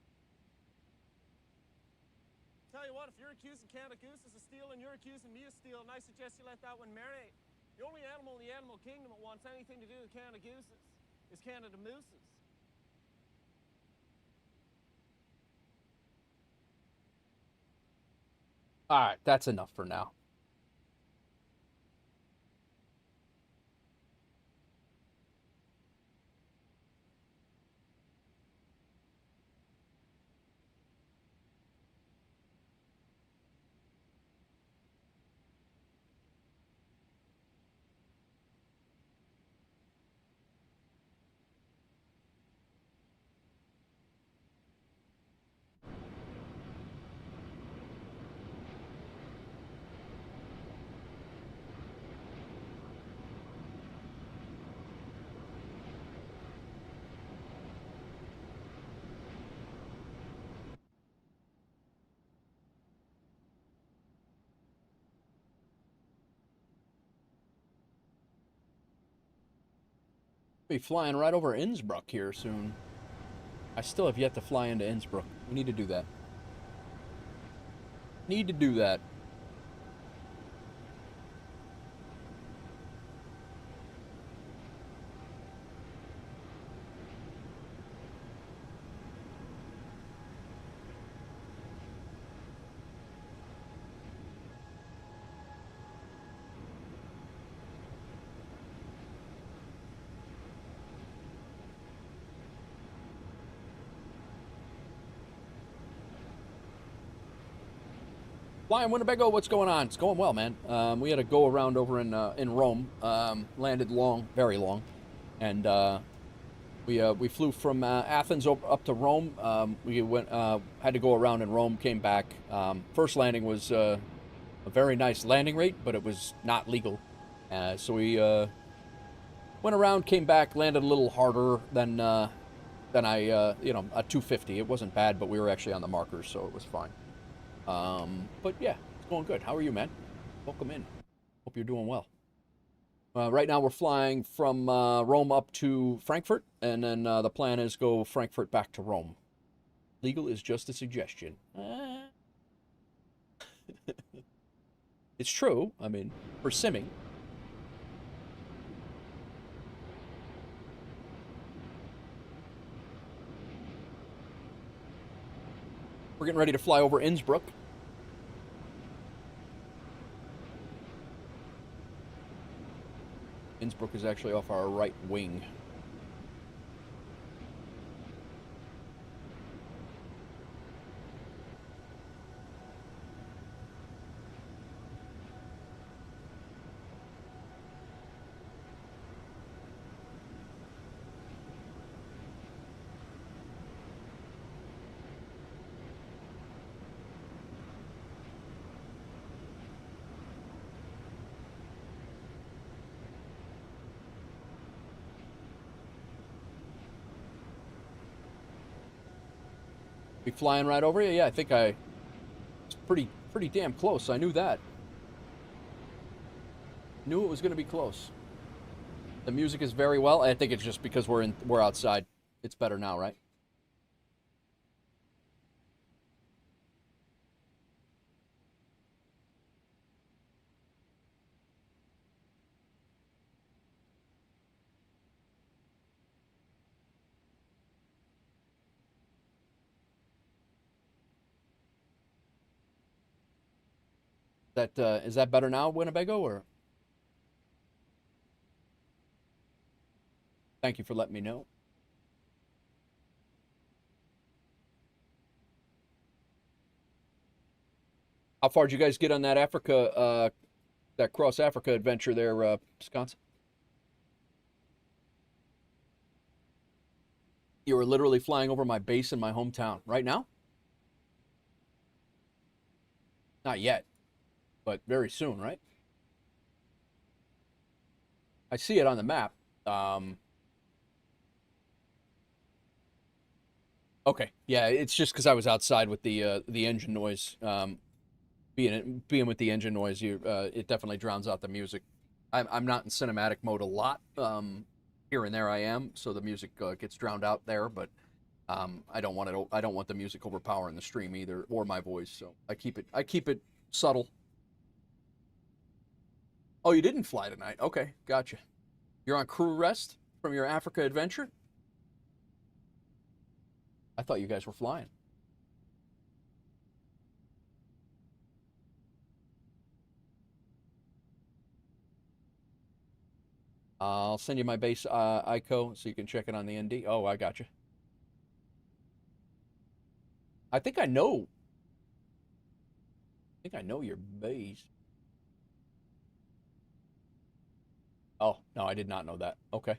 Tell you what, if you're accusing Canada gooses of stealing, you're accusing me of stealing, I suggest you let that one marinate. The only animal in the animal kingdom that wants anything to do with Canada gooses is Canada mooses. All right, that's enough for now. Be flying right over Innsbruck here soon. I still have yet to fly into Innsbruck. We need to do that. Need to do that. Flying Winnebago, what's going on? It's going well, man. We had a go around over in Rome. Landed long, very long, and we flew from Athens up to Rome. We went had to go around in Rome, came back. First landing was a very nice landing rate, but it was not legal. So we went around, came back, landed a little harder than I a 250. It wasn't bad, but we were actually on the markers, so it was fine. But yeah, it's going good. How are you, man? Welcome in. Hope you're doing well. Right now we're flying from Rome up to Frankfurt, and then the plan is go Frankfurt back to Rome. Legal is just a suggestion. It's true. I mean, for simming. We're getting ready to fly over Innsbruck. Innsbruck is actually off our right wing. Be flying right over you? Yeah, I think it's pretty damn close. I knew that. Knew it was going to be close. The music is very well. I think it's just because we're outside. It's better now, right? Is that better now, Winnebago, or? Thank you for letting me know. How far did you guys get on that that cross Africa adventure there, Wisconsin? You were literally flying over my base in my hometown right now? Not yet, but very soon, right? I see it on the map. Okay, yeah, it's just because I was outside with the engine noise. Being with the engine noise, it definitely drowns out the music. I'm not in cinematic mode a lot. Here and there I am, so the music gets drowned out there. But I don't want the music overpowering the stream either, or my voice. So I keep it subtle. Oh, you didn't fly tonight? Okay, gotcha. You're on crew rest from your Africa adventure? I thought you guys were flying. I'll send you my base ICO so you can check it on the ND. Oh, I got you. I think I know your base. Oh, no, I did not know that. Okay.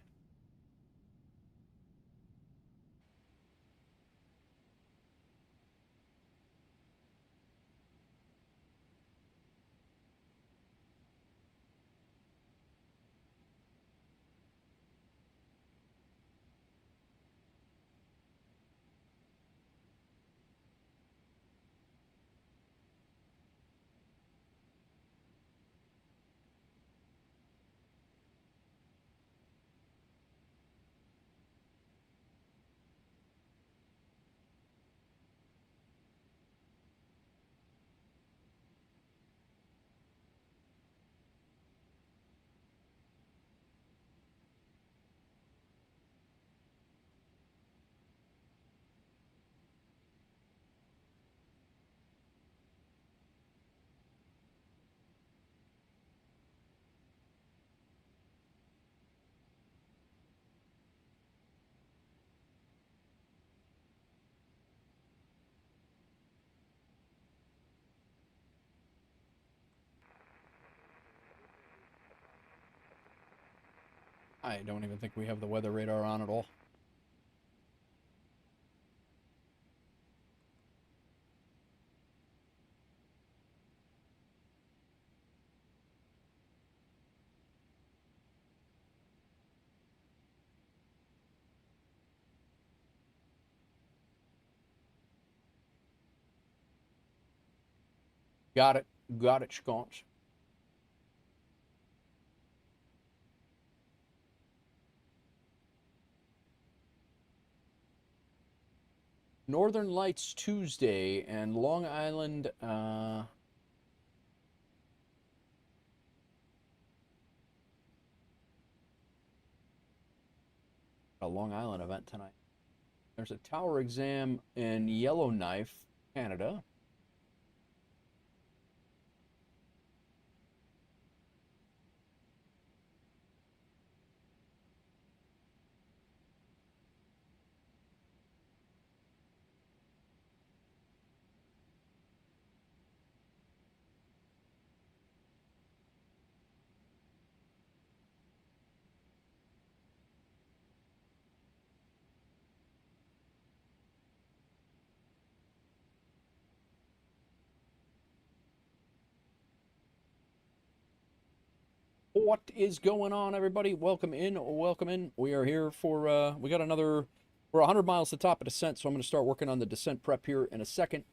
I don't even think we have the weather radar on at all. Got it. Got it, sconce. Northern Lights Tuesday and Long Island, a Long Island event tonight. There's a tower exam in Yellowknife, Canada. What is going on, everybody? Welcome in, welcome in. We are here for, we got another, we're 100 miles to top of descent, so I'm going to start working on the descent prep here in a second.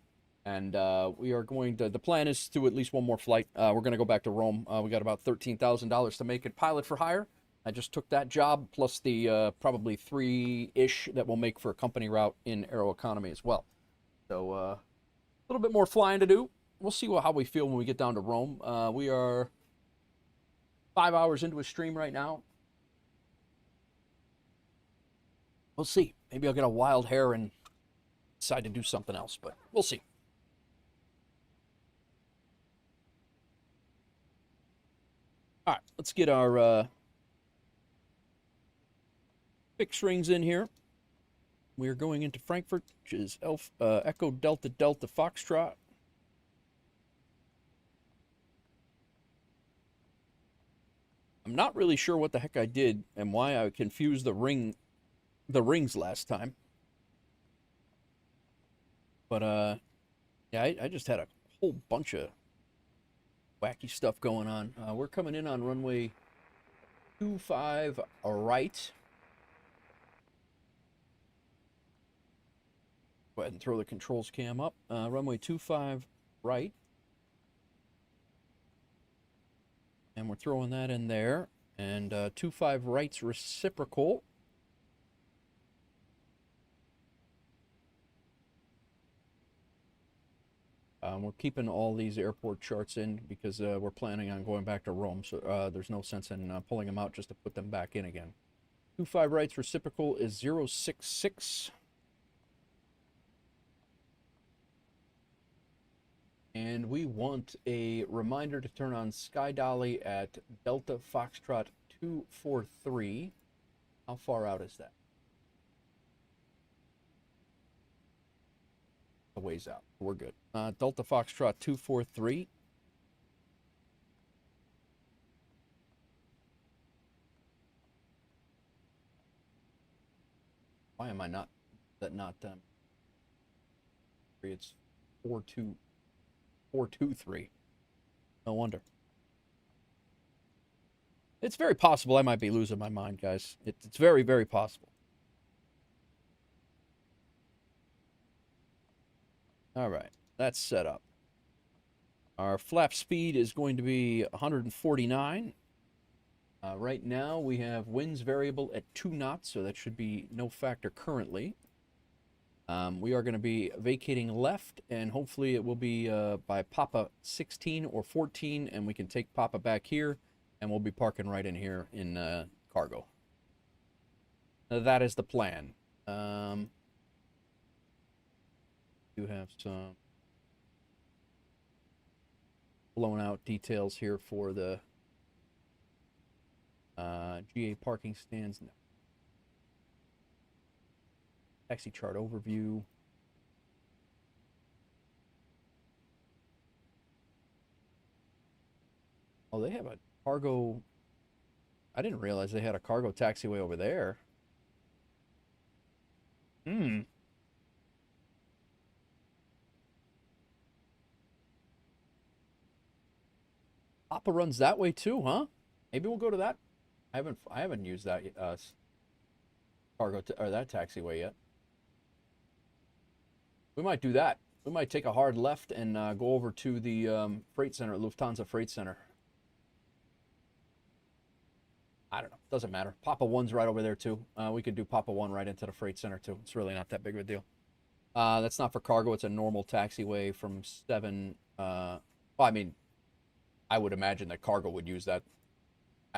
And we are going to, the plan is to at least one more flight. We're going to go back to Rome. We got about $13,000 to make it pilot for hire. I just took that job, plus the probably 3-ish that we'll make for a company route in Aeroconomy as well. So a little bit more flying to do. We'll see how we feel when we get down to Rome. We are 5 hours into a stream right now. We'll see. Maybe I'll get a wild hair and decide to do something else, but we'll see. All right, let's get our fix rings in here. We are going into Frankfurt, which is Echo Delta Delta Foxtrot. I'm not really sure what the heck I did and why I confused the rings last time. But yeah, I just had a whole bunch of wacky stuff going on. We're coming in on runway 25 right. Go ahead and throw the controls cam up. Runway 25 right. And we're throwing that in there. And 25 right's reciprocal. We're keeping all these airport charts in because we're planning on going back to Rome. So there's no sense in pulling them out just to put them back in again. 25 right's reciprocal is 066. And we want a reminder to turn on Sky Dolly at Delta Foxtrot 243. How far out is that? A ways out. We're good. Delta Foxtrot 243. Why am I not? That not it's 423. No wonder. It's very possible I might be losing my mind, guys. It's very, very possible. All right, that's set up. Our flap speed is going to be 149. Right now, we have winds variable at 2 knots, so that should be no factor currently. We are going to be vacating left, and hopefully it will be by Papa 16 or 14, and we can take Papa back here, and we'll be parking right in here in cargo. That is the plan. Do have some blown out details here for the GA parking stands. No. Taxi chart overview. Oh, they have a cargo I didn't realize they had a cargo taxiway over there. Hmm. Papa runs that way too, huh? Maybe we'll go to that. I haven't used that or that taxiway yet. We might do that. We might take a hard left and go over to the freight center, Lufthansa Freight Center. I don't know. Doesn't matter. Papa 1's right over there too. We could do Papa 1 right into the freight center too. It's really not that big of a deal. That's not for cargo. It's a normal taxiway from 7. Well, I mean, I would imagine that cargo would use that.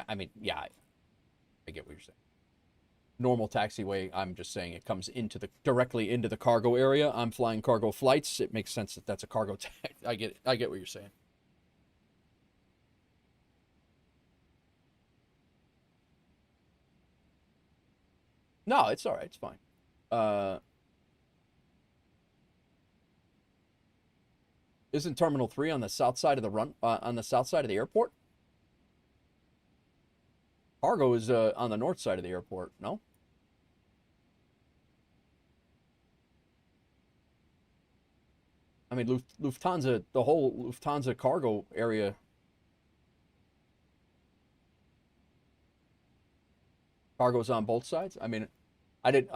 I mean, yeah, I get what you're saying. Normal taxiway, I'm just saying it comes into directly into the cargo area. I'm flying cargo flights. It makes sense that that's a cargo taxi. I get what you're saying. No, it's all right. It's fine. Isn't Terminal 3 on the south side of the on the south side of the airport? Cargo is on the north side of the airport, no? I mean, Lufthansa, the whole Lufthansa cargo area. Cargo's on both sides? I mean, I did,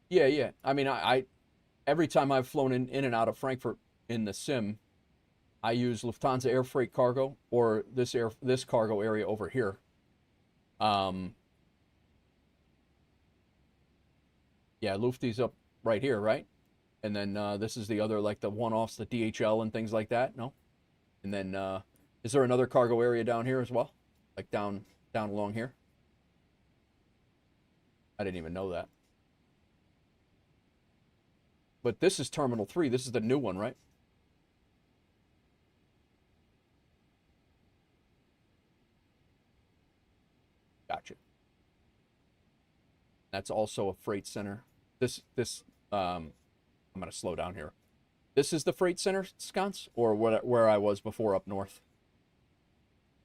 yeah. I mean, I every time I've flown in and out of Frankfurt in the sim, I use Lufthansa air freight cargo or this cargo area over here. Yeah, Lufty's up right here, right? And then this is the other, like the one-offs, the DHL and things like that, no? And then is there another cargo area down here as well? Like down along here? I didn't even know that. But this is Terminal 3. This is the new one, right? Gotcha. That's also a freight center. I'm going to slow down here. This is the freight center, Sconce, or where I was before up north,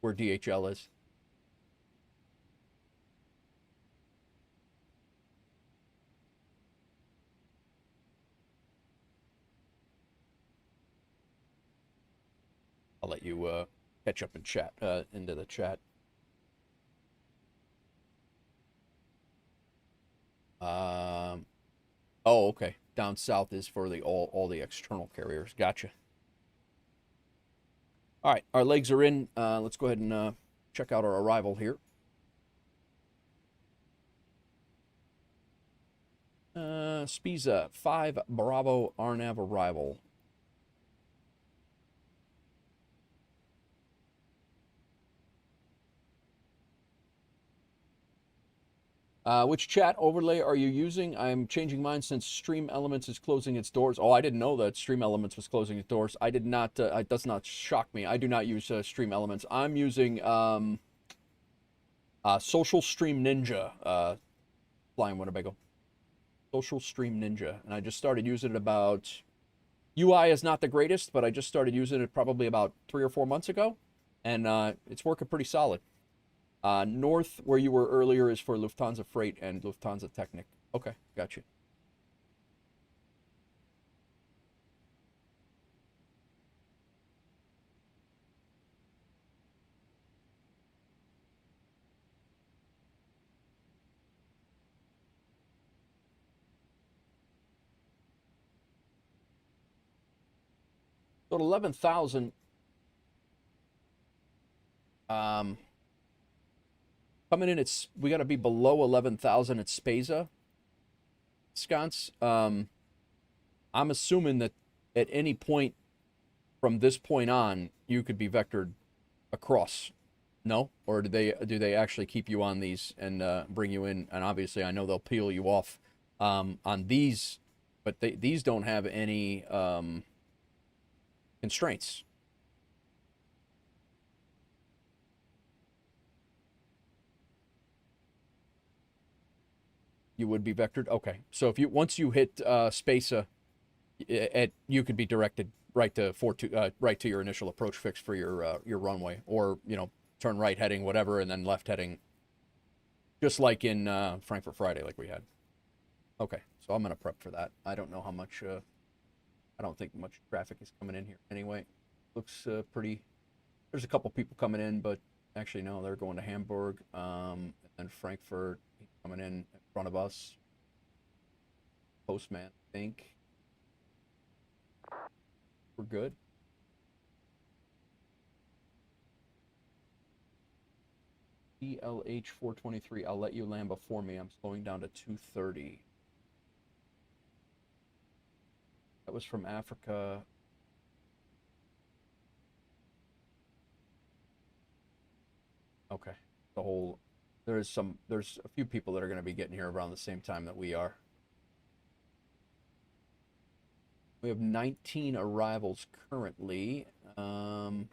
where DHL is. I'll let you catch up and chat into the chat. Oh, okay. Down south is for the all the external carriers. Gotcha. All right, our legs are in. Let's go ahead and check out our arrival here. Spiza 5 Bravo RNAV arrival. Which chat overlay are you using? I'm changing mine since Stream Elements is closing its doors. Oh, I didn't know that Stream Elements was closing its doors. I did not, it does not shock me. I do not use Stream Elements. I'm using Social Stream Ninja, flying Winnebago. Social Stream Ninja. And I just started using it about, UI is not the greatest, but I just started using it probably about 3 or 4 months ago. And it's working pretty solid. North, where you were earlier, is for Lufthansa Freight and Lufthansa Technik. Okay, got you. So at 11,000, coming in, we got to be below 11,000 at Speza, Sconce. I'm assuming that at any point from this point on, you could be vectored across. No? Or do they actually keep you on these and bring you in? And obviously, I know they'll peel you off on these, but these don't have any constraints. You would be vectored? Okay. So if once you hit Speza, you could be directed right to your initial approach fix for your runway, or turn right heading whatever, and then left heading, just like in Frankfurt Friday, like we had. Okay, so I'm gonna prep for that. I don't know how much. I don't think much traffic is coming in here anyway. Looks pretty. There's a couple people coming in, but actually no, they're going to Hamburg, and then Frankfurt coming in front of us. Postman, I think. We're good. ELH 423, I'll let you land before me. I'm slowing down to 230. That was from Africa. Okay. There's a few people that are going to be getting here around the same time that we are. We have 19 arrivals currently. So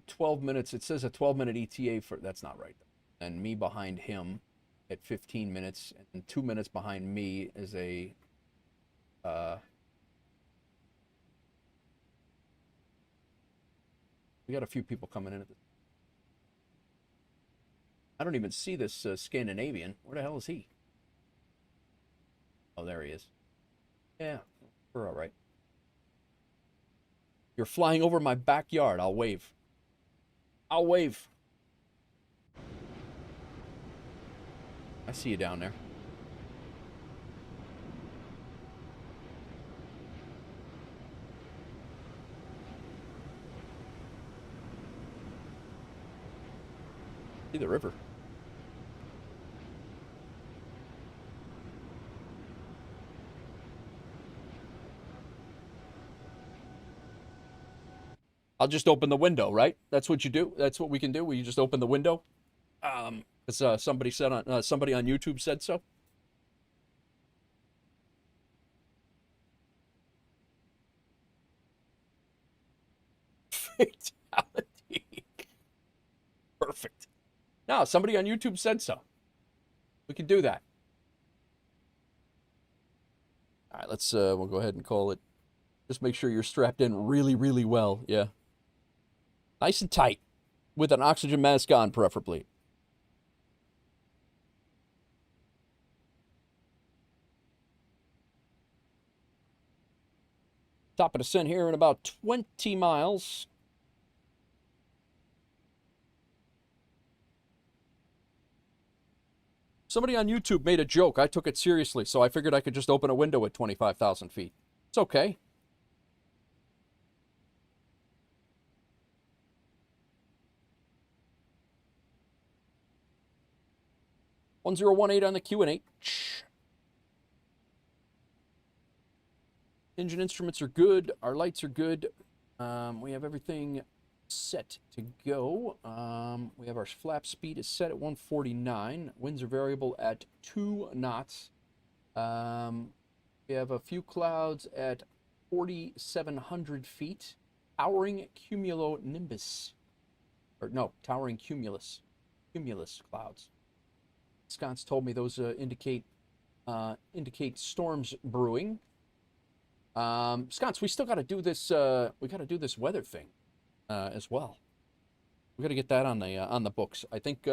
12 minutes. It says a 12-minute ETA for. That's not right. And me behind him at 15 minutes, and 2 minutes behind me is a. We got a few people coming in at this. I don't even see this Scandinavian. Where the hell is he? Oh, there he is. Yeah, we're all right. You're flying over my backyard. I'll wave. I'll wave. I see you down there. See the river. I'll just open the window, right? That's what you do. That's what we can do. We just open the window. Because somebody said on somebody on YouTube said so. Fatality. Perfect. No, somebody on YouTube said so. We can do that. All right, let's we'll go ahead and call it. Just make sure you're strapped in really, really well. Yeah. Nice and tight. With an oxygen mask on, preferably. Top of descent here in about 20 miles. Somebody on YouTube made a joke. I took it seriously, so I figured I could just open a window at 25,000 feet. It's okay. #1018 on the QNH. Engine instruments are good. Our lights are good. We have everything set to go. We have our flap speed is set at 149. Winds are variable at 2 knots. We have a few clouds at 4,700 feet. Towering cumulonimbus. Or no, towering cumulus. Cumulus clouds. Sconce told me those indicate storms brewing. Sconce, we still got to do this. We got to do this weather thing as well. We got to get that on the books. I think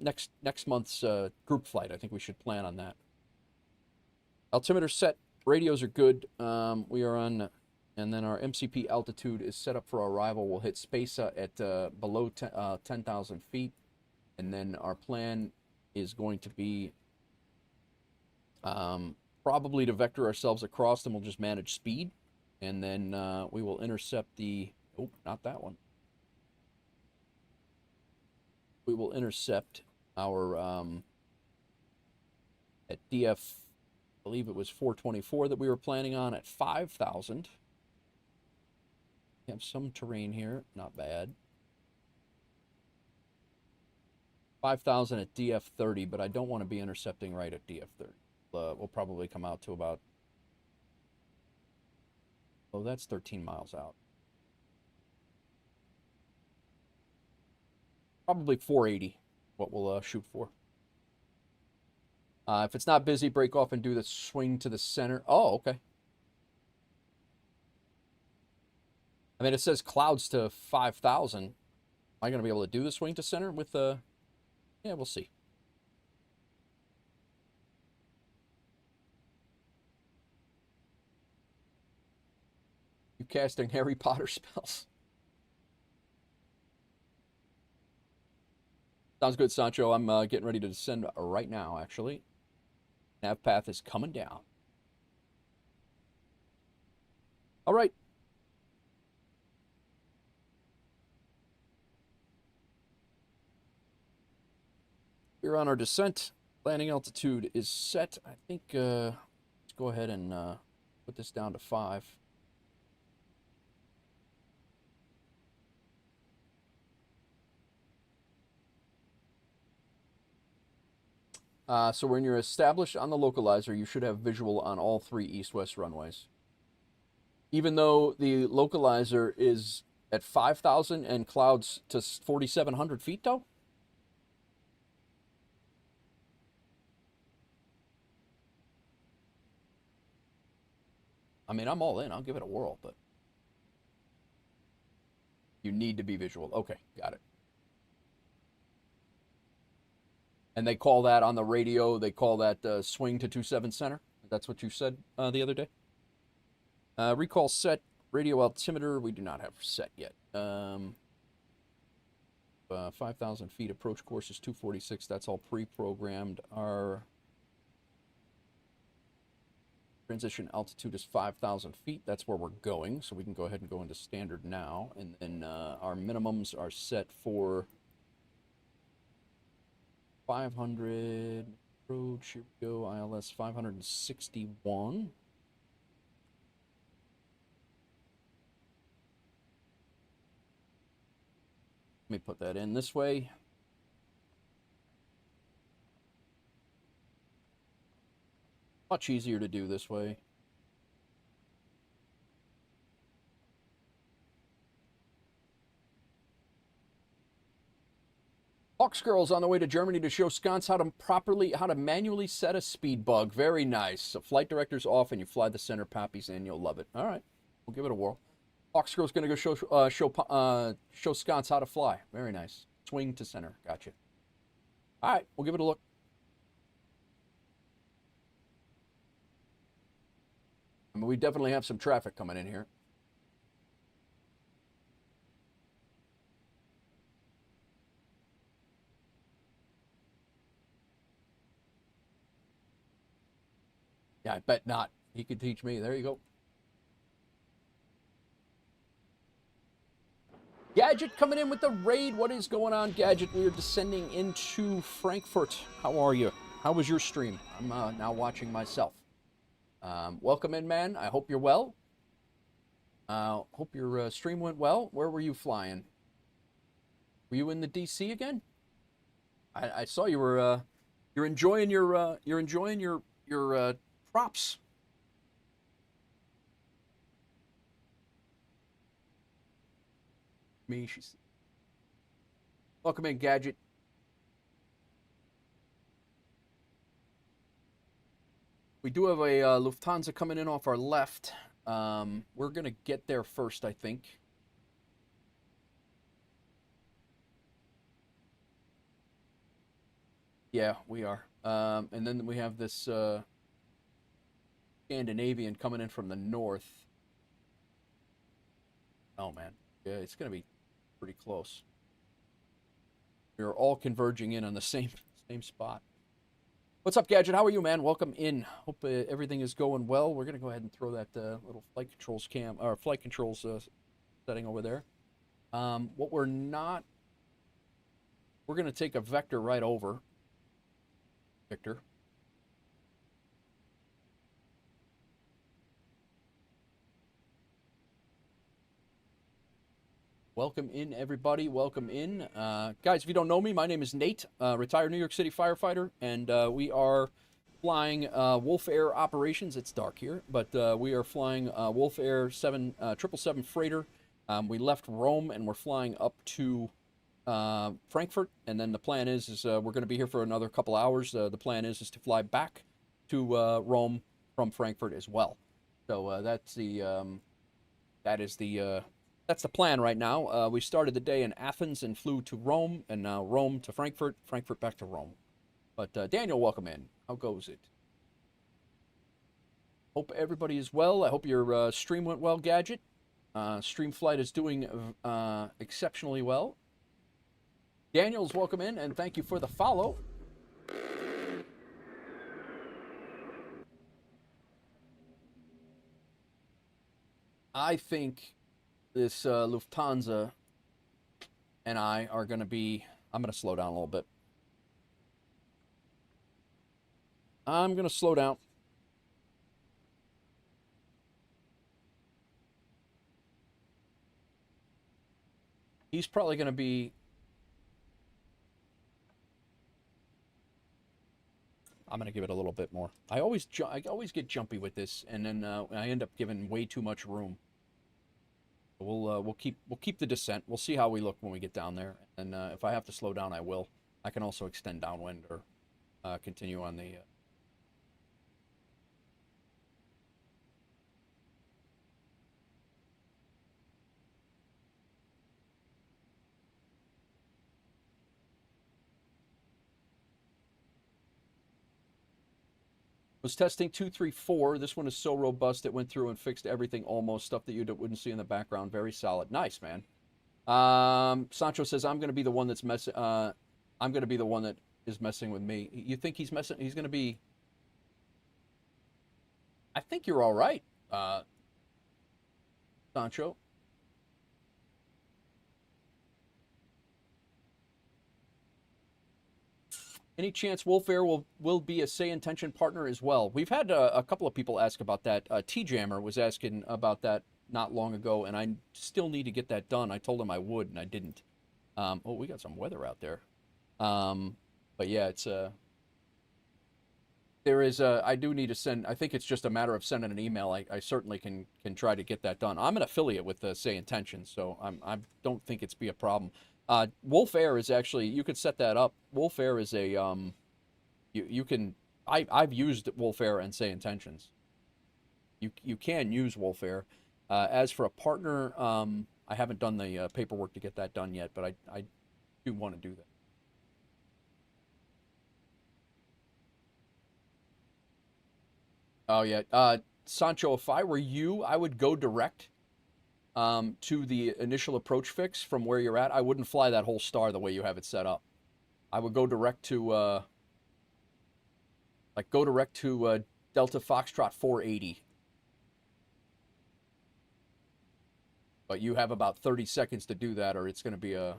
next month's group flight. I think we should plan on that. Altimeter set. Radios are good. We are on, and then our MCP altitude is set up for arrival. We'll hit Spesa at below 10,000 feet. And then our plan is going to be probably to vector ourselves across, and we'll just manage speed. And then we will intercept the... Oh, not that one. We will intercept our... at DF, I believe it was 424 that we were planning on at 5,000. We have some terrain here. Not bad. 5,000 at DF30, but I don't want to be intercepting right at DF30. We'll probably come out to about... Oh, that's 13 miles out. Probably 480, what we'll shoot for. If it's not busy, break off and do the swing to the center. Oh, okay. I mean, it says clouds to 5,000. Am I going to be able to do the swing to center with the... Yeah, we'll see. You casting Harry Potter spells. Sounds good, Sancho. I'm getting ready to descend right now, actually. Nav path is coming down. All right. We're on our descent. Landing altitude is set. I think let's go ahead and put this down to 5. So when you're established on the localizer, you should have visual on all 3 east-west runways. Even though the localizer is at 5,000 and clouds to 4,700 feet, though? I mean, I'm all in. I'll give it a whirl, but... You need to be visual. Okay, got it. And they call that on the radio, they call that swing to 27 center. That's what you said the other day. Recall set, radio altimeter, we do not have set yet. 5,000 feet, approach course is 246, that's all pre-programmed. Our transition altitude is 5,000 feet, that's where we're going, so we can go ahead and go into standard now. And then our minimums are set for 500, approach, here we go, ILS 561. Let me put that in this way. Much easier to do this way. Hawks Girls on the way to Germany to show sconce how to manually set a speed bug. Very nice. So flight director's off and you fly the center poppies in. You'll love it. All right, we'll give it a whirl. Hawks Girl's gonna go show sconce how to fly. Very nice. Swing to center. Gotcha. All right, we'll give it a look. I mean, we definitely have some traffic coming in here. Yeah, I bet not. He could teach me. There you go. Gadget coming in with the raid. What is going on, Gadget? We are descending into Frankfurt. How are you? How was your stream? I'm now watching myself. Welcome in, man. I hope you're well. Hope your stream went well. Where were you flying? Were you in the DC again? I saw you were you're enjoying your props. Me, she's... Welcome in, Gadget. We do have a Lufthansa coming in off our left. We're going to get there first, I think. Yeah, we are. And then we have this Scandinavian coming in from the north. Oh, man. Yeah, it's going to be pretty close. We're all converging in on the same spot. What's up, Gadget? How are you, man? Welcome in. Hope everything is going well. We're going to go ahead and throw that little flight controls flight controls setting over there. What we're not... We're going to take a vector right over. Victor. Welcome in, everybody. Welcome in. Guys, if you don't know me, my name is Nate, retired New York City firefighter, and we are flying WolfAir operations. It's dark here, but we are flying WolfAir 777 freighter. We left Rome, and we're flying up to Frankfurt, and then the plan is we're going to be here for another couple hours. The plan is to fly back to Rome from Frankfurt as well. So that's the plan right now. We started the day in Athens and flew to Rome, and now Rome to Frankfurt, Frankfurt back to Rome. But Daniel, welcome in. How goes it? Hope everybody is well. I hope your stream went well, Gadget. Streamflight is doing exceptionally well. Daniel's welcome in, and thank you for the follow. I think this Lufthansa and I are going to be... I'm going to slow down a little bit. I'm going to slow down. He's probably going to be... I'm going to give it a little bit more. I always get jumpy with this, and then I end up giving way too much room. We'll keep the descent. We'll see how we look when we get down there, and if I have to slow down, I will. I can also extend downwind or continue on the... Was testing 234. This one is so robust it went through and fixed everything almost. Stuff that you wouldn't see in the background. Very solid. Nice, man. Sancho says I'm going to be the one that's messing. I'm going to be the one that is messing with me. You think he's messing? He's going to be. I think you're all right, Sancho. Any chance WolfAir will be a say intention partner as well? We've had a couple of people ask about that. T-Jammer was asking about that not long ago, and I still need to get that done. I told him I would, and I didn't. Oh, we got some weather out there. But yeah, it's there is I do need to send. I think it's just a matter of sending an email. I certainly can try to get that done. I'm an affiliate with say intention, so I don't think it's be a problem. WolfAir is actually, you could set that up. WolfAir is a, you can, I've used WolfAir and say intentions. You can use WolfAir. As for a partner, I haven't done the paperwork to get that done yet, but I do want to do that. Oh yeah, Sancho, if I were you, I would go direct. To the initial approach fix from where you're at. I wouldn't fly that whole star the way you have it set up. I would go direct to, Delta Foxtrot 480. But you have about 30 seconds to do that, or it's going to be a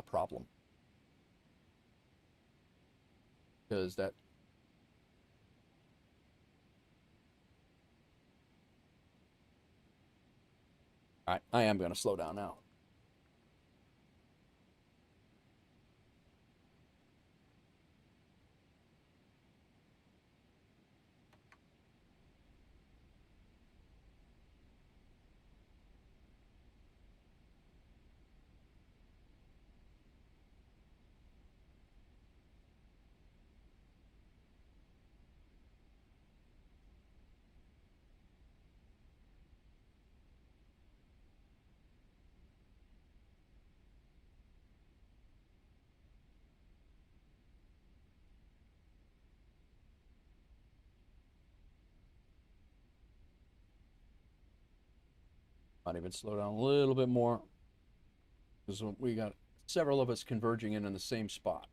problem. Because that... All right, I am going to slow down now. Might even slow down a little bit more, because we got several of us converging in the same spot.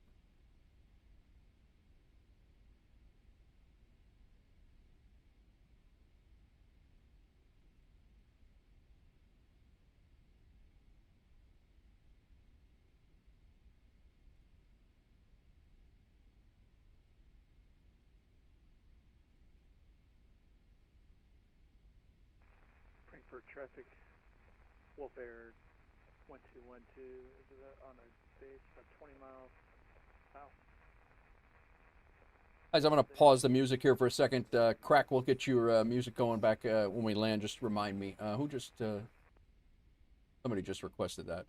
Frankfurt traffic, WolfAir 1212 is on a base about 20 miles south. Guys, I'm going to pause the music here for a second. Crack, we'll get your music going back when we land. Just remind me. Who just... Somebody just requested that.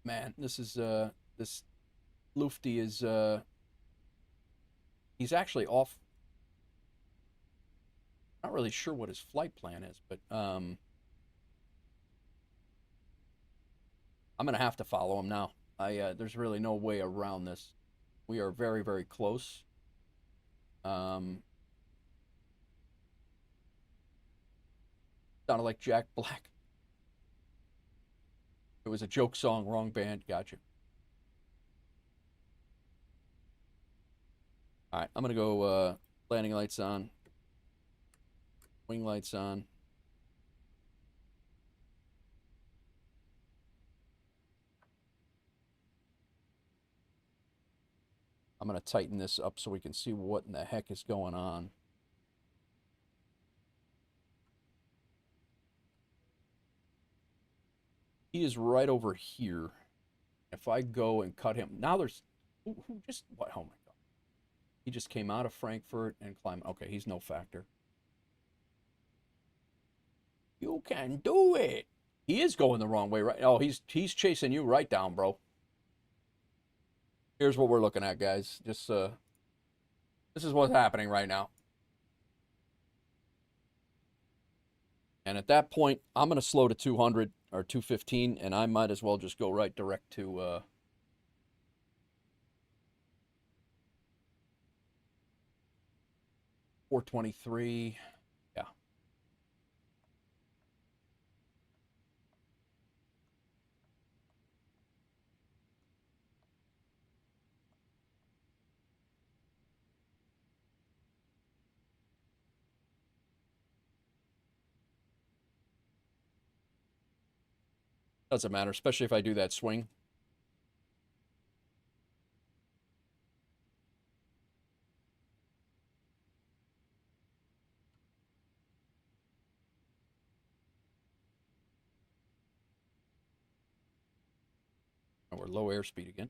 Man, this is this Lufty is he's actually off. Not really sure what his flight plan is, but I'm gonna have to follow him now. There's really no way around this. We are very, very close. Sounded like Jack Black. It was a joke song, wrong band. Gotcha. All right, I'm gonna go landing lights on, wing lights on. I'm gonna tighten this up so we can see what in the heck is going on. He is right over here. If I go and cut him, now there's who just what? Oh my god! He just came out of Frankfurt and climbed. Okay, he's no factor. You can do it. He is going the wrong way, right? Oh, he's chasing you right down, bro. Here's what we're looking at, guys. Just this is what's happening right now. And at that point, I'm going to slow to 200 or 215, and I might as well just go right direct to 423. Yeah. Doesn't matter, especially if I do that swing. And we're low airspeed again.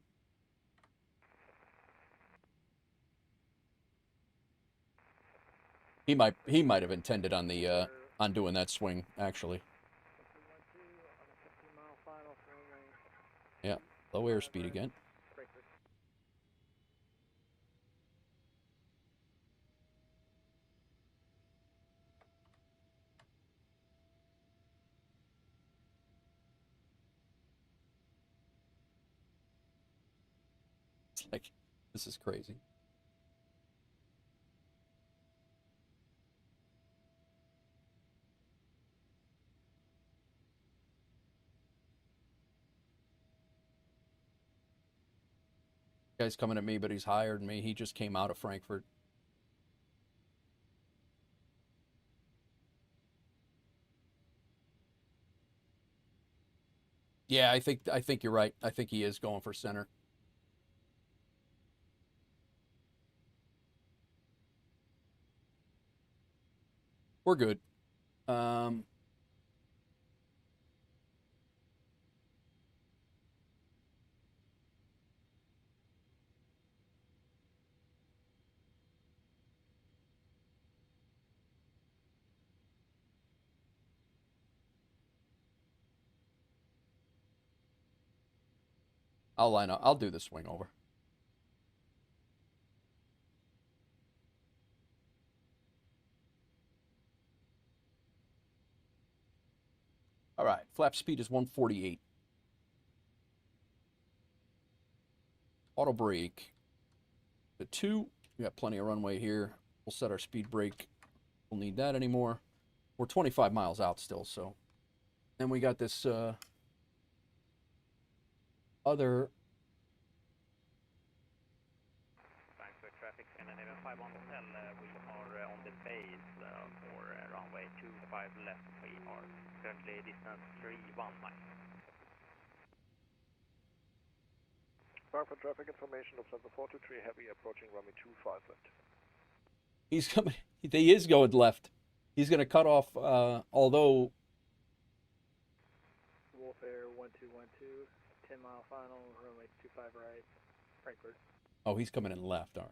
He might have intended on the on doing that swing, actually. Yeah, low airspeed again. It's like, this is crazy. Guy's coming at me, but he's higher than me. He just came out of Frankfurt. Yeah, I think you're right. I think he is going for center. We're good. I'll line up. I'll do the swing over. All right, flap speed is 148. Auto brake. The 2, we got plenty of runway here. We'll set our speed brake. We'll need that anymore. We're 25 miles out still, so. Then we got this other. Frankfurt traffic, Scandinavian 51 Hotel. We are on the base for runway 25 left. We are currently distance 31 miles. Frankfurt traffic information of Center 423 Heavy approaching runway 25 left. He's coming. He is going left. He's going to cut off, although. WolfAir 1212, 10-mile final, runway 25 right, Frankfurt. Oh, he's coming in left. All right.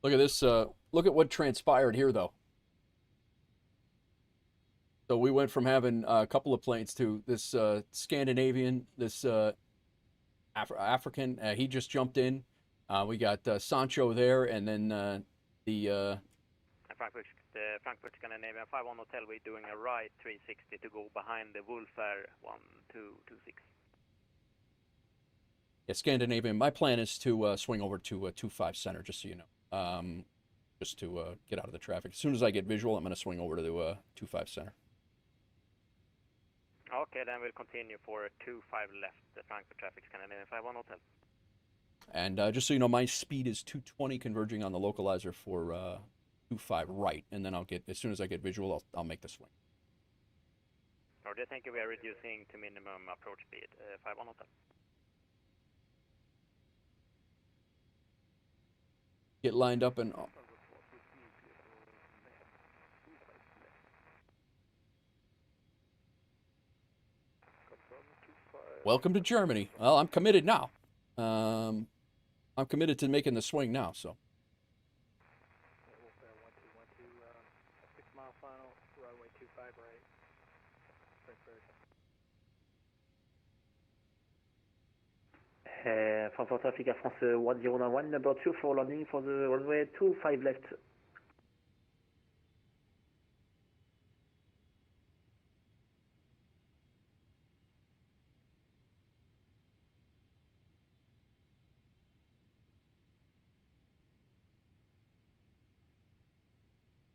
Look at this. Look at what transpired here, though. So we went from having a couple of planes to this Scandinavian, this African. He just jumped in. We got Sancho there, and then the Frankfurt Scandinavian 51 Hotel, we're doing a right 360 to go behind the WolfAir 1226. Yeah, Scandinavian. My plan is to swing over to 25 center, just so you know, just to get out of the traffic. As soon as I get visual, I'm going to swing over to 25 center. Okay, then we'll continue for 25 left, the Frankfurt traffic Scandinavian 51 Hotel. And just so you know, my speed is 220, converging on the localizer for 25 right, and then I'll get, as soon as I get visual, I'll make the swing. Roger, thank you. We are reducing to minimum approach speed, 51 Hotel. Get lined up and... Welcome to Germany. Well, I'm committed now. I'm committed to making the swing now, so. WolfAir 1212, 6 mile final, runway 25 right, Frankfurt. Frankfurt Traffic Air France 1091, number 2 for landing for the runway 25 left.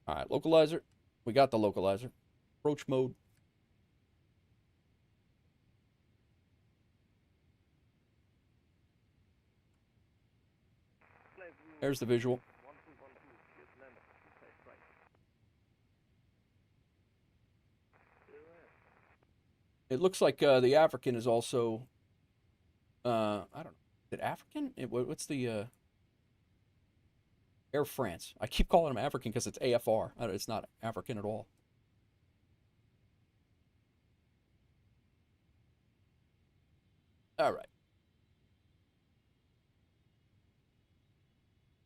All right, localizer. We got the localizer. Approach mode. There's the visual. It looks like the African is also, I don't know, is it African? What's the, Air France. I keep calling them African because it's AFR. It's not African at all. All right.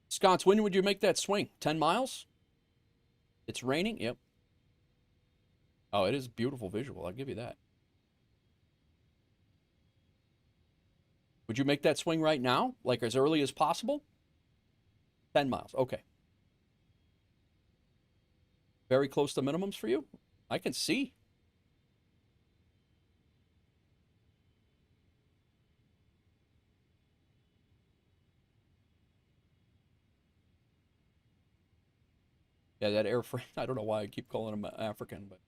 Sconce, when would you make that swing? 10 miles? It's raining? Yep. Oh, it is beautiful visual. I'll give you that. Would you make that swing right now? Like as early as possible? 10 miles. Okay. Very close to minimums for you? I can see. Yeah, that Air France, I don't know why I keep calling him African, but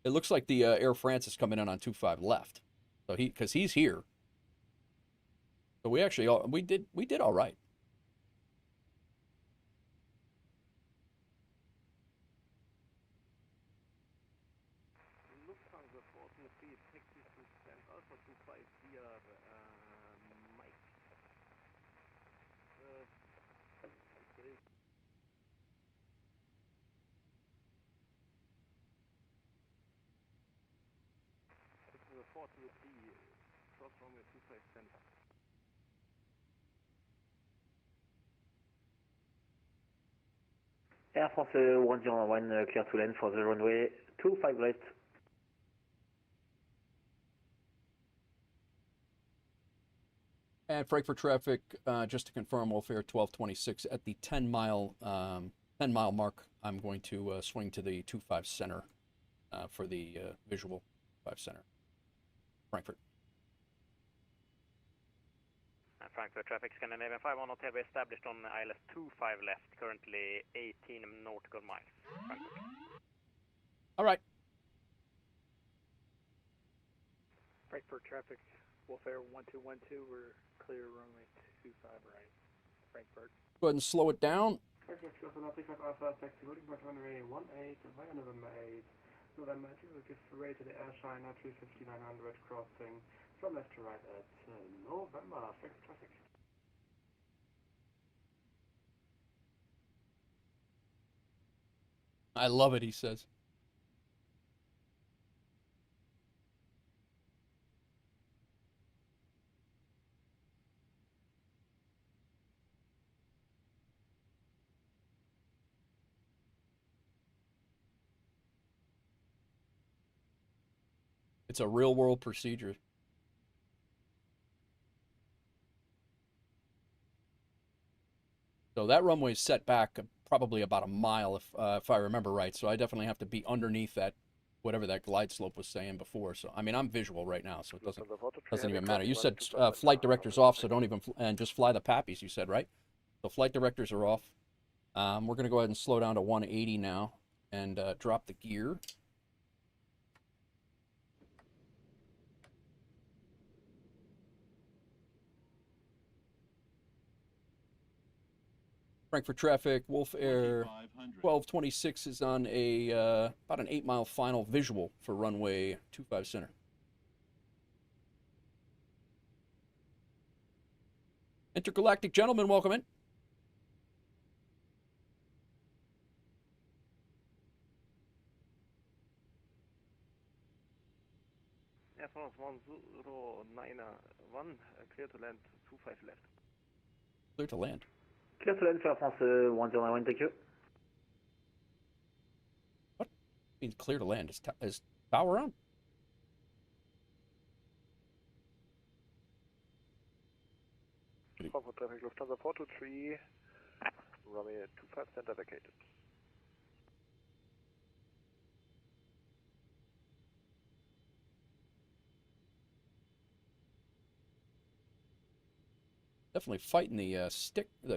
it looks like the Air France is coming in on 25 left. So because he's here. So we actually, we did all right. Lufthansa 43, taxi to stand Alpha 25 via Mike. This is a 4 to a D, cross runway 25 center. Air France 101, clear to land for the runway 25 left. And Frankfurt traffic, just to confirm, WolfAir 1226 at the 10 mile mark. I'm going to swing to the 25 center for the visual 5 center. Frankfurt. Frankfurt traffic Scandinavian 51 Hotel, we established on ILS 25 left, currently 18 nautical miles. Frankfurt. All right. Frankfurt traffic, WolfAir 1212, we're clear runway 25 right, Frankfurt. Go ahead and slow it down. Frankfurt traffic Alpha, taxi loading for runway 18 via November 8. November 2 will give way to the Airliner A350-900 crossing from left to right at November. Frankfurt traffic. I love it, he says. It's a real-world procedure. So that runway is set back probably about a mile, if I remember right. So I definitely have to be underneath that, whatever that glide slope was saying before. So I mean, I'm visual right now, so it doesn't even matter. You said flight director's off, so don't even and just fly the Pappies. You said, right? So flight directors are off. We're gonna go ahead and slow down to 180 now and drop the gear. Frankfurt traffic, WolfAir 1226 is on a about an 8-mile final visual for runway 25 center. Intergalactic gentlemen, welcome in. Air France 1091, clear to land 25 left. Clear to land. Clear to land for Air France 101, thank you. What means clear to land? Is power on? Frankfurt traffic Lufthansa 423, runway 25 center vacated. Definitely fighting the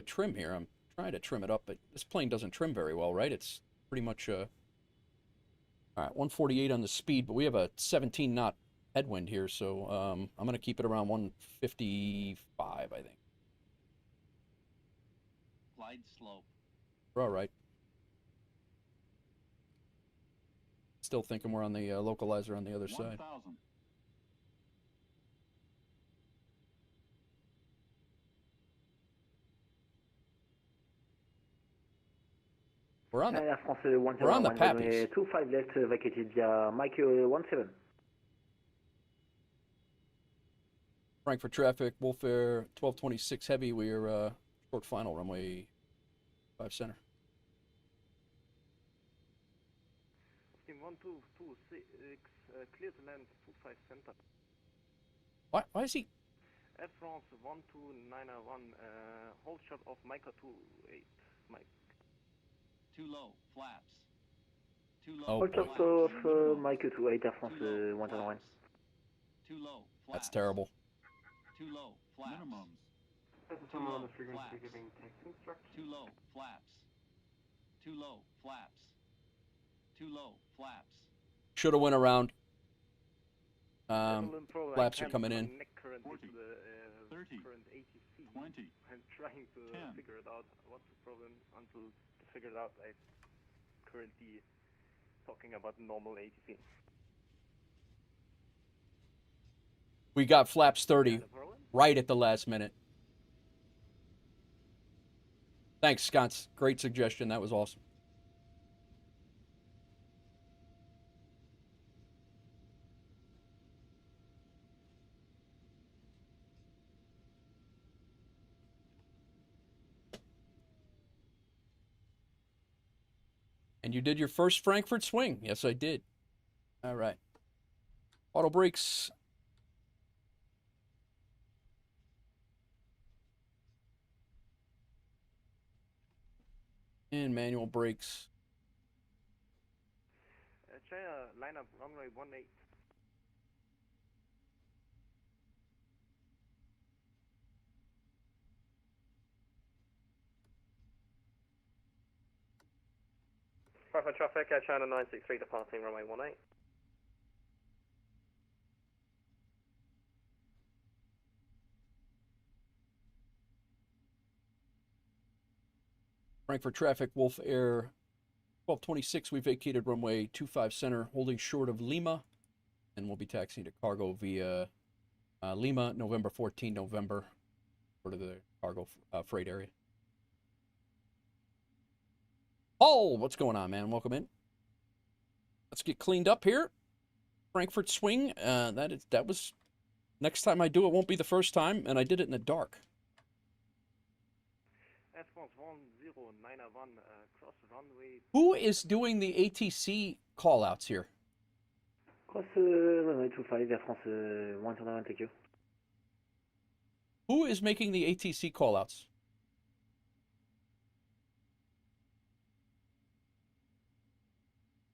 trim here. I'm trying to trim it up, but this plane doesn't trim very well, right? It's pretty much all right, 148 on the speed, but we have a 17-knot headwind here, so I'm going to keep it around 155, I think. Glide slope. We're all right. Still thinking we're on the localizer on the other side. 1,000. We're on the, Air France we're on the Pappies. 25 left vacated via Mike 17. Frankfurt traffic, WolfAir 1226 heavy. We're short final, runway 5 center. Team 1226, clear to land 25 center. Why is he? Air France 1291, hold shot of Micah 28, Mike. Too low, flaps. Too low. Oh, Hold shot of Mike 28, Air France 101. Too low, flaps. That's terrible. Too low, flaps. Minimums. This is someone on the frequency giving text instructions. Too low, flaps. Too low, flaps. Too low, flaps. Should have went around. Flaps are coming in. 40, 30, current ATC. 20, I'm trying to 10. figure it out. What's the problem? Until to figure it out, I'm currently talking about normal ATC. We got flaps 30 right at the last minute. Thanks, Sconce. Great suggestion. That was awesome. And you did your first Frankfurt swing. Yes, I did. All right. Auto brakes. And manual brakes. China lineup runway 18. Frankfurt traffic, Air China 963 departing runway 18. Frankfurt traffic, WolfAir 1226. We vacated runway 25 center, holding short of Lima, and we'll be taxiing to cargo via Lima, November 14, November, sort of the cargo freight area. Paul, what's going on, man? Welcome in. Let's get cleaned up here. Frankfurt swing. That was. Next time I do it won't be the first time, and I did it in the dark. Air France 1091, cross runway. Who is doing the ATC call-outs here? Cross runway 25, Air France 109, thank you. Who is making the ATC callouts?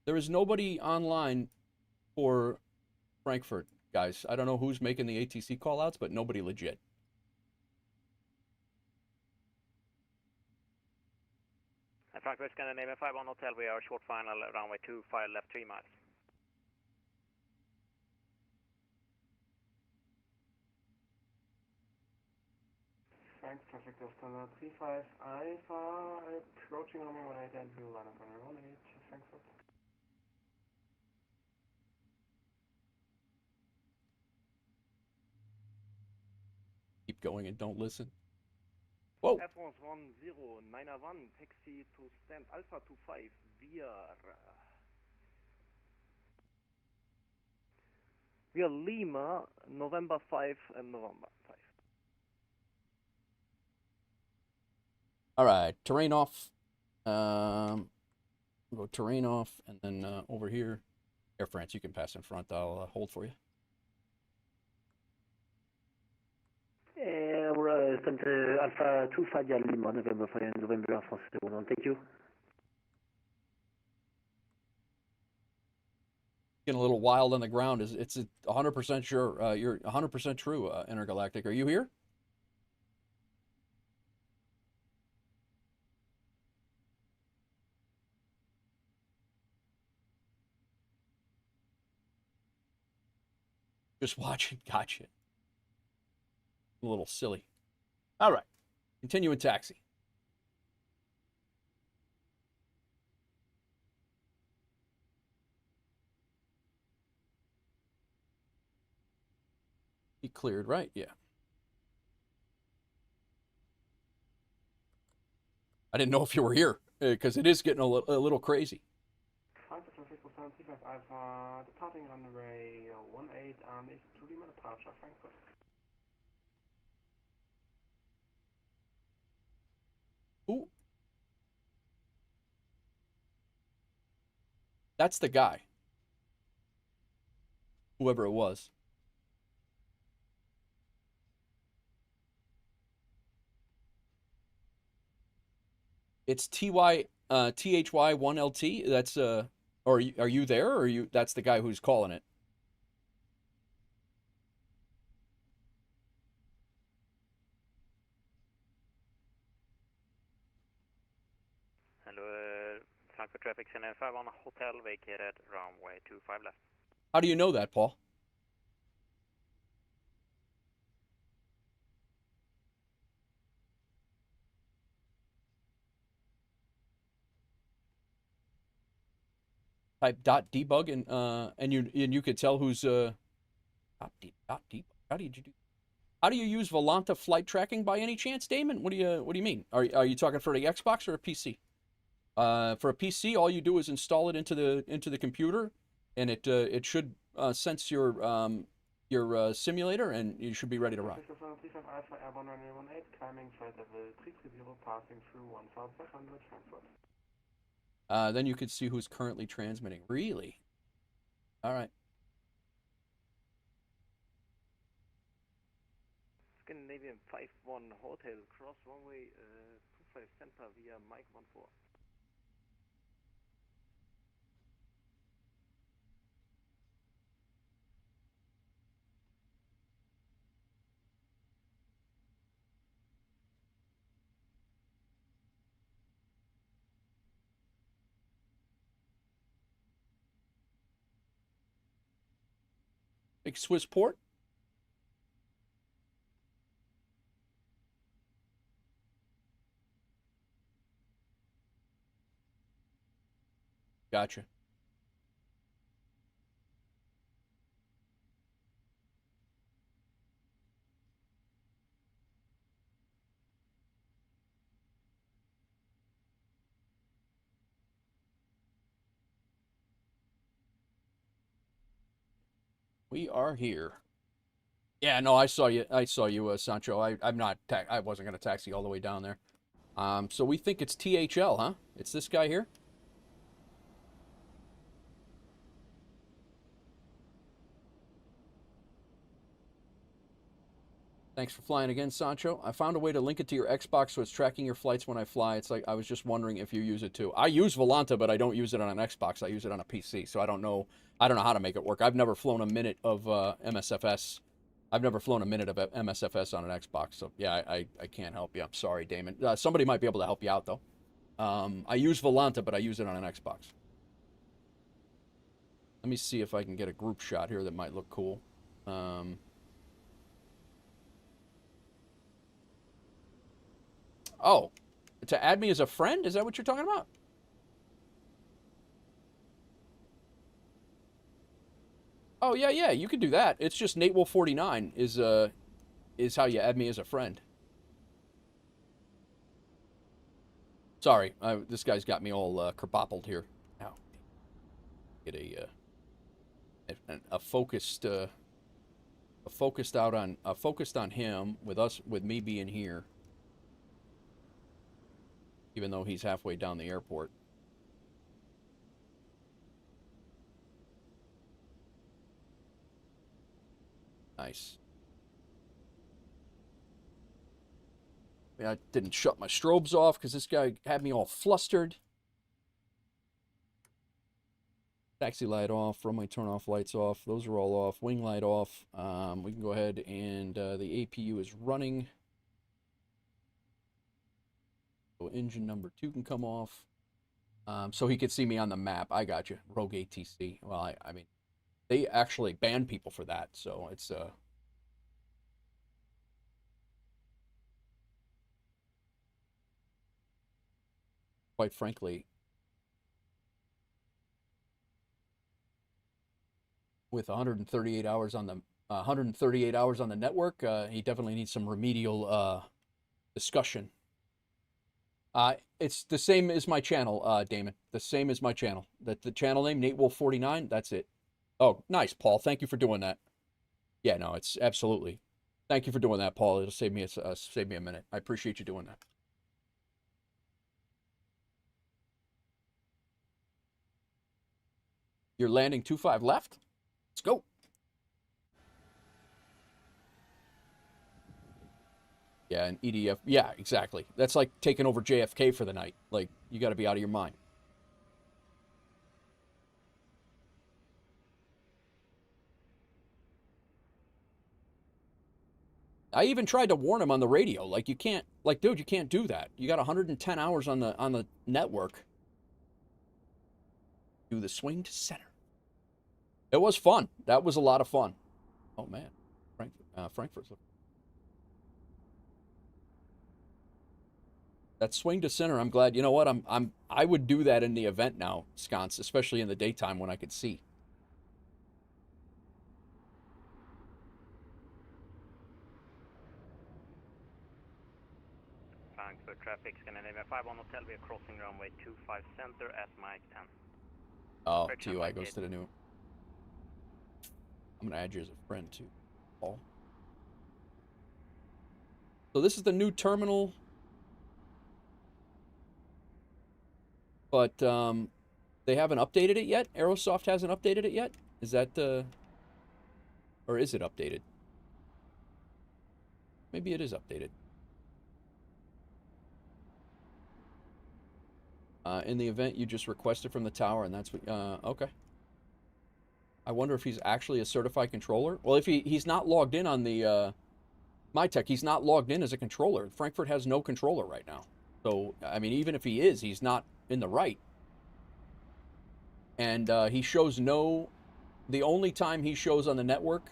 There is nobody online for Frankfurt, guys. I don't know who's making the ATC callouts, but nobody legit. Frankfurt Scandinavian 51 Hotel, we are short final, runway 25 left 3 miles. Frank traffic Delta 35 Alpha, approaching runway 18 and blue line up runway 18, Frankfurt. Keep going and don't listen. Whoa. Air France 1091, taxi to stand Alpha 25 via Lima, November 5 and November 5. All right, terrain off. Go terrain off, and then over here, Air France, you can pass in front. I'll hold for you. We're stand Alpha 25 via Lima, November 5 and November Air France 1, thank you. Getting a little wild on the ground. It's 100% sure. You're 100% true, Intergalactic. Are you here? Just watching. Gotcha. A little silly. All right. Continue in taxi. He cleared, right? Yeah. I didn't know if you were here, because it is getting a little crazy. Frankfurt traffic 75 Alpha, departing runway 18 and is to Lima departure, Frankfurt. Ooh. That's the guy. Whoever it was. It's THY1LT. That's or are you there, or that's the guy who's calling it? Hello, Frankfurt traffic Scandinavian 51 Hotel, vacated runway 25 left. How do you know that, Paul? Type .debug and you could tell who's debug. How did you do? How do you use Volanta flight tracking by any chance, Damon? What do you mean? Are you talking for the Xbox or a PC? For a PC, all you do is install it into the computer, and it should sense your simulator, and you should be ready to run. Then you could see who's currently transmitting. Really? All right. Scandinavian 51 Hotel, cross runway 25 center via Mike 14. Big Swiss port. Gotcha. We are here. Yeah, no, I saw you, Sancho. I wasn't going to taxi all the way down there. So we think it's THL, huh? It's this guy here? Thanks for flying again, Sancho. I found a way to link it to your Xbox so it's tracking your flights when I fly. It's like I was just wondering if you use it too. I use Volanta, but I don't use it on an Xbox. I use it on a PC, so I don't know how to make it work. I've never flown a minute of MSFS. I've never flown a minute of MSFS on an Xbox, so yeah, I can't help you. I'm sorry, Damon. Somebody might be able to help you out, though. I use Volanta, but I use it on an Xbox. Let me see if I can get a group shot here that might look cool. Oh, to add me as a friend? Is that what you're talking about? Oh, yeah, you can do that. It's just NateWolf49 is how you add me as a friend. Sorry, this guy's got me all kerboppled here. Now, get a focused on him with me being here, even though he's halfway down the airport. Nice. I didn't shut my strobes off because this guy had me all flustered. Taxi light off, runway turn off, lights off. Those are all off. Wing light off. We can go ahead and the APU is running. So engine number 2 can come off. So he could see me on the map. I got you. Rogue ATC. Well, I mean, they actually ban people for that, so it's quite frankly, with 138 hours on the network, he definitely needs some remedial discussion. It's the same as my channel, Damon. The same as my channel. The channel name, NateWolf49, that's it. Oh, nice, Paul. Thank you for doing that. Yeah, no, it's absolutely. Thank you for doing that, Paul. It'll save me a minute. I appreciate you doing that. You're landing 25 left? Let's go. Yeah, and EDF. Yeah, exactly. That's like taking over JFK for the night. Like, you got to be out of your mind. I even tried to warn him on the radio. Like, you can't, like, dude, you can't do that. You got 110 hours on the network. Do the swing to center. It was fun. That was a lot of fun. Oh man, Frankfurt's. That swing to center. I'm glad. You know what? I would do that in the event now, Sconce, especially in the daytime when I could see. Frankfurt traffic, Scandinavian 51 Hotel, we are crossing runway 25 center at Mike 10. Oh, TUI goes to the new. I'm going to add you as a friend, too, Paul. So this is the new terminal. But they haven't updated it yet? Aerosoft hasn't updated it yet? Is that or is it updated? Maybe it is updated. In the event, you just requested from the tower, and that's what... okay. I wonder if he's actually a certified controller. Well, if he's not logged in on the MyTech, he's not logged in as a controller. Frankfurt has no controller right now. So, I mean, even if he is, he's not in the right. And he shows no... The only time he shows on the network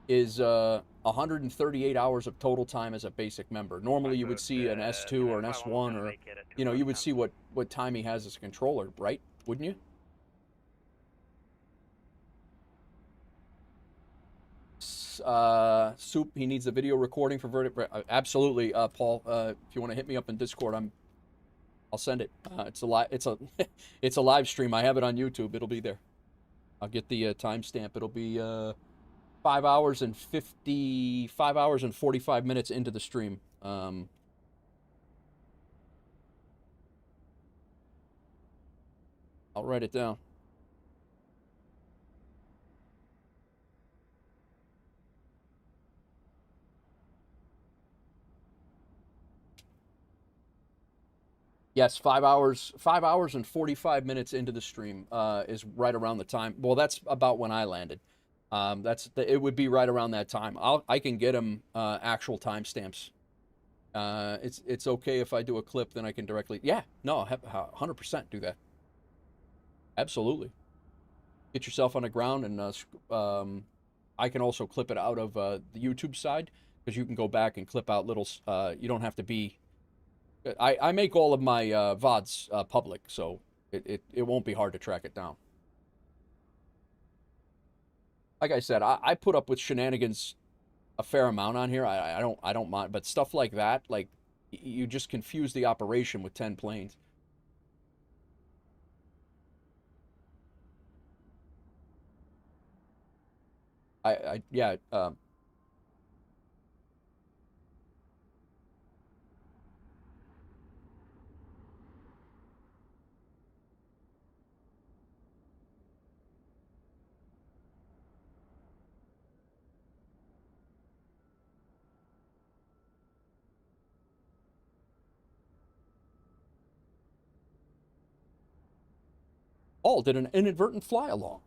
is 138 hours of total time as a basic member. Normally, you would see an S2 or an S1 or... You know, you would see what time he has as a controller, right? Wouldn't you? Soup, he needs a video recording for verdict. Absolutely, Paul. If you want to hit me up in Discord, I'll send it. It's a live stream. I have it on YouTube. It'll be there. I'll get the timestamp. It'll be 5 hours and 45 minutes into the stream. I'll write it down. Yes, 5 hours and 45 minutes into the stream is right around the time. Well, that's about when I landed. It would be right around that time. I can get them actual timestamps. It's okay if I do a clip, then I can directly. Yeah, no, 100% do that. Absolutely. Get yourself on the ground, and I can also clip it out of the YouTube side, because you can go back and clip out little. You don't have to be. I make all of my VODs public, so it won't be hard to track it down. Like I said, I put up with shenanigans a fair amount on here. I don't mind, but stuff like that, like, you just confuse the operation with 10 planes. Yeah. Paul did an inadvertent fly along.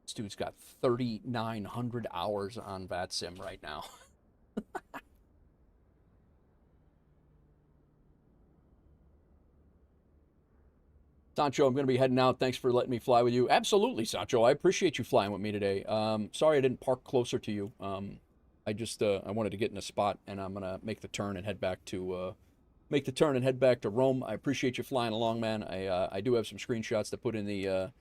This dude's got 3,900 hours on VATSIM right now. Sancho, I'm going to be heading out. Thanks for letting me fly with you. Absolutely, Sancho. I appreciate you flying with me today. Sorry I didn't park closer to you. I just I wanted to get in a spot, and I'm going to make the turn and head back to Rome. I appreciate you flying along, man. I do have some screenshots to put in the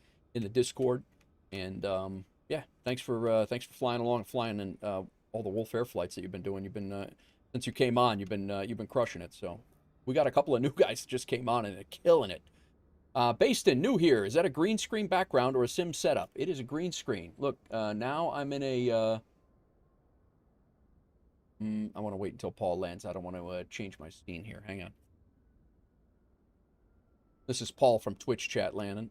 Discord, and yeah, thanks for flying along, flying in all the WolfAir flights that you've been doing. You've been since you came on, you've been crushing it. So we got a couple of new guys that just came on and they're killing it. Baston, new here. Is that a green screen background or a sim setup? It is a green screen. Look, now I'm in a... I want to wait until Paul lands. I don't want to change my scene here. Hang on. This is Paul from Twitch chat landing.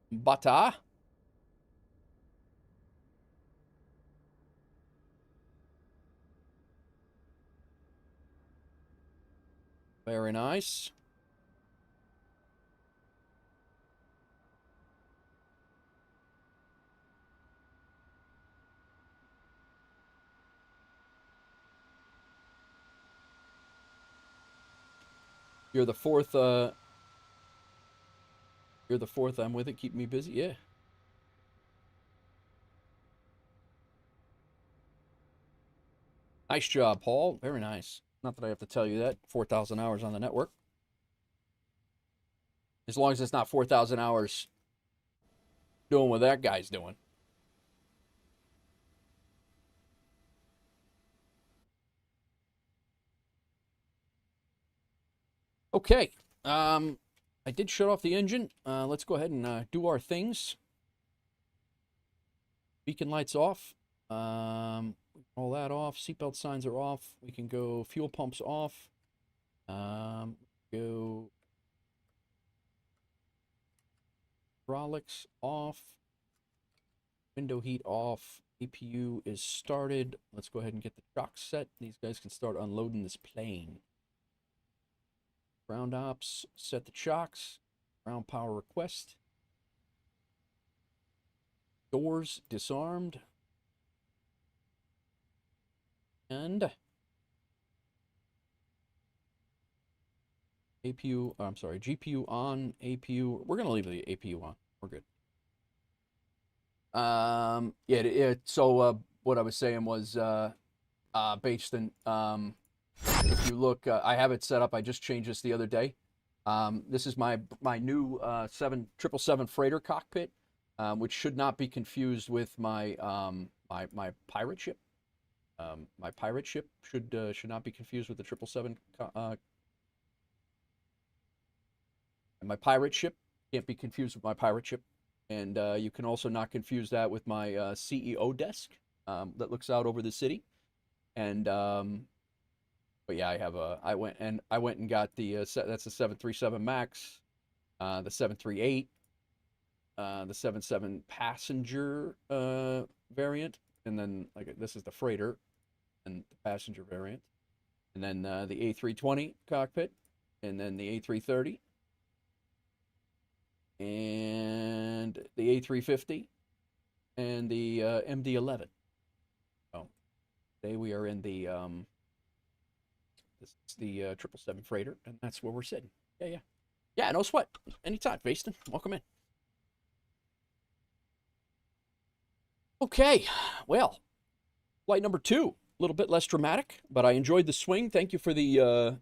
Bata. Very nice. You're the fourth, I'm with it. Keep me busy. Yeah. Nice job, Paul. Very nice. Not that I have to tell you that. 4,000 hours on the network. As long as it's not 4,000 hours doing what that guy's doing. Okay. I did shut off the engine. Let's go ahead and do our things. Beacon lights off. All that off. Seatbelt signs are off. We can go fuel pumps off. Go hydraulics off. Window heat off. APU is started. Let's go ahead and get the shocks set. These guys can start unloading this plane. Ground ops, set the shocks. Ground power request. Doors disarmed. And APU, I'm sorry, GPU on, APU. We're going to leave the APU on. We're good. Yeah, so what I was saying was, based in, if you look, I have it set up. I just changed this the other day. This is my new 777 freighter cockpit, which should not be confused with my my pirate ship. My pirate ship should not be confused with the 777. My pirate ship can't be confused with my pirate ship. And you can also not confuse that with my CEO desk that looks out over the city. And but yeah, I went and got the that's the 737 Max, the 738, the 77 passenger variant, and then like this is the freighter and the passenger variant, and then the A320 cockpit, and then the A330, and the A350, and the MD-11. Oh, today we are in the this is the 777 freighter, and that's where we're sitting. Yeah, no sweat. Anytime, Vaston. Welcome in. Okay, well, flight number 2, a little bit less dramatic, but I enjoyed the swing. Thank you for the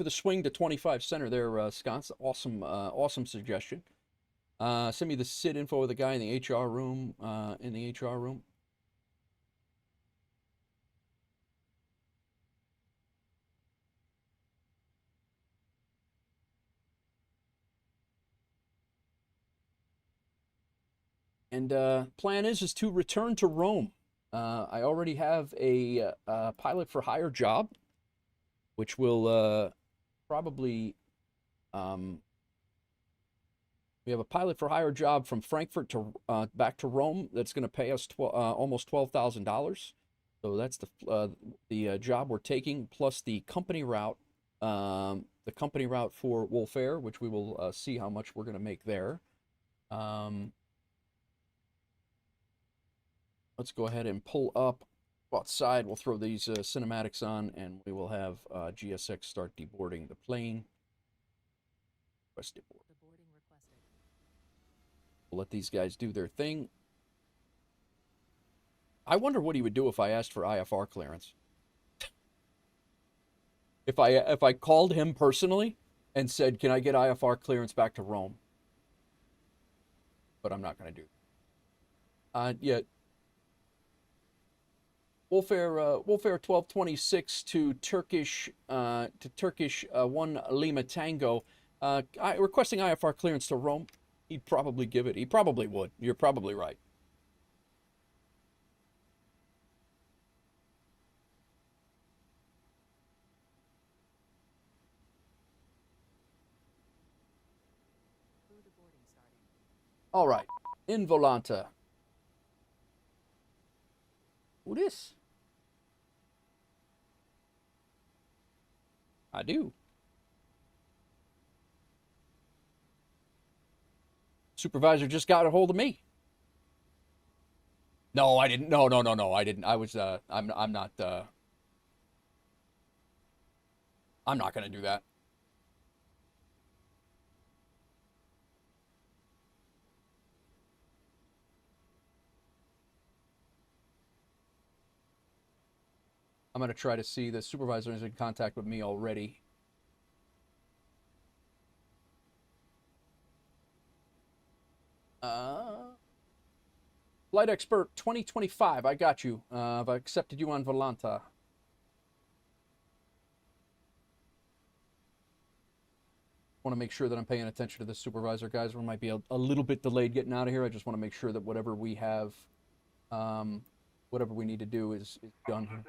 swing to 25 center there, Sconce. Awesome suggestion. Send me the SID info of the guy in the HR room. And plan is to return to Rome. I already have a pilot for hire job, which will probably we have a pilot for hire job from Frankfurt to back to Rome that's going to pay us almost $12,000. So that's the job we're taking, plus the company route for WolfAir, which we will see how much we're going to make there. Let's go ahead and pull up outside. We'll throw these cinematics on, and we will have GSX start deboarding the plane. Request deboard. We'll let these guys do their thing. I wonder what he would do if I asked for IFR clearance. If I called him personally and said, "Can I get IFR clearance back to Rome?" But I'm not going to do that. Yeah. WolfAir 1226 to Turkish 1 Lima Tango. Requesting IFR clearance to Rome. He'd probably give it. He probably would. You're probably right. All right. In Volanta. Who this? I do. Supervisor just got a hold of me. No, I didn't. No, I didn't. I was. I'm not. I'm not gonna do that. I'm gonna try to see the supervisor is in contact with me already. Flight Expert 2025, I got you. I've accepted you on Volanta. Want to make sure that I'm paying attention to the supervisor, guys. We might be a little bit delayed getting out of here. I just want to make sure that whatever we have, whatever we need to do is done here.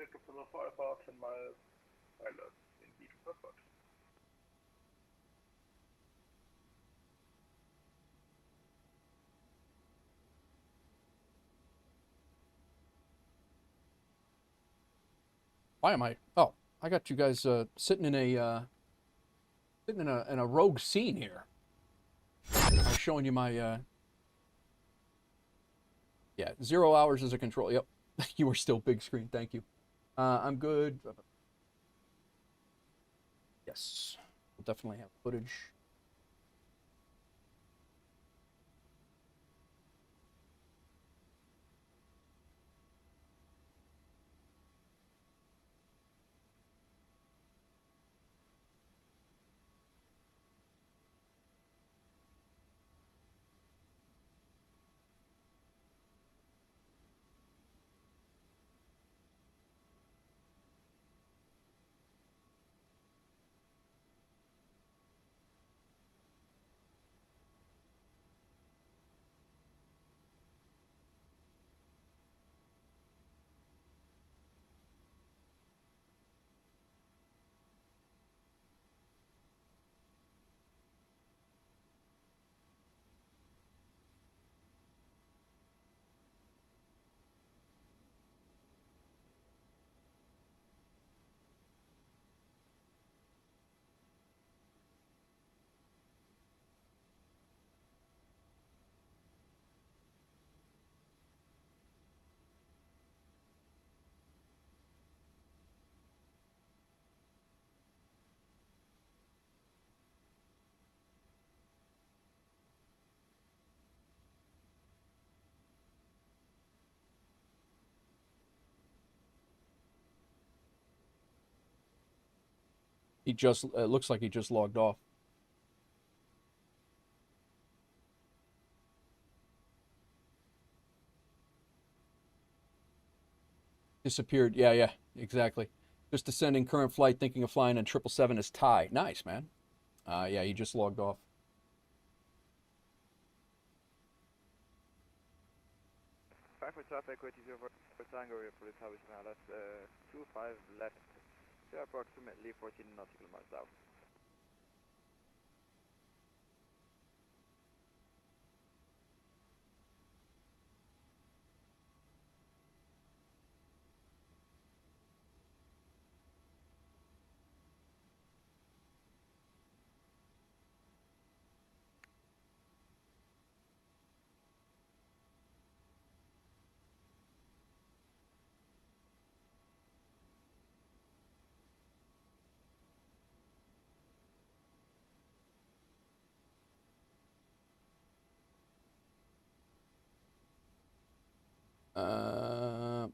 Why am I? Oh, I got you guys sitting in a rogue scene here. I'm showing you my yeah, 0 hours as a control. Yep, you were still big screen. Thank you. I'm good. Yes, we'll definitely have footage. He just, it looks like he just logged off. Disappeared. Yeah, yeah, exactly. Just descending current flight, thinking of flying in 777 as Thai. Nice, man. Yeah, he just logged off. For traffic, with 0 for Tango, police house now, that's 25 left, to approximately 14 nautical miles south.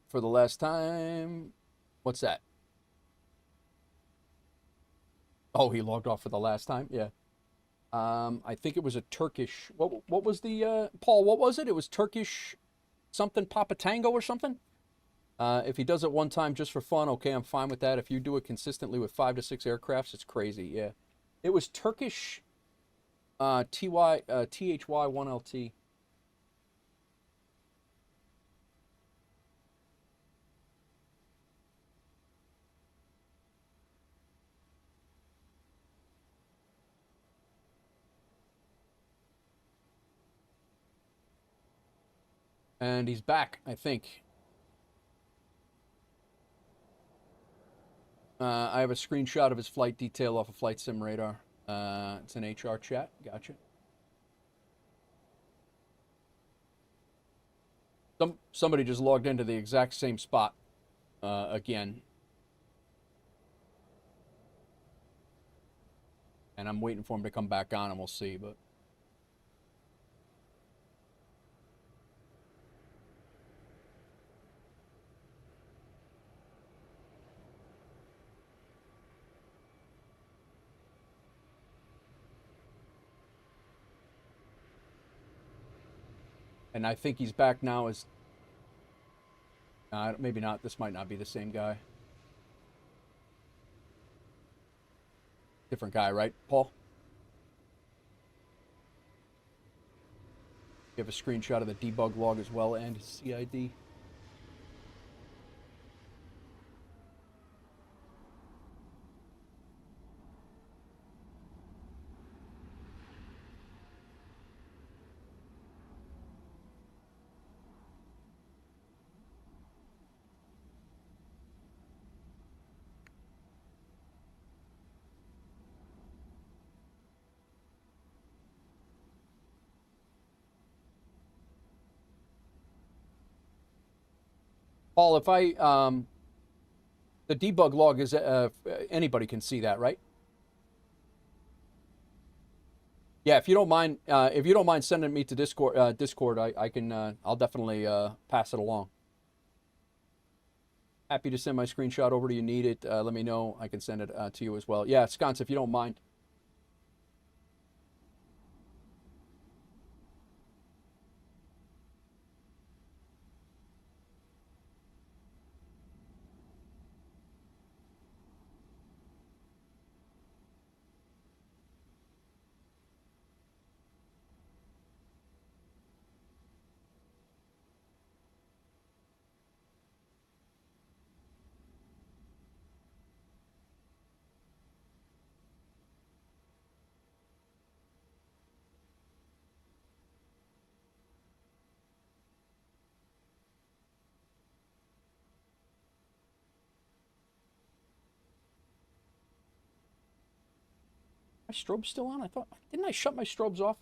For the last time. What's that? Oh, he logged off for the last time? Yeah. I think it was a Turkish. What was the Paul? What was it? It was Turkish something, Papa Tango or something. If he does it one time just for fun, okay, I'm fine with that. If you do it consistently with 5 to 6 aircrafts, it's crazy. Yeah, it was Turkish. THY1LT. And he's back, I think. I have a screenshot of his flight detail off of Flight Sim Radar. It's an HR chat. Gotcha. Somebody just logged into the exact same spot again. And I'm waiting for him to come back on and we'll see, but... And I think he's back now as... maybe not. This might not be the same guy. Different guy, right, Paul? You have a screenshot of the debug log as well and his CID. Paul, if I, the debug log is, anybody can see that, right? Yeah, if you don't mind sending me to Discord, I can, I'll definitely pass it along. Happy to send my screenshot over to you. Need it? Let me know. I can send it to you as well. Yeah, Sconce, if you don't mind. My strobe's still on? I thought, didn't I shut my strobes off?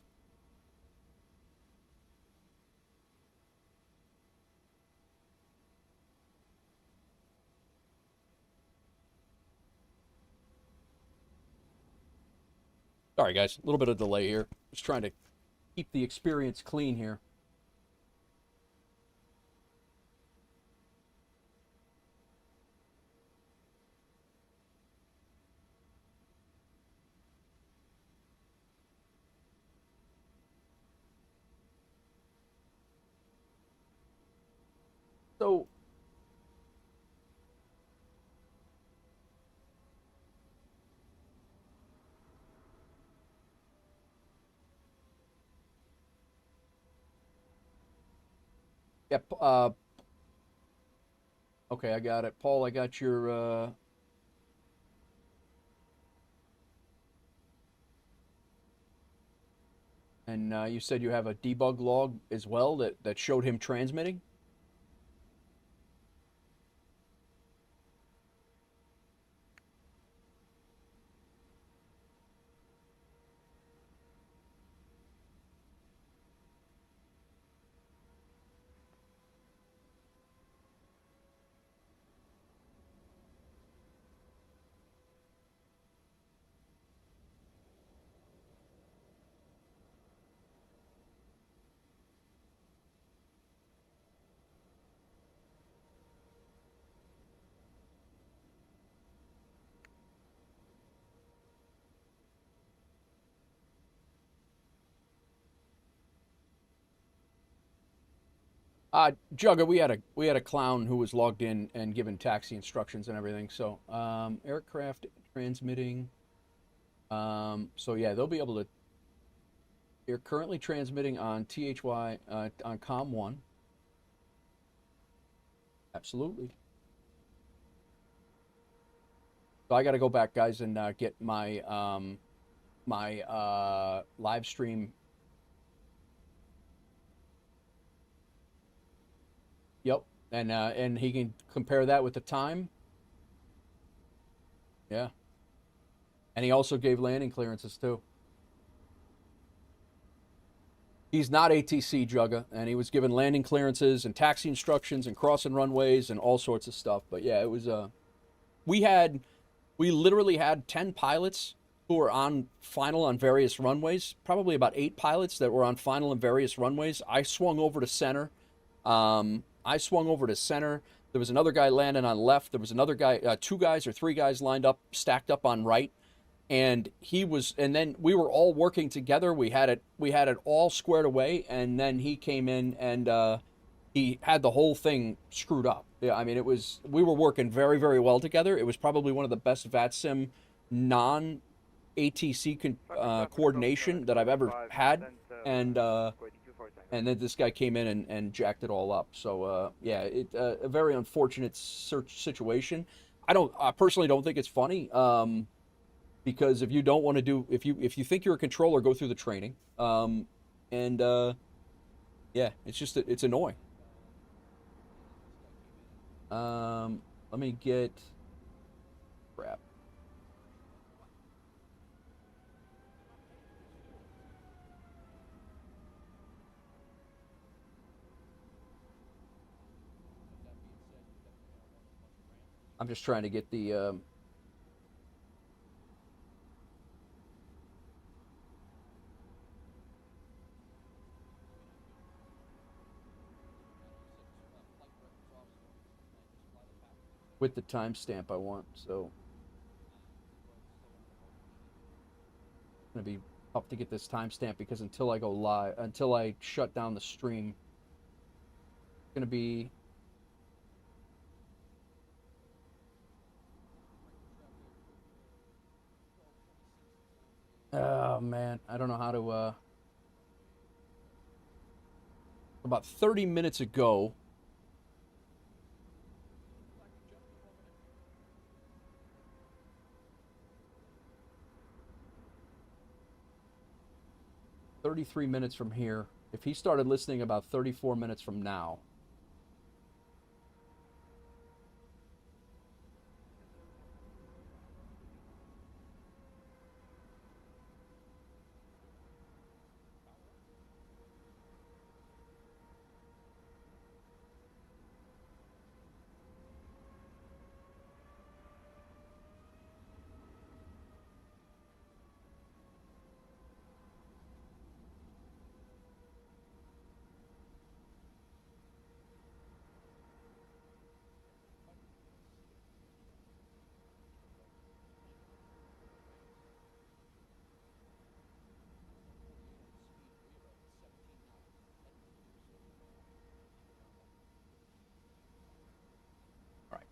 Sorry, guys. A little bit of delay here. Just trying to keep the experience clean here. So yep. Okay, I got it. Paul, I got your. And you said you have a debug log as well that showed him transmitting? Jugga, we had a clown who was logged in and given taxi instructions and everything. So aircraft transmitting. So yeah, they'll be able to. They're currently transmitting on THY on COM 1. Absolutely. So I got to go back, guys, and get my live stream. Yep, and he can compare that with the time. Yeah. And he also gave landing clearances too. He's not ATC, Jugga, and he was given landing clearances and taxi instructions and crossing runways and all sorts of stuff. But yeah, it was we literally had 10 pilots who were on final on various runways, probably about 8 pilots that were on final on various runways. I swung over to center. There was another guy landing on left. There was another guy, 2 guys or 3 guys lined up, stacked up on right. And then we were all working together. We had it all squared away. And then he came in and he had the whole thing screwed up. Yeah, I mean, we were working very, very well together. It was probably one of the best VATSIM non-ATC coordination that I've ever had. And then this guy came in and jacked it all up. So yeah, a very unfortunate situation. I personally don't think it's funny. Because if you don't want to do, if you think you're a controller, go through the training. Yeah, it's annoying. Let me get, crap. I'm just trying to get the, with the timestamp I want, so it's gonna be tough to get this timestamp because until I go live, until I shut down the stream, it's gonna be oh man, I don't know how to about 30 minutes ago. "33 minutes from here." If he started listening about 34 minutes from now.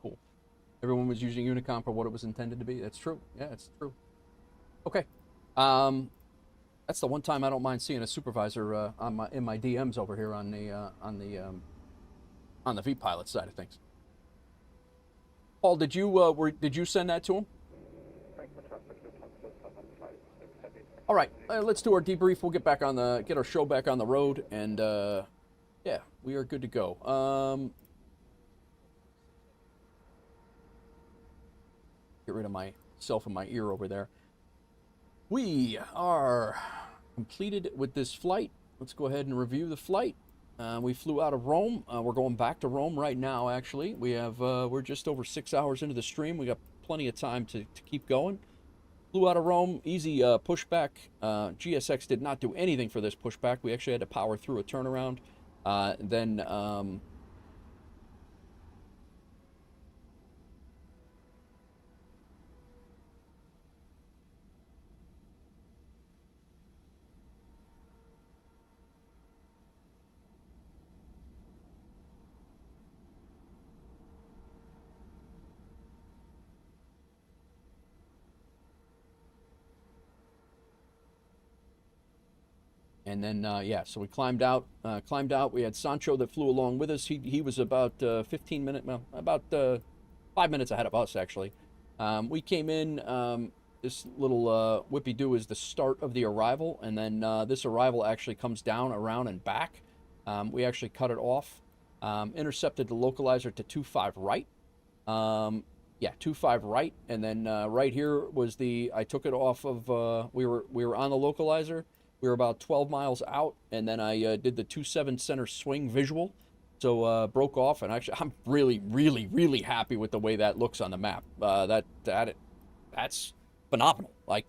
cool. Everyone was using Unicom for what it was intended to be. That's true. Yeah, it's true. Okay. That's the one time I don't mind seeing a supervisor in my DMs over here on the V-Pilot side of things. Paul, did you send that to him? All right, let's do our debrief. We'll get our show back on the road, and yeah, we are good to go. Get rid of myself and my ear over there. We are completed with this flight. Let's go ahead and review the flight. We flew out of Rome. We're going back to Rome right now, actually. We're just over 6 hours into the stream. We got plenty of time to keep going. Flew out of Rome, easy pushback. GSX did not do anything for this pushback. We actually had to power through a turnaround. And then, yeah, so we climbed out. We had Sancho that flew along with us. He was about 5 minutes ahead of us, actually. We came in, this little whippy-do is the start of the arrival, and then this arrival actually comes down, around, and back. We actually cut it off, intercepted the localizer to 25 right. Yeah, 25 right, and then right here was I took it off of, we were on the localizer. We were about 12 miles out, and then I did the 27 center swing visual, so broke off, and actually I'm really, really, really happy with the way that looks on the map. That's phenomenal. Like,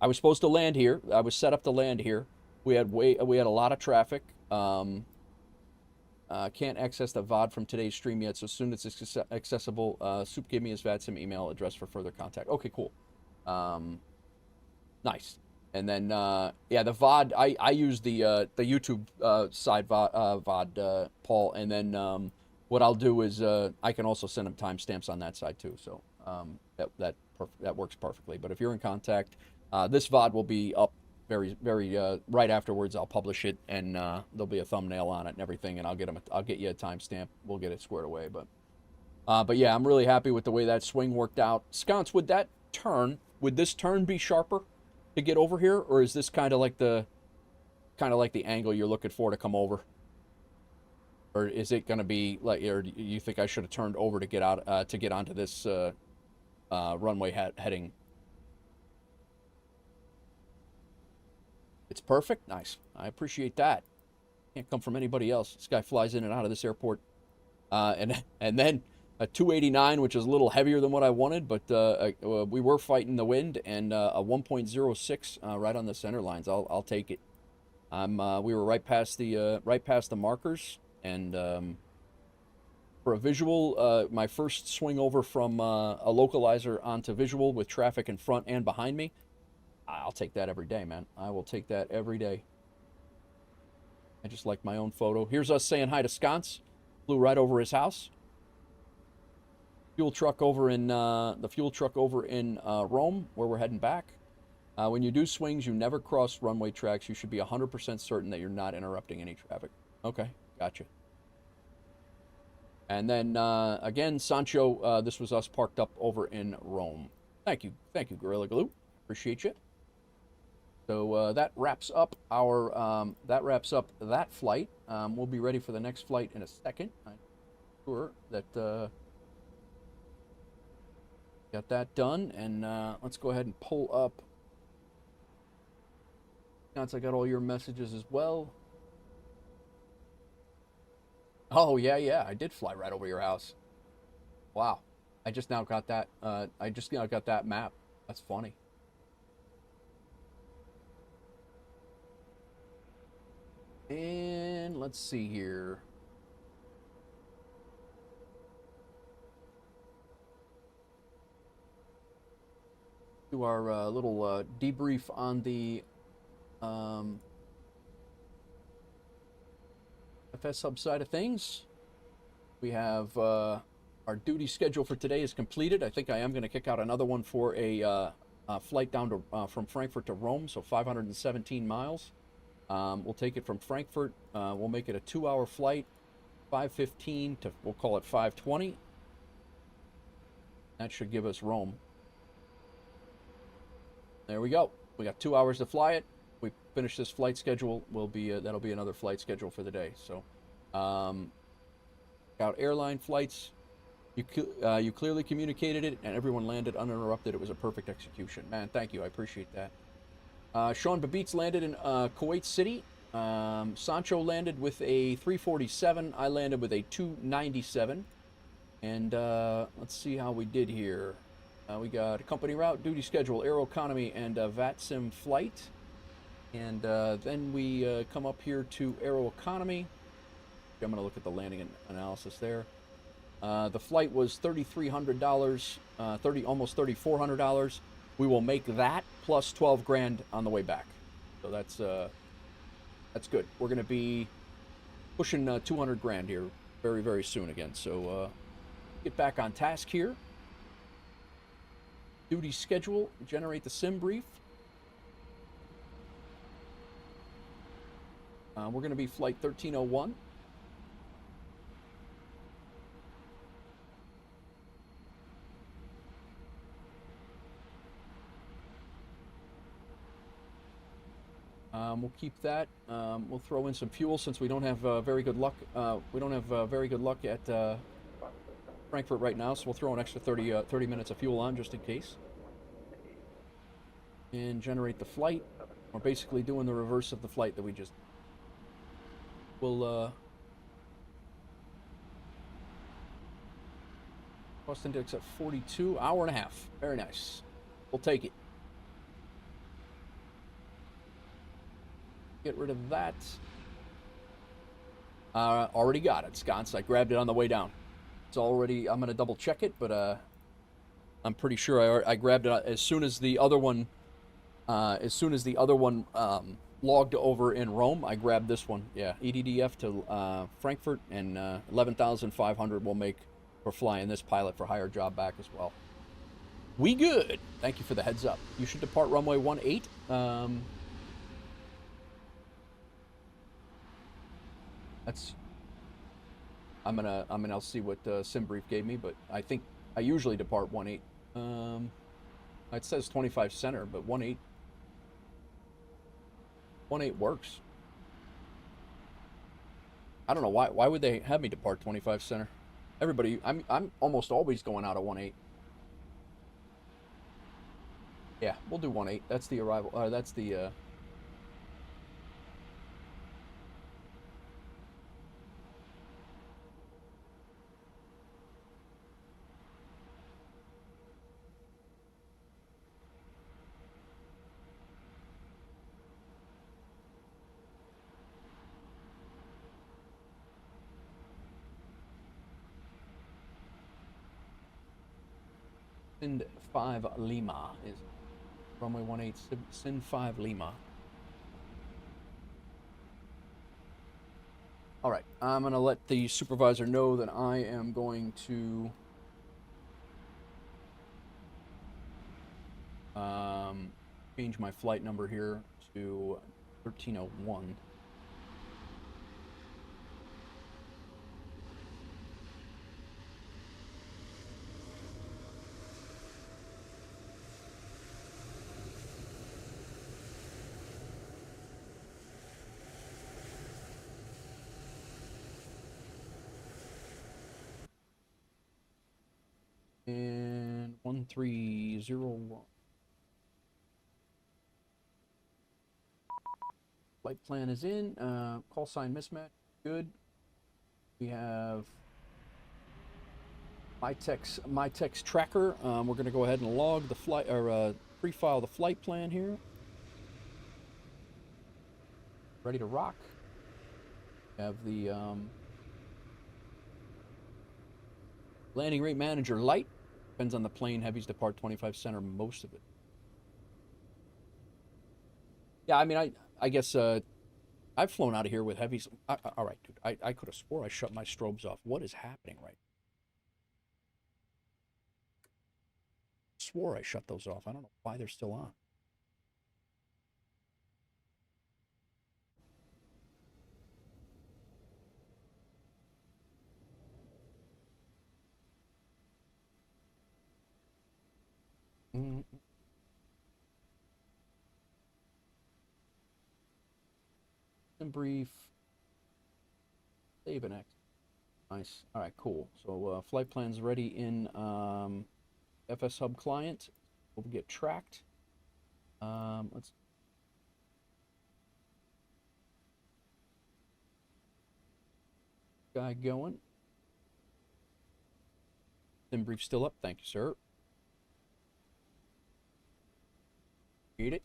I was supposed to land here. I was set up to land here. We had a lot of traffic. Can't access the VOD from today's stream yet, so as soon as it's accessible, Soup gave me his VATSIM email address for further contact. Okay, cool. Nice. And then, yeah, the VOD, I use the YouTube side VOD, Paul, and then what I'll do is I can also send him timestamps on that side too, so that works perfectly. But if you're in contact, this VOD will be up very, very right afterwards. I'll publish it, and there'll be a thumbnail on it and everything, and I'll get you a timestamp. We'll get it squared away. But yeah, I'm really happy with the way that swing worked out. Sconce, would this turn be sharper to get over here, or is this kind of like the angle you're looking for to come over, or is it going to be like, or do you think I should have turned over to get out to get onto this runway heading? It's perfect. Nice. I appreciate that. Can't come from anybody else. This guy flies in and out of this airport, and then a 289, which is a little heavier than what I wanted, but we were fighting the wind, and a 1.06 right on the center lines. I'll take it. We were right past the markers, and for a visual, my first swing over from a localizer onto visual with traffic in front and behind me, I'll take that every day, man. I will take that every day. I just like my own photo. Here's us saying hi to Sconce. Flew right over his house. Fuel truck over in Rome, where we're heading back. When you do swings, you never cross runway tracks. You should be 100% certain that you're not interrupting any traffic. Okay, gotcha. And then again, Sancho, this was us parked up over in Rome. Thank you, Gorilla Glue. Appreciate you. So that wraps up that flight. We'll be ready for the next flight in a second. I'm sure that. Got that done, and let's go ahead and pull up. Once I got all your messages as well. Oh yeah, I did fly right over your house. Wow, I just now got that. I just now got that map. That's funny. And let's see here. Do our little debrief on the FSHub side of things. We have Our duty schedule for today is completed. I think I am going to kick out another one for a flight down to from Frankfurt to Rome, so 517 miles. We'll take it from Frankfurt. We'll make it a 2-hour flight, 5:15 to, we'll call it 5:20. That should give us Rome. There we go. We got 2 hours to fly it. We finish this flight schedule. That'll be another flight schedule for the day. So, got airline flights. You clearly communicated it, and everyone landed uninterrupted. It was a perfect execution. Man, thank you. I appreciate that. Sean Babitz landed in Kuwait City. Sancho landed with a 347. I landed with a 297. And let's see how we did here. We got a company route, duty schedule, Aeroconomy, and VATSIM flight. And then we come up here to Aeroconomy. I'm going to look at the landing analysis there. The flight was $3,300, almost $3,400. We will make that plus 12 grand on the way back. So that's good. We're going to be pushing 200 grand here very, very soon again. So get back on task here. Duty schedule, generate the sim brief. We're going to be flight 1301. We'll keep that. We'll throw in some fuel since we don't have very good luck. We don't have very good luck at Frankfurt right now, so we'll throw an extra 30 minutes of fuel on just in case. And generate the flight. We're basically doing the reverse of the flight that we just... We'll... Cost index at 42, hour and a half. Very nice. We'll take it. Get rid of that. Already got it, sconce. I grabbed it on the way down. It's already... I'm going to double check it, but I'm pretty sure I grabbed it as soon as the other one... logged over in Rome. I grabbed this one. Yeah, EDDF to Frankfurt, and 11,500 we'll make for flying this pilot for hire job back as well. We good. Thank you for the heads up. You should depart runway 18. That's... I'll see what SimBrief gave me, but I think I usually depart 18. It says 25 center, but 18 works. I don't know why would they have me depart 25 center? Everybody, I'm almost always going out of 18. Yeah, we'll do 18. That's the arrival. That's the Sin 5 Lima is runway 18, Sin 5 Lima. All right, I'm going to let the supervisor know that I am going to change my flight number here to 1301. And 1301. Flight plan is in. Call sign mismatch. Good. We have MyTex tracker. We're going to go ahead and log the flight, or pre-file the flight plan here. Ready to rock. Have the landing rate manager light. Depends on the plane. Heavies depart 25 center most of it. Yeah, I mean, I guess I've flown out of here with heavies. All right, dude. I could have swore I shut my strobes off. What is happening right swore I shut those off. I don't know why they're still on. And brief. Save an X. Nice. All right, cool. So flight plan's ready in FSHub client. We'll get tracked. Let's guy going. Sim brief still up. Thank you, sir. Read it.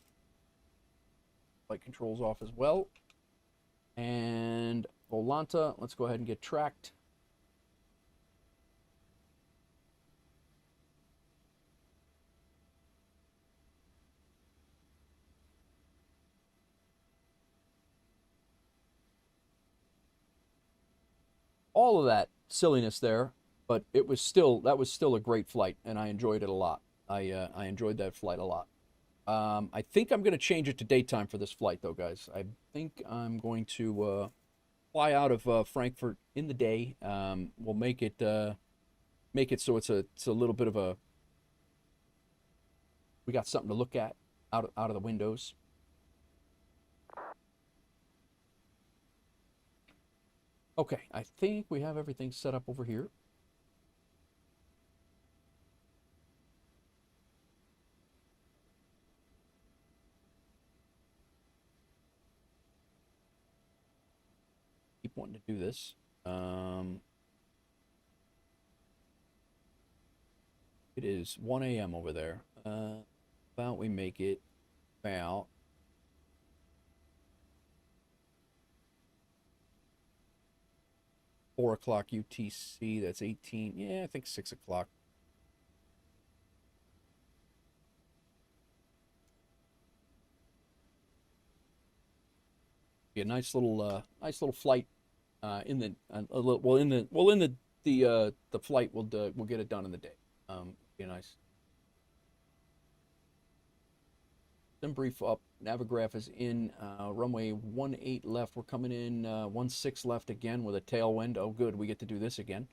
Flight controls off as well. And Volanta, let's go ahead and get tracked. All of that silliness there, but that was still a great flight, and I enjoyed it a lot. I enjoyed that flight a lot. I think I'm going to change it to daytime for this flight, though, guys. I think I'm going to fly out of Frankfurt in the day. We'll make it so it's a little bit of a, we got something to look at out of the windows. Okay, I think we have everything set up over here. Keep wanting to do this. It is 1 a.m. over there. About we make it about 4 o'clock UTC. That's 18. Yeah, I think 6 o'clock. Be a nice little flight. In the flight we'll get it done in the day. Be nice. Sim brief up. Navigraph is in. Runway 18 left. We're coming in 16 left again with a tailwind. Oh, good. We get to do this again.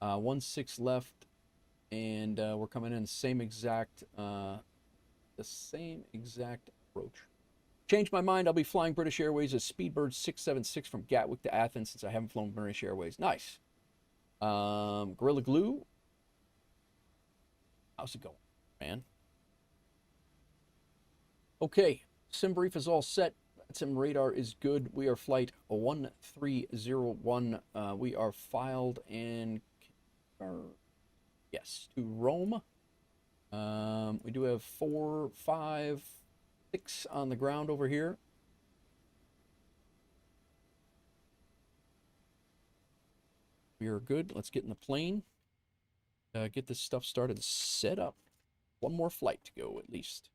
16 left, and we're coming in the same exact approach. Changed my mind. I'll be flying British Airways as Speedbird 676 from Gatwick to Athens since I haven't flown British Airways. Nice. Gorilla Glue. How's it going, man? Okay. Sim brief is all set. Sim radar is good. We are flight 1301. We are filed and yes, to Rome. We do have 4, 5, 6 on the ground over here. We are good. Let's get in the plane. Get this stuff started and set up. One more flight to go at least.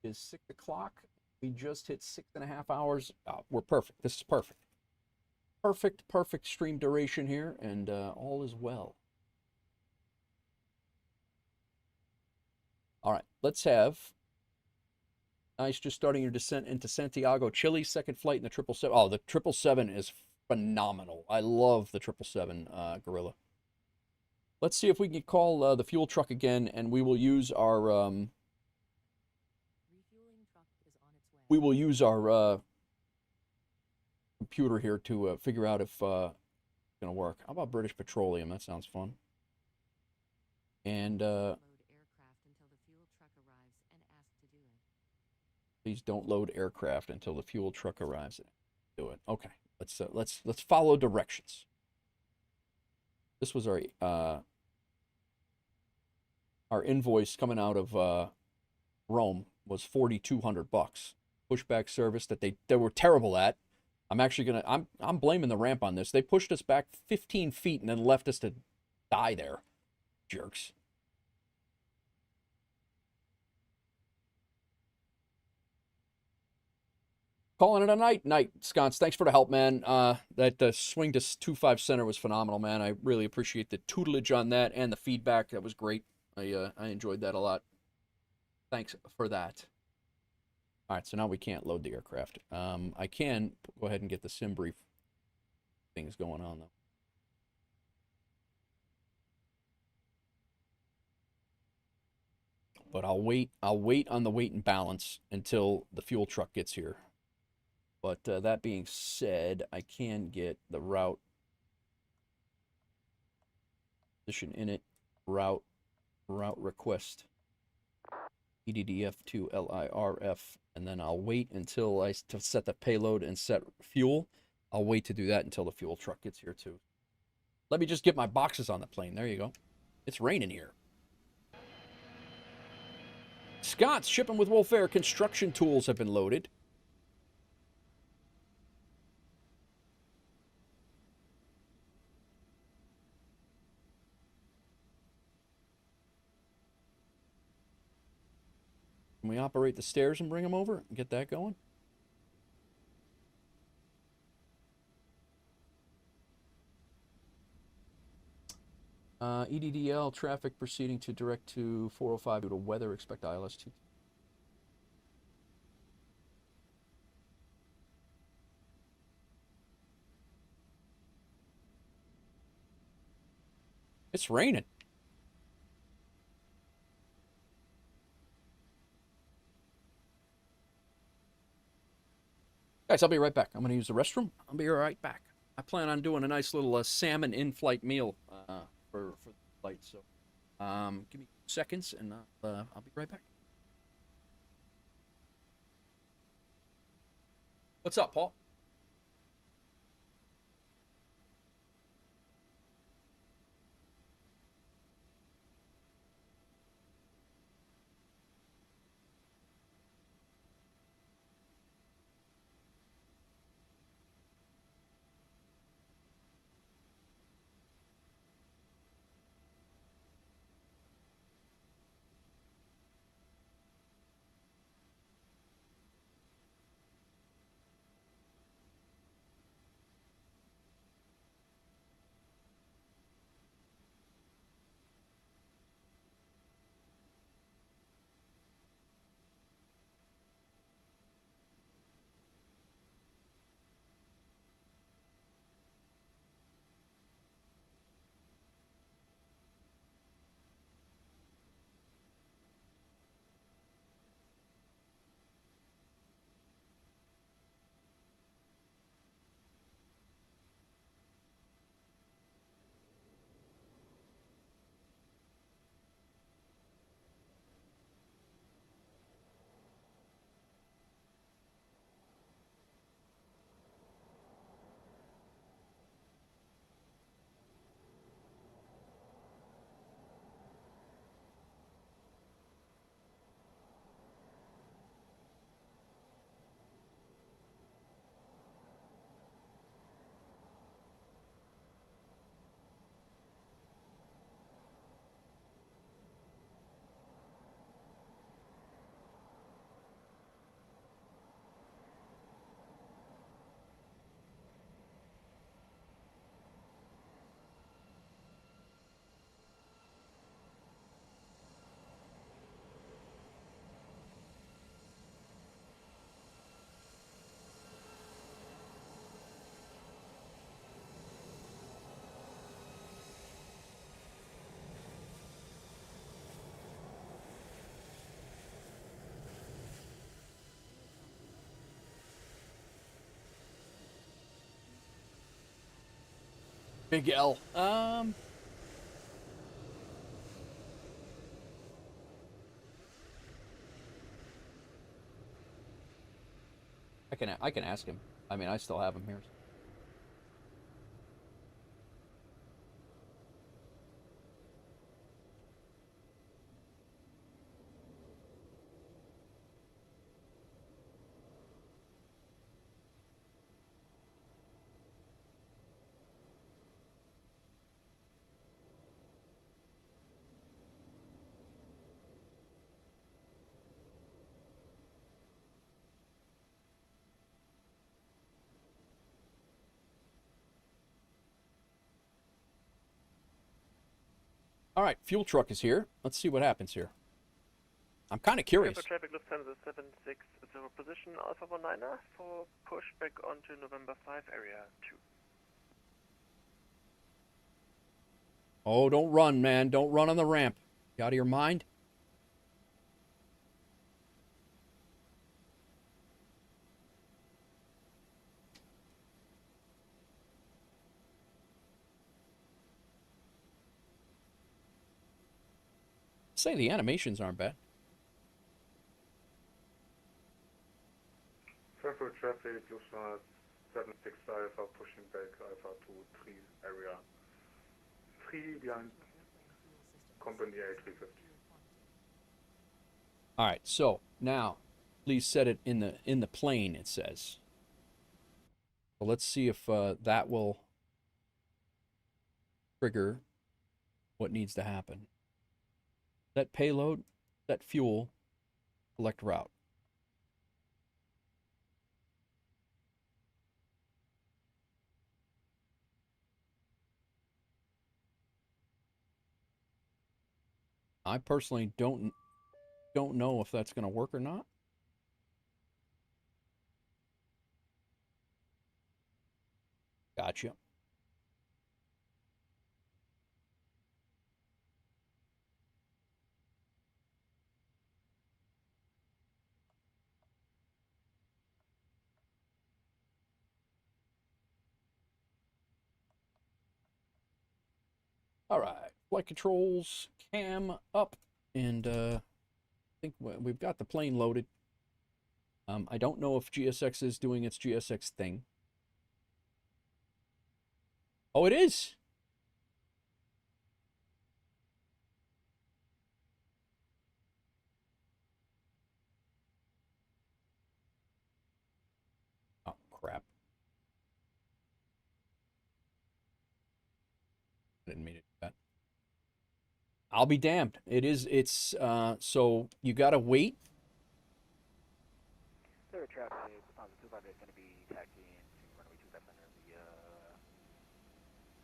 It is 6 o'clock. We just hit 6.5 hours. We're perfect. This is perfect. Perfect stream duration here, and all is well. All right, let's have nice. Just starting your descent into Santiago, Chile. Second flight in the 777. Oh, the 777 is phenomenal. I love the 777 Gorilla. Let's see if we can call the fuel truck again, and we will use our computer here to figure out if it's going to work. How about British Petroleum? That sounds fun. And please don't load aircraft until the fuel truck arrives. Do it. Okay. Let's follow directions. This was our invoice coming out of Rome was $4,200. Pushback service that they were terrible at. I'm blaming the ramp on this. They pushed us back 15 feet and then left us to die there. Jerks. Calling it a night, Sconce. Thanks for the help, man. That swing to 25 center was phenomenal, man. I really appreciate the tutelage on that and the feedback. That was great. I enjoyed that a lot. Thanks for that. All right, so now we can't load the aircraft. I can go ahead and get the sim brief things going on though. But I'll wait on the weight and balance until the fuel truck gets here. But that being said, I can get the route, position in it, route request, EDDF to LIRF, and then I'll wait until to set the payload and set fuel. I'll wait to do that until the fuel truck gets here too. Let me just get my boxes on the plane. There you go. It's raining here. Scott's shipping with WolfAir. Construction tools have been loaded. Can we operate the stairs and bring them over and get that going? EDDL traffic proceeding to direct to 405 due to weather. Expect ILS 2. It's raining. Guys, I'll be right back. I'm going to use the restroom. I'll be right back. I plan on doing a nice little salmon in-flight meal for the flight. So give me 2 seconds, and I'll be right back. What's up, Paul? Big L. I can ask him. I mean, I still have him here. All right, fuel truck is here. Let's see what happens here. I'm kind of curious. For traffic Lufthansa 760 position Alpha 19er for pushback onto November 5 area 2. Oh, don't run, man. Don't run on the ramp. You out of your mind? Say the animations aren't bad. Frankfurt traffic, Lufthansa 76 Alpha pushing back Alpha to 3 area 3 behind company A350. All right, so now please set it in the plane, it says. So let's see if that will trigger what needs to happen. Set payload, set fuel, select route. I personally don't know if that's going to work or not. Gotcha. All right, flight controls, cam up, and I think we've got the plane loaded. I don't know if GSX is doing its GSX thing. Oh, it is. Oh, crap. Didn't mean to do that. I'll be damned. It's so you gotta wait. Sir, traffic, Lufthansa 25 is going to be taxiing to runway 27 under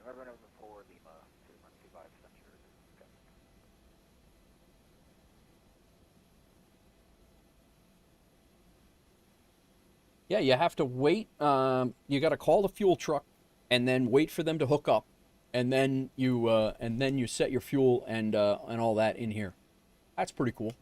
the, runway 4 Lima to runway 25 center. Yeah, you have to wait. You gotta call the fuel truck, and then wait for them to hook up, and then you set your fuel and all that in here. That's pretty cool.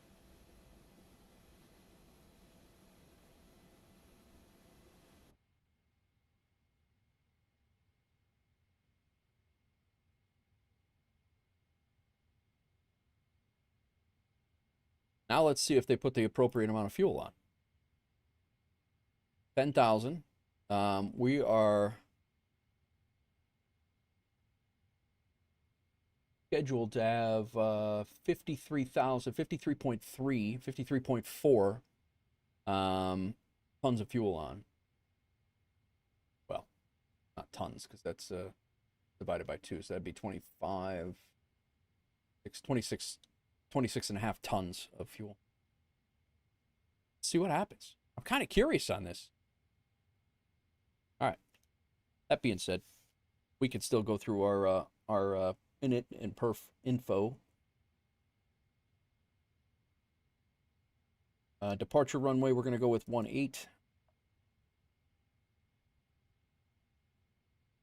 Now let's see if they put the appropriate amount of fuel on. 10,000. We are scheduled to have 53.4 tons of fuel on. Well, not tons, because that's divided by 2, so that'd be 26 and a half tons of fuel. Let's see what happens. I'm kind of curious on this. All right. That being said, we can still go through our init and perf info. Departure runway, we're going to go with 18.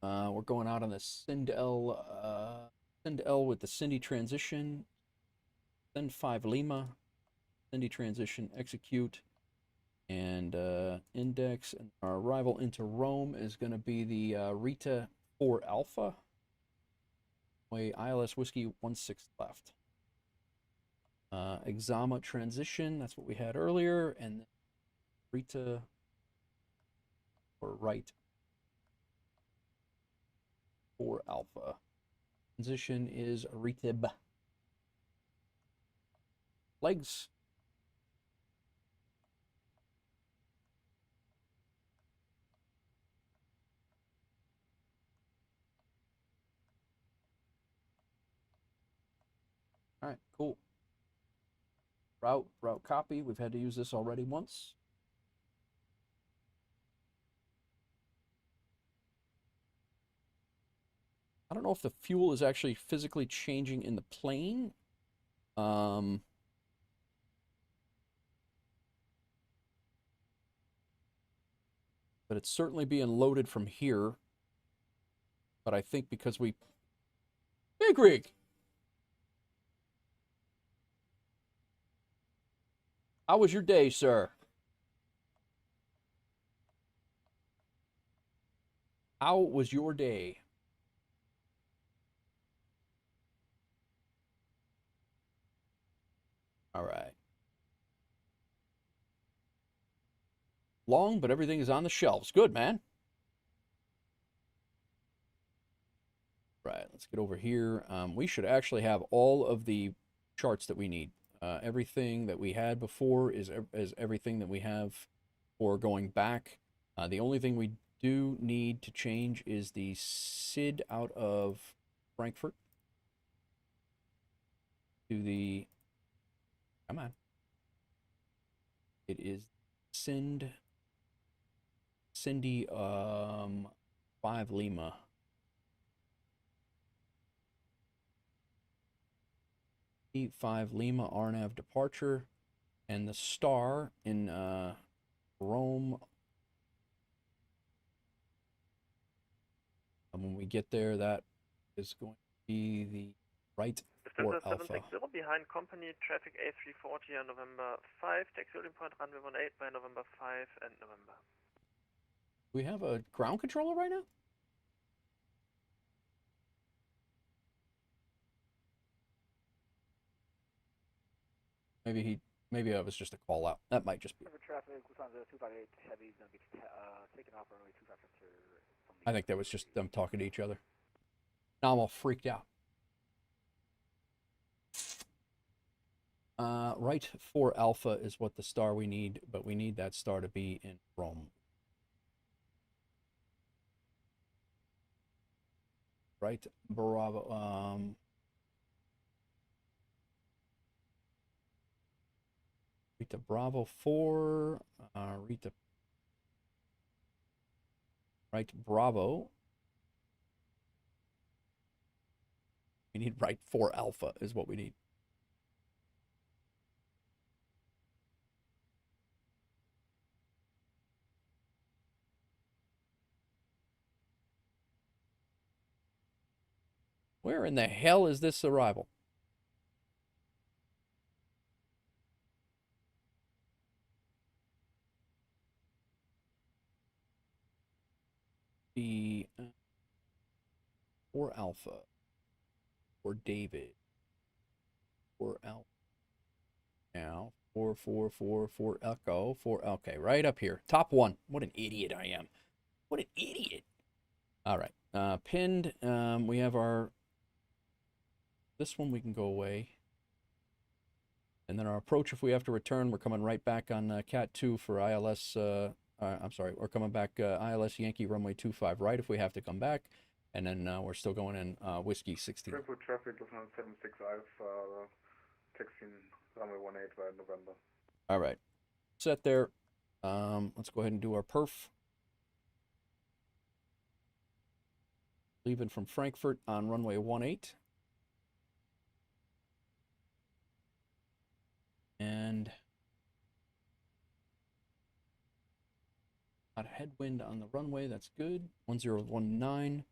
We're going out on the Sindel with the Cindy transition. Send 5 Lima, Cindy transition, execute, and index. And our arrival into Rome is going to be the Rita 4 Alpha. Way ILS Whiskey 16 left. Exama transition, that's what we had earlier, and Rita or right 4 Alpha. Transition is Retib. Legs. All right, cool. Route copy. We've had to use this already once. I don't don't know if the fuel is actually physically changing in the plane. But it's certainly being loaded from here. But I think because we... Big rig! How was your day, sir? How was your day? All right. Long, but everything is on the shelves. Good, man. Right, let's get over here. We should actually have all of the charts that we need. Everything that we had before is everything that we have for going back. The only thing we do need to change is the SID out of Frankfurt to the... Come on. It is Cindy 5 Lima. E5 Lima RNAV departure, and the star in Rome. And when we get there, that is going to be the right for Alpha. 760 behind company traffic A340 on November 5, taxi holding point runway 18 by November 5 and November. Do we have a ground controller right now? Maybe I was just a call out. That might just be. Traffic, Lufthansa 258 Heavy is going to be taken off runway 25 after. I think that was just them talking to each other. Now I'm all freaked out. Right for Alpha is what the star we need, but we need that star to be in Rome. Right, Bravo. Rita Bravo 4. Rita. Right, Bravo. We need right 4 Alpha is what we need. Where in the hell is this arrival? The 4 Alpha, or David, 4 Alpha. Now 4 Echo, 4. Okay, right up here, top 1. What an idiot I am! What an idiot! All right, pinned. We have our. This one we can go away. And then our approach, if we have to return, we're coming right back on Cat 2 for ILS. I'm sorry, we're coming back ILS Yankee runway 25 right if we have to come back. And then we're still going in Whiskey 16. Frankfurt traffic, Lufthansa 76 Alpha, taxiing runway 18 by November. All right, set there. Let's go ahead and do our perf. Leaving from Frankfurt on runway 18. And got a headwind on the runway, that's good. 1019.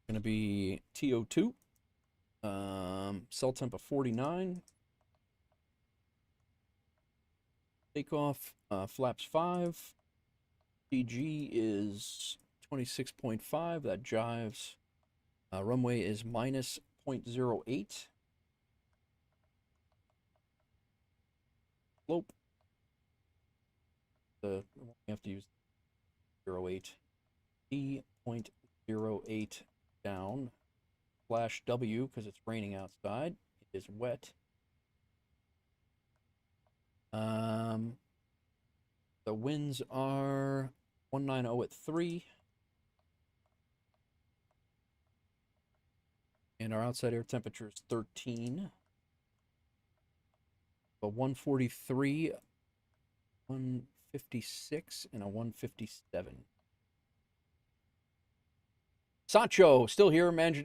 Gonna be TO2. Cell temp of 49. Takeoff, flaps 5. DG is 26.5. That jives. Runway is minus 0.08. Slope. We have to use 0.08. D.08 down. Flash W because it's raining outside. It is wet. The winds are 190 at 3. And our outside air temperature is 13. A 143, 156, and a 157. Sancho, still here, managed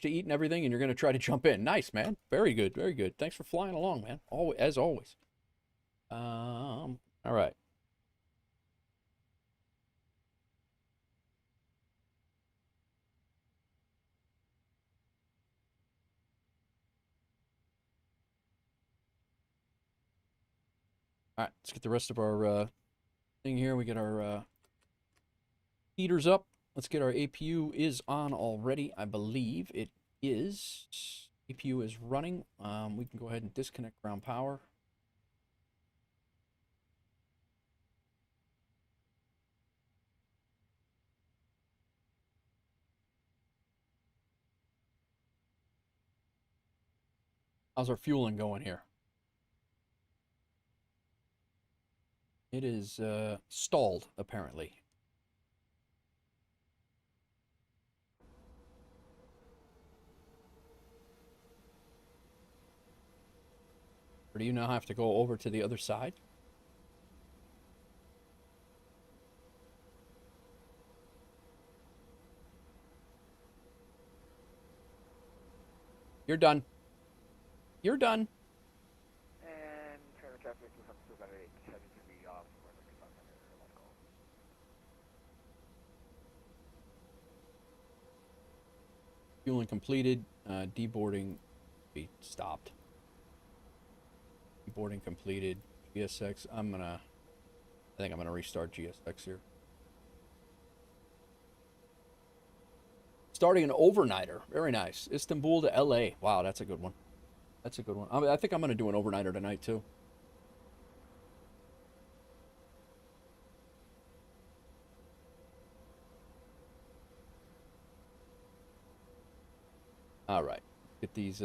to eat and everything, and you're going to try to jump in. Nice, man. Very good, very good. Thanks for flying along, man. As always. All right. All right, let's get the rest of our thing here. We get our heaters up. Let's get our APU is on already. I believe it is. APU is running. We can go ahead and disconnect ground power. How's our fueling going here? It is stalled, apparently. Or do you now have to go over to the other side? You're done. You're done. And trailer traffic 272 got 873 off for the 500. Let's go. Fueling completed. Deboarding be stopped. Deboarding completed. GSX. I think I'm gonna restart GSX here. Starting an overnighter. Very nice. Istanbul to LA. Wow, that's a good one. That's a good one. I think I'm going to do an overnighter tonight, too. All right. Get these...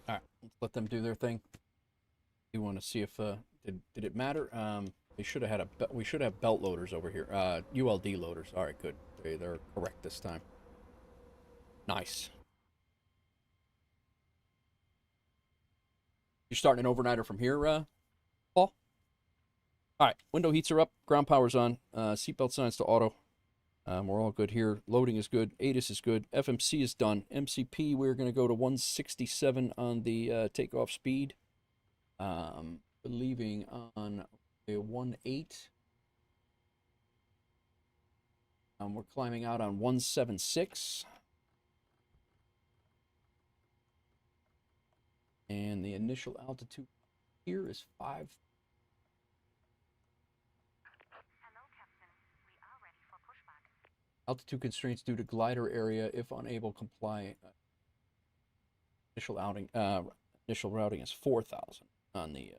All right, let's let them do their thing. You want to see if did it matter? They should have had we should have belt loaders over here. ULD loaders. All right, good. They're correct this time. Nice. You're starting an overnighter from here, Paul? All right, window heats are up. Ground power's on. Seatbelt signs to auto. We're all good here. Loading is good. ATIS is good. FMC is done. MCP, we're going to go to 167 on the takeoff speed. Leaving on a 1.8. We're climbing out on 176. And the initial altitude here is 5. Altitude constraints due to glider area if unable comply. Initial routing is 4,000 on the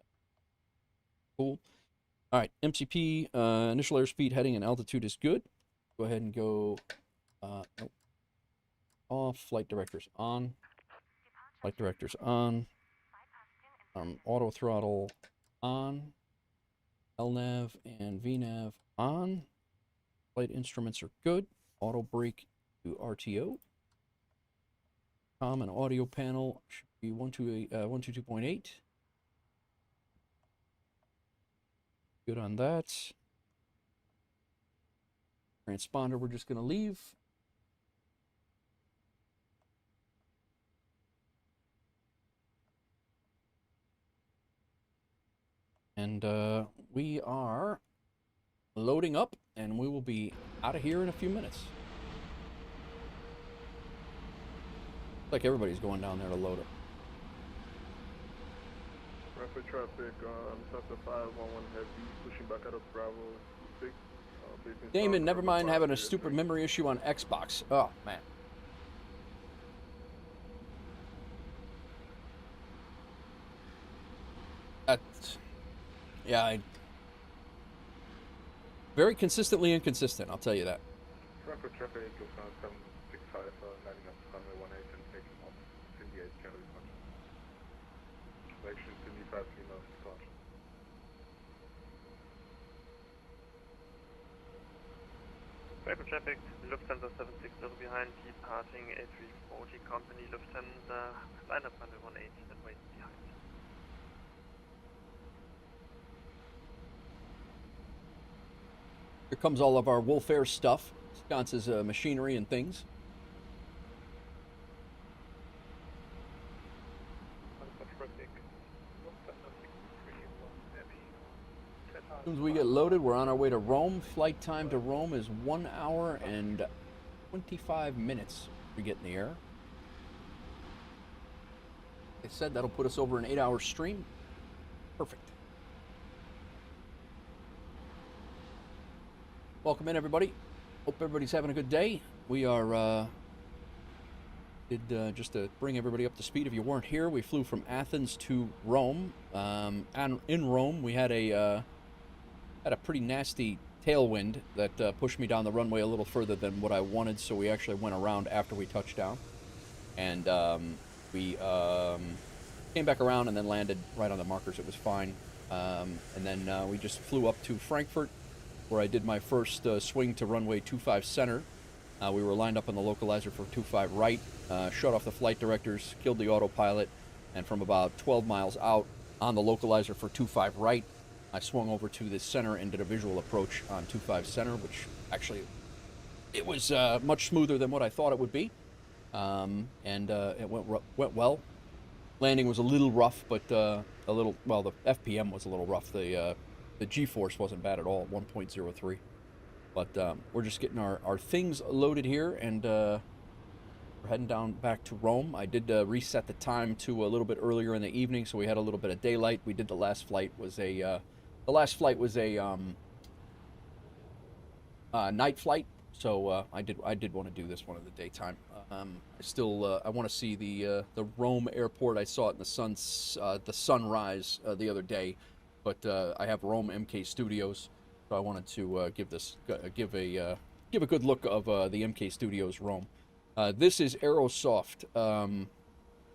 cool. All right, MCP initial airspeed, heading, and altitude is good. Go ahead and go nope. Off. Flight directors on. Flight directors on. Auto throttle on. LNAV and VNAV on. Flight instruments are good. Auto brake to RTO. And audio panel should be 122.8. Good on that. Transponder we're just going to leave. And we are loading up, and we will be out of here in a few minutes. Like everybody's going down there to load up. Rapid traffic, Delta 511 Heavy, pushing back out of Bravo 6. Damon, never mind having a stupid memory issue on Xbox. Oh, man. Yeah, Very consistently inconsistent, I'll tell you that. Frankfurt traffic, Lufthansa 765, landing on runway 18 and taking off Cindy 8 Canada departure. Direction Cindy 5 Lima departure. Frankfurt traffic, Lufthansa 760 behind, departing A340 company, Lufthansa, line up runway 18 and wait behind. Here comes all of our WolfAir stuff, Sconce's machinery and things. As soon as we get loaded, we're on our way to Rome. Flight time to Rome is 1 hour and 25 minutes to get in the air. They said that'll put us over an 8-hour stream. Perfect. Welcome in, everybody. Hope everybody's having a good day. We are, just to bring everybody up to speed, if you weren't here, we flew from Athens to Rome. And in Rome, we had a pretty nasty tailwind that pushed me down the runway a little further than what I wanted, so we actually went around after we touched down. And we came back around and then landed right on the markers. It was fine. And then we just flew up to Frankfurt, where I did my first swing to runway 25 center. We were lined up on the localizer for 25 right, shut off the flight directors, killed the autopilot, and from about 12 miles out on the localizer for 25 right, I swung over to the center and did a visual approach on 25 center, which actually, it was much smoother than what I thought it would be. It went well. Landing was a little rough, but the FPM was a little rough. The G-force wasn't bad at all, 1.03. But we're just getting our things loaded here, and we're heading down back to Rome. I did reset the time to a little bit earlier in the evening, so we had a little bit of daylight. We did the last flight was a night flight, so I did want to do this one in the daytime. I want to see the Rome airport. I saw it in the sunrise the other day, but I have Rome MK Studios, so I wanted to give a good look of the MK Studios Rome. This is Aerosoft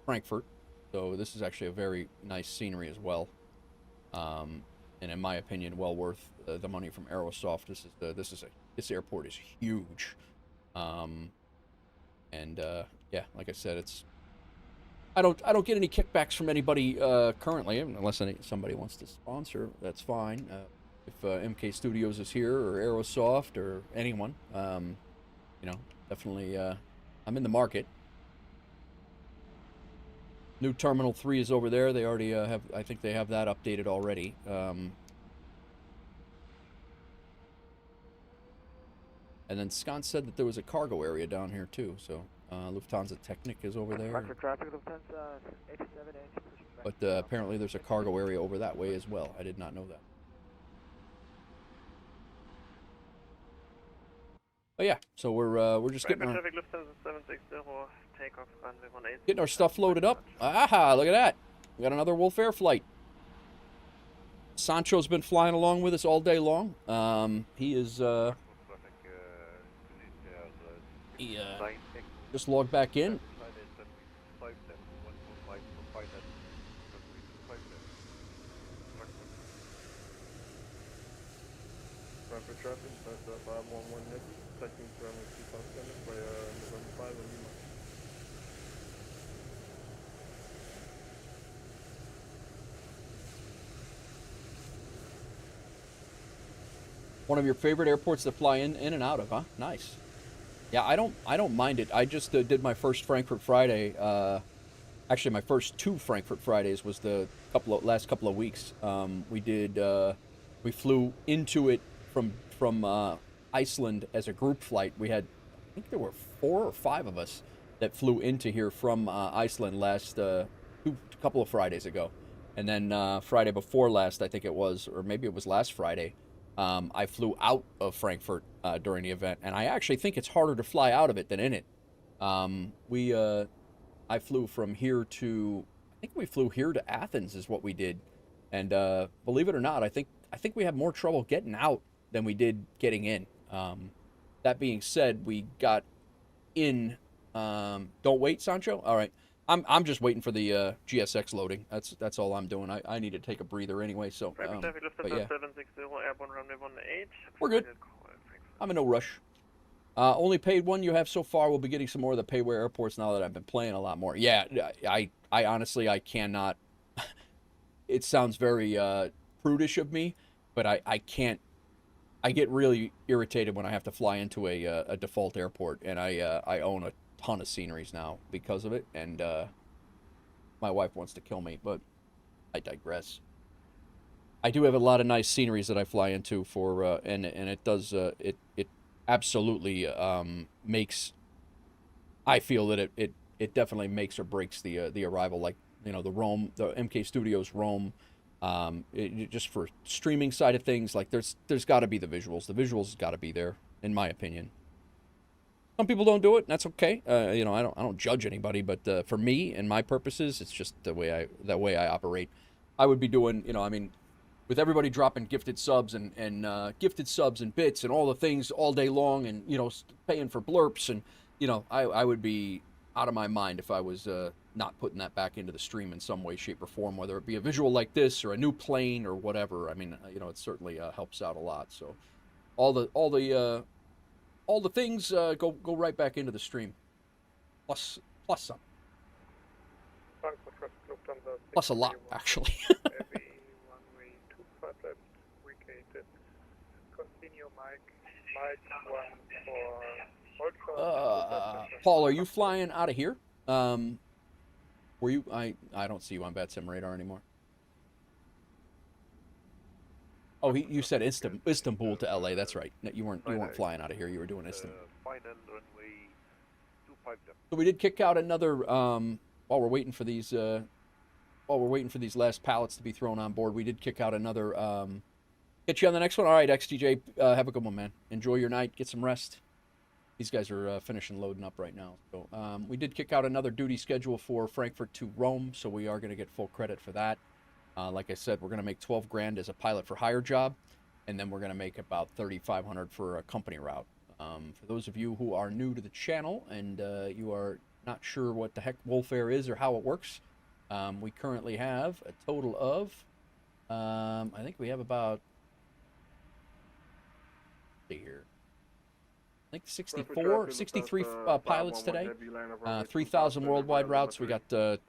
Frankfurt, so this is actually a very nice scenery as well. And in my opinion, well worth the money from Aerosoft. This airport is huge, yeah, like I said, I don't get any kickbacks from anybody currently, unless somebody wants to sponsor. That's fine. If MK Studios is here, or Aerosoft, or anyone, definitely, I'm in the market. New Terminal 3 is over there. They already I think they have that updated already. And then Scott said that there was a cargo area down here too, so Lufthansa Technik is over there. Traffic, Lufthansa 87 But apparently there's a cargo area over that way as well. I did not know that. But yeah, so we're just getting traffic, Lufthansa 760, takeoff runway 18. Getting our stuff loaded up. Aha, look at that. We got another WolfAir flight. Sancho's been flying along with us all day long. He is he just logged back in. Frankfurt traffic, that's 511 Nick, taking to runway 25 center by November 5 and Lima. One of your favorite airports to fly in and out of, huh? Nice. Yeah, I don't mind it. I just did my first Frankfurt Friday. Actually, my first 2 Frankfurt Fridays was the last couple of weeks. We flew into it from Iceland as a group flight. We had, I think there were 4 or 5 of us that flew into here from Iceland last couple of Fridays ago, and then Friday before last, I think it was, or maybe it was last Friday. I flew out of Frankfurt during the event, and I actually think it's harder to fly out of it than in it. I flew from here to, I think we flew here to Athens is what we did, and believe it or not, I think we have more trouble getting out than we did getting in. That being said, we got in. Don't wait, Sancho. All right. I'm just waiting for the GSX loading. That's all I'm doing. I need to take a breather anyway. So, but yeah, 760 airborne runway 18. we're good. I'm in no rush. Only paid one you have so far. We'll be getting some more of the payware airports now that I've been playing a lot more. Yeah, I honestly, I cannot. It sounds very prudish of me, but I can't. I get really irritated when I have to fly into a default airport, and I own a ton of sceneries now because of it, and my wife wants to kill me, but I digress. I do have a lot of nice sceneries that I fly into for, and it does it absolutely makes. I feel that it definitely makes or breaks the arrival. Like, you know, the MK Studios Rome. Just for streaming side of things, like there's got to be the visuals. The visuals got to be there, in my opinion. Some people don't do it, and that's okay. You know, I don't judge anybody, but for me and my purposes, it's just the way I operate. I would be doing, you know, I mean, with everybody dropping gifted subs and bits and all the things all day long, and, you know, paying for blurps, and, you know, I would be out of my mind if I was not putting that back into the stream in some way, shape, or form, whether it be a visual like this or a new plane or whatever. I mean, you know, it certainly helps out a lot. So all the things go right back into the stream, plus some, plus a lot actually. Paul, are you flying out of here? Were you? I don't see you on VATSIM radar anymore. Oh, you said Istanbul to LA. That's right. No, you weren't flying out of here. You were doing Istanbul. So we did kick out another. While we're waiting for these last pallets to be thrown on board, we did kick out another. Get you on the next one. All right, XTJ. Have a good one, man. Enjoy your night. Get some rest. These guys are finishing loading up right now. So we did kick out another duty schedule for Frankfurt to Rome, so we are going to get full credit for that. Like I said, we're going to make 12 grand as a pilot for hire job, and then we're going to make about 3,500 for a company route. For those of you who are new to the channel and you are not sure what the heck WolfAir is or how it works, we currently have a total of, I think we have about, let's see here. I think 63 pilots today, 3,000 worldwide routes. We got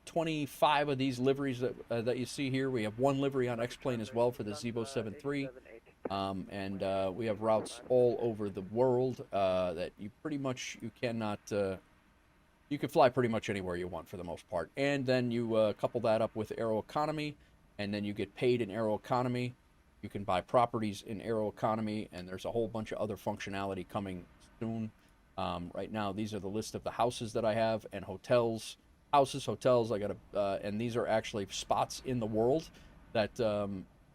25 of these liveries that you see here. We have one livery on X-Plane as well for the Zevo 73, and we have routes all over the world that you cannot, you can fly pretty much anywhere you want for the most part. And then you couple that up with Aeroconomy, and then you get paid in Aeroconomy. You can buy properties in Aeroconomy, and there's a whole bunch of other functionality coming soon. Right now, these are the list of the houses that I have and hotels. Houses, hotels. I got and these are actually spots in the world that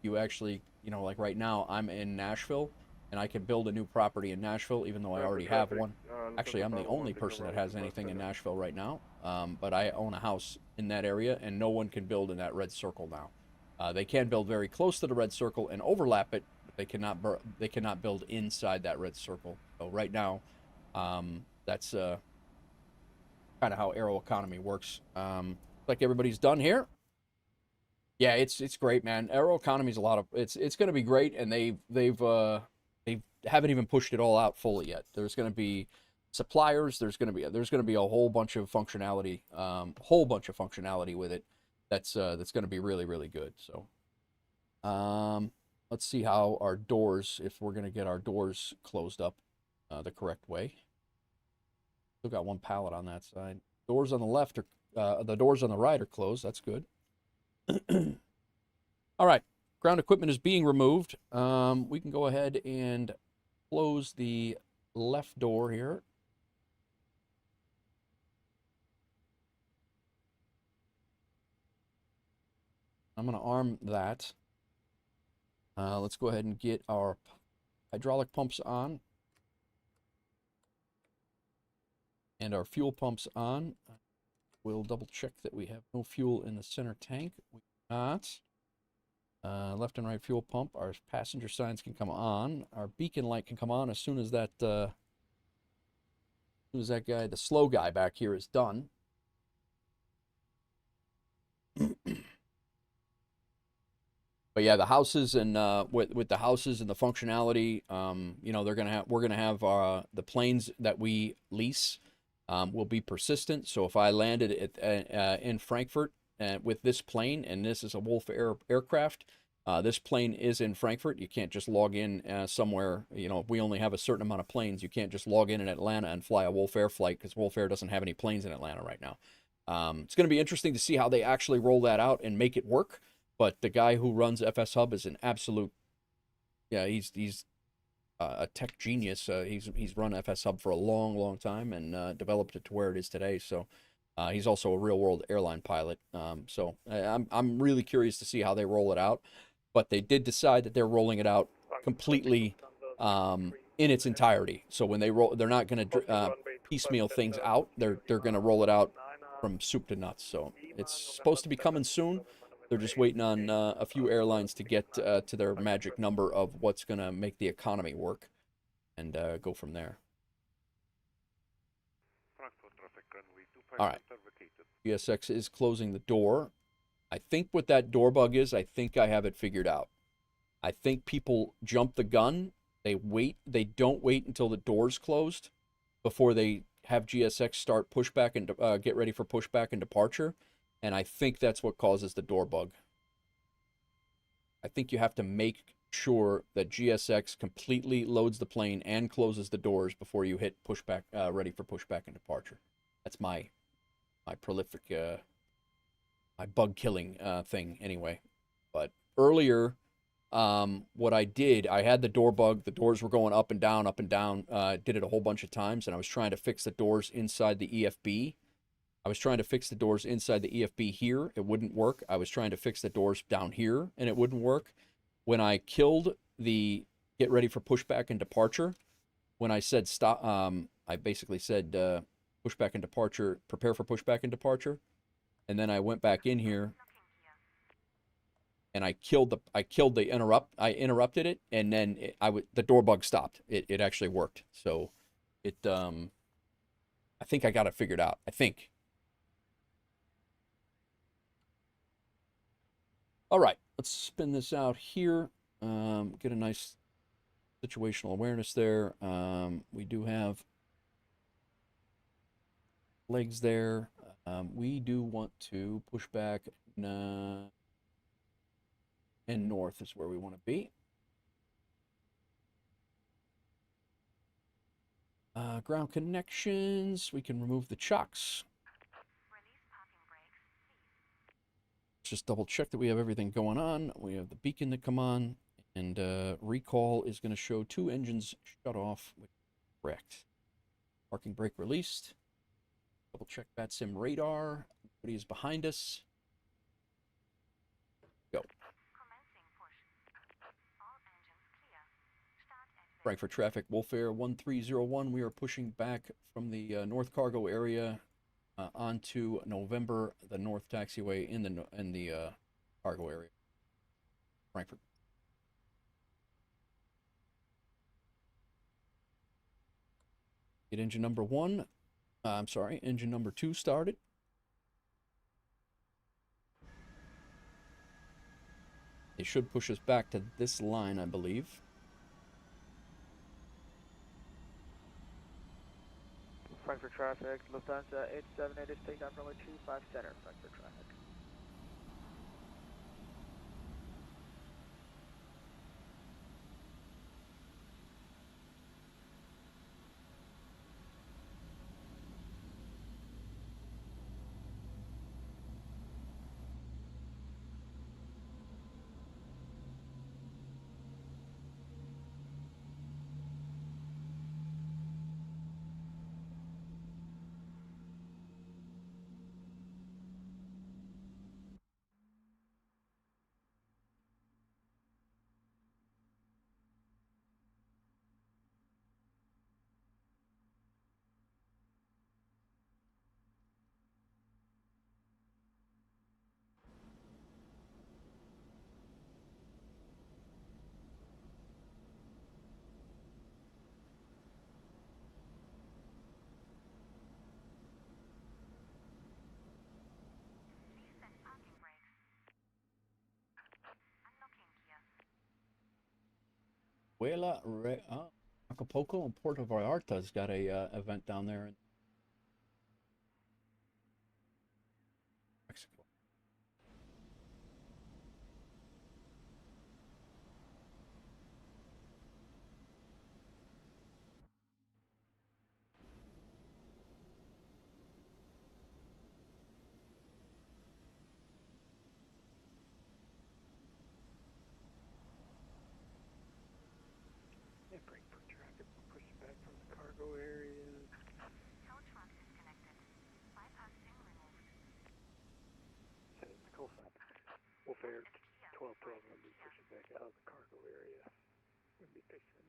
you actually, you know, like right now, I'm in Nashville, and I can build a new property in Nashville, even though I already have one. Actually, I'm the only person that has anything in Nashville right now, but I own a house in that area, and no one can build in that red circle now. They can build very close to the red circle and overlap it, but they cannot build inside that red circle. So right now, that's kind of how Aeroconomy works. Like everybody's done here. Yeah, it's great, man. Aeroconomy's a lot of it's going to be great, and they haven't even pushed it all out fully yet. There's going to be suppliers. There's going to be a whole bunch of functionality, with it. That's going to be really, really good. So, let's see how our doors, if we're going to get our doors closed up the correct way. Still got one pallet on that side. Doors on the left are, the doors on the right are closed. That's good. All right, ground equipment is being removed. We can go ahead and close the left door here. I'm going to arm that. Let's go ahead and get our hydraulic pumps on and our fuel pumps on. We'll double check that we have no fuel in the center tank. We do not. Left and right fuel pump. Our passenger signs can come on. Our beacon light can come on as soon as that guy, the slow guy back here, is done. But yeah, the houses and with the houses and the functionality, you know, we're gonna have the planes that we lease will be persistent. So if I landed in Frankfurt with this plane, and this is a WolfAir aircraft, this plane is in Frankfurt. You can't just log in somewhere. You know, we only have a certain amount of planes. You can't just log in Atlanta and fly a WolfAir flight because WolfAir doesn't have any planes in Atlanta right now. It's going to be interesting to see how they actually roll that out and make it work. But the guy who runs FSHub is an absolute, yeah, he's a tech genius. He's run FSHub for a long time and developed it to where it is today. So he's also a real world airline pilot. So I'm really curious to see how they roll it out. But they did decide that they're rolling it out completely in its entirety. So when they roll, they're not going to piecemeal things out. They're going to roll it out from soup to nuts. So it's supposed to be coming soon. They're just waiting on a few airlines to get to their magic number of what's going to make the economy work, and go from there. All right. GSX is closing the door. I think what that door bug is, I think I have it figured out. I think people jump the gun. They don't wait until the door's closed before they have GSX start pushback and get ready for pushback and departure. And I think that's what causes the door bug. I think you have to make sure that GSX completely loads the plane and closes the doors before you hit pushback, ready for pushback and departure. That's my prolific, my bug killing thing anyway. But earlier, what I did, I had the door bug. The doors were going up and down, up and down. Did it a whole bunch of times, and I was trying to fix the doors inside the EFB. I was trying to fix the doors inside the EFB here. It wouldn't work. I was trying to fix the doors down here, and it wouldn't work. When I killed the get ready for pushback and departure, when I said stop, I basically said pushback and departure, prepare for pushback and departure. And then I went back in here and I killed the interrupt. I interrupted it, and then the door bug stopped. It actually worked. So I think I got it figured out. I think. All right, let's spin this out here. Get a nice situational awareness there. We do have legs there. We do want to push back and north is where we want to be. Ground connections. We can remove the chocks. Just double check that we have everything going on. We have the beacon that come on, and recall is going to show 2 engines shut off. Correct. Parking brake released. Double check VATSIM radar. Nobody is behind us. Go. Frankfurt traffic, WolfAir 1301. We are pushing back from the North Cargo area onto November, the North Taxiway in the cargo area. Frankfurt. Get engine number 1. I'm sorry, engine number 2 started. They should push us back to this line, I believe. Frankfurt traffic, Lufthansa 878 is takeoff runway 25 center, Frankfurt traffic. Acapulco and Puerto Vallarta's got a event down there in Mexico. Yeah, brake for traffic. Push back from the cargo area. Setting the call sign. WolfAir 1212 will be pushing back out of the cargo area. We'll be fixing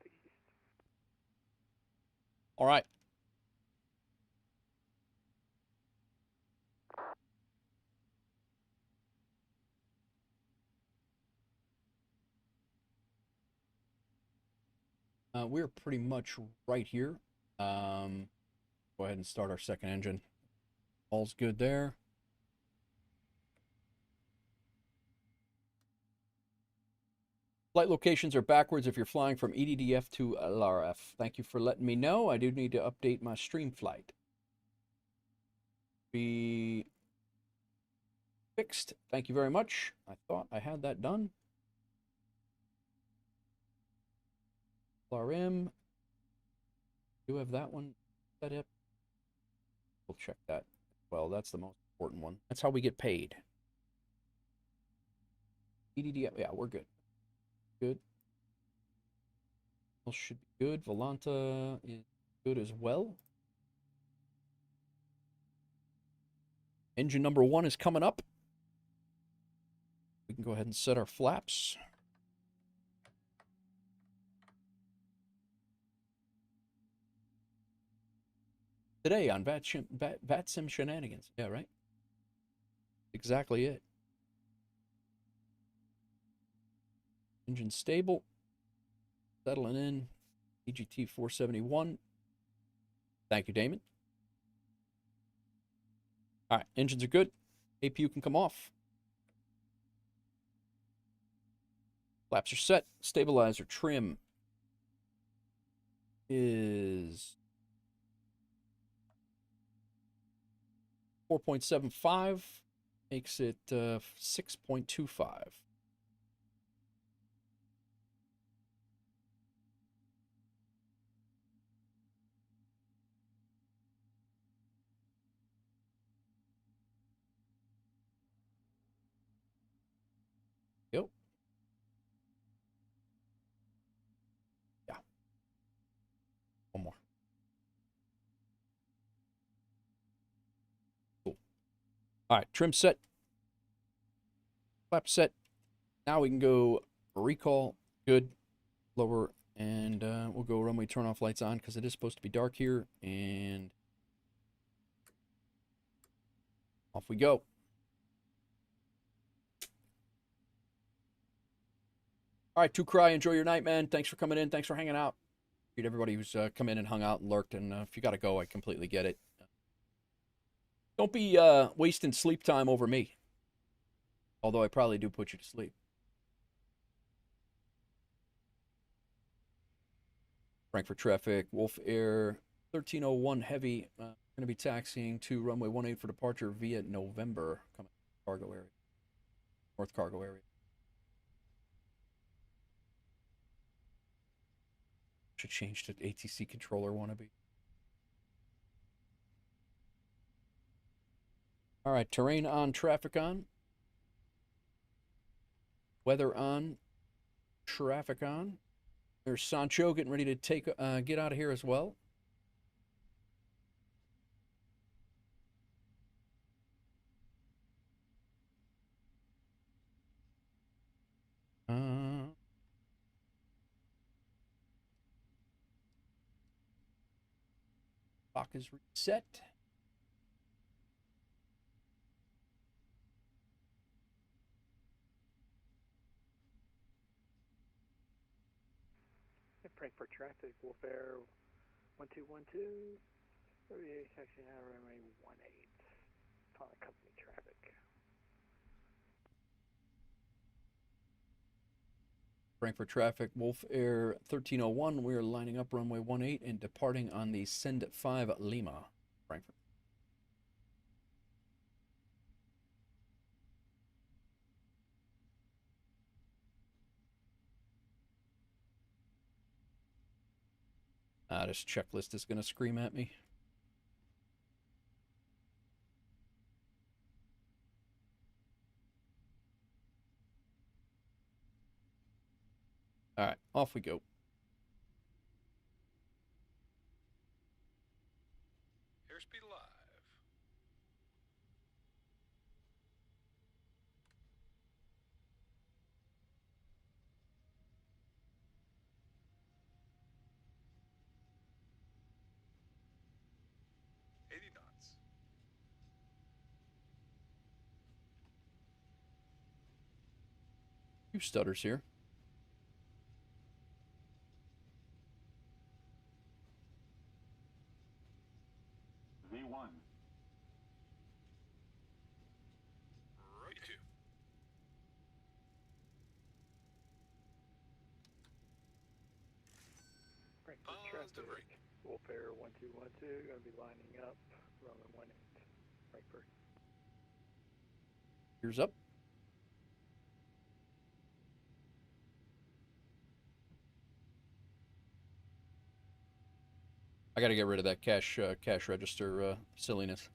the east. All right. We're pretty much right here. Go ahead and start our second engine. All's good there. Flight locations are backwards if you're flying from EDDF to LRF. Thank you for letting me know. I do need to update my stream flight. Be fixed. Thank you very much. I thought I had that done. LRM. Do have that one set up. We'll check that. Well, that's the most important one. That's how we get paid. EDDF. Yeah, we're good. Good. Should be good. Volanta is good as well. Engine number 1 is coming up. We can go ahead and set our flaps. Today on VATSIM Shenanigans. Yeah, right? Exactly it. Engine stable. Settling in. EGT 471. Thank you, Damon. All right, engines are good. APU can come off. Flaps are set. Stabilizer trim is 4.75. Makes it 6.25. Yep. Yeah. One more. Cool. All right, trim set. Flap set. Now we can go recall. Good. Lower. And we'll go runway turn off lights on because it is supposed to be dark here. And off we go. All right, To Cry, enjoy your night, man. Thanks for coming in. Thanks for hanging out. Appreciate everybody who's come in and hung out and lurked. And if you got to go, I completely get it. Don't be wasting sleep time over me. Although I probably do put you to sleep. Frankfurt traffic, WolfAir 1301 Heavy. Going to be taxiing to runway 18 for departure via November. Coming cargo area. North cargo area. Should change to ATC controller wannabe. All right, terrain on, traffic on. Weather on, traffic on. There's Sancho getting ready to get out of here as well. Clock is reset. Frankfurt traffic, WolfAir 1212. Taxi now runway 18. Following company traffic. Frankfurt traffic, WolfAir 1301. We are lining up runway 18 and departing on the Send 5 Lima, Frankfurt. This checklist is going to scream at me. All right, off we go. Airspeed live. Few stutters here. V1. Right to. Frankfurt traffic. WolfAir 1212, going to be lining up. Runway 18, Frankfurt. Here's up. I got to get rid of that cash register silliness.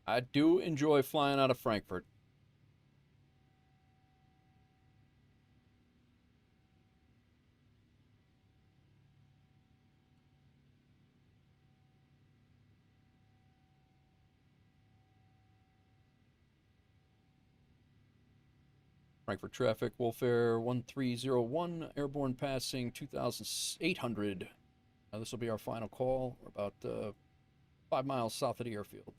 I do enjoy flying out of Frankfurt. Frankfurt traffic, WolfAir 1301, airborne passing 2,800. Now this will be our final call. We're about 5 miles south of the airfield.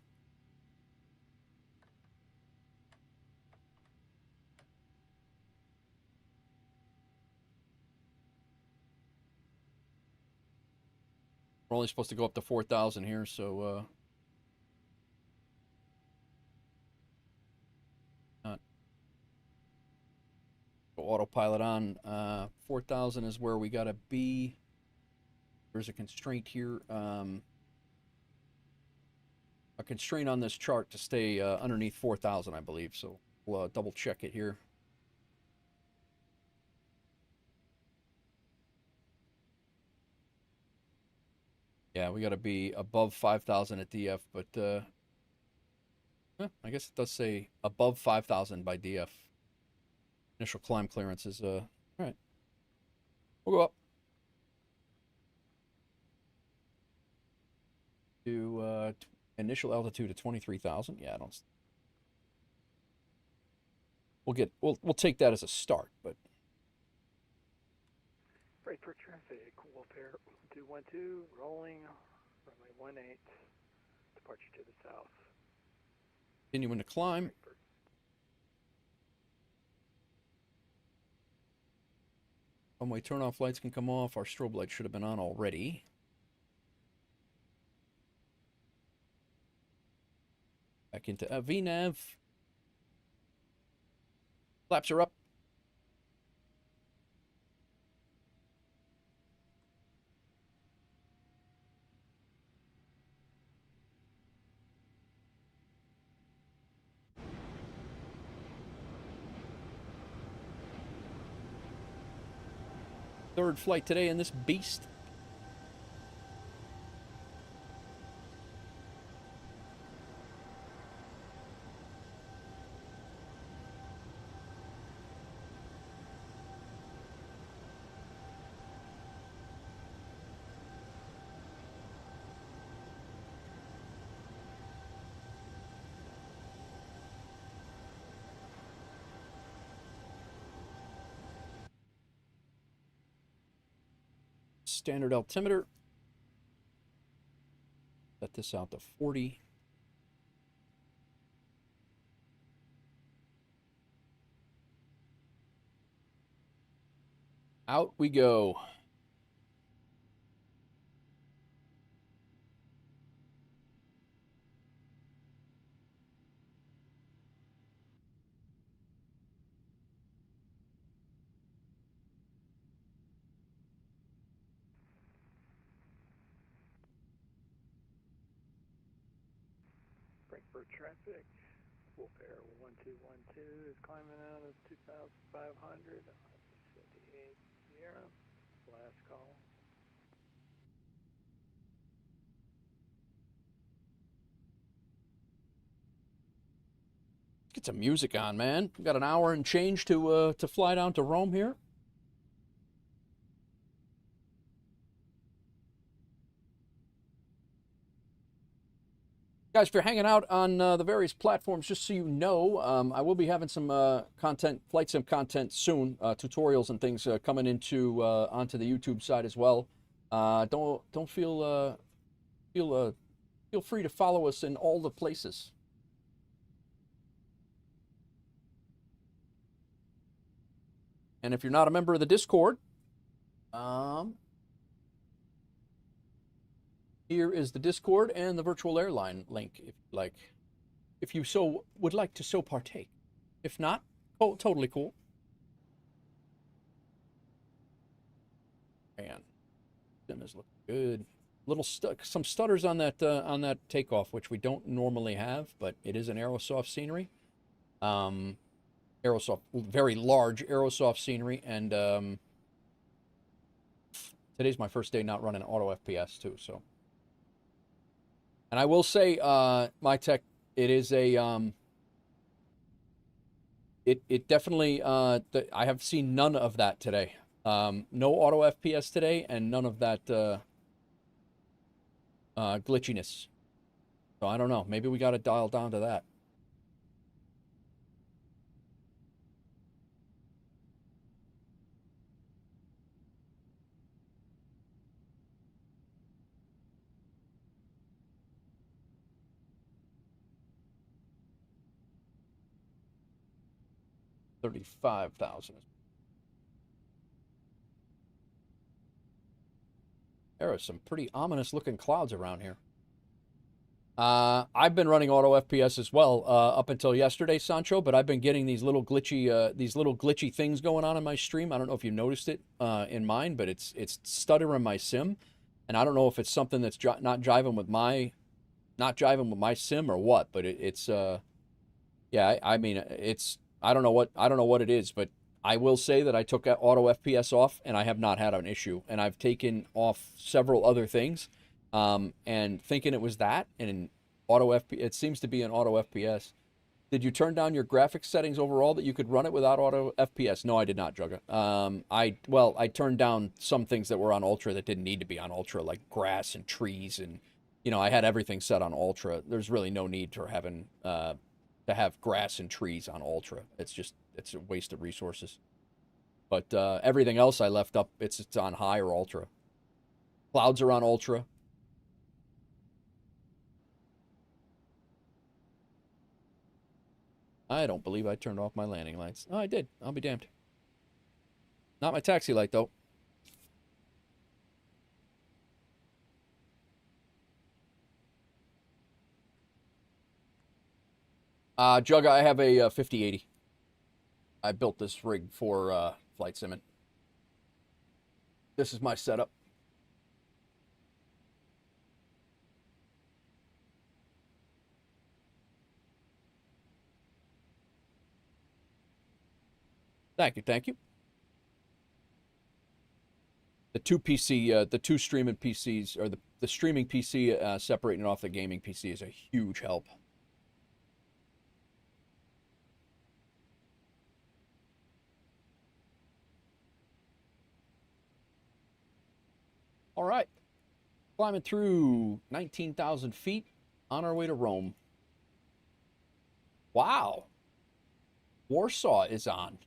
We're only supposed to go up to 4,000 here, so autopilot on. 4,000 is where we gotta be. There's a constraint here. A constraint on this chart to stay underneath 4,000, I believe. So we'll double check it here. Yeah, we gotta be above 5,000 at DF, but I guess it does say above 5,000 by DF. Initial climb clearance is, all right. We'll go up to initial altitude of 23,000. Yeah, I don't. We'll take that as a start, but. Frankfurt traffic, WolfAir 1212, rolling, runway 18, departure to the south. Continuing to climb. Runway turn-off lights can come off. Our strobe light should have been on already. Back into VNAV. Flaps are up. Third flight today in this beast. Standard altimeter. Set this out to 40. Out we go. for traffic. WolfAir 1212 is climbing out of 2,500 on 58 Sierra. Last call. Get some music on, man. We got an hour and change to fly down to Rome here. Guys, if you're hanging out on the various platforms, just so you know, I will be having some content, flight sim content soon, tutorials and things coming into onto the YouTube side as well. Don't feel free to follow us in all the places. And if you're not a member of the Discord, here is the Discord and the virtual airline link, if you so would like to so partake. If not, oh, totally cool. Man, sim is looking good. Some stutters on that takeoff, which we don't normally have, but it is an Aerosoft scenery. Aerosoft, very large Aerosoft scenery, and today's my first day not running auto FPS too, so. And I will say, my tech, it is a, it definitely, I have seen none of that today. No auto FPS today, and none of that glitchiness. So I don't know, maybe we got to dial down to that. $35,000. There are some pretty ominous looking clouds around here. I've been running auto FPS as well up until yesterday, Sancho, but I've been getting these little glitchy things going on in my stream. I don't know if you noticed it in mine, but it's stuttering my sim, and I don't know if it's something that's not jiving with my sim or what. But yeah, I mean I don't know what it is, but I will say that I took auto FPS off, and I have not had an issue. And I've taken off several other things, and thinking it was that, and auto FPS, it seems to be an auto FPS. Did you turn down your graphics settings overall that you could run it without auto FPS? No, I did not, Jugga. I turned down some things that were on Ultra that didn't need to be on Ultra, like grass and trees, and I had everything set on Ultra. There's really no need for having to have grass and trees on Ultra. It's a waste of resources. But everything else I left up, it's on high or Ultra. Clouds are on Ultra. I don't believe I turned off my landing lights. Oh, I did. I'll be damned. Not my taxi light, though. Jugga, I have a 5080. I built this rig for flight simming. This is my setup. Thank you, thank you. The two streaming PCs, or the streaming PC separating off the gaming PC is a huge help. All right, climbing through 19,000 feet on our way to Rome. Wow. Warsaw is on.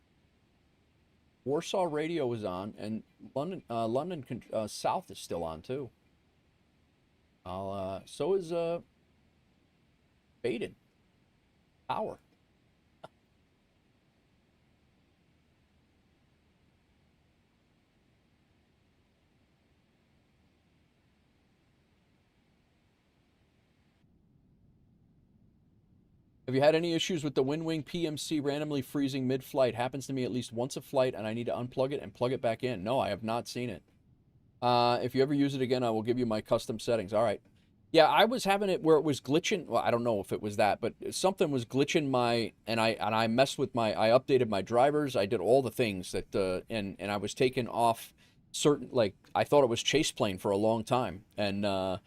Warsaw radio is on, and London South is still on too. So is Baden. Power. Have you had any issues with the WinWing PMC randomly freezing mid-flight? Happens to me at least once a flight, and I need to unplug it and plug it back in. No, I have not seen it. If you ever use it again, I will give you my custom settings. All right. Yeah, I was having it where it was glitching. Well, I don't know if it was that, but something was glitching my, and I messed with my, I updated my drivers. I did all the things that, and I was taking off certain, like, I thought it was chase plane for a long time. And I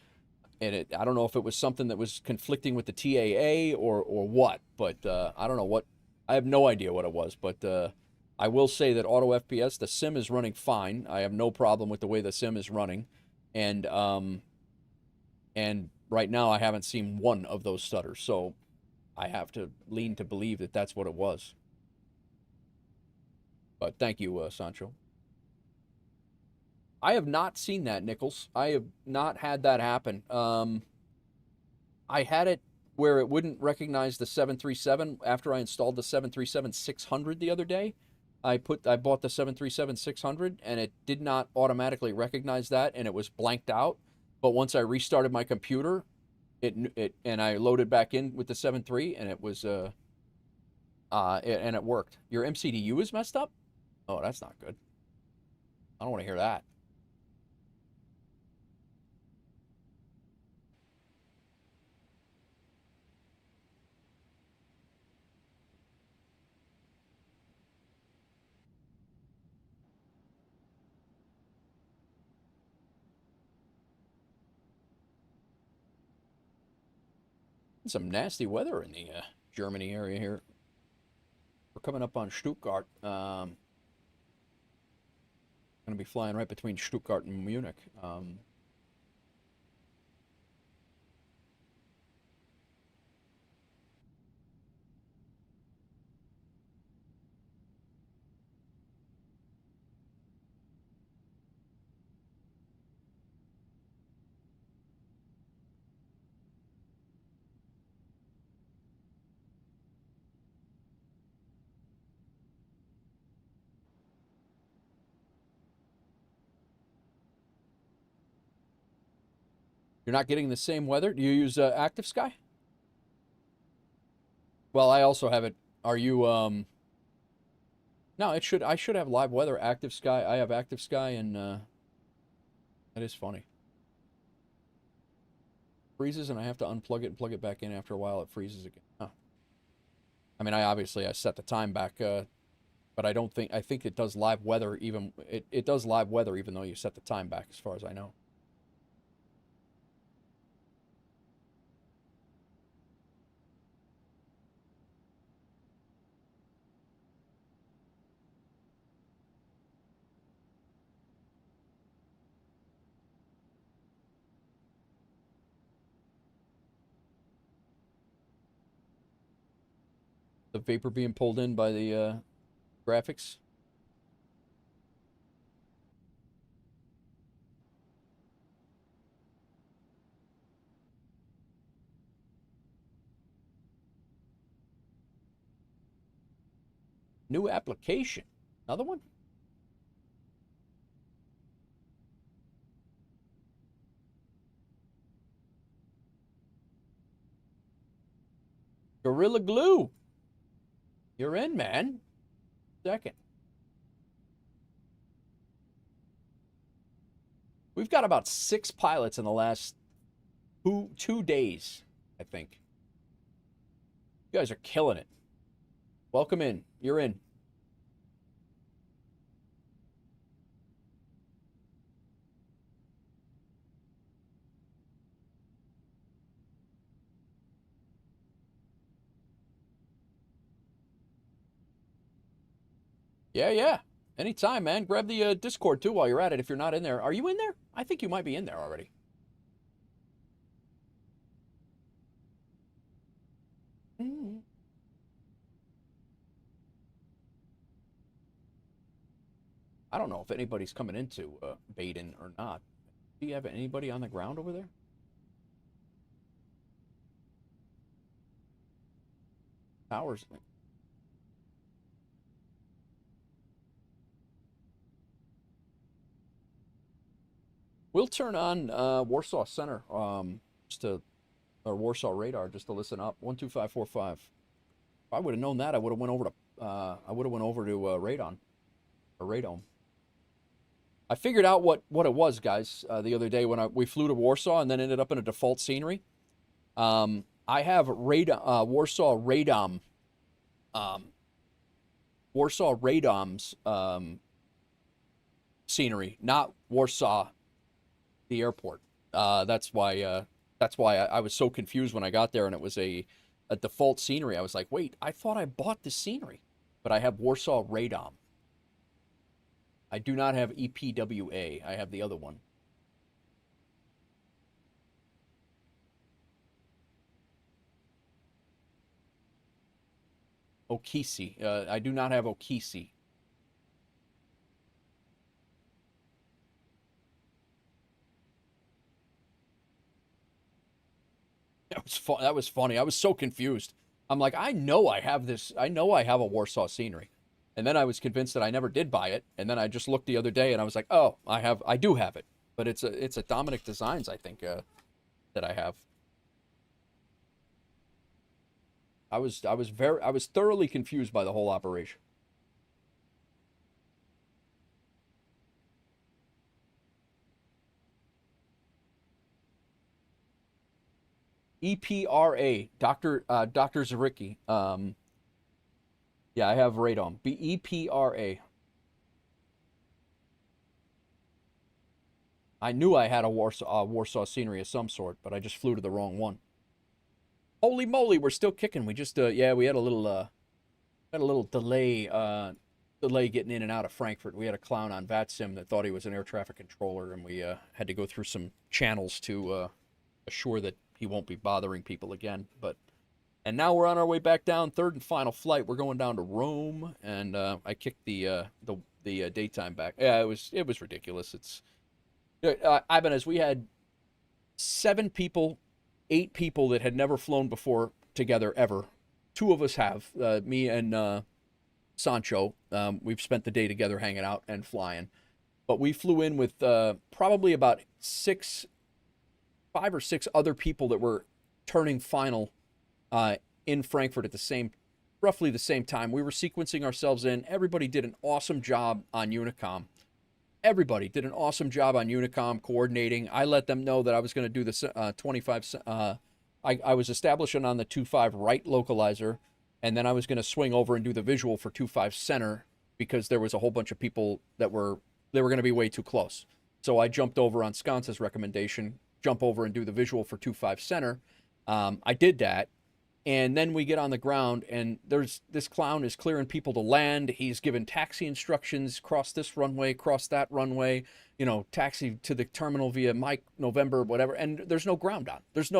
don't know if it was something that was conflicting with the TAA or what, but I don't know what, I have no idea what it was, but I will say that Auto FPS, the sim is running fine. I have no problem with the way the sim is running. And right now, I haven't seen one of those stutters, so I have to lean to believe that that's what it was. But thank you, Sancho. I have not seen that, Nichols. I have not had that happen. I had it where it wouldn't recognize the 737 after I installed the 737-600 the other day. I bought the 737-600, and it did not automatically recognize that, and it was blanked out. But once I restarted my computer, and I loaded back in with the 7.3, and it was and it worked. Your MCDU is messed up? Oh, that's not good. I don't want to hear that. Some nasty weather in the Germany area here. We're coming up on Stuttgart. Going to be flying right between Stuttgart and Munich. You're not getting the same weather? Do you use Active Sky? Well, I also have it. Are you, No, I should have live weather, Active Sky. I have Active Sky, and, that is funny. Freezes, and I have to unplug it and plug it back in after a while. It freezes again. Huh. I mean, I set the time back, but I think it does live weather even, it does live weather even though you set the time back, as far as I know. The vapor being pulled in by the graphics. New application. Another one? Gorilla Glue. You're in, man. Second. We've got about 6 pilots in the last two days, I think. You guys are killing it. Welcome in. You're in. Yeah. Anytime, man. Grab the Discord, too, while you're at it, if you're not in there. Are you in there? I think you might be in there already. I don't know if anybody's coming into Baden or not. Do you have anybody on the ground over there? Towers. We'll turn on Warsaw Center, or Warsaw Radar, just to listen up. 12545. If I would have known that, I would have went over to Radon or Radome. I figured out what it was, guys, the other day when we flew to Warsaw and then ended up in a default scenery. I have Warsaw Radom's scenery, not Warsaw, the airport. That's why I was so confused when I got there and it was a default scenery. I was like, wait, I thought I bought this scenery, but I have Warsaw Radom. I do not have EPWA. I have the other one. Okisi. I do not have Okisi. That was funny. I was so confused. I'm like, I know I have this. I know I have a Warsaw scenery. And then I was convinced that I never did buy it. And then I just looked the other day and I was like, oh, I do have it. But it's a Dominic Designs, I think, that I have. I was thoroughly confused by the whole operation. EPRA, Dr. Zawicki. Yeah, I have Radom. EPRA. I knew I had a Warsaw scenery of some sort, but I just flew to the wrong one. Holy moly, we're still kicking. We just yeah, we had a little delay getting in and out of Frankfurt. We had a clown on VATSIM that thought he was an air traffic controller, and we had to go through some channels to assure that he won't be bothering people again. And now we're on our way back down, third and final flight. We're going down to Rome, and I kicked the daytime back. Yeah, it was ridiculous. It's Ibanez, we had 7 people, 8 people that had never flown before together ever. 2 of us have, me and Sancho. We've spent the day together hanging out and flying. But we flew in with probably about 5 or 6 other people that were turning final in Frankfurt at roughly the same time. We were sequencing ourselves in. Everybody did an awesome job on Unicom. Everybody did an awesome job on Unicom coordinating. I let them know that I was going to do the 25. I was establishing on the 25 right localizer, and then I was going to swing over and do the visual for 25 center because there was a whole bunch of people that were going to be way too close. So I jumped over on Sconce's recommendation, jump over and do the visual for 25 center. I did that. And then we get on the ground, and this clown is clearing people to land. He's given taxi instructions, cross this runway, cross that runway, taxi to the terminal via Mike, November, whatever. And there's no ground on. It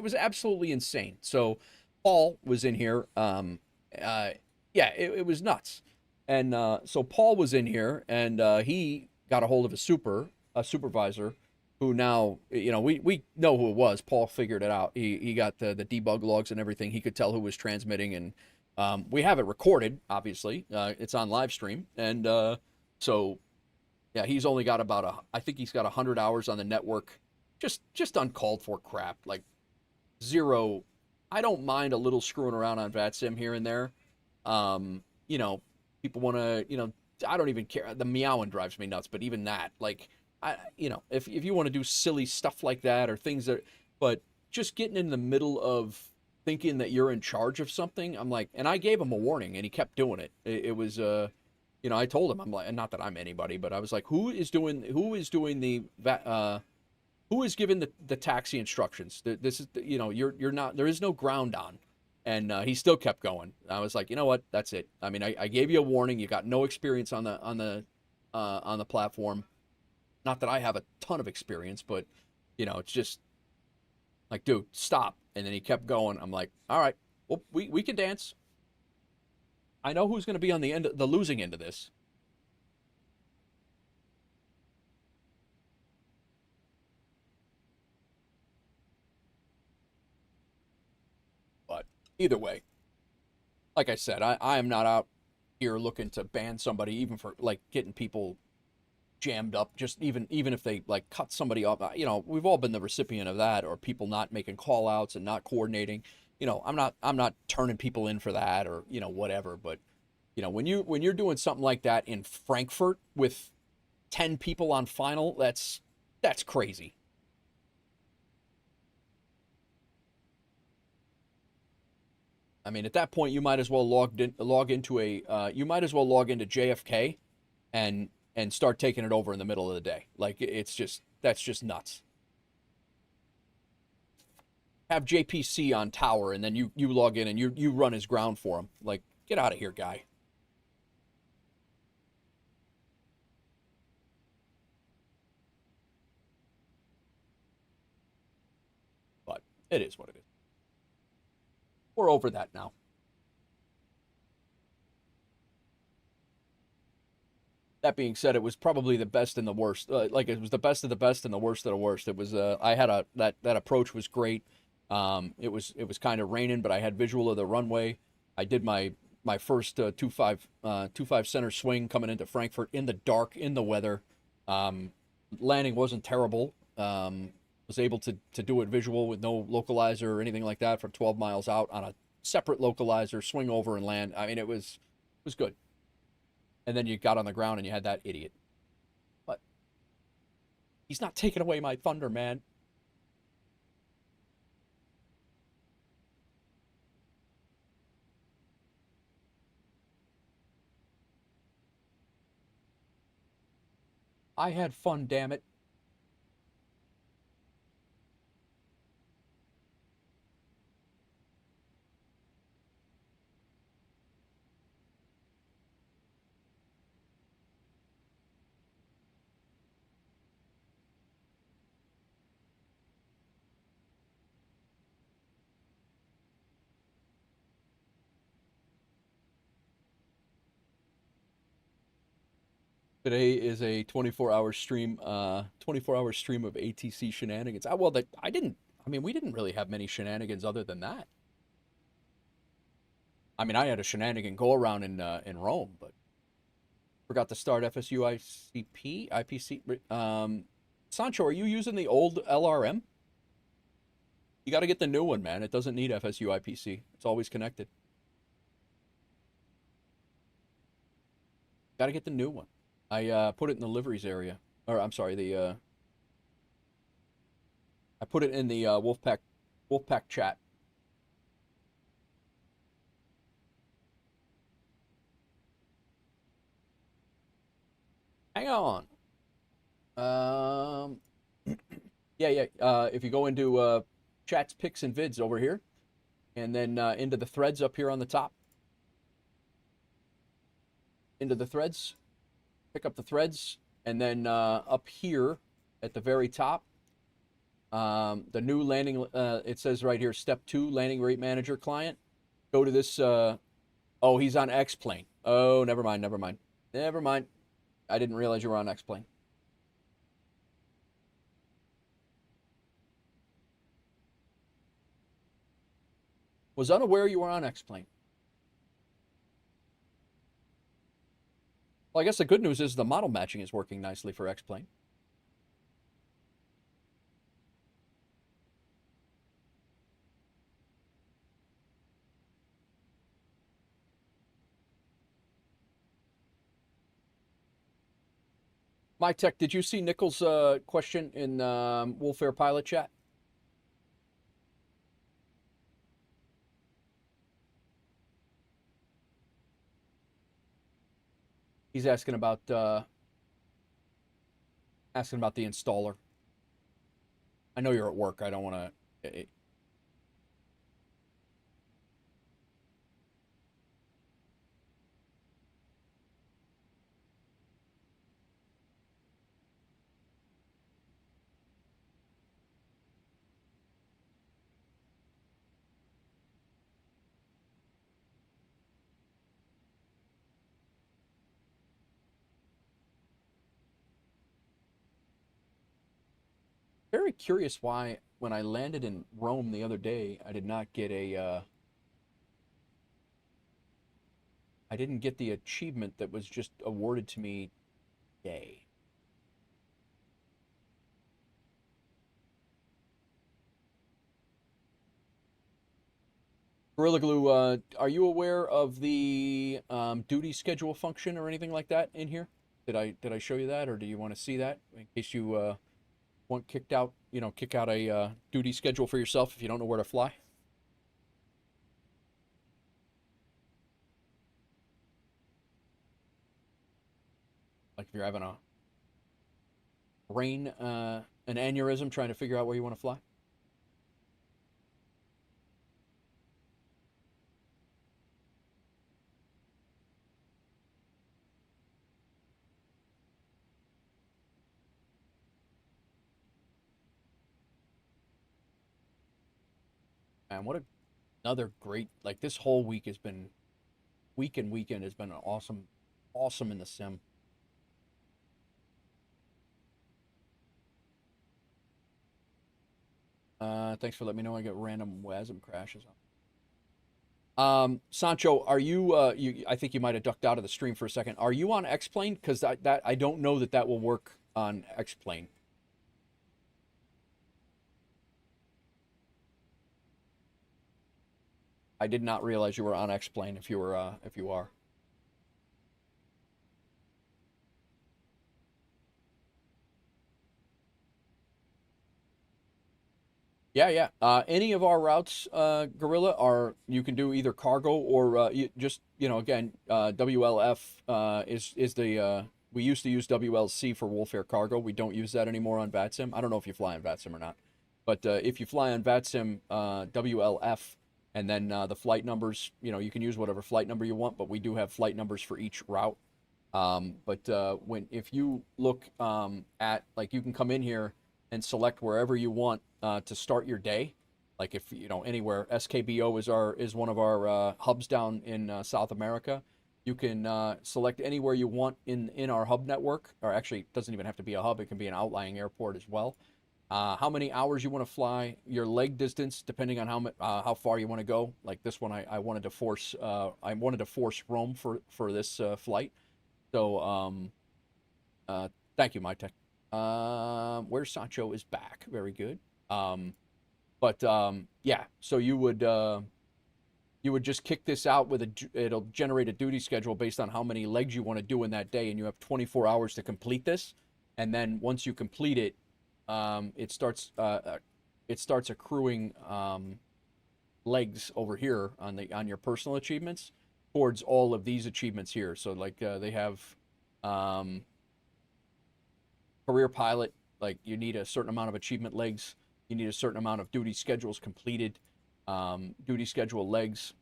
was absolutely insane. So Paul was in here. It was nuts. And so Paul was in here, and he got a hold of a supervisor, who now, we know who it was. Paul figured it out. He got the debug logs and everything. He could tell who was transmitting, and we have it recorded, obviously. It's on live stream. And so, yeah, he's only got I think he's got 100 hours on the network. Just uncalled for crap. Like, zero. I don't mind a little screwing around on VATSIM here and there. People want to, I don't even care. The meowing drives me nuts, but even that, like, if you want to do silly stuff like that or things but just getting in the middle of thinking that you're in charge of something, I'm like, and I gave him a warning and he kept doing it. It was, I told him, I'm like, not that I'm anybody, but I was like, who is giving the taxi instructions? This is, you're not, there is no ground on. And he still kept going. I was like, you know what? That's it. I mean, I gave you a warning. You got no experience on the platform. Not that I have a ton of experience, but, it's just like, dude, stop. And then he kept going. I'm like, all right, well, we can dance. I know who's going to be on the losing end of this. But either way, like I said, I am not out here looking to ban somebody, even for, like, getting people jammed up, just even if they, like, cut somebody off. We've all been the recipient of that, or people not making call outs and not coordinating. I'm not turning people in for that, or whatever. But when you're doing something like that in Frankfurt with 10 people on final, that's crazy. I mean, at that point, you might as well log into JFK and start taking it over in the middle of the day. Like, that's just nuts. Have JPC on tower, and then you log in and you run his ground for him. Like, get out of here, guy. But it is what it is. We're over that now. That being said, it was probably the best and the worst. Like, it was the best of the best and the worst of the worst. It was I had that approach was great. It was kind of raining, but I had visual of the runway. I did my first 2.5 center swing coming into Frankfurt in the dark, in the weather. Landing wasn't terrible. Was able to do it visual with no localizer or anything like that from 12 miles out on a separate localizer, swing over and land. I mean, it was good. And then you got on the ground and you had that idiot. But he's not taking away my thunder, man. I had fun, damn it. Today is a 24-hour stream, 24-hour stream of ATC shenanigans. We didn't really have many shenanigans other than that. I mean, I had a shenanigan go around in Rome, but forgot to start FSU IPC. Sancho, are you using the old LRM? You got to get the new one, man. It doesn't need FSU IPC. It's always connected. Got to get the new one. I put it in the liveries area. Or, I'm sorry, I put it in the Wolfpack chat. Hang on. Yeah. If you go into chats, pics, and vids over here, and then into the threads up here on the top. Into the threads. Pick up the threads, and then up here at the very top, the new landing, it says right here, Step 2, Landing Rate Manager Client. Go to this, oh, he's on X-Plane. Oh, never mind. I didn't realize you were on X-Plane. Was unaware you were on X-Plane. Well, I guess the good news is the model matching is working nicely for X-Plane. MyTech, did you see Nichols' question in WolfAir Pilot Chat? He's asking about the installer. I know you're at work. I don't want to. Very curious why, when I landed in Rome the other day, I did not get I didn't get the achievement that was just awarded to me today. Gorilla Glue, are you aware of the duty schedule function or anything like that in here? Did I show you that, or do you want to see that in case you want kick out a duty schedule for yourself if you don't know where to fly? Like if you're having a brain an aneurysm trying to figure out where you want to fly. Man, what another great, like, this whole week has been, week and weekend has been awesome in the sim. Thanks for letting me know I get random WASM crashes. Sancho, are you, I think you might have ducked out of the stream for a second. Are you on X-Plane? Because I don't know that will work on X-Plane. I did not realize you were on X-Plane if you are. Yeah. Any of our routes, Gorilla, you can do either cargo or again, WLF is the we used to use WLC for WolfAir cargo. We don't use that anymore on VATSIM. I don't know if you fly on VATSIM or not, but if you fly on VATSIM, WLF, and then the flight numbers, you can use whatever flight number you want, but we do have flight numbers for each route. If you look at, like, you can come in here and select wherever you want to start your day. Like, if anywhere, SKBO is one of our hubs down in South America. You can select anywhere you want in our hub network, or actually, it doesn't even have to be a hub. It can be an outlying airport as well. How many hours you want to fly, your leg distance, depending on how far you want to go. Like this one, I wanted to force Rome for this flight. So thank you, MyTech. Where's Sancho is back. Very good. Yeah, so you would just kick this out it'll generate a duty schedule based on how many legs you want to do in that day, and you have 24 hours to complete this. And then once you complete it, it starts accruing legs over here on your personal achievements towards all of these achievements here. So like they have career pilot, like you need a certain amount of achievement legs, you need a certain amount of duty schedules completed, duty schedule legs,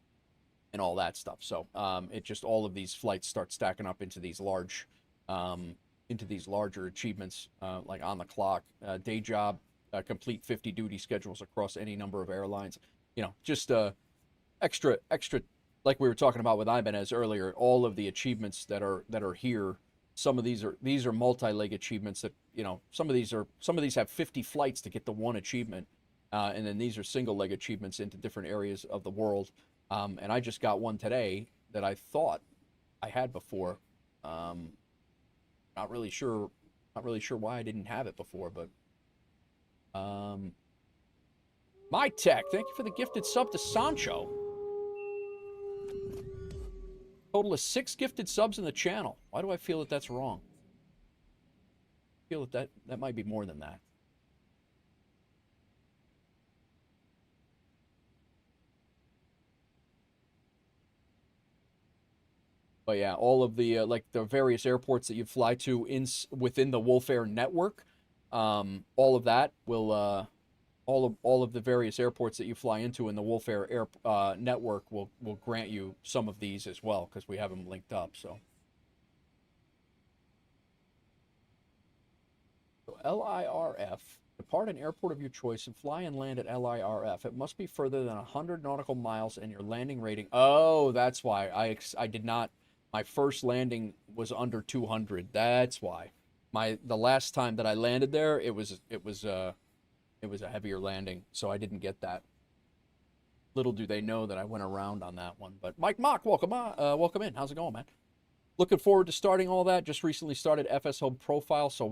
and all that stuff. So it just, all of these flights start stacking up into these larger achievements, like on the clock, day job, complete 50 duty schedules across any number of airlines. Just extra, like we were talking about with Ibanez earlier, all of the achievements that are here. Some of these are multi-leg achievements that, some of these have 50 flights to get the one achievement. And then these are single leg achievements into different areas of the world. And I just got one today that I thought I had before. Not really sure why I didn't have it before, but MyTech, thank you for the gifted sub to Sancho. Total of 6 gifted subs in the channel. Why do I feel that that's wrong? I feel that might be more than that. But yeah, all of the like the various airports that you fly to within the WolfAir network, all of that will all of the various airports that you fly into in the WolfAir network will grant you some of these as well, because we have them linked up. So LIRF, depart an airport of your choice and fly and land at LIRF. It must be further than 100 nautical miles, and your landing rating. Oh, that's why I did not. My first landing was under 200. That's why. The last time that I landed there, it was a heavier landing, so I didn't get that. Little do they know that I went around on that one. But Mike Mock, welcome in. How's it going, man? Looking forward to starting all that. Just recently started FSHub profile, so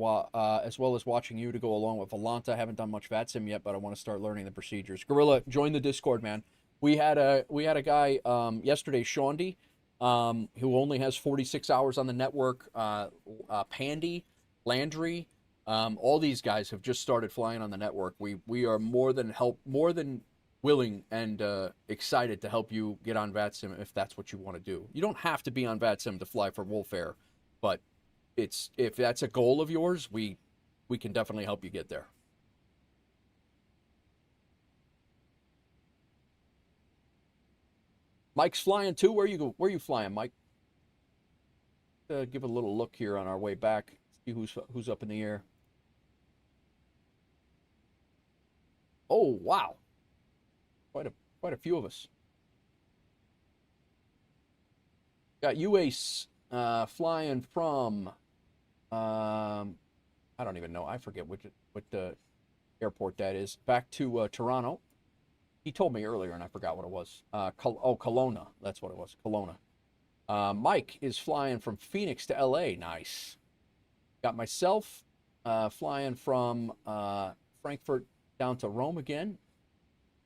as well as watching you to go along with Volanta. Haven't done much VATSIM yet, but I want to start learning the procedures. Gorilla, join the Discord, man. We had a guy yesterday, Shaundy. who only has 46 hours on the network, Pandy, Landry, all these guys have just started flying on the network. We are more than willing and excited to help you get on VATSIM if that's what you want to do. You don't have to be on VATSIM to fly for WolfAir, but if that's a goal of yours, we can definitely help you get there. Mike's flying too. Where you flying, Mike? Give a little look here on our way back. See who's up in the air. Oh wow, quite a few of us. Got UACE flying from I don't even know. I forget what the airport that is. Back to Toronto. He told me earlier, and I forgot what it was. Kelowna. That's what it was. Kelowna. Mike is flying from Phoenix to LA. Nice. Got myself flying from Frankfurt down to Rome again.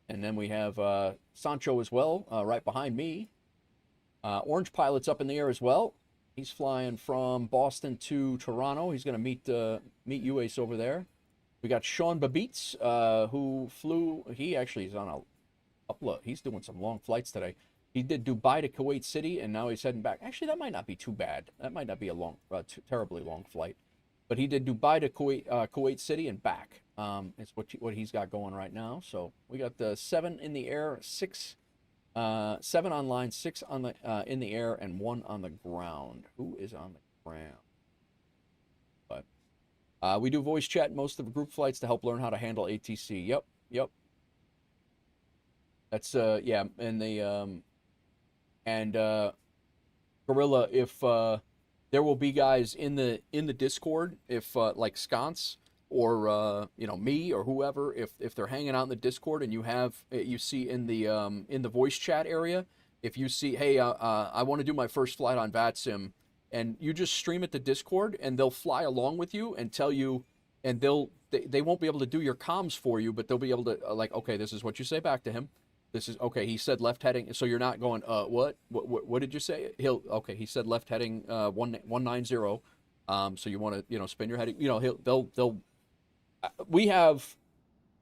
And then we have Sancho as well, right behind me. Orange Pilot's up in the air as well. He's flying from Boston to Toronto. He's going to meet UACE over there. We got Sean Babitz, who flew. He actually is on a couple of. He's doing some long flights today. He did Dubai to Kuwait City, and now he's heading back. Actually, that might not be too bad. That might not be a terribly long flight. But he did Dubai to Kuwait City and back. It's what he's got going right now. So we got the 7 in the air, 7 online, 6 on the in the air, and 1 on the ground. Who is on the ground? We do voice chat in most of the group flights to help learn how to handle ATC. Yep. That's yeah, and Gorilla, if there will be guys in the Discord, if like Sconce or me or whoever, if they're hanging out in the Discord and you see in the voice chat area, if you see, hey, I want to do my first flight on VATSIM. And you just stream it to Discord, and they'll fly along with you and tell you, and they won't be able to do your comms for you, but they'll be able to like, okay, this is what you say back to him. This is okay. He said left heading, so you're not going, what did you say? He said left heading 190. So you want to spin your heading. We have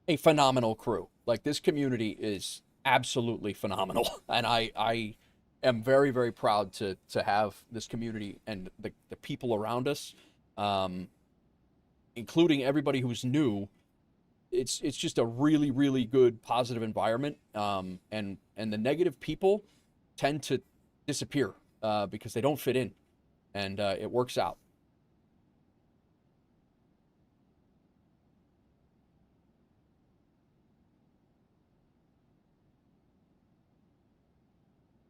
a phenomenal crew. Like, this community is absolutely phenomenal, and I am very, very proud to have this community and the people around us, including everybody who's new. It's just a really, really good, positive environment, and the negative people tend to disappear because they don't fit in, and it works out.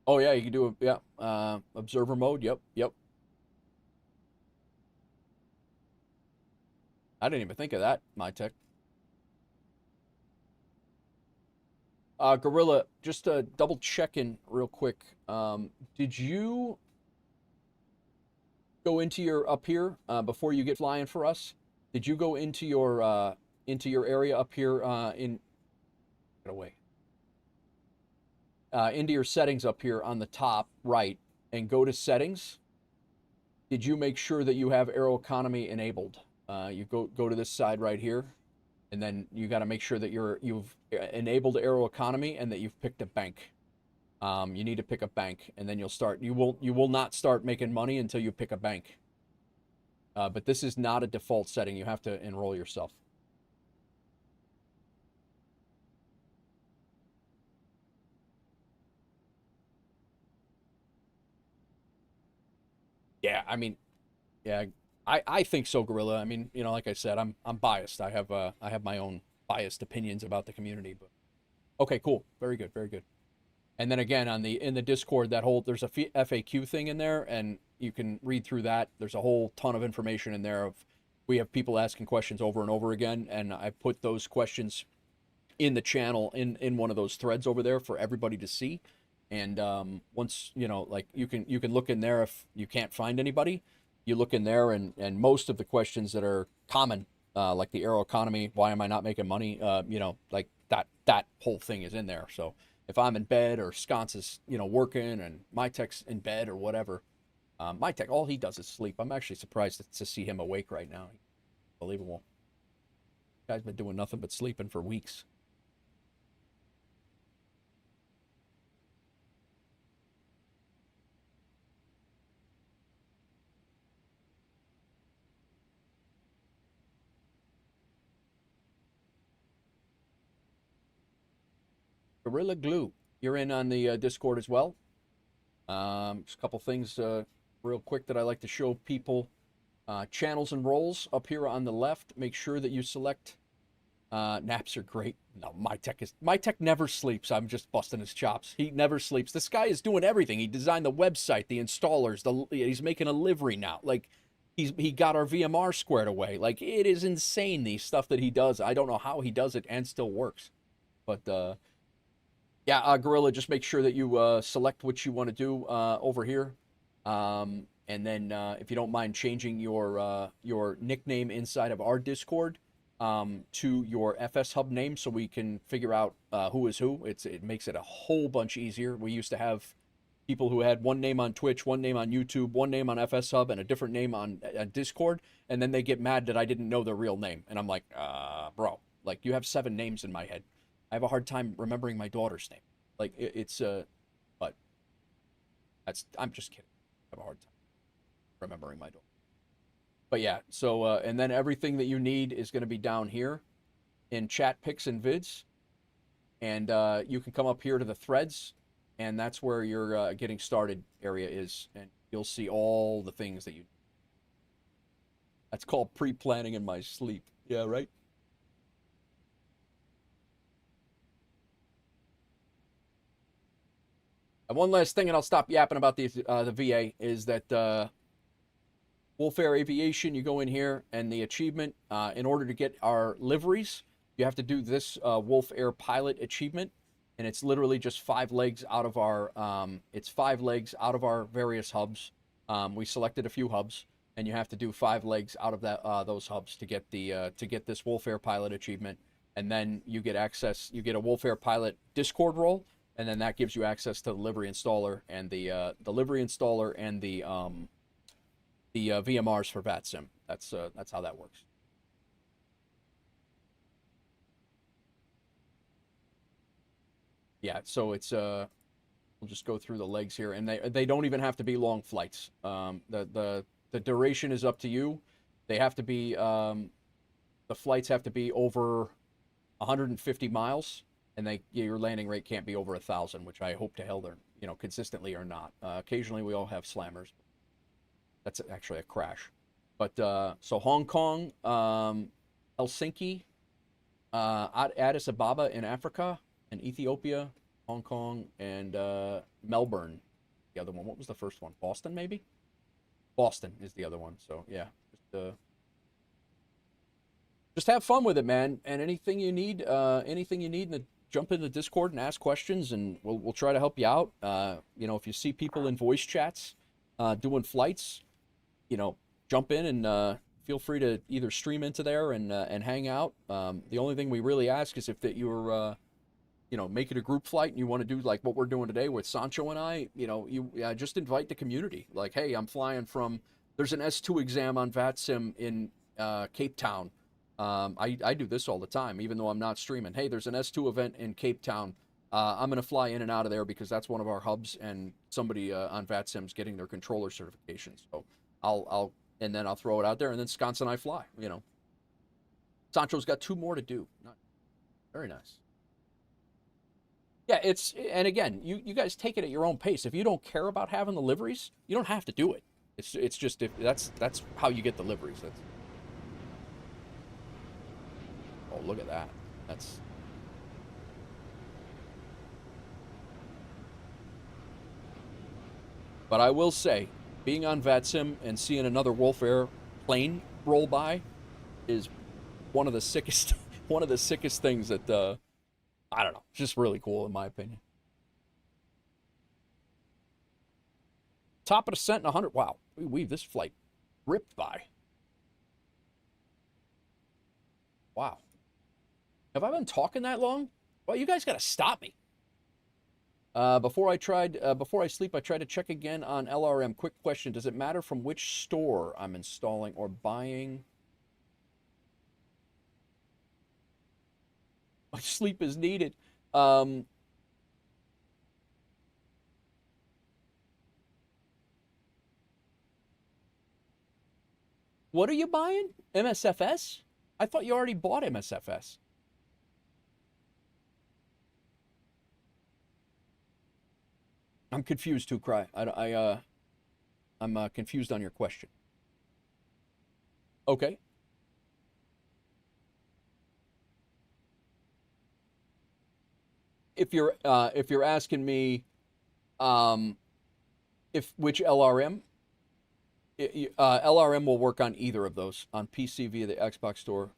Oh yeah, you can do observer mode. Yep. I didn't even think of that, MyTech. Gorilla, just double checking real quick. Did you go into your up here before you get flying for us? Did you go into your area up here get away? Into your settings up here on the top right and go to settings? Did you make sure that you have Aeroconomy enabled? You go to this side right here, and then you got to make sure that you've enabled Aeroconomy and that you've picked a bank. You need to pick a bank, and then you'll start. You will not start making money until you pick a bank. But this is not a default setting. You have to enroll yourself. Yeah, I mean, yeah, I think so, Gorilla. I mean, like I said, I'm biased. I have my own biased opinions about the community, but okay, cool, very good, very good. And then again, in the Discord, there's a FAQ thing in there, and you can read through that. There's a whole ton of information in there. We have people asking questions over and over again, and I put those questions in the channel in one of those threads over there for everybody to see. And once, like you can look in there. If you can't find anybody, you look in there, and most of the questions that are common, like the Aeroconomy, why am I not making money? Like that whole thing is in there. So if I'm in bed or Sconce is, you know, working and my tech's in bed or whatever. My tech, all he does is sleep. I'm actually surprised to see him awake right now. Unbelievable. Guy's been doing nothing but sleeping for weeks. Gorilla Glue, you're in on the Discord as well. Just a couple things real quick that I like to show people. Channels and roles up here on the left. Make sure that you select. Naps are great. No, my tech never sleeps. I'm just busting his chops. He never sleeps. This guy is doing everything. He designed the website, the installers. He's making a livery now. Like he got our VMR squared away. Like it is insane. The stuff that he does. I don't know how he does it and still works. But yeah, Gorilla, just make sure that you select what you want to do over here. And then if you don't mind changing your nickname inside of our Discord to your FSHub name so we can figure out who is who. It makes it a whole bunch easier. We used to have people who had one name on Twitch, one name on YouTube, one name on FSHub, and a different name on Discord, and then they get mad that I didn't know their real name. And I'm like, bro, like you have 7 names in my head. I have a hard time remembering my daughter's name. Like but I'm just kidding. I have a hard time remembering my daughter. But yeah, so, and then everything that you need is going to be down here in chat pics and vids. And you can come up here to the threads, and that's where your getting started area is. And you'll see all the things that you. That's called pre-planning in my sleep. Yeah, right? And one last thing, and I'll stop yapping about the VA, is that WolfAir Aviation, you go in here, and the achievement, in order to get our liveries, you have to do this WolfAir pilot achievement, and it's literally just 5 legs out of our, it's 5 legs out of our various hubs. We selected a few hubs, and you have to do 5 legs out of that those hubs to get this WolfAir pilot achievement, and then you get access. You get a WolfAir pilot Discord role, and then that gives you access to the livery installer and the livery installer and the VMRs for VATSIM. That's how that works. Yeah, so it's we'll just go through the legs here, and they don't even have to be long flights. The duration is up to you. They have to be the flights have to be over 150 miles, and your landing rate can't be over 1,000, which I hope to hell they're consistently are not. Occasionally we all have slammers. That's actually a crash. But so Hong Kong, Helsinki, Addis Ababa in Africa, and Ethiopia, Hong Kong, and Melbourne. The other one, what was the first one? Boston, maybe? Boston is the other one. So yeah, just have fun with it, man. And anything you need, jump in the Discord and ask questions, and we'll try to help you out. If you see people in voice chats doing flights, jump in and feel free to either stream into there and hang out. The only thing we really ask is if that you're make it a group flight and you want to do like what we're doing today with Sancho and I, you just invite the community. Like, hey, I'm flying from, there's an S2 exam on VATSIM in Cape Town. I do this all the time, even though I'm not streaming. Hey, there's an S2 event in Cape Town. I'm going to fly in and out of there because that's one of our hubs, and somebody on VATSIM's getting their controller certification. So I'll throw it out there, and then Sconce and I fly, Sancho's got 2 more to do. Very nice. Yeah, and again, you guys take it at your own pace. If you don't care about having the liveries, you don't have to do it. It's just that's how you get the liveries. Oh, look at that. But I will say, being on VATSIM and seeing another WolfAir plane roll by is one of the sickest things that I don't know, just really cool in my opinion. Top of descent in 100. Wow, this flight ripped by. Wow. Have I been talking that long? Well, you guys got to stop me. Before I sleep, I tried to check again on LRM. Quick question: does it matter from which store I'm installing or buying? My sleep is needed. What are you buying? MSFS? I thought you already bought MSFS. I'm confused too, Cry. I'm confused on your question. Okay. If you're asking me, which LRM, LRM will work on either of those on PC via the Xbox store.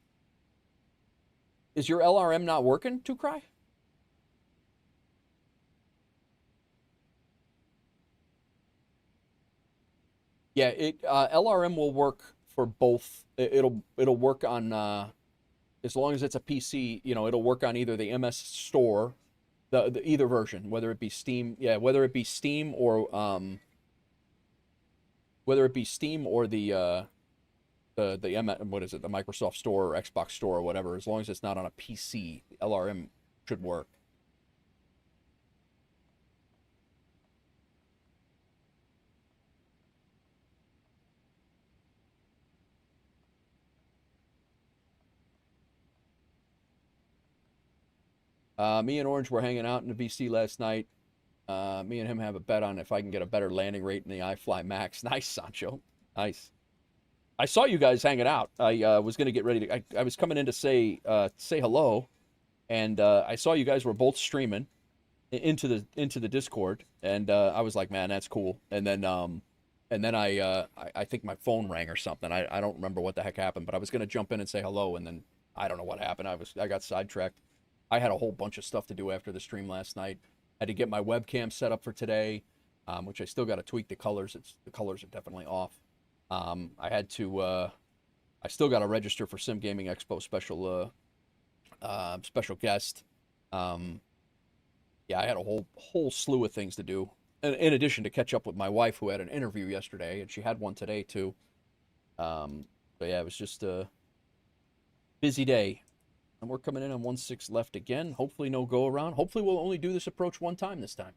Is your LRM not working, to Cry? Yeah, LRM will work for both. It'll work on as long as it's a PC. You know, it'll work on either the MS store, the either version, whether it be Steam. Yeah, whether it be Steam or the what is it, the Microsoft Store or Xbox Store or whatever. As long as it's not on a PC, LRM should work. Me and Orange were hanging out in the VC last night. Me and him have a bet on if I can get a better landing rate in the iFly Max. Nice, Sancho. Nice. I saw you guys hanging out. I was going to get ready to... I was coming in to say hello, and I saw you guys were both streaming into the Discord, and I was like, man, that's cool. And then I think my phone rang or something. I don't remember what the heck happened, but I was going to jump in and say hello, and then I don't know what happened. I got sidetracked. I had a whole bunch of stuff to do after the stream last night. I had to get my webcam set up for today, which I still got to tweak the colors. The colors are definitely off. I still got to register for Sim Gaming Expo special guest. Yeah, I had a whole slew of things to do, in addition to catch up with my wife, who had an interview yesterday, and she had one today too. But yeah, it was just a busy day. And we're coming in on 1-6 left again. Hopefully no go around. Hopefully we'll only do this approach one time this time.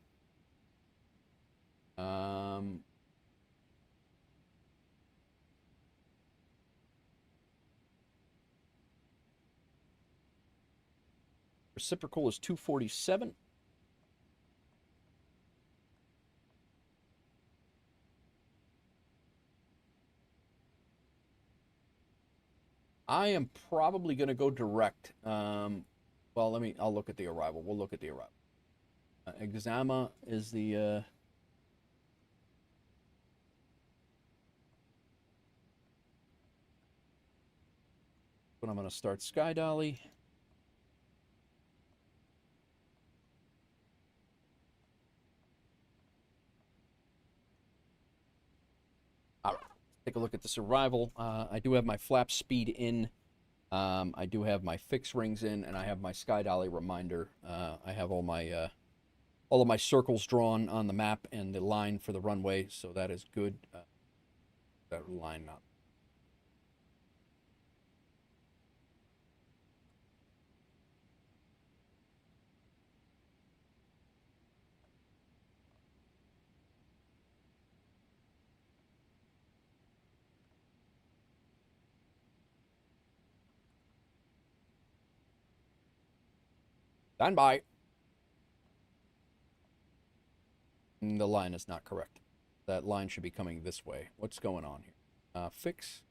Reciprocal is 247. I am probably going to go direct. Well, I'll look at the arrival. We'll look at the arrival. Exama is the... But I'm going to start Sky Dolly. All right. Take a look at this arrival. I do have my flap speed in. I do have my fix rings in, and I have my Sky Dolly reminder. I have all of my circles drawn on the map and the line for the runway, so that is good. That line not. Stand by. The line is not correct. That line should be coming this way. What's going on here? Fix.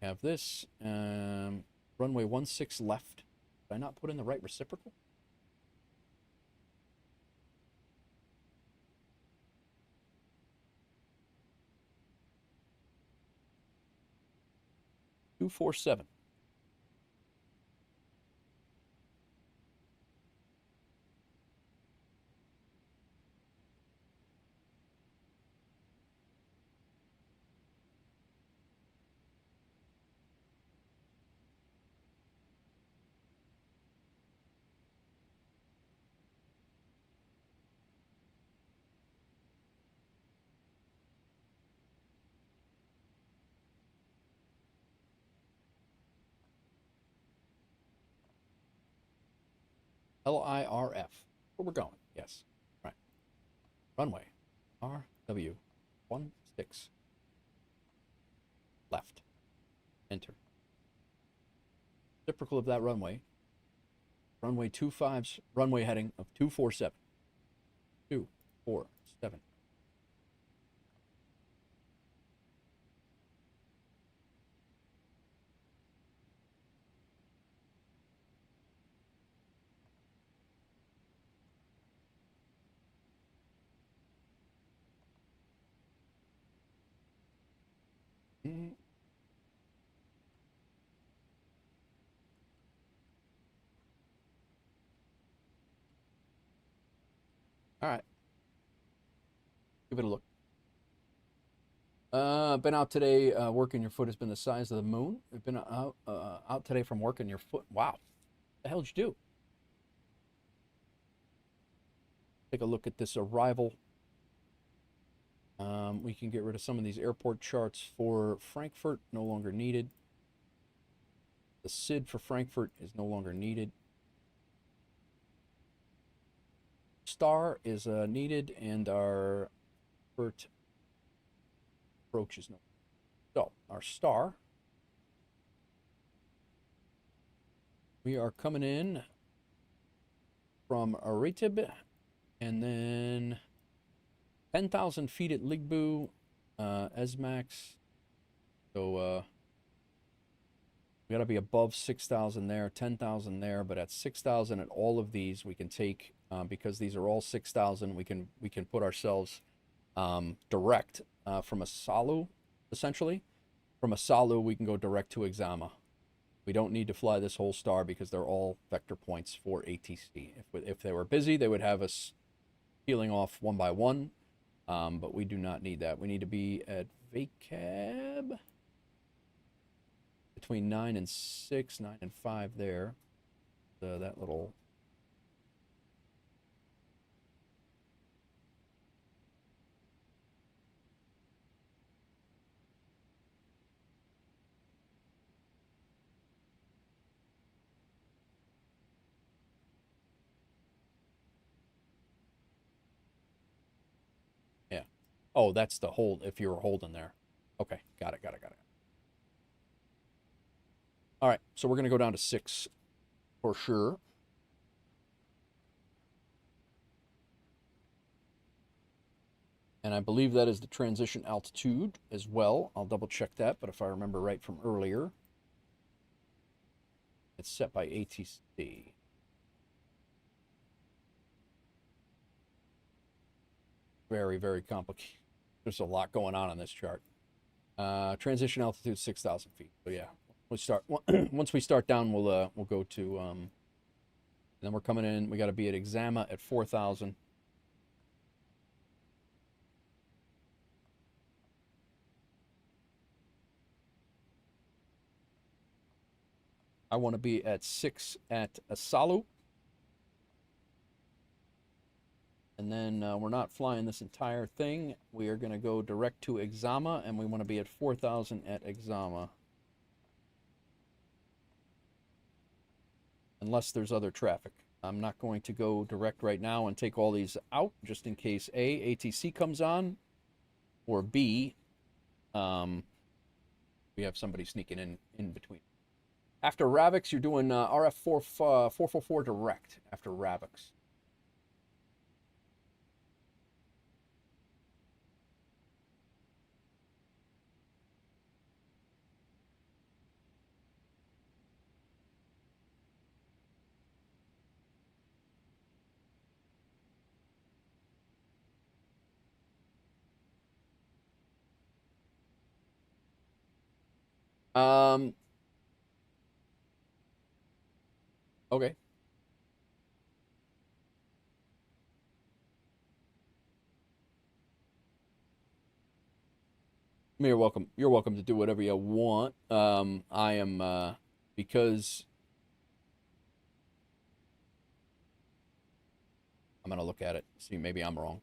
Have this. Runway 16 left. Did I not put in the right reciprocal? Two 4-7. LIRF. Where we're going. Yes. Right. Runway. RW16. Left. Enter. Reciprocal of that runway. Runway 25's runway heading of 247. 247. All right. Give it a look. Been out today working. Your foot has been the size of the moon. I've been out today from working. Your foot. Wow. What the hell did you do? Take a look at this arrival. We can get rid of some of these airport charts for Frankfurt. No longer needed. The SID for Frankfurt is no longer needed. Star is needed, and our Frankfurt approach is no. So our star. We are coming in from Aretib, and then 10,000 feet at Ligbu, Esmax. So we got to be above 6,000 there, 10,000 there, but at 6,000 at all of these we can take because these are all 6,000. We can put ourselves direct from Asalu, essentially. From Asalu we can go direct to Exama. We don't need to fly this whole star because they're all vector points for ATC. If they were busy, they would have us peeling off one by one, but we do not need that. We need to be at VACAB between 9 and 6, 9 and 5 there. That little... Yeah. Oh, that's the hold, if you were holding there. Okay, got it. All right, so we're going to go down to 6 for sure. And I believe that is the transition altitude as well. I'll double check that, but if I remember right from earlier, it's set by ATC. Very, very complicated. There's a lot going on this chart. Transition altitude 6,000 feet. So yeah, we start once we start down, we'll go to then we're coming in. We got to be at Exama at 4,000. I want to be at 6 at Asalu. And then we're not flying this entire thing. We are going to go direct to Exama, and we want to be at 4,000 at Exama. Unless there's other traffic. I'm not going to go direct right now and take all these out, just in case A, ATC comes on, or B, we have somebody sneaking in between. After Ravix, you're doing RF 444 direct after Ravix. Okay. You're welcome. You're welcome to do whatever you want. I am because I'm gonna look at it. See, maybe I'm wrong.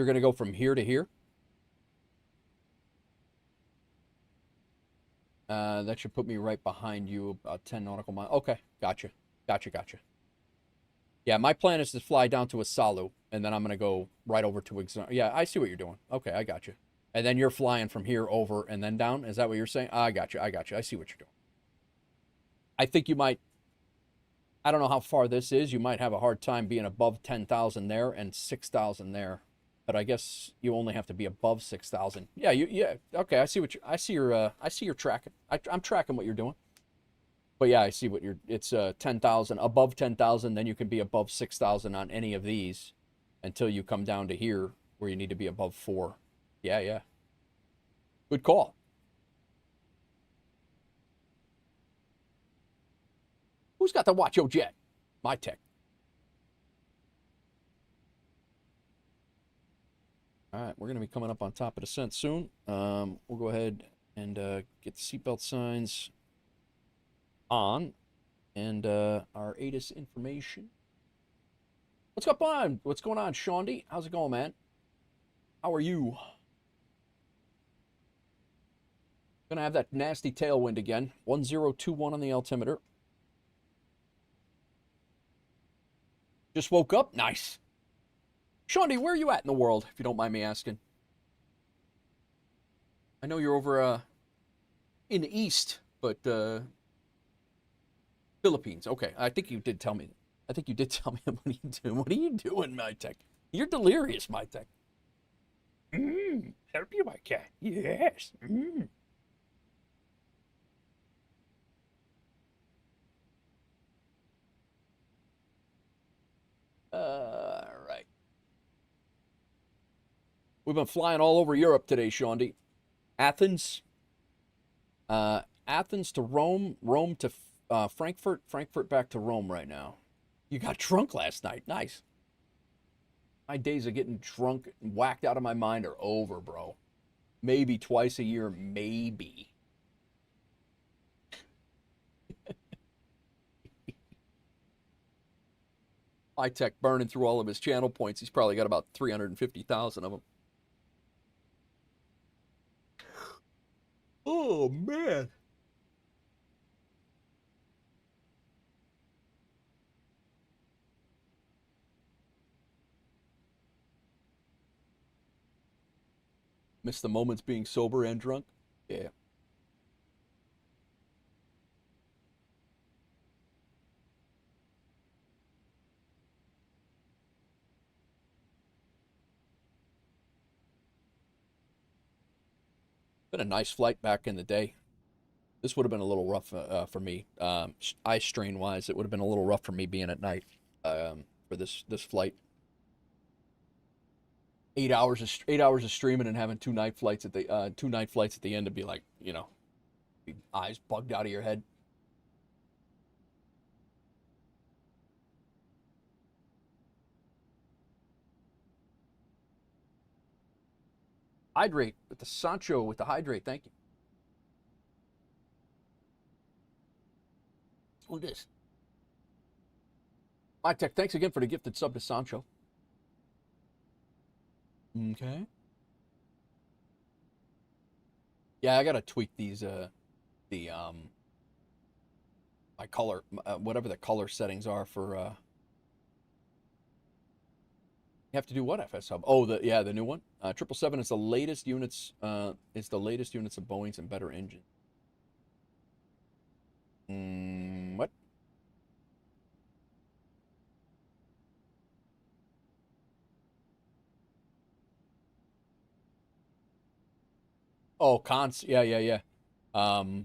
You're going to go from here to here. That should put me right behind you, about 10 nautical miles. Okay, gotcha. Yeah, my plan is to fly down to Asalu, and then I'm going to go right over to Exar. Yeah, I see what you're doing. Okay, I got you. And then you're flying from here over and then down? Is that what you're saying? I got you. I see what you're doing. I think you might... I don't know how far this is. You might have a hard time being above 10,000 there and 6,000 there. But I guess you only have to be above 6,000. Yeah, yeah. Okay, I see what you... I see your tracking. I'm tracking what you're doing. But yeah, I see what you're... It's 10,000. Above 10,000, then you can be above 6,000 on any of these until you come down to here where you need to be above 4. Yeah. Good call. Who's got the Watcho jet? My tech. All right, we're going to be coming up on top of descent soon. We'll go ahead and get the seatbelt signs on and our ATIS information. What's going on, Shaundi? How's it going, man? How are you? Gonna have that nasty tailwind again. 1021 on the altimeter. Just woke up? Nice. Shaundi, where are you at in the world, if you don't mind me asking? I know you're over in the east, but Philippines. Okay, I think you did tell me. What are you doing? What are you doing, my tech? You're delirious, my tech. Help you, my cat. Yes. All right. We've been flying all over Europe today, Shaundi. Athens. Athens to Rome. Rome to Frankfurt. Frankfurt back to Rome right now. You got drunk last night. Nice. My days of getting drunk and whacked out of my mind are over, bro. Maybe twice a year, maybe. High-tech burning through all of his channel points. He's probably got about 350,000 of them. Oh, man. Miss the moments being sober and drunk? Yeah. Been a nice flight back in the day. This would have been a little rough for me. Eye strain wise, it would have been a little rough for me being at night for this flight. 8 hours of streaming and having two night flights at the end to be like, you know, eyes bugged out of your head. Hydrate with the Sancho with the hydrate. Thank you. Look at this. My tech, thanks again for the gifted sub to Sancho. Okay. Yeah, I gotta tweak these my color, whatever the color settings are for you have to do what, FSHub? Oh, the new one. 777 is the latest units of Boeing's and better engine. What? Oh, yeah. Yeah, I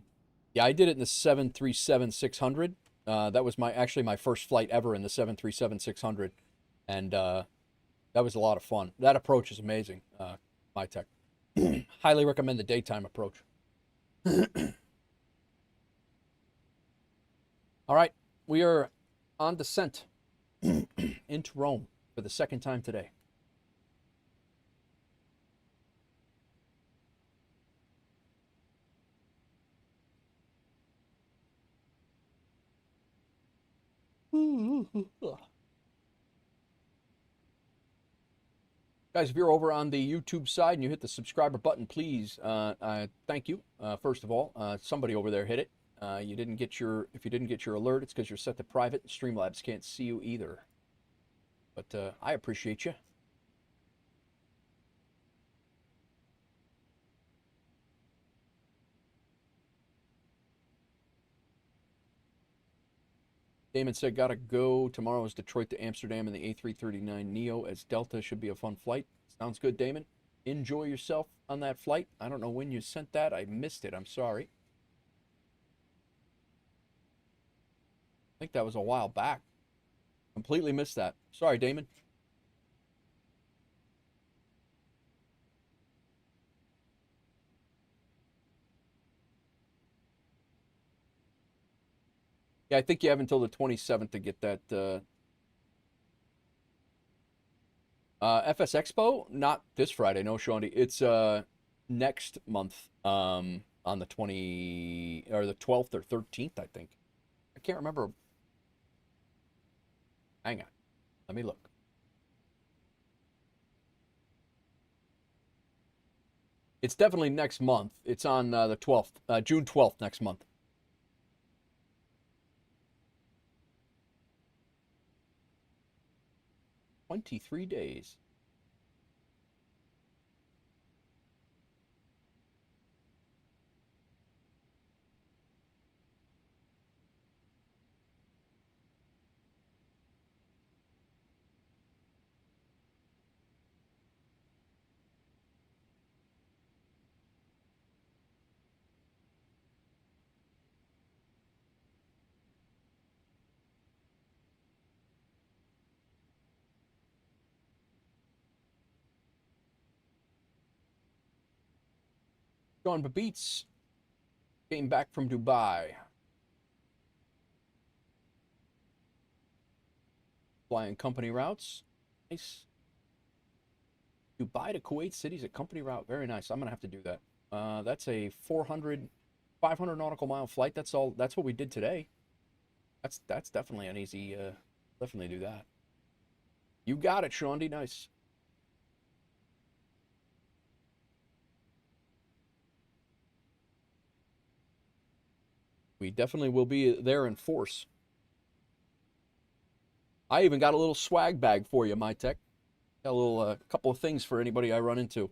did it in the 737-600. That was actually my first flight ever in the 737-600, and that was a lot of fun. That approach is amazing, my tech. Highly recommend the daytime approach. All right, we are on descent into Rome for the second time today. Guys, if you're over on the YouTube side and you hit the subscriber button, please, thank you. First of all, somebody over there hit it. If you didn't get your alert, it's because you're set to private. And Streamlabs can't see you either. But I appreciate you. Damon said, gotta go. Tomorrow is Detroit to Amsterdam and the A339 Neo as Delta. Should be a fun flight. Sounds good, Damon. Enjoy yourself on that flight. I don't know when you sent that. I missed it. I'm sorry. I think that was a while back. Completely missed that. Sorry, Damon. Yeah, I think you have until the 27th to get that. FS Expo, not this Friday, no, Shawnee. It's next month, on the 12th or 13th, I think. I can't remember. Hang on, let me look. It's definitely next month. It's on the 12th, June 12th next month. "23 days. John Babitz came back from Dubai. Flying company routes. Nice. Dubai to Kuwait City's a company route. Very nice. I'm going to have to do that. That's a 500 nautical mile flight. That's what we did today. That's definitely an easy, definitely do that. You got it, Shawnee. Nice. We definitely will be there in force. I even got a little swag bag for you, my tech. Got a little couple of things for anybody I run into.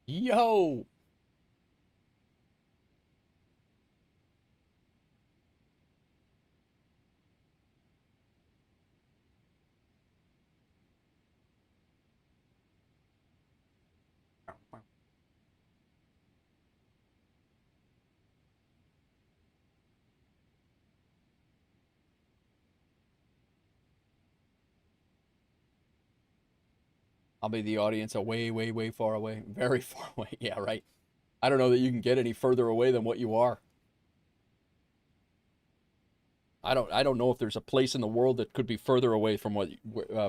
Yo! I'll be the audience way, way, way far away. Very far away. Yeah, right. I don't know that you can get any further away than what you are. I don't know if there's a place in the world that could be further away from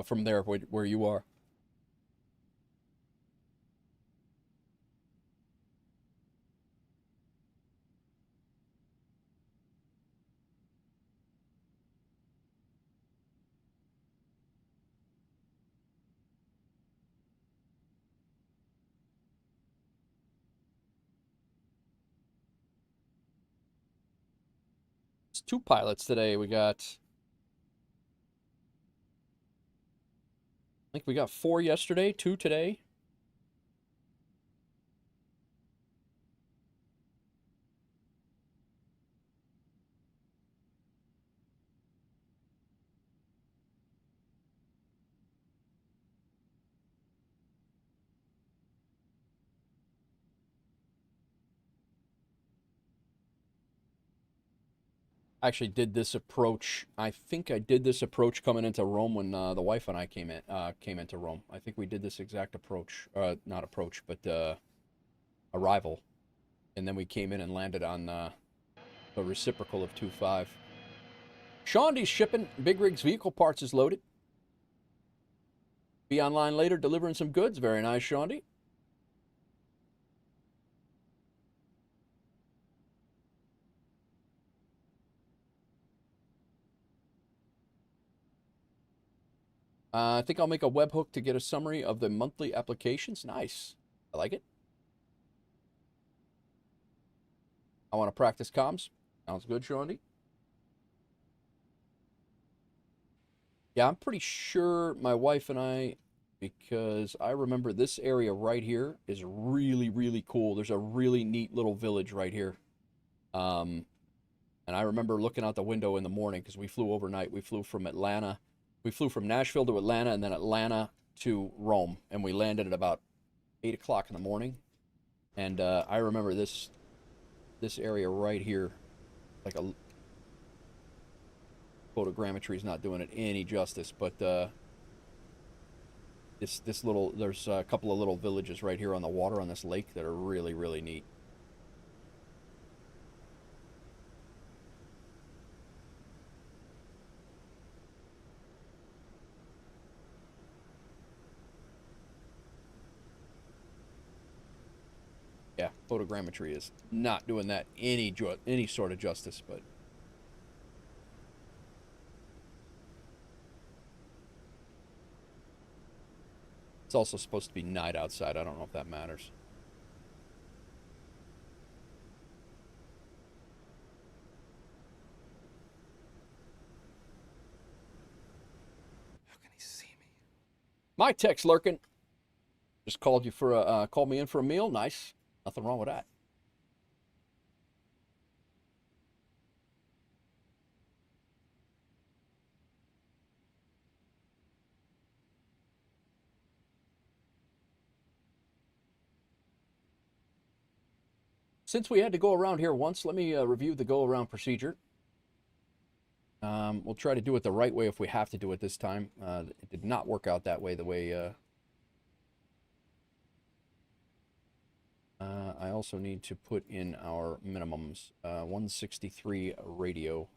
from there where you are. It's 2 pilots today. We got, I think we got 4 yesterday, 2 today. I actually did this approach. I think I did this approach coming into Rome when the wife and I came into Rome. I think we did this exact approach, not approach, but arrival, and then we came in and landed on a reciprocal of 2.5. Shondy's shipping. Big Rigs vehicle parts is loaded. Be online later delivering some goods. Very nice, Shondy. I think I'll make a webhook to get a summary of the monthly applications. Nice. I like it. I want to practice comms. Sounds good, Shondy. Yeah, I'm pretty sure my wife and I, because I remember this area right here is really, really cool. There's a really neat little village right here. And I remember looking out the window in the morning because we flew overnight. We flew from Atlanta. We flew from Nashville to Atlanta and then Atlanta to Rome. And we landed at about 8 o'clock in the morning. And I remember this area right here, like a photogrammetry is not doing it any justice, but this little, there's a couple of little villages right here on the water on this lake that are really, really neat. Yeah, photogrammetry is not doing that any sort of justice, but it's also supposed to be night outside. I don't know if that matters. How can he see me? My text lurking. Just called you for a called me in for a meal. Nice. Nothing wrong with that. Since we had to go around here once, let me review the go-around procedure. We'll try to do it the right way if we have to do it this time. It did not work out that way, the way... I also need to put in our minimums. 163 radio.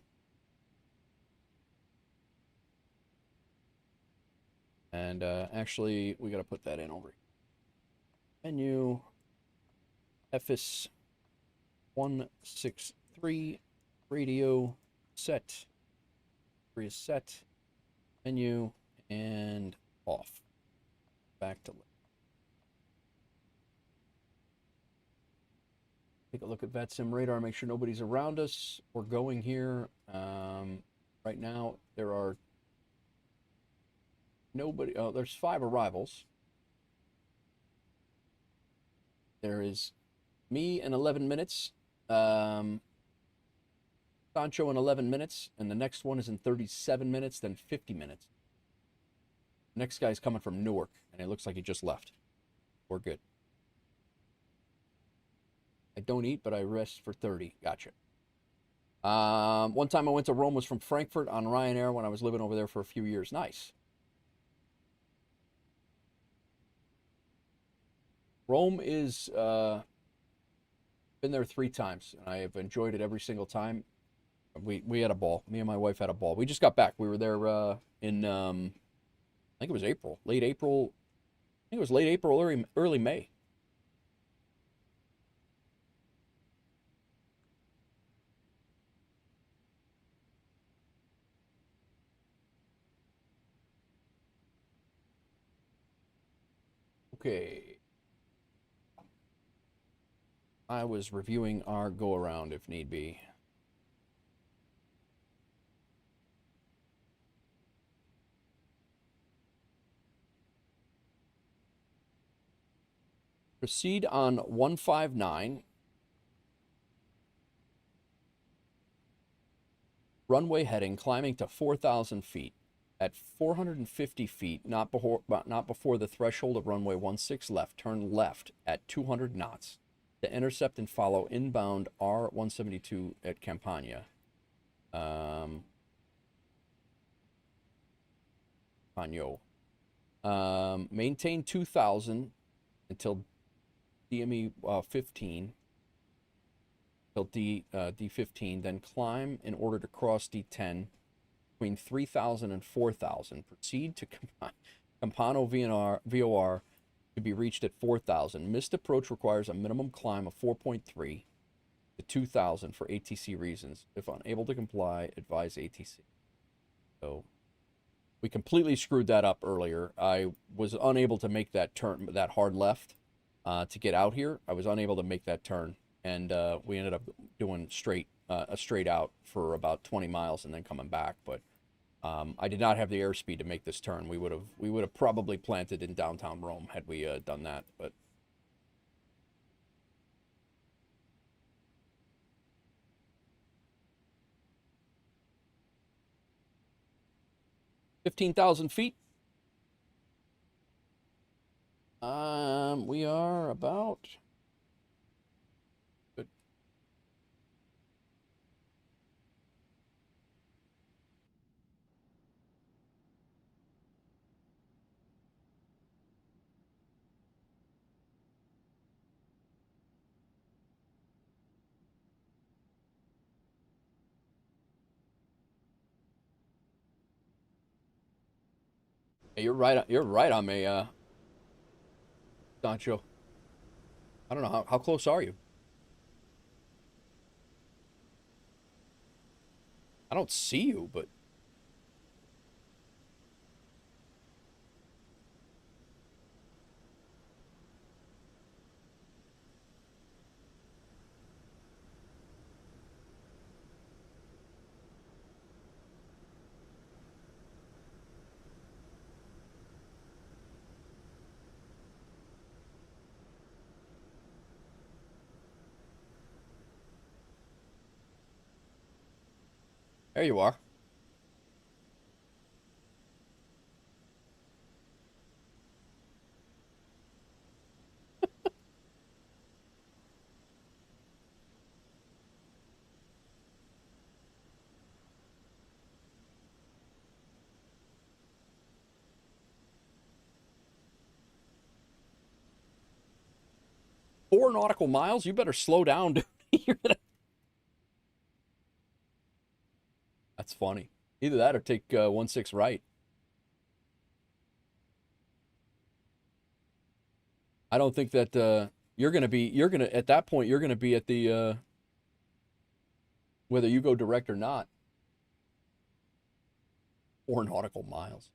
And actually, we got to put that in over here. Menu. FS 163 radio set. Reset. Menu and off. Back to take a look at VATSIM radar, make sure nobody's around us. We're going here. Right now, there are nobody. Oh, there's 5 arrivals. There is me in 11 minutes. Sancho in 11 minutes. And the next one is in 37 minutes, then 50 minutes. Next guy's coming from Newark, and it looks like he just left. We're good. I don't eat, but I rest for 30. Gotcha. One time I went to Rome was from Frankfurt on Ryanair when I was living over there for a few years. Nice. Rome is, been there 3 times, and I have enjoyed it every single time. We had a ball. Me and my wife had a ball. We just got back. We were there in, I think it was April. Late April. I think it was late April, early May. Okay. I was reviewing our go-around if need be. Proceed on 159. Runway heading, climbing to 4,000 feet. At 450 feet, not before the threshold of runway 16 left, turn left at 200 knots to intercept and follow inbound R172 at Campania. Campagno. Maintain 2,000 until DME 15. till D15, then climb in order to cross D10 between 3,000 and 4,000. Proceed to Campano VOR to be reached at 4,000. Missed approach requires a minimum climb of 4.3 to 2,000 for ATC reasons. If unable to comply, advise ATC. So we completely screwed that up earlier. I was unable to make that turn, that hard left to get out here. I was unable to make that turn, and we ended up doing a straight out for about 20 miles and then coming back. But I did not have the airspeed to make this turn. We would have probably planted in downtown Rome had we done that. But 15,000 feet. We are about. Good. Hey, you're right. You're right on me, Sancho. I don't know how close are you? I don't see you, but there you are. Four nautical miles? You better slow down, dude. That's funny. Either that or take 16 right. I don't think that at that point, you're going to be at the, whether you go direct or not. 4 nautical miles.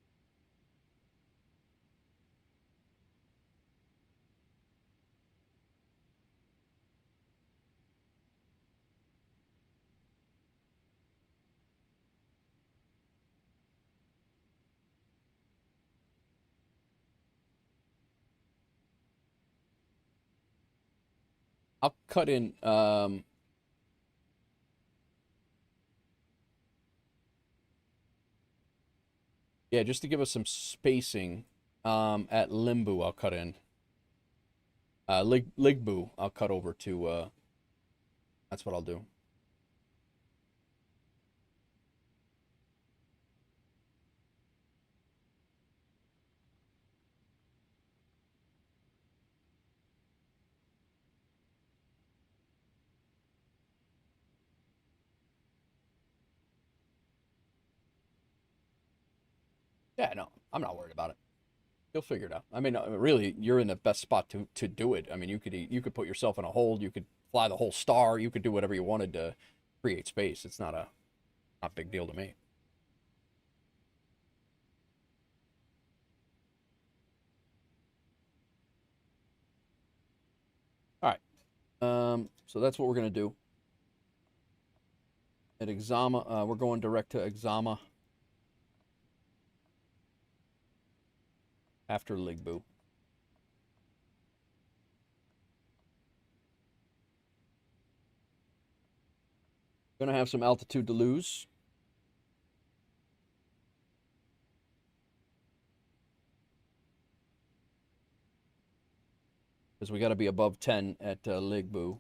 I'll cut in, yeah, just to give us some spacing, at Limbu, I'll cut in. Ligbu, I'll cut over to, that's what I'll do. Yeah, no, I'm not worried about it. You'll figure it out. I mean, really, you're in the best spot to do it. I mean, you could put yourself in a hold. You could fly the whole star. You could do whatever you wanted to create space. It's not a big deal to me. All right. So that's what we're gonna do. At Exama, we're going direct to Exama after Ligbu. Gonna have some altitude to lose. Because we got to be above 10 at Ligbu.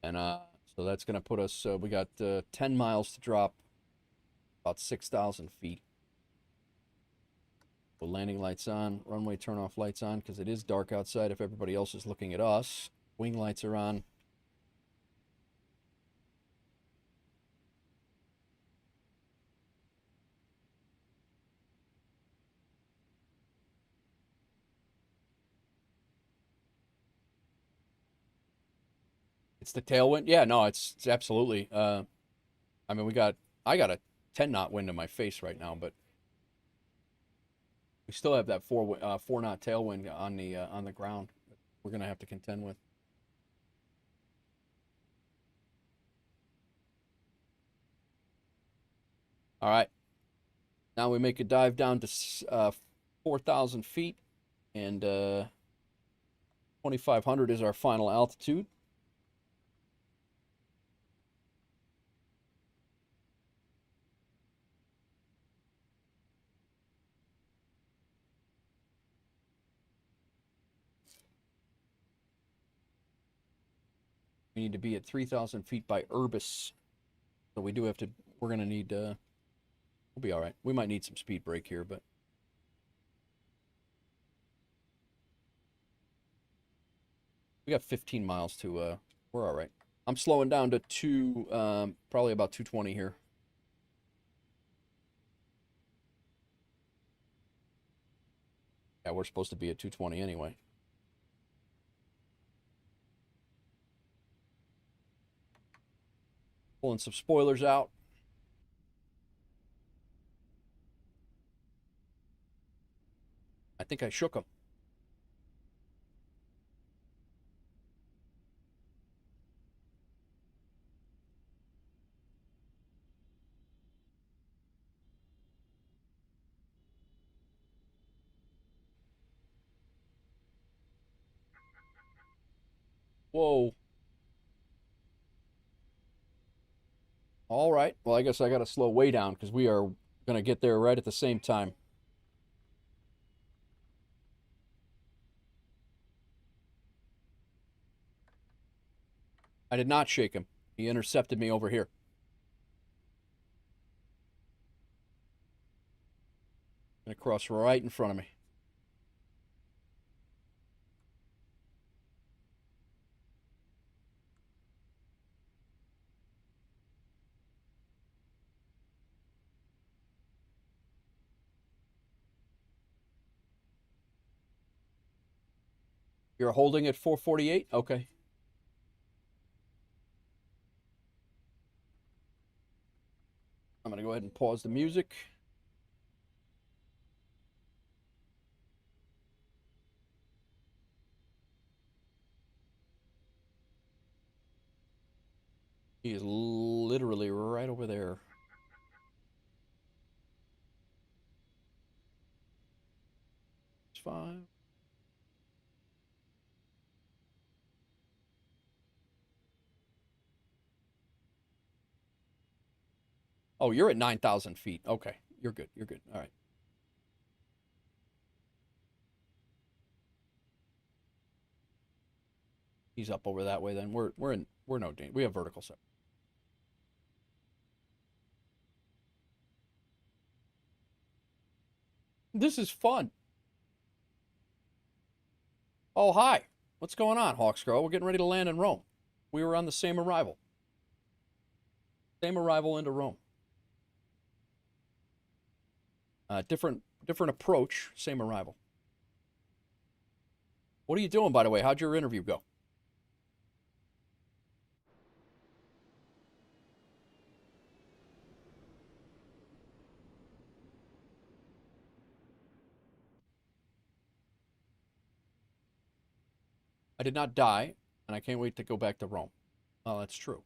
And so that's going to put us, we got 10 miles to drop about 6,000 feet. So landing lights on, runway turn off lights on, because it is dark outside if everybody else is looking at us. Wing lights are on. It's the tailwind. Yeah, no, it's absolutely. I mean, I got a 10 knot wind in my face right now, but we still have that 4 knot tailwind on the ground. We're gonna have to contend with. All right. Now we make a dive down to 4,000 feet, and 2,500 is our final altitude. We need to be at 3,000 feet by Urbis. So we do have to, we're going to need, we'll be all right. We might need some speed brake here, but. We got 15 miles to, we're all right. I'm slowing down to probably about 220 here. Yeah, we're supposed to be at 220 anyway. Pulling some spoilers out. I think I shook them. Whoa. All right. Well, I guess I got to slow way down because we are going to get there right at the same time. I did not shake him. He intercepted me over here. Going to cross right in front of me. You're holding at 448? Okay. I'm going to go ahead and pause the music. He is literally right over there. It's 5. Oh, you're at 9,000 feet. Okay. You're good. You're good. All right. He's up over that way then. We're no danger. We have vertical set. This is fun. Oh, hi. What's going on, Hawkscrow? We're getting ready to land in Rome. We were on the same arrival. Same arrival into Rome. Different approach, same arrival. What are you doing, by the way? How'd your interview go? I did not die, and I can't wait to go back to Rome. Oh, that's true.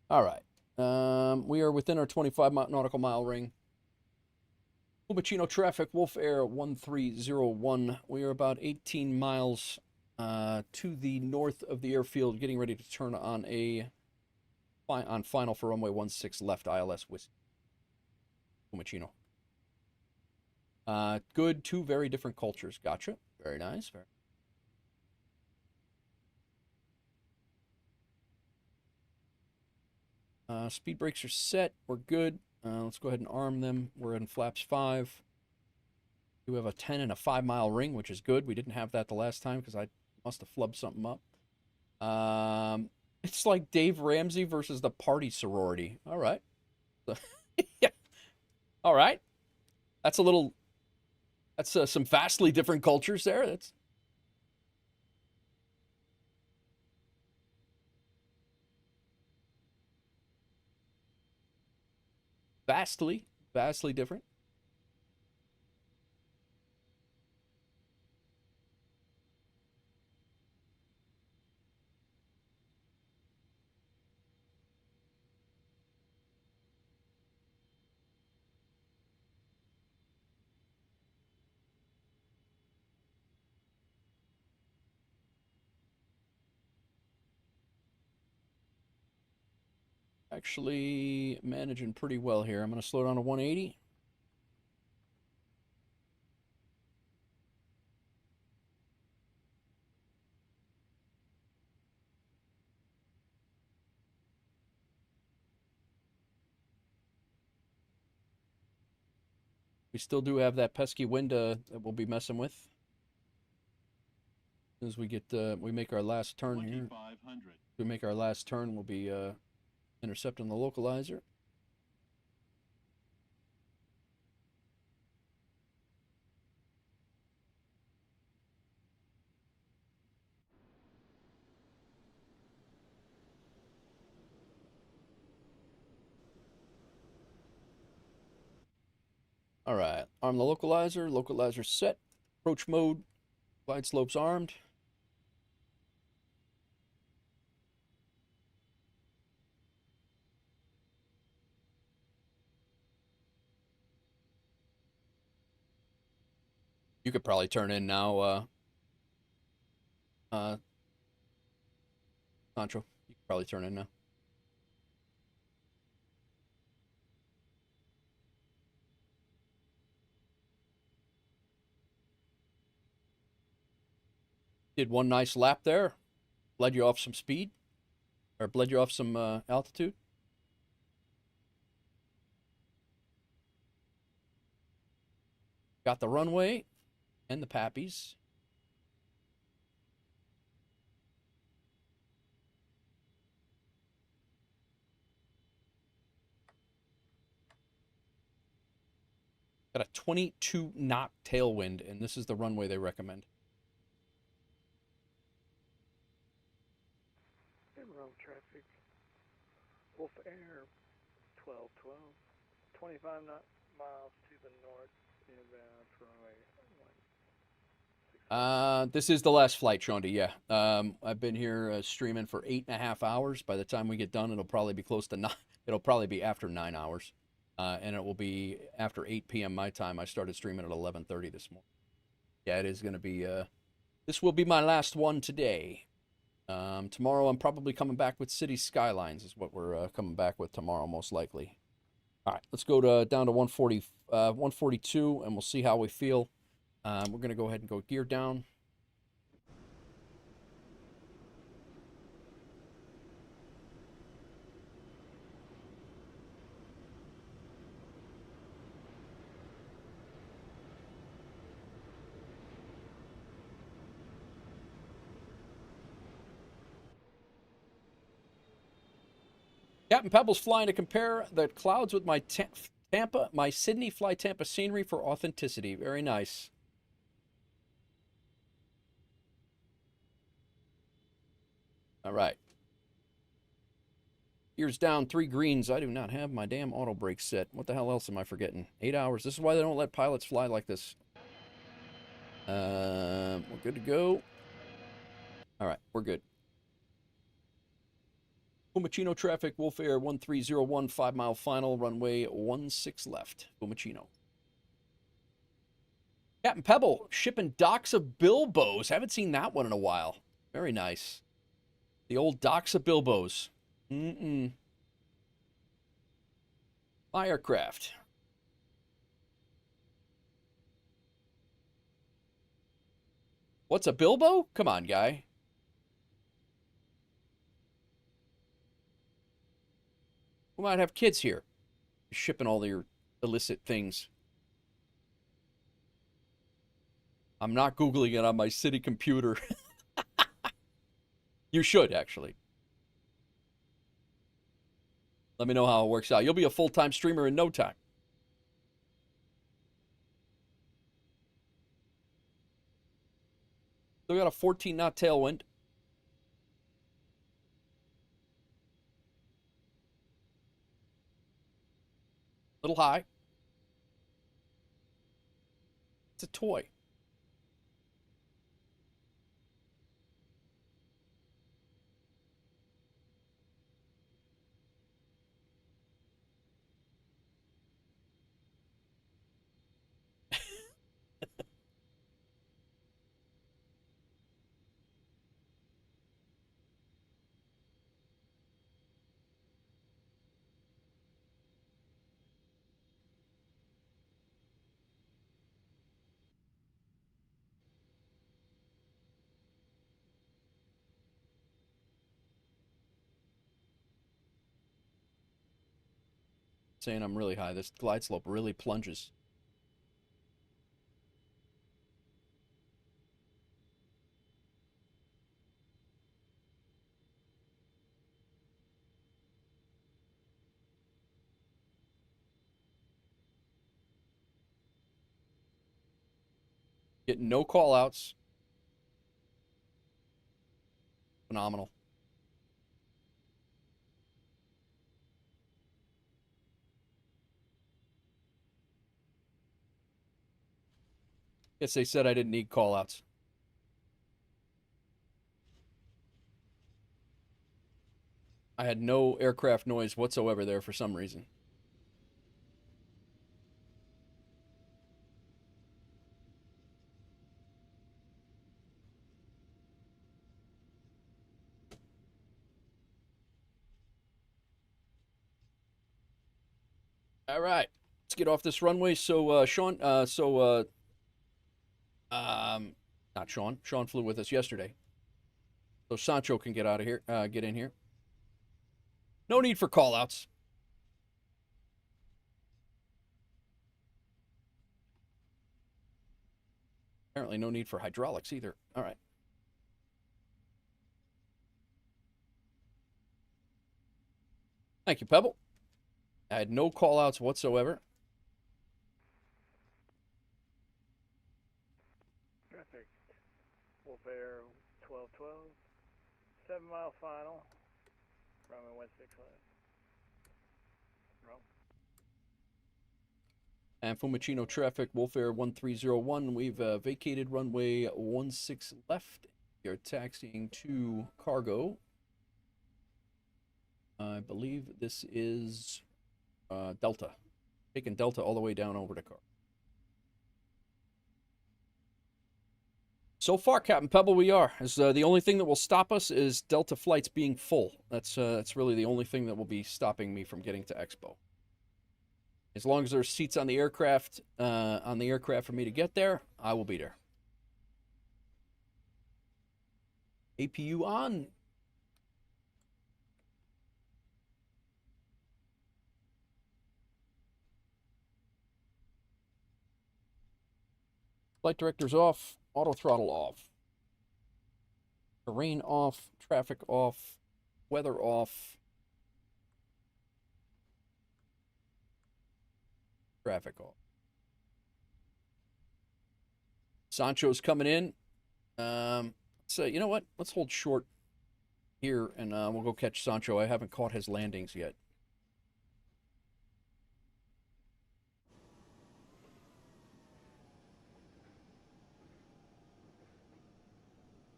All right. We are within our 25 nautical mile ring. Ubicino traffic, WolfAir 1301. We are about 18 miles to the north of the airfield, getting ready to turn on on final for runway 16 left, ILS Whiskey. Ubicino. Good, 2 very different cultures. Gotcha. Very nice. Very. Speed brakes are set. We're good. Let's go ahead and arm them. We're in flaps 5. We have a 10 and a 5 mile ring, which is good. We didn't have that the last time because I must have flubbed something up. It's like Dave Ramsey versus the party sorority. All right. Yeah. All right. That's a little... That's some vastly different cultures there. That's... Vastly different. Actually managing pretty well here. I'm going to slow down to 180. We still do have that pesky wind that we'll be messing with. As we get, we make our last turn here. We make our last turn, we'll be intercepting the localizer. All right, arm the localizer. Localizer set. Approach mode. Glide slopes armed. You could probably turn in now, Sancho. You could probably turn in now. Did one nice lap there. Bled you off some speed. Or bled you off some altitude. Got the runway and the pappies. Got a 22 knot tailwind, and this is the runway they recommend. Inbound traffic. WolfAir 1212. 25 miles to the north. Inbound runway 16. This is the last flight, Shondy, yeah. I've been here streaming for 8.5 hours. By the time we get done, it'll probably be close to 9. It'll probably be after 9 hours. And it will be after 8 p.m. my time. I started streaming at 11:30 this morning. Yeah, it is going to be, this will be my last one today. Tomorrow I'm probably coming back with City Skylines is what we're coming back with tomorrow, most likely. All right, let's go down to 142, and we'll see how we feel. We're going to go ahead and go gear down. Captain Pebble's flying to compare the clouds with my my Sydney Fly Tampa scenery for authenticity. Very nice. All right. Gears down, 3 greens. I do not have my damn auto brake set. What the hell else am I forgetting? 8 hours. This is why they don't let pilots fly like this. We're good to go. All right, we're good. Fumicino traffic, WolfAir 1301, 5 mile final, runway 16 left. Fumicino. Captain Pebble, shipping docks of Bilbos. Haven't seen that one in a while. Very nice. The old docks of Bilbos. My aircraft. What's a Bilbo? Come on, guy. We might have kids here shipping all your illicit things. I'm not Googling it on my city computer. You should, actually. Let me know how it works out. You'll be a full-time streamer in no time. Still got a 14-knot tailwind. Little high. It's a toy. Saying I'm really high. This glide slope really plunges. Getting no call-outs. Phenomenal. Guess they said I didn't need call-outs. I had no aircraft noise whatsoever there for some reason. All right, let's get off this runway. So, Sean, not Sean. Sean flew with us yesterday. So Sancho can get out of here, get in here. No need for call-outs. Apparently no need for hydraulics either. All right. Thank you, Pebble. I had no call-outs whatsoever. Traffic. WolfAir 1212. 7 mile final. Runway 16 left. Roll. And Fumicino traffic, WolfAir 1301. We've vacated runway 16 left. You're taxiing to cargo. I believe this is Delta. Taking Delta all the way down over to cargo. So far, Captain Pebble, we are. As the only thing that will stop us is Delta flights being full. That's really the only thing that will be stopping me from getting to Expo. As long as there's seats on the aircraft for me to get there, I will be there. APU on. Flight director's off. Auto throttle off. Terrain off. Traffic off. Weather off. Traffic off. Sancho's coming in. So you know what? Let's hold short here, and we'll go catch Sancho. I haven't caught his landings yet.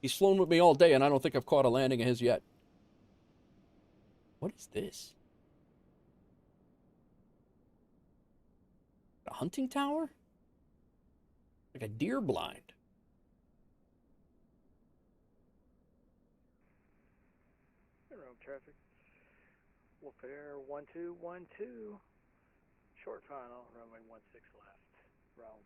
He's flown with me all day, and I don't think I've caught a landing of his yet. What is this? A hunting tower? Like a deer blind. Road traffic. WolfAir 1212. Short final. Runway 16 left. Roll.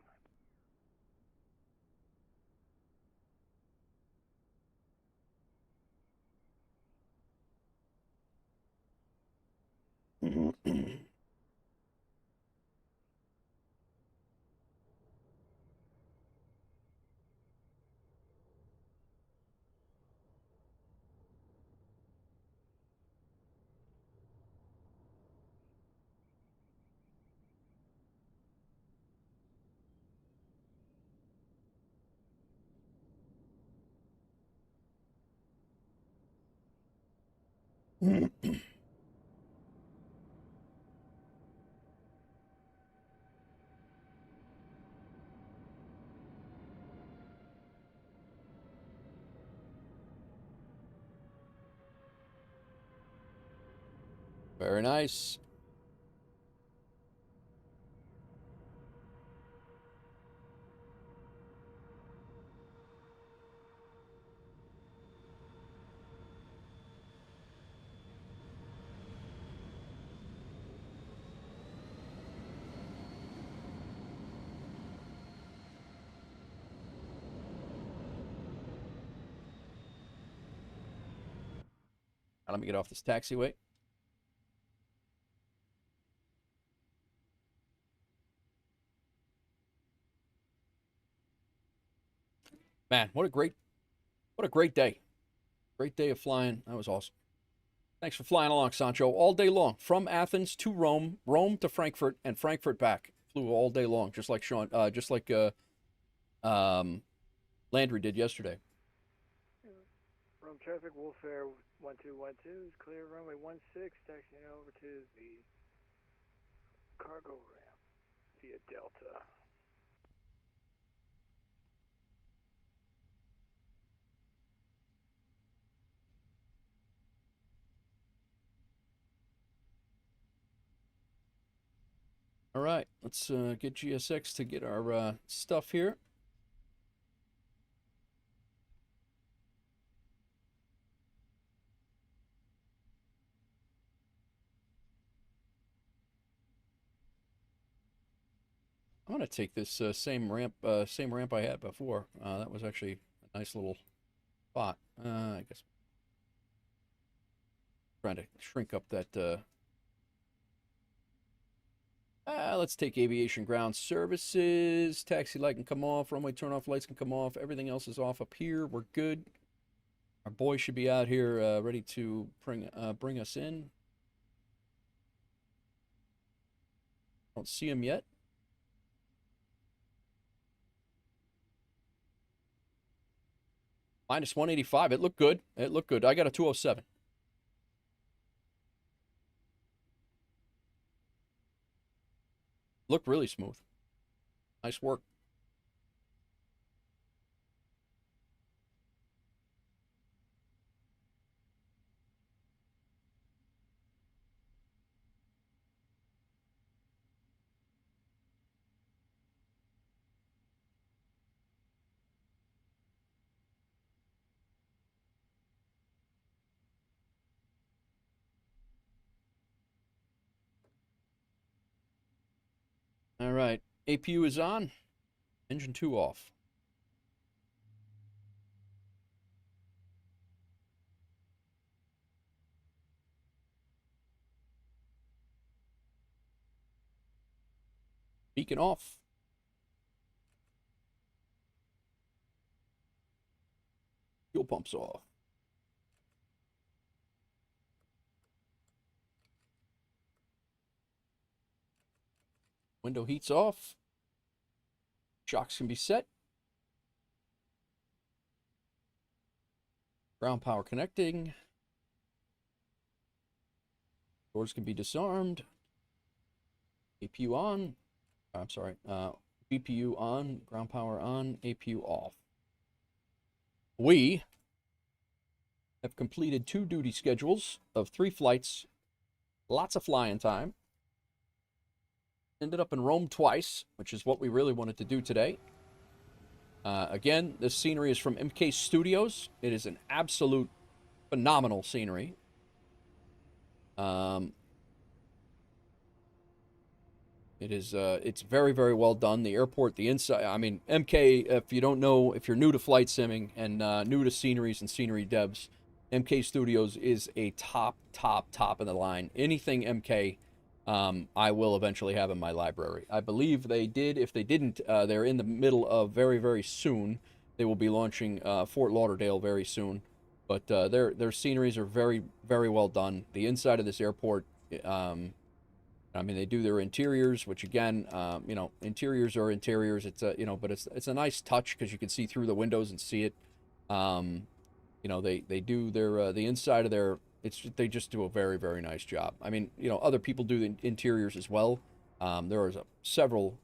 Very nice. Now let me get off this taxiway. Man, what a great day. Great day of flying. That was awesome. Thanks for flying along, Sancho. All day long. From Athens to Rome, Rome to Frankfurt, and Frankfurt back. Flew all day long, just like Landry did yesterday. Rome traffic, WolfAir 1212 is clear. Runway 16, taxiing over to the cargo ramp via Delta. All right, let's get GSX to get our stuff here. I'm gonna take this same ramp I had before. That was actually a nice little spot. I guess trying to shrink up that. Let's take aviation ground services. Taxi light can come off. Runway turn off lights can come off. Everything else is off up here. We're good. Our boy should be out here ready to bring us in. Don't see him yet. Minus 185. It looked good. It looked good. I got a 207. Looked really smooth. Nice work. All right, APU is on. Engine 2 off. Beacon off. Fuel pumps off. Window heat's off. Shocks can be set. Ground power connecting. Doors can be disarmed. APU on. I'm sorry. GPU on. Ground power on. APU off. We have completed 2 duty schedules of 3 flights. Lots of flying time. Ended up in Rome twice, which is what we really wanted to do today. Again, this scenery is from MK Studios. It is an absolute phenomenal scenery. It's very, very well done. The airport, the inside, I mean, MK, if you don't know, if you're new to flight simming and new to sceneries and scenery devs, MK Studios is a top of the line. Anything MK, I will eventually have in my library. I believe they did. If they didn't, they're in the middle of very, very soon. They will be launching Fort Lauderdale very soon. But their sceneries are very, very well done. The inside of this airport, I mean, they do their interiors, which again, you know, interiors are interiors. It's a, you know, but it's a nice touch because you can see through the windows and see it. You know, they do their the inside of their they just do a very, very nice job. I mean, you know, other people do the interiors as well. There are several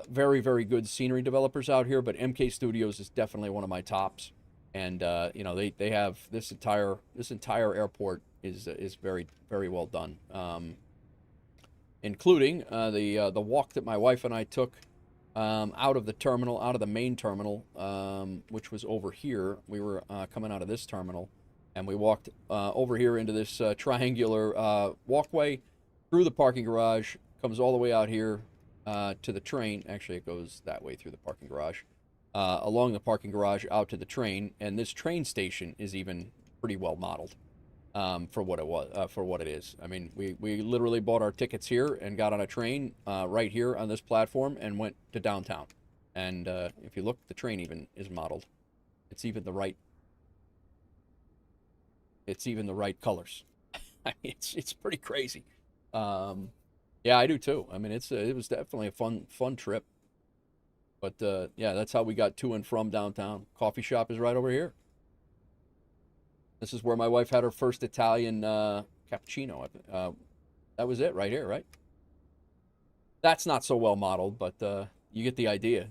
very, very good scenery developers out here, but MK Studios is definitely one of my tops. And you know, they have this entire airport is very, very well done, including the walk that my wife and I took out of the main terminal, which was over here. We were coming out of this terminal, and we walked over here into this triangular walkway through the parking garage, comes all the way out here to the train. Actually, it goes that way through the parking garage, along the parking garage out to the train, and this train station is even pretty well modeled for what it is. I mean, we literally bought our tickets here and got on a train right here on this platform and went to downtown. And if you look, the train even is modeled. It's even the right colors. I mean, it's pretty crazy. Yeah, I do too. I mean, it was definitely a fun trip. But yeah, that's how we got to and from downtown. Coffee shop is right over here. This is where my wife had her first Italian cappuccino. That was it right here, right? That's not so well modeled, but you get the idea.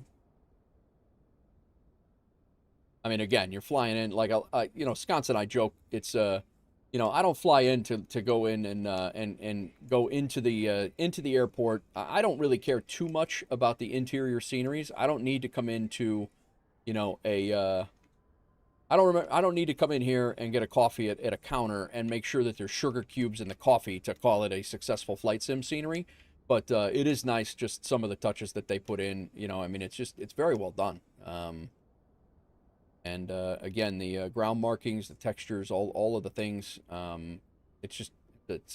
I mean, again, you're flying in like you know, Sconce and I joke. It's you know, I don't fly in to go in and go into the airport. I don't really care too much about the interior sceneries. I don't need to come into, you know, I don't need to come in here and get a coffee at a counter and make sure that there's sugar cubes in the coffee to call it a successful flight sim scenery. But it is nice, just some of the touches that they put in. You know, I mean, it's very well done. And again, the ground markings, the textures, all of the things. It's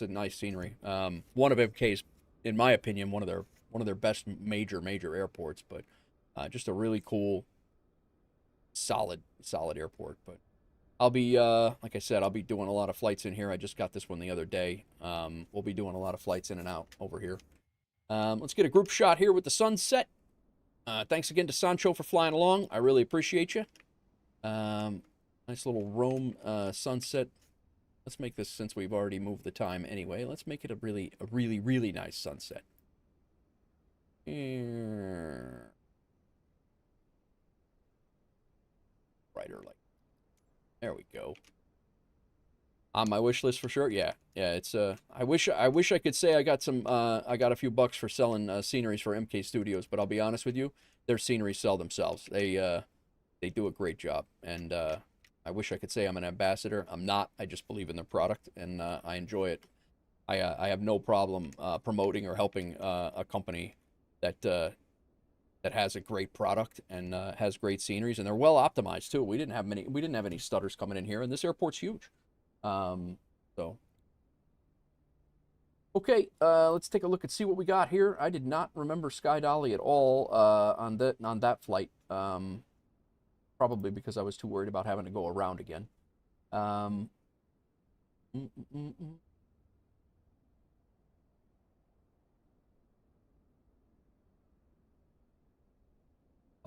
a nice scenery. One of MK's, in my opinion, one of their best major airports. But just a really cool, solid airport. But I'll be like I said, I'll be doing a lot of flights in here. I just got this one the other day. We'll be doing a lot of flights in and out over here. Let's get a group shot here with the sunset. Thanks again to Sancho for flying along. I really appreciate you. Nice little Rome sunset. Let's make this, since we've already moved the time anyway, let's make it a really nice sunset. Brighter light. There we go. On my wish list for sure. Yeah, it's I wish I could say I got a few bucks for selling sceneries for MK Studios, but I'll be honest with you, their sceneries sell themselves. They do a great job, and I wish I could say I'm an ambassador. I'm not. I just believe in their product, and I enjoy it. I have no problem promoting or helping a company that has a great product and has great sceneries, and they're well optimized too. We didn't have any stutters coming in here, and this airport's huge. So okay, let's take a look and see what we got here. I did not remember Sky Dolly at all on that flight. Probably because I was too worried about having to go around again. I'll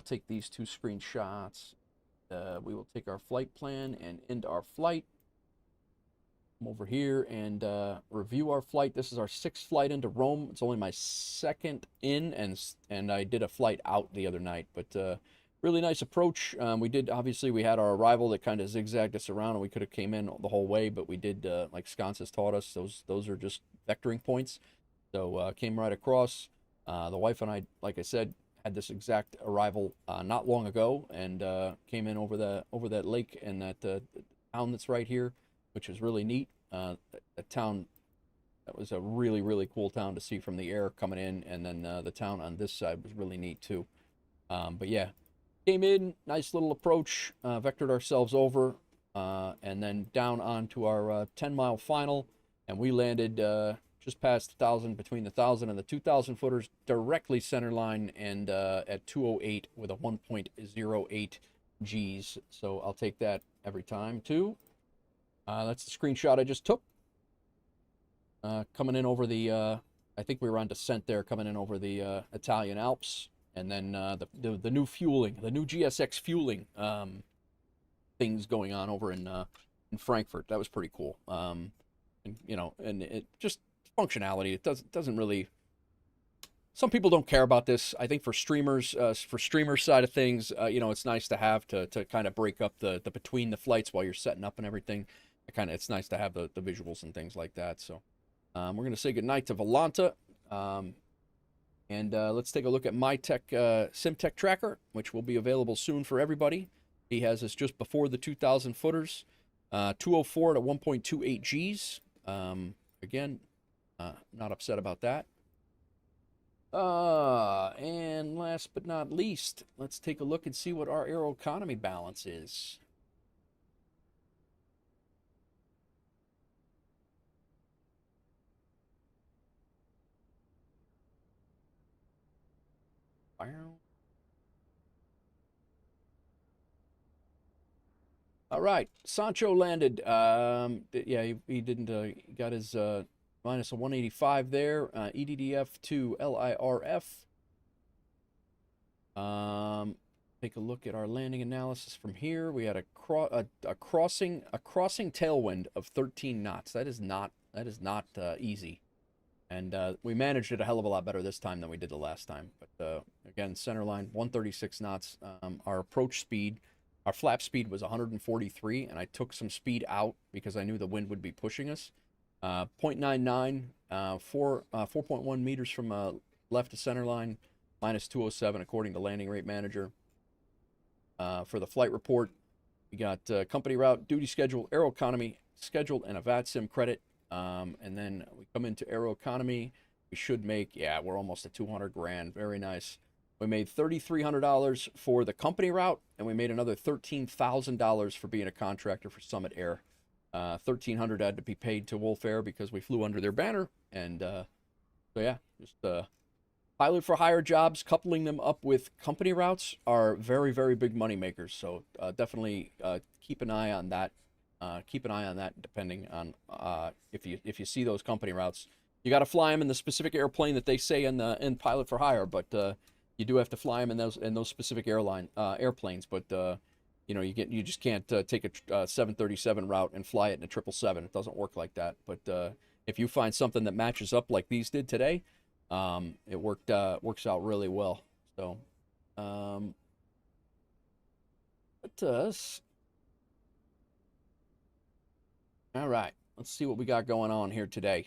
take these two screenshots. We will take our flight plan and end our flight. Come over here and review our flight. This is our 6th flight into Rome. It's only my 2nd in, and I did a flight out the other night, but really nice approach. We had our arrival that kind of zigzagged us around, and we could have came in the whole way, but we did, like Sconce has taught us, those are just vectoring points. So came right across. The wife and I, like I said, had this exact arrival not long ago, and came in over that lake and that town that's right here, which is really neat. A town that was a really cool town to see from the air coming in, and then the town on this side was really neat too. But yeah, came in, nice little approach, vectored ourselves over, and then down onto our 10-mile final, and we landed just past 1,000, between the 1,000 and the 2,000 footers, directly center line, and at 208 with a 1.08 Gs. So I'll take that every time too. That's the screenshot I just took. Coming in over the, I think we were on descent there, coming in over the Italian Alps. And then the new fueling, the new GSX fueling things going on over in in Frankfurt. That was pretty cool. And, you know, and it just functionality. It doesn't really. Some people don't care about this. I think for streamers, for streamer side of things, you know, it's nice to have to kind of break up the between the flights while you're setting up and everything. It's nice to have the visuals and things like that. So we're going to say goodnight to Volanta. And let's take a look at MyTech SimTech Tracker, which will be available soon for everybody. He has us just before the 2,000 footers, 204 to 1.28 Gs. Again, not upset about that. And last but not least, let's take a look and see what our Aeroconomy balance is. All right, Sancho landed. Yeah, he didn't. He got his minus a 185 there. EDDF to LIRF. Take a look at our landing analysis from here. We had a crossing tailwind of 13 knots. That is not easy. And we managed it a hell of a lot better this time than we did the last time. But again, center line 136 knots. Our approach speed, our flap speed was 143, and I took some speed out because I knew the wind would be pushing us. 0.99, 4.1 meters from left to center line, minus 207 according to landing rate manager. For the flight report, we got company route, duty schedule, Aeroconomy scheduled, and a VATSIM credit. And then we come into Aeroconomy. We should make, yeah, we're almost at 200 grand. Very nice. We made $3,300 for the company route, and we made another $13,000 for being a contractor for Summit Air. $1,300 had to be paid to WolfAir because we flew under their banner. And so yeah, just pilot for hire jobs, coupling them up with company routes are very, very big money makers. So definitely keep an eye on that. Keep an eye on that, depending on if you see those company routes. You got to fly them in the specific airplane that they say in pilot for hire, but you do have to fly them in those specific airplanes. But you know, you just can't take a 737 route and fly it in a 777. It doesn't work like that. But if you find something that matches up like these did today, it works out really well. So, all right, let's see what we got going on here today.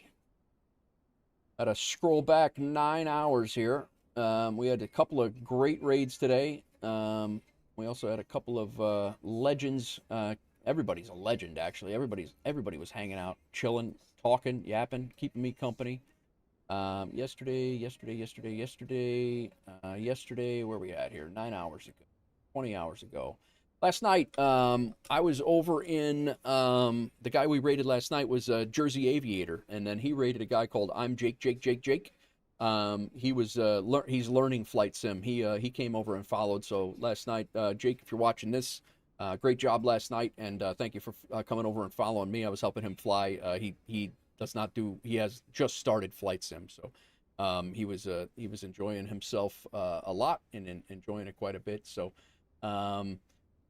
Had to scroll back 9 hours here. We had a couple of great raids today. We also had a couple of legends. Everybody's a legend, actually. Everybody was hanging out, chilling, talking, yapping, keeping me company. Yesterday, where we at here? 9 hours ago, 20 hours ago. Last night, I was over in, the guy we raided last night was Jersey Aviator, and then he raided a guy called I'm Jake. He's learning flight sim. He came over and followed. So last night, Jake, if you're watching this, great job last night, and thank you for coming over and following me. I was helping him fly. He has just started flight sim, so he was enjoying himself a lot and enjoying it quite a bit. So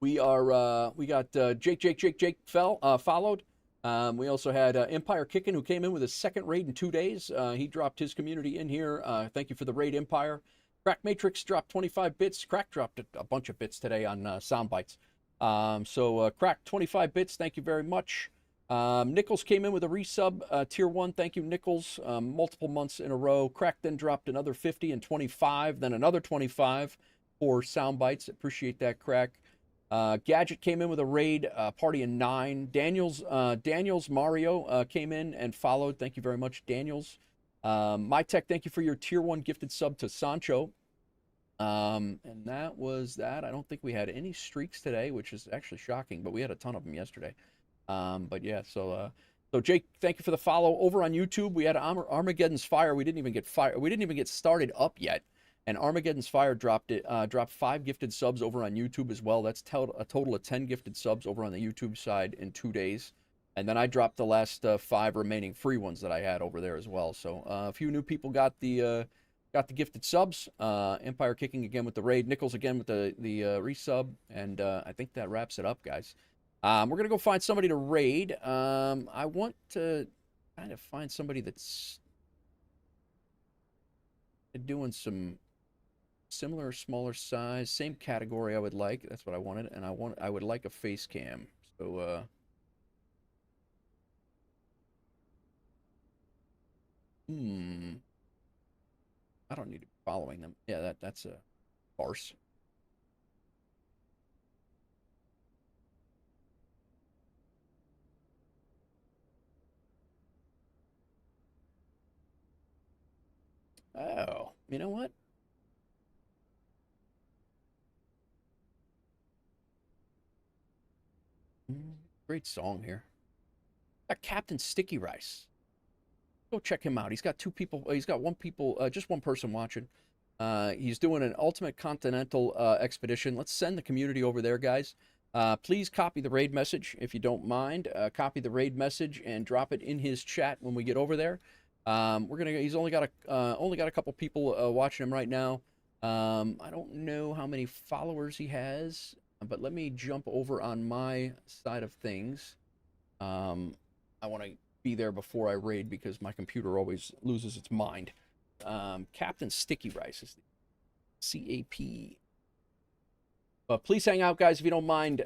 we got Jake followed. We also had Empire Kickin', who came in with his second raid in 2 days. He dropped his community in here. Thank you for the raid, Empire. Crack Matrix dropped 25 bits. Crack dropped a bunch of bits today on sound bites. So Crack 25 bits. Thank you very much. Nichols came in with a resub, tier 1. Thank you, Nichols. Multiple months in a row. Crack then dropped another 50 and 25, then another 25 for sound bites. Appreciate that, Crack. Gadget came in with a raid, party in 9. Daniels Mario came in and followed. Thank you very much, Daniels. MyTech, thank you for your tier 1 gifted sub to Sancho. And that was that. I don't think we had any streaks today, which is actually shocking, but we had a ton of them yesterday. But yeah, so Jake, thank you for the follow. Over on YouTube, we had Armageddon's Fire. We didn't even get started up yet. And Armageddon's Fire dropped 5 gifted subs over on YouTube as well. That's a total of 10 gifted subs over on the YouTube side in 2 days. And then I dropped the last 5 remaining free ones that I had over there as well. So a few new people got the gifted subs. Empire Kicking again with the raid. Nichols again with the resub. And I think that wraps it up, guys. We're going to go find somebody to raid. I want to kind of find somebody that's doing some similar, smaller size, same category I would like. That's what I wanted. And I would like a face cam. So, I don't need to be following them. Yeah, that's a farce. Oh, you know what? Great song here. Got Captain Sticky Rice. Go check him out. He's got two people. He's got just one person watching. He's doing an Ultimate Continental expedition. Let's send the community over there, guys. Please copy the raid message if you don't mind. Copy the raid message and drop it in his chat when we get over there. He's only got a couple people watching him right now. I don't know how many followers he has, but let me jump over on my side of things. I want to be there before I raid because my computer always loses its mind. Captain Sticky Rice is the CAP. But please hang out, guys, if you don't mind.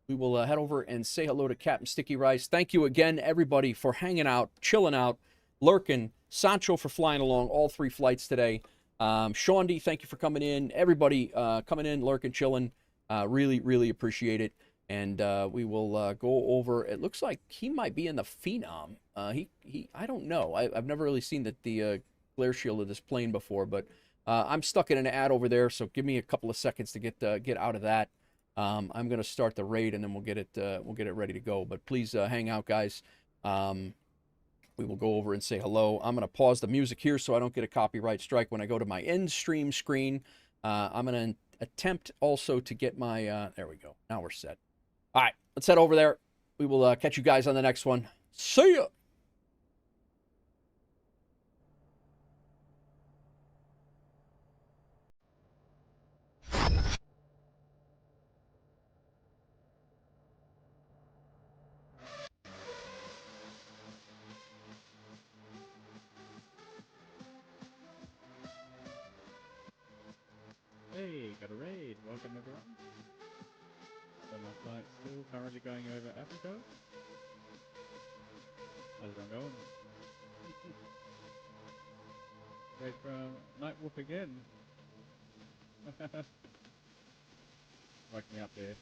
We will head over and say hello to Captain Sticky Rice. Thank you again, everybody, for hanging out, chilling out, lurking. Sancho for flying along all 3 flights today. Sean D, thank you for coming in. Everybody coming in, lurking, chilling. Really, really appreciate it. And we will go over. It looks like he might be in the Phenom. I don't know. I've never really seen the glare shield of this plane before, but I'm stuck in an ad over there. So give me a couple of seconds to get out of that. I'm gonna start the raid and then we'll get it ready to go. But please hang out, guys. We will go over and say hello. I'm gonna pause the music here so I don't get a copyright strike when I go to my end stream screen. I'm gonna attempt also to get my. There we go. Now we're set. All right, let's head over there. We will catch you guys on the next one. See ya! Hey, got a raid. Welcome everyone. So my flight's still currently going over Africa. How's it going? Raid from Night Wolf again. Wake me up there.